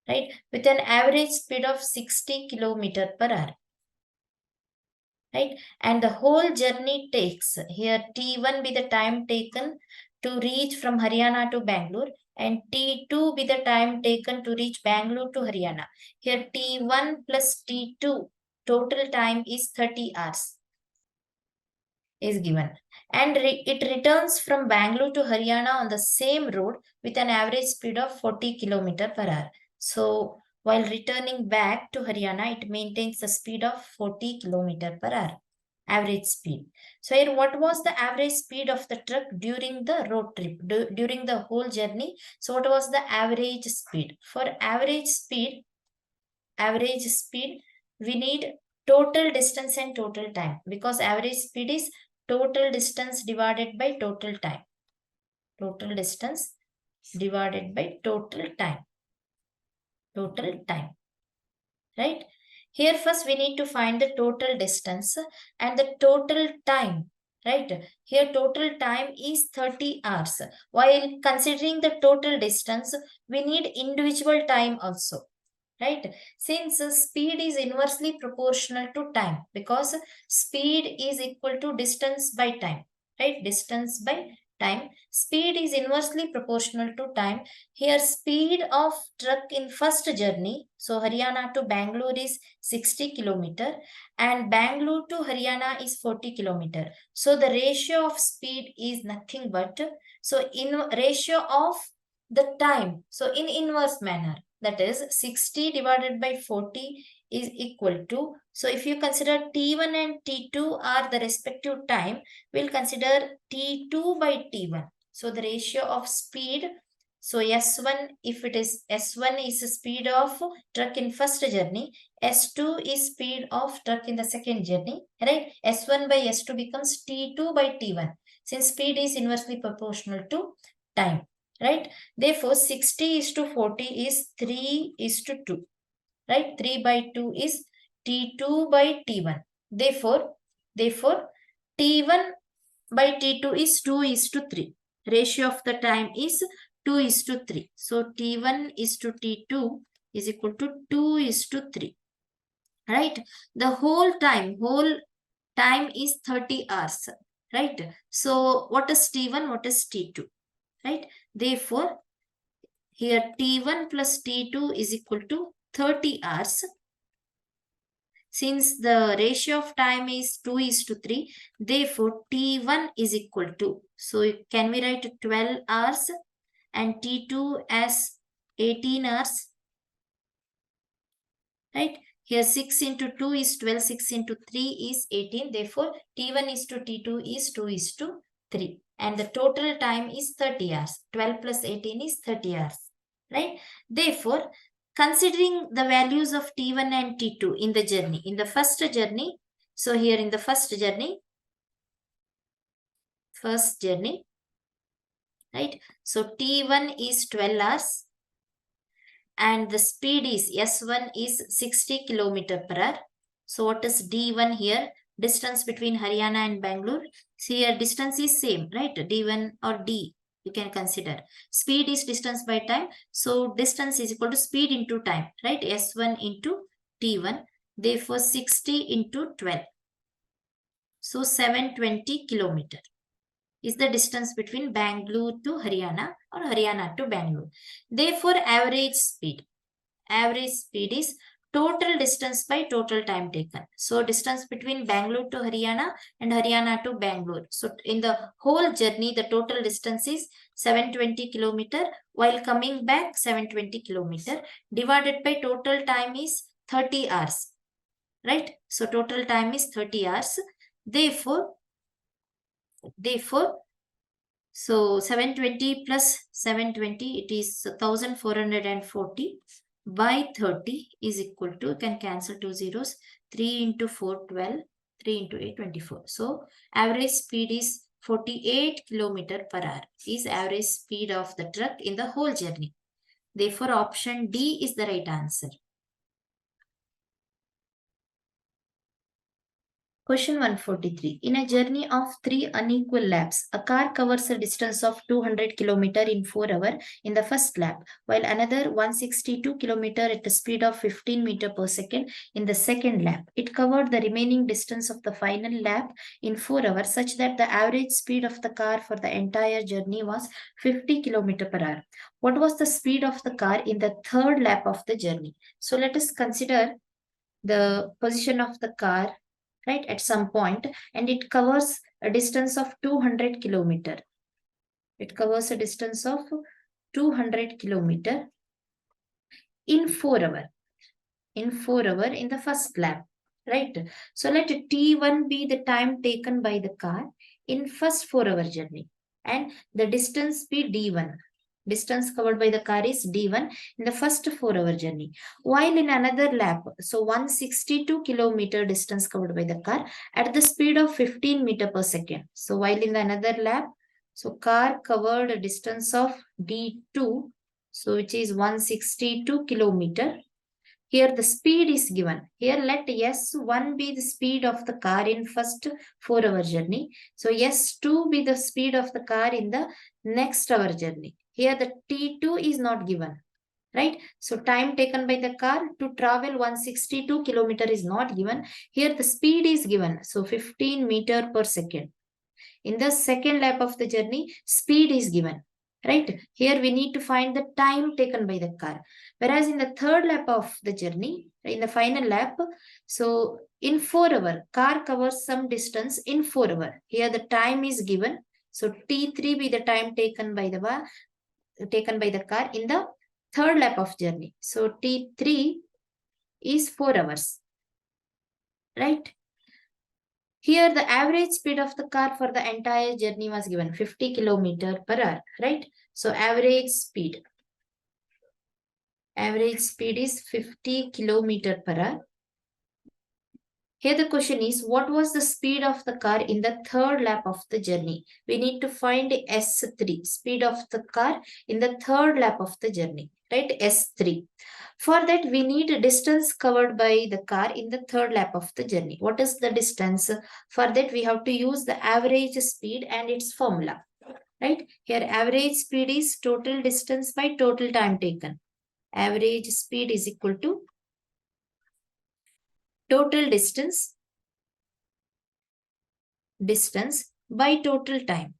right? With an average speed of 60 km per hour. Right, and the whole journey takes, here T1 be the time taken to reach from Haryana to Bangalore, and T2 be the time taken to reach Bangalore to Haryana. Here T1 plus T2 total time is 30 hours is given, and it returns from Bangalore to Haryana on the same road with an average speed of 40 km per hour. So while returning back to Haryana, it maintains the speed of 40 km per hour, average speed. So here, what was the average speed of the truck during the road trip, during the whole journey? So what was the average speed? For average speed, we need total distance and total time, because average speed is total distance divided by total time. Total distance divided by total time. Total time. Right? Here first we need to find the total distance and the total time. Right? Here total time is 30 hours. While considering the total distance, we need individual time also. Right, since speed is inversely proportional to time, because speed is equal to distance by time, right? Distance by time, speed is inversely proportional to time. Here speed of truck in first journey, so Haryana to Bangalore is 60 kilometer and Bangalore to Haryana is 40 kilometer. So the ratio of speed is nothing but, so in ratio of the time, so in inverse manner, that is 60 divided by 40 is equal to, so if you consider T1 and T2 are the respective time, we'll consider T2 by T1. So the ratio of speed, so S1, if it is S1 is the speed of truck in first journey, S2 is speed of truck in the second journey, right? S1 by S2 becomes T2 by T1, since speed is inversely proportional to time. Right? Therefore, 60 is to 40 is 3 is to 2. Right? 3 by 2 is T2 by T1. Therefore, T1 by T2 is 2 is to 3. Ratio of the time is 2 is to 3. So, T1 is to T2 is equal to 2 is to 3. Right? The whole time is 30 hours. Right? So, what is T1? What is T2? Right? Therefore, here T1 plus T2 is equal to 30 hours. Since the ratio of time is 2 is to 3, therefore T1 is equal to, so can we write 12 hours and T2 as 18 hours? Right? Here 6 into 2 is 12, 6 into 3 is 18. Therefore, T1 is to T2 is 2 is to 3. And the total time is 30 hours. 12 plus 18 is 30 hours. Right? Therefore, considering the values of T1 and T2 in the journey, in the first journey, so here in the first journey, right? So T1 is 12 hours and the speed is S1 is 60 km per hour. So what is D1 here? Distance between Haryana and Bangalore. See here distance is same, right? D1 or D you can consider. Speed is distance by time. So distance is equal to speed into time, right? S1 into T1. Therefore 60 into 12. So 720 km is the distance between Bangalore to Haryana or Haryana to Bangalore. Therefore, average speed is total distance by total time taken. So, distance between Bangalore to Haryana and Haryana to Bangalore. So, in the whole journey, the total distance is 720 km, while coming back 720 km, divided by total time is 30 hours, right? So total time is 30 hours. Therefore, so 720 plus 720, it is 1440 by 30 is equal to, you can cancel two zeros, 3 into 4, 12, 3 into 8, 24. So average speed is 48 kilometer per hour is average speed of the truck in the whole journey. Therefore, option D is the right answer. Question 143. In a journey of 3 unequal laps, a car covers a distance of 200 km in 4 hours in the first lap, while another 162 km at a speed of 15 meter per second in the second lap. It covered the remaining distance of the final lap in 4 hours such that the average speed of the car for the entire journey was 50 km per hour. What was the speed of the car in the third lap of the journey? So let us consider the position of the car, right, at some point, and it covers a distance of 200 kilometer. It covers a distance of 200 kilometer in 4 hours. In 4 hours in the first lap, right? So let T1 be the time taken by the car in first 4 hour journey, and the distance be D1. Distance covered by the car is D1 in the first 4 hour journey. While in another lap, so 162 kilometer distance covered by the car at the speed of 15 meter per second. So while in another lap, so car covered a distance of D2, so which is 162 kilometer. Here the speed is given. Here let S1 be the speed of the car in first 4 hour journey. So S2 be the speed of the car in the next hour journey. Here the T2 is not given, right? So time taken by the car to travel 162 kilometer is not given. Here the speed is given. So 15 meter per second. In the second lap of the journey, speed is given, right? Here we need to find the time taken by the car. Whereas in the third lap of the journey, in the final lap, so in 4 hours, car covers some distance in 4 hours. Here the time is given. So T3 be the time taken by the car in the third lap of journey. So T3 is 4 hours, right? Here, the average speed of the car for the entire journey was given 50 kilometer per hour, right? So average speed is 50 kilometer per hour. Here the question is, what was the speed of the car in the third lap of the journey? We need to find S3, speed of the car in the third lap of the journey, right? S3. For that, we need a distance covered by the car in the third lap of the journey. What is the distance? For that, we have to use the average speed and its formula, right? Here, average speed is total distance by total time taken. Average speed is equal to total distance by total time.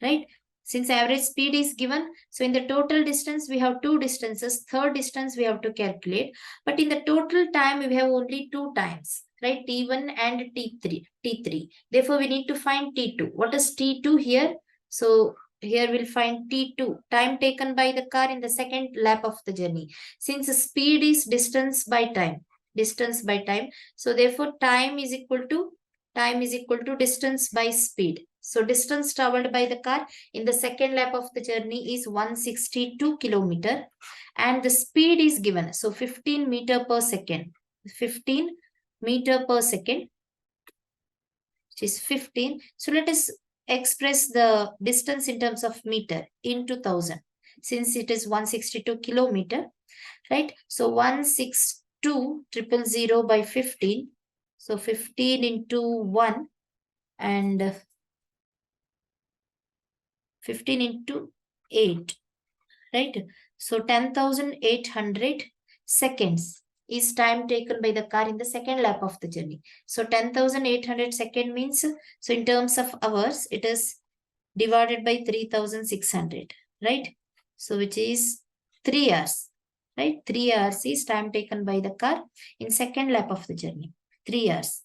Right? Since average speed is given, so in the total distance, we have two distances. Third distance we have to calculate. But in the total time, we have only two times, right? T1 and T3. Therefore, we need to find T2. What is T2 here? So here we'll find T2, time taken by the car in the second lap of the journey. Since speed is distance by time. So therefore, time is equal to distance by speed. So distance traveled by the car in the second lap of the journey is 162 kilometer and the speed is given. So 15 meter per second. 15 meter per second, which is 15. So let us express the distance in terms of meter into 1000. Since it is 162 kilometer, right? So 162,000 by 15. So 15 into 1 and 15 into 8, right? So 10,800 seconds is time taken by the car in the second lap of the journey. So 10,800 second means, so in terms of hours, it is divided by 3,600, right? So which is 3 hours, right? 3 hours is time taken by the car in second lap of the journey, 3 hours.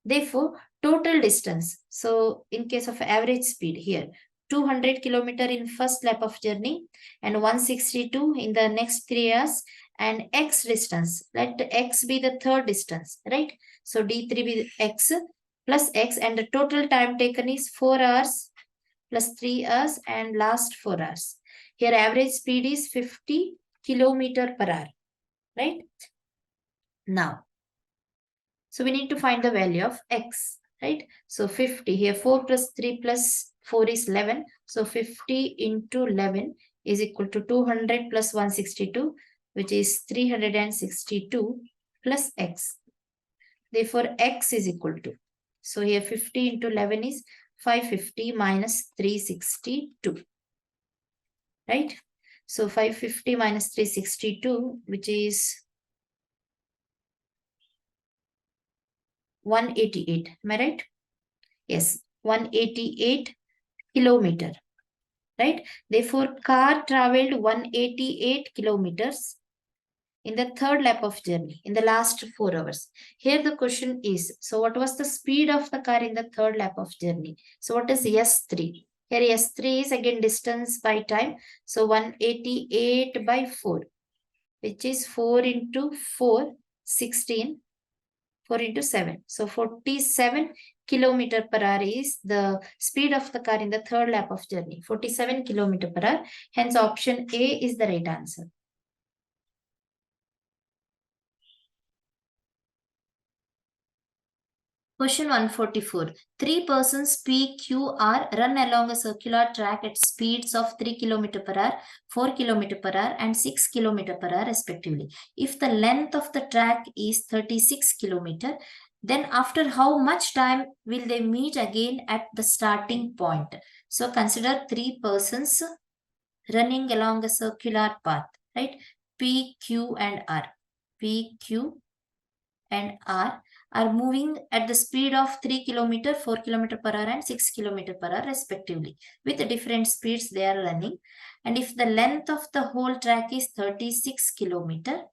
Therefore, total distance. So in case of average speed here, 200 kilometer in first lap of journey and 162 in the next 3 hours, and x distance. Let x be the third distance, right? So D3 be x plus x, and the total time taken is 4 hours plus 3 hours and last 4 hours. Here average speed is 50 kilometer per hour, right? Now, so we need to find the value of x, right? So 50, here 4 plus 3 plus 4 is 11. So 50 into 11 is equal to 200 plus 162, which is 362 plus x. Therefore, x is equal to, so here 50 into 11 is 550 minus 362, right? So 550 minus 362, which is 188. Am I right? Yes, 188 kilometer, right? Therefore, car traveled 188 kilometers in the third lap of journey in the last 4 hours. Here the question is, so what was the speed of the car in the third lap of journey? So what is S3? Here S3 is again distance by time. So 188 by 4, which is 4 into 4, 16. 4 into 7. So 47 kilometer per hour is the speed of the car in the third lap of journey. 47 kilometer per hour. Hence option A is the right answer. Question 144. 3 persons P, Q, R run along a circular track at speeds of 3 km per hour, 4 km per hour and 6 km per hour respectively. If the length of the track is 36 km, then after how much time will they meet again at the starting point? So consider 3 persons running along a circular path, right? P, Q and R. P, Q and R are moving at the speed of 3 km, 4 km per hour and 6 km per hour respectively. With different speeds they are running. And if the length of the whole track is 36 km,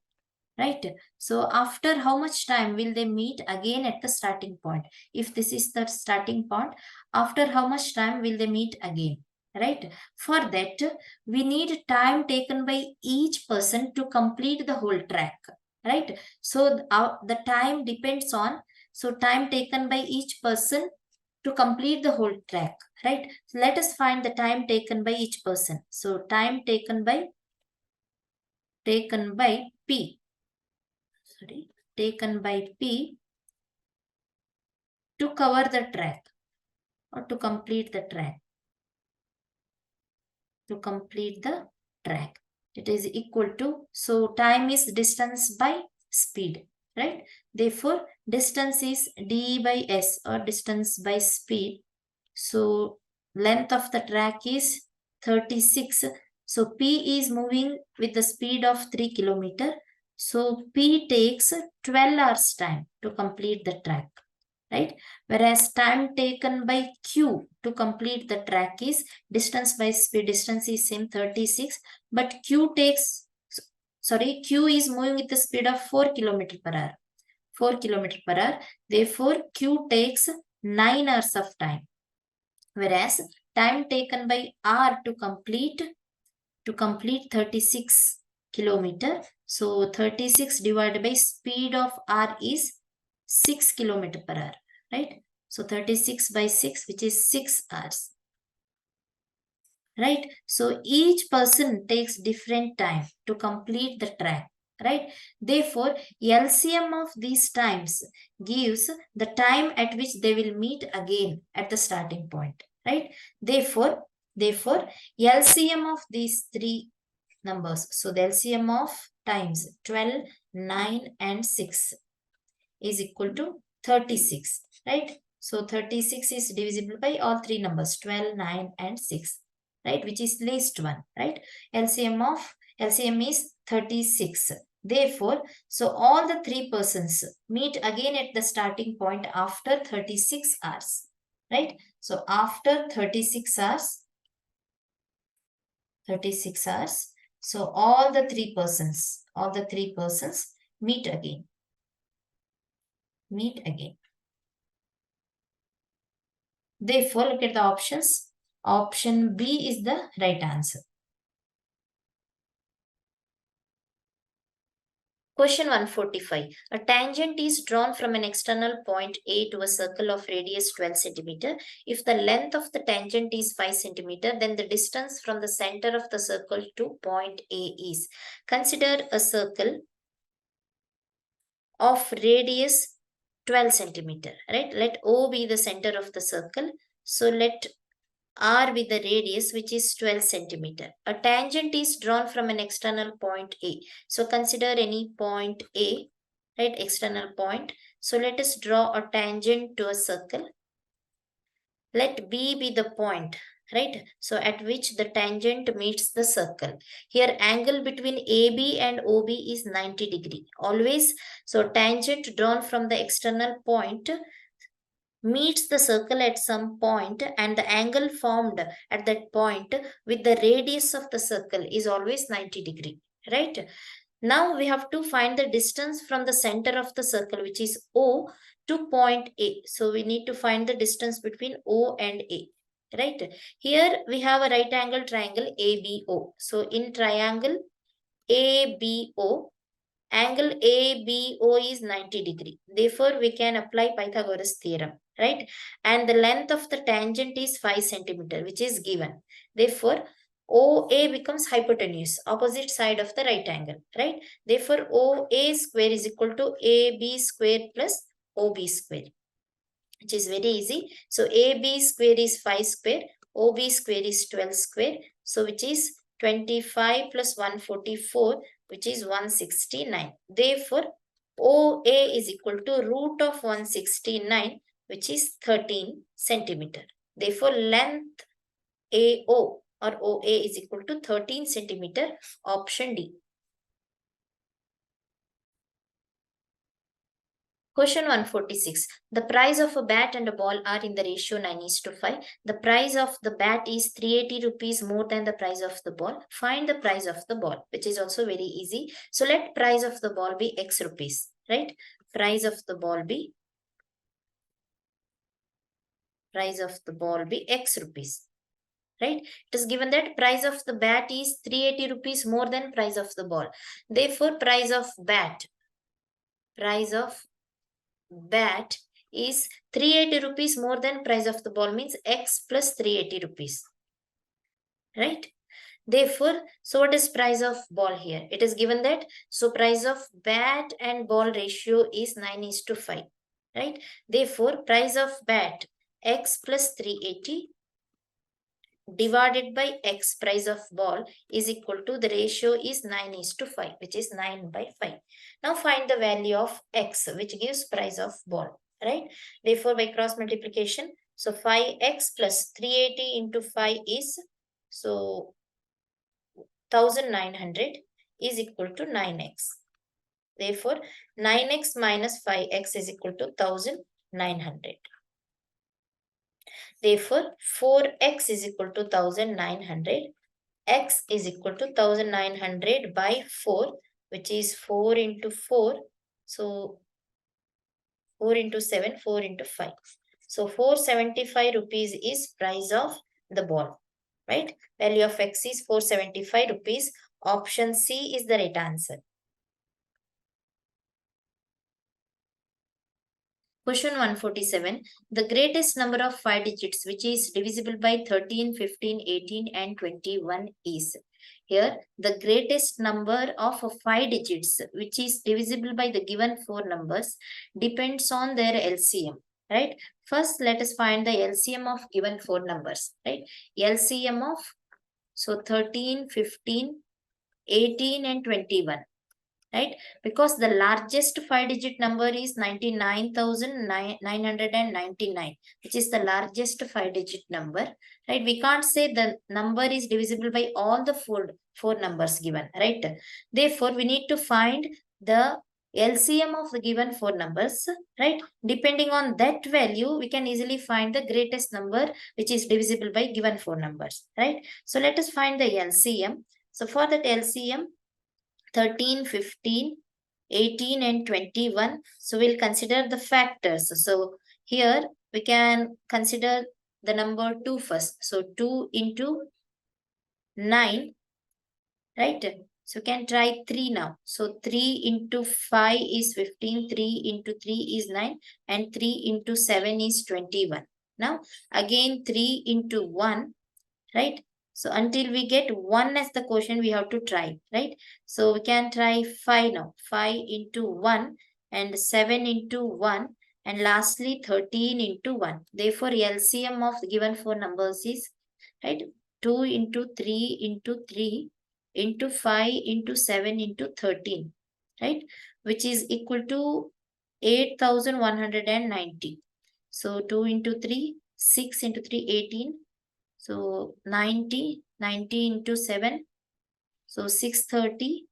right? So after how much time will they meet again at the starting point? If this is the starting point, after how much time will they meet again? Right? For that, we need time taken by each person to complete the whole track. Right? So the time depends on, so time taken by each person to complete the whole track. Right? So let us find the time taken by each person. So time taken by P. Taken by P to cover the track or to complete the track. To complete the track. It is equal to, so time is distance by speed, right? Therefore, distance is d by s or distance by speed. So length of the track is 36. So P is moving with the speed of 3 km. So P takes 12 hours time to complete the track, right? Whereas time taken by Q to complete the track is distance by speed. Distance is same 36, but Q is moving with the speed of 4 km per hour. 4 km per hour. Therefore, Q takes 9 hours of time. Whereas time taken by R to complete 36 kilometer. So 36 divided by speed of R is 6 km per hour, right? So 36 by 6, which is 6 hours, right? So each person takes different time to complete the track, right? Therefore, LCM of these times gives the time at which they will meet again at the starting point, right? Therefore, LCM of these three numbers, so the LCM of times 12, 9 and 6 is equal to 36, right? So 36 is divisible by all three numbers, 12, 9 and 6, right? Which is least one, right? LCM is 36. Therefore, so all the three persons meet again at the starting point after 36 hours, right? So after 36 hours, so all the three persons meet again. Therefore, look at the options. Option B is the right answer. Question 145. A tangent is drawn from an external point A to a circle of radius 12 centimeter. If the length of the tangent is 5 centimeter, then the distance from the center of the circle to point A is. Consider a circle of radius 12 centimeter, right? Let O be the center of the circle. So let R with the radius which is 12 centimeter. A tangent is drawn from an external point A. So consider any point A, right? External point. So let us draw a tangent to a circle. Let B be the point, right? So at which the tangent meets the circle. Here angle between AB and OB is 90 degree. Always, so tangent drawn from the external point meets the circle at some point, and the angle formed at that point with the radius of the circle is always 90 degree, right? Now we have to find the distance from the center of the circle, which is O, to point A. So we need to find the distance between O and A, right? Here we have a right angle triangle ABO. So in triangle ABO, angle ABO is 90 degree. Therefore, we can apply Pythagoras theorem, right? And the length of the tangent is 5 centimeter, which is given. Therefore, OA becomes hypotenuse, opposite side of the right angle, right? Therefore, OA square is equal to AB square plus OB square, which is very easy. So AB square is 5 square, OB square is 12 square. So which is 25 plus 144, which is 169. Therefore, OA is equal to root of 169, which is 13 centimeter. Therefore, length AO or OA is equal to 13 centimeter, option D. Question 146. The price of a bat and a ball are in the ratio 9:5. The price of the bat is 380 rupees more than the price of the ball. Find the price of the ball, which is also very easy. So let price of the ball be X rupees, right? Price of the ball be X rupees, right? It is given that price of the bat is 380 rupees more than price of the ball. Therefore, price of bat is 380 rupees more than price of the ball, means X plus 380 rupees, right? Therefore, so what is price of ball here? It is given that, so price of bat and ball ratio is 9:5, right? Therefore, price of bat X plus 380 divided by X, price of ball, is equal to, the ratio is 9:5, which is 9/5. Now find the value of X, which gives price of ball, right? Therefore, by cross multiplication, so 5X plus 380 into 5 is, so 1900 is equal to 9X. Therefore, 9X minus 5X is equal to 1900. Therefore, 4X is equal to 1900. X is equal to 1900 by 4, which is 4 into 4. So 4 into 7, 4 into 5. So 475 rupees is price of the ball, right? Value of X is 475 rupees. Option C is the right answer. Question 147. The greatest number of 5 digits which is divisible by 13, 15, 18 and 21 is. Here, the greatest number of 5 digits which is divisible by the given 4 numbers depends on their LCM, right? First, let us find the LCM of given 4 numbers, right? LCM of, so 13, 15, 18 and 21. Right? Because the largest 5-digit number is 99,999, which is the largest 5-digit number, right? We can't say the number is divisible by all the four numbers given, right? Therefore, we need to find the LCM of the given 4 numbers, right? Depending on that value, we can easily find the greatest number which is divisible by given 4 numbers, right? So let us find the LCM. So for that LCM, 13, 15, 18 and 21. So we'll consider the factors. So here we can consider the number 2 first. So 2 into 9, right? So can try 3 now. So 3 into 5 is 15, 3 into 3 is 9, and 3 into 7 is 21. Now again 3 into 1, right? So until we get 1 as the quotient, we have to try, right? So we can try 5 now. 5 into 1 and 7 into 1 and lastly 13 into 1. Therefore, LCM of the given four numbers is, right, 2 into 3 into 3 into 5 into 7 into 13, right? Which is equal to 8,190. So 2 into 3, 6 into 3, 18. So 90 into 7. So 630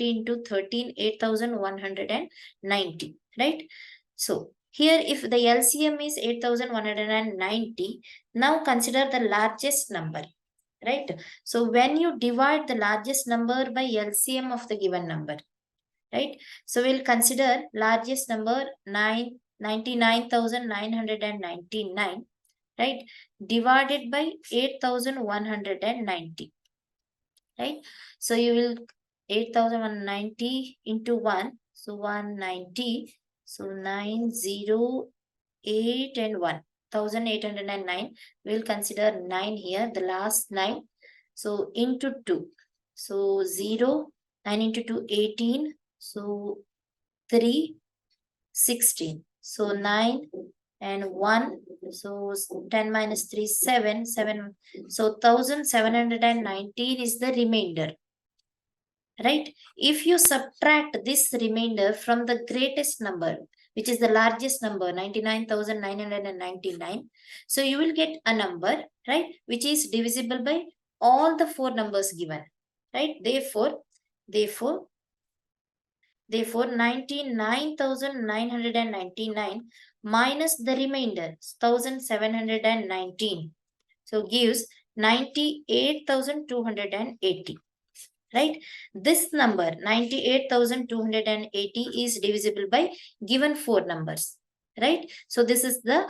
into 13, 8,190, right? So here if the LCM is 8,190, now consider the largest number, right? So when you divide the largest number by LCM of the given number, right? So we'll consider largest number 99,999, right? Divided by 8,190, right? So you will 8,190 into 1. So 190. So 908 and 1. 1,809. We'll consider 9 here, the last 9. So into 2. So 0, 9 into 2, 18. So 3, 16. So 9 and 1. So 10 minus 3, 7. 7. So 1,719 is the remainder. Right? If you subtract this remainder from the greatest number, which is the largest number, 99,999. So you will get a number, right, which is divisible by all the four numbers given, right? Therefore, 99,999 minus the remainder, 1,719. So gives 98,280. Right? This number 98,280 is divisible by given four numbers. Right? So this is the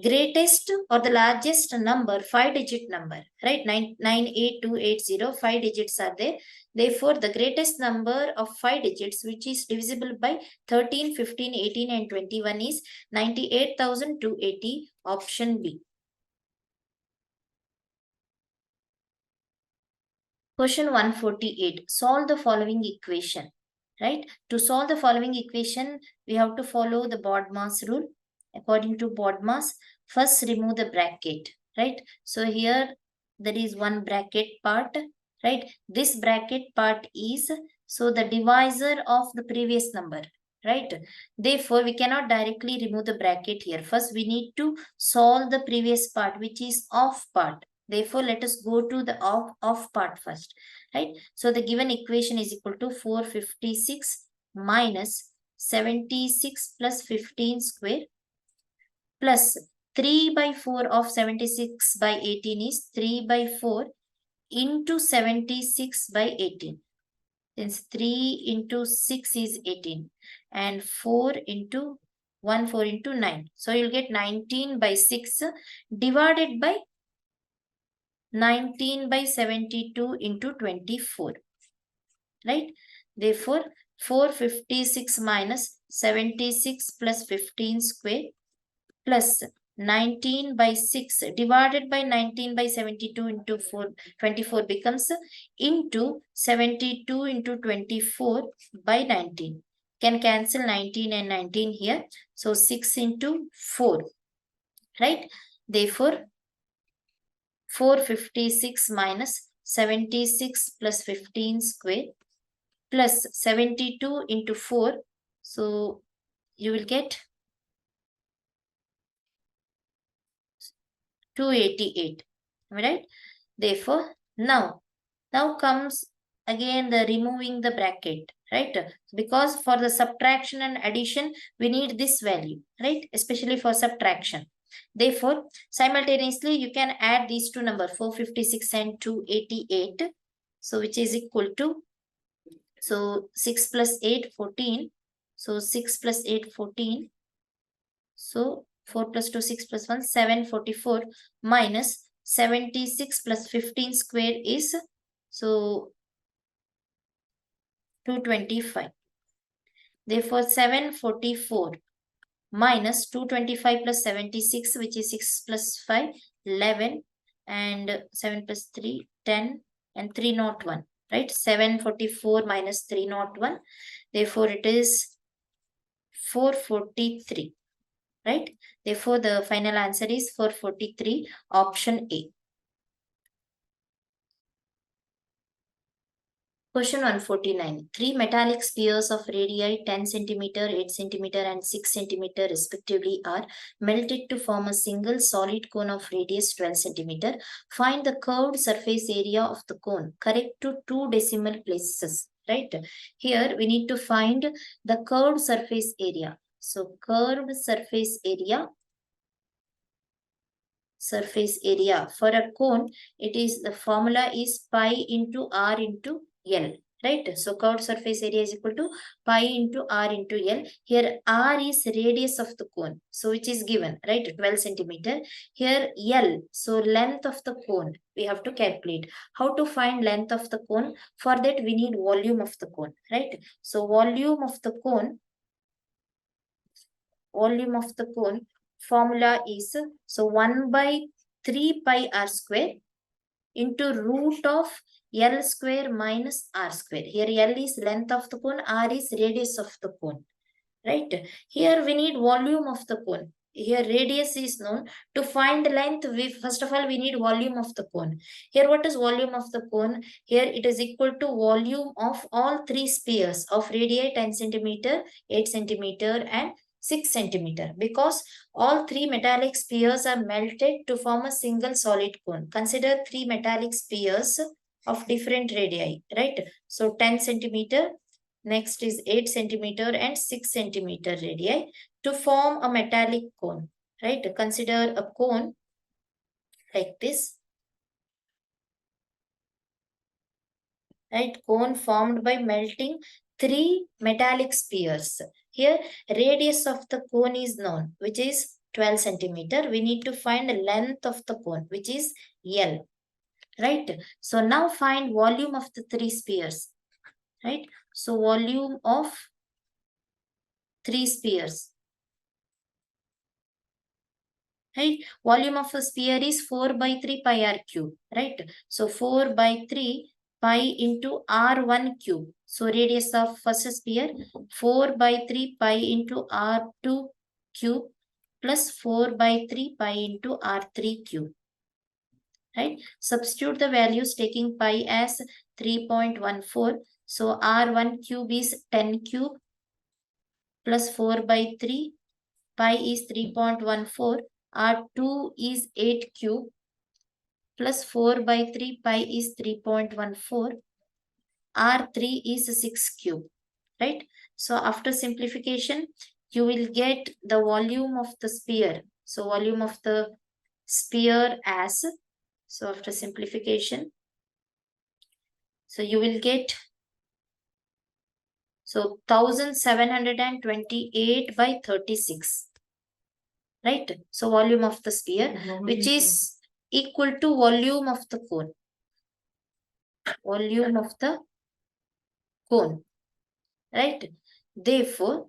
greatest or the largest number, 5-digit number. Right? 98280, 5 digits are there. Therefore, the greatest number of 5 digits which is divisible by 13, 15, 18 and 21 is 98,280, option B. Question 148. Solve the following equation. Right? To solve the following equation, we have to follow the BODMAS rule. According to BODMAS, first remove the bracket. Right? So here there is one bracket part. Right? This bracket part is so the divisor of the previous number. Right? Therefore, we cannot directly remove the bracket here. First, we need to solve the previous part, which is off part. Therefore, let us go to the off part first, right? So the given equation is equal to 456 minus 76 plus 15 square plus 3 by 4 of 76 by 18 is 3 by 4 into 76 by 18. Since 3 into 6 is 18 and 4 into 1, 4 into 9. So you'll get 19 by 6 divided by 19 by 72 into 24, right? Therefore, 456 minus 76 plus 15 square plus 19 by 6 divided by 19 by 72 into 24 becomes into 72 into 24 by 19. Can cancel 19 and 19 here. So 6 into 4, right? Therefore, 456 minus 76 plus 15 square plus 72 into 4. So you will get 288. Right? Therefore, now comes again the removing the bracket. Right? Because for the subtraction and addition, we need this value. Right? Especially for subtraction. Therefore, simultaneously, you can add these two numbers, 456 and 288. So, which is equal to, so 6 plus 8, 14. So, 6 plus 8, 14. So, 4 plus 2, 6 plus 1, 744 minus 76 plus 15 square is, so 225. Therefore, 744 minus 225 plus 76, which is 6 plus 5, 11, and 7 plus 3, 10, and 301, right? 744 minus 301. Therefore, it is 443, right? Therefore, the final answer is 443, option A. Question 149. Three metallic spheres of radii 10 cm, 8 cm, and 6 cm respectively are melted to form a single solid cone of radius 12 cm. Find the curved surface area of the cone. Correct to 2 decimal places. Right? Here we need to find the curved surface area. So curved surface area for a cone, it is, the formula is pi into r into L, right? So curved surface area is equal to pi into r into L. Here r is radius of the cone, so which is given, right? 12 centimeter. Here L, so length of the cone we have to calculate. How to find length of the cone? For that we need volume of the cone, right? So volume of the cone formula is, so 1 by 3 pi r square into root of L square minus r square. Here L is length of the cone, r is radius of the cone, right? Here we need volume of the cone. Here radius is known. To find length, first of all we need volume of the cone. Here what is volume of the cone? Here it is equal to volume of all three spheres of radii 10 centimeter, 8 centimeter, and 6 centimeter, because all three metallic spheres are melted to form a single solid cone. Consider three metallic spheres of different radii, right? So 10 centimeter, next is 8 centimeter and 6 centimeter radii to form a metallic cone, right? Consider a cone like this, right? Cone formed by melting three metallic spheres. Here, radius of the cone is known, which is 12 centimeter. We need to find the length of the cone, which is L, right? So now find volume of the three spheres, right? So volume of three spheres, right? Volume of a sphere is 4 by 3 pi r cube, right? So 4 by 3 pi into r1 cube. So radius of first sphere, 4 by 3 pi into r2 cube plus 4 by 3 pi into r3 cube, right? Substitute the values taking pi as 3.14. So r1 cube is 10 cube plus 4 by 3, pi is 3.14, r2 is 8 cube plus 4 by 3, pi is 3.14, r3 is 6 cube, right? So after simplification, you will get the volume of the sphere. So volume of the sphere as, so after simplification, so you will get, so 1728 by 36, right? So volume of the sphere, which is equal to volume of the cone. Volume of the cone, right? Therefore,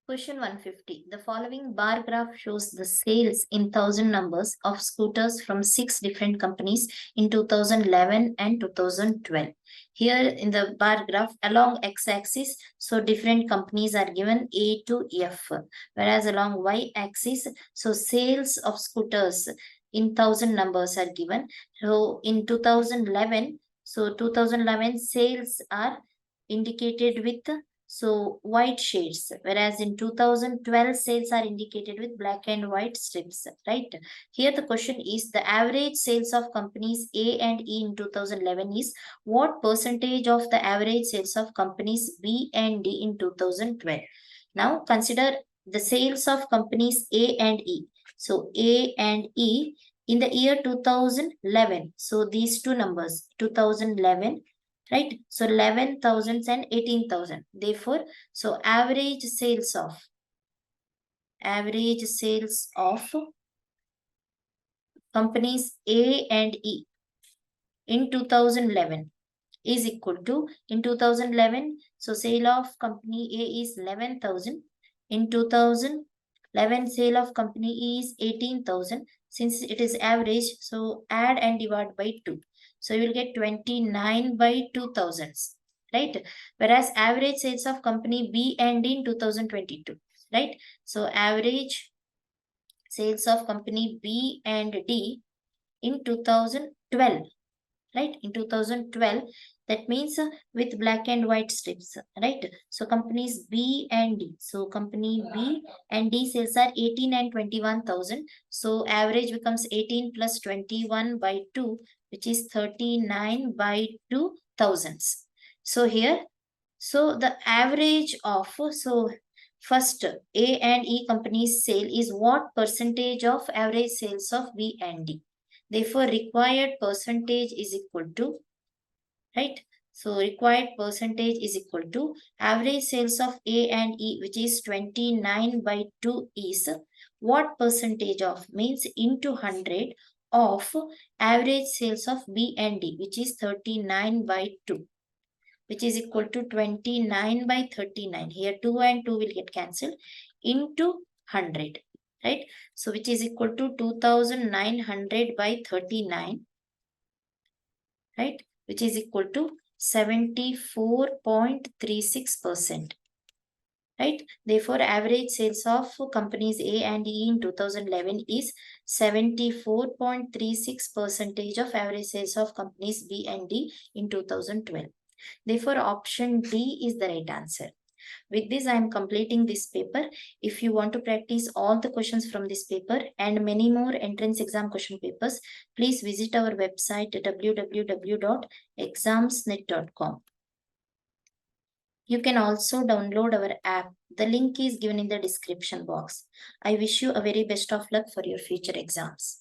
question 150. The following bar graph shows the sales in thousand numbers of scooters from 6 different companies in 2011 and 2012. Here in the bar graph along x-axis, so different companies are given A to F, whereas along y-axis, so sales of scooters in thousand numbers are given. So in 2011, so 2011 sales are indicated with, so white shades, whereas in 2012 sales are indicated with black and white strips, right? Here the question is, the average sales of companies A and E in 2011 is what percentage of the average sales of companies B and D in 2012? Now consider the sales of companies A and E. So A and E in the year 2011. So these two numbers, 2011 right? So 11,000 and 18,000. Therefore, so average sales of companies A and E in 2011 is equal to, in 2011, so sale of company A is 11,000. In 2011, sale of company E is 18,000. Since it is average, so add and divide by 2. So you will get 29 by 2,000, right? Whereas average sales of company B and D in 2022, right? So average sales of company B and D in 2012, right? In 2012, that means with black and white strips, right? So companies B and D. So company B and D sales are 18 and 21,000. So average becomes 18 plus 21 by 2, which is 39 by 2,000. So here, so the average of, so first A and E companies sale is what percentage of average sales of B and D. Therefore, required percentage is equal to, right? So required percentage is equal to average sales of A and E, which is 29 by 2 is what percentage of, means into 100 of average sales of B and D, which is 39 by 2, which is equal to 29 by 39. Here 2 and 2 will get cancelled, into 100, right? So which is equal to 2,900 by 39, right? Which is equal to 74.36%, right? Therefore, average sales of companies A and E in 2011 is 74.36% of average sales of companies B and D in 2012. Therefore, option D is the right answer. With this, I am completing this paper. If you want to practice all the questions from this paper and many more entrance exam question papers, please visit our website www.examsnet.com. You can also download our app. The link is given in the description box. I wish you a very best of luck for your future exams.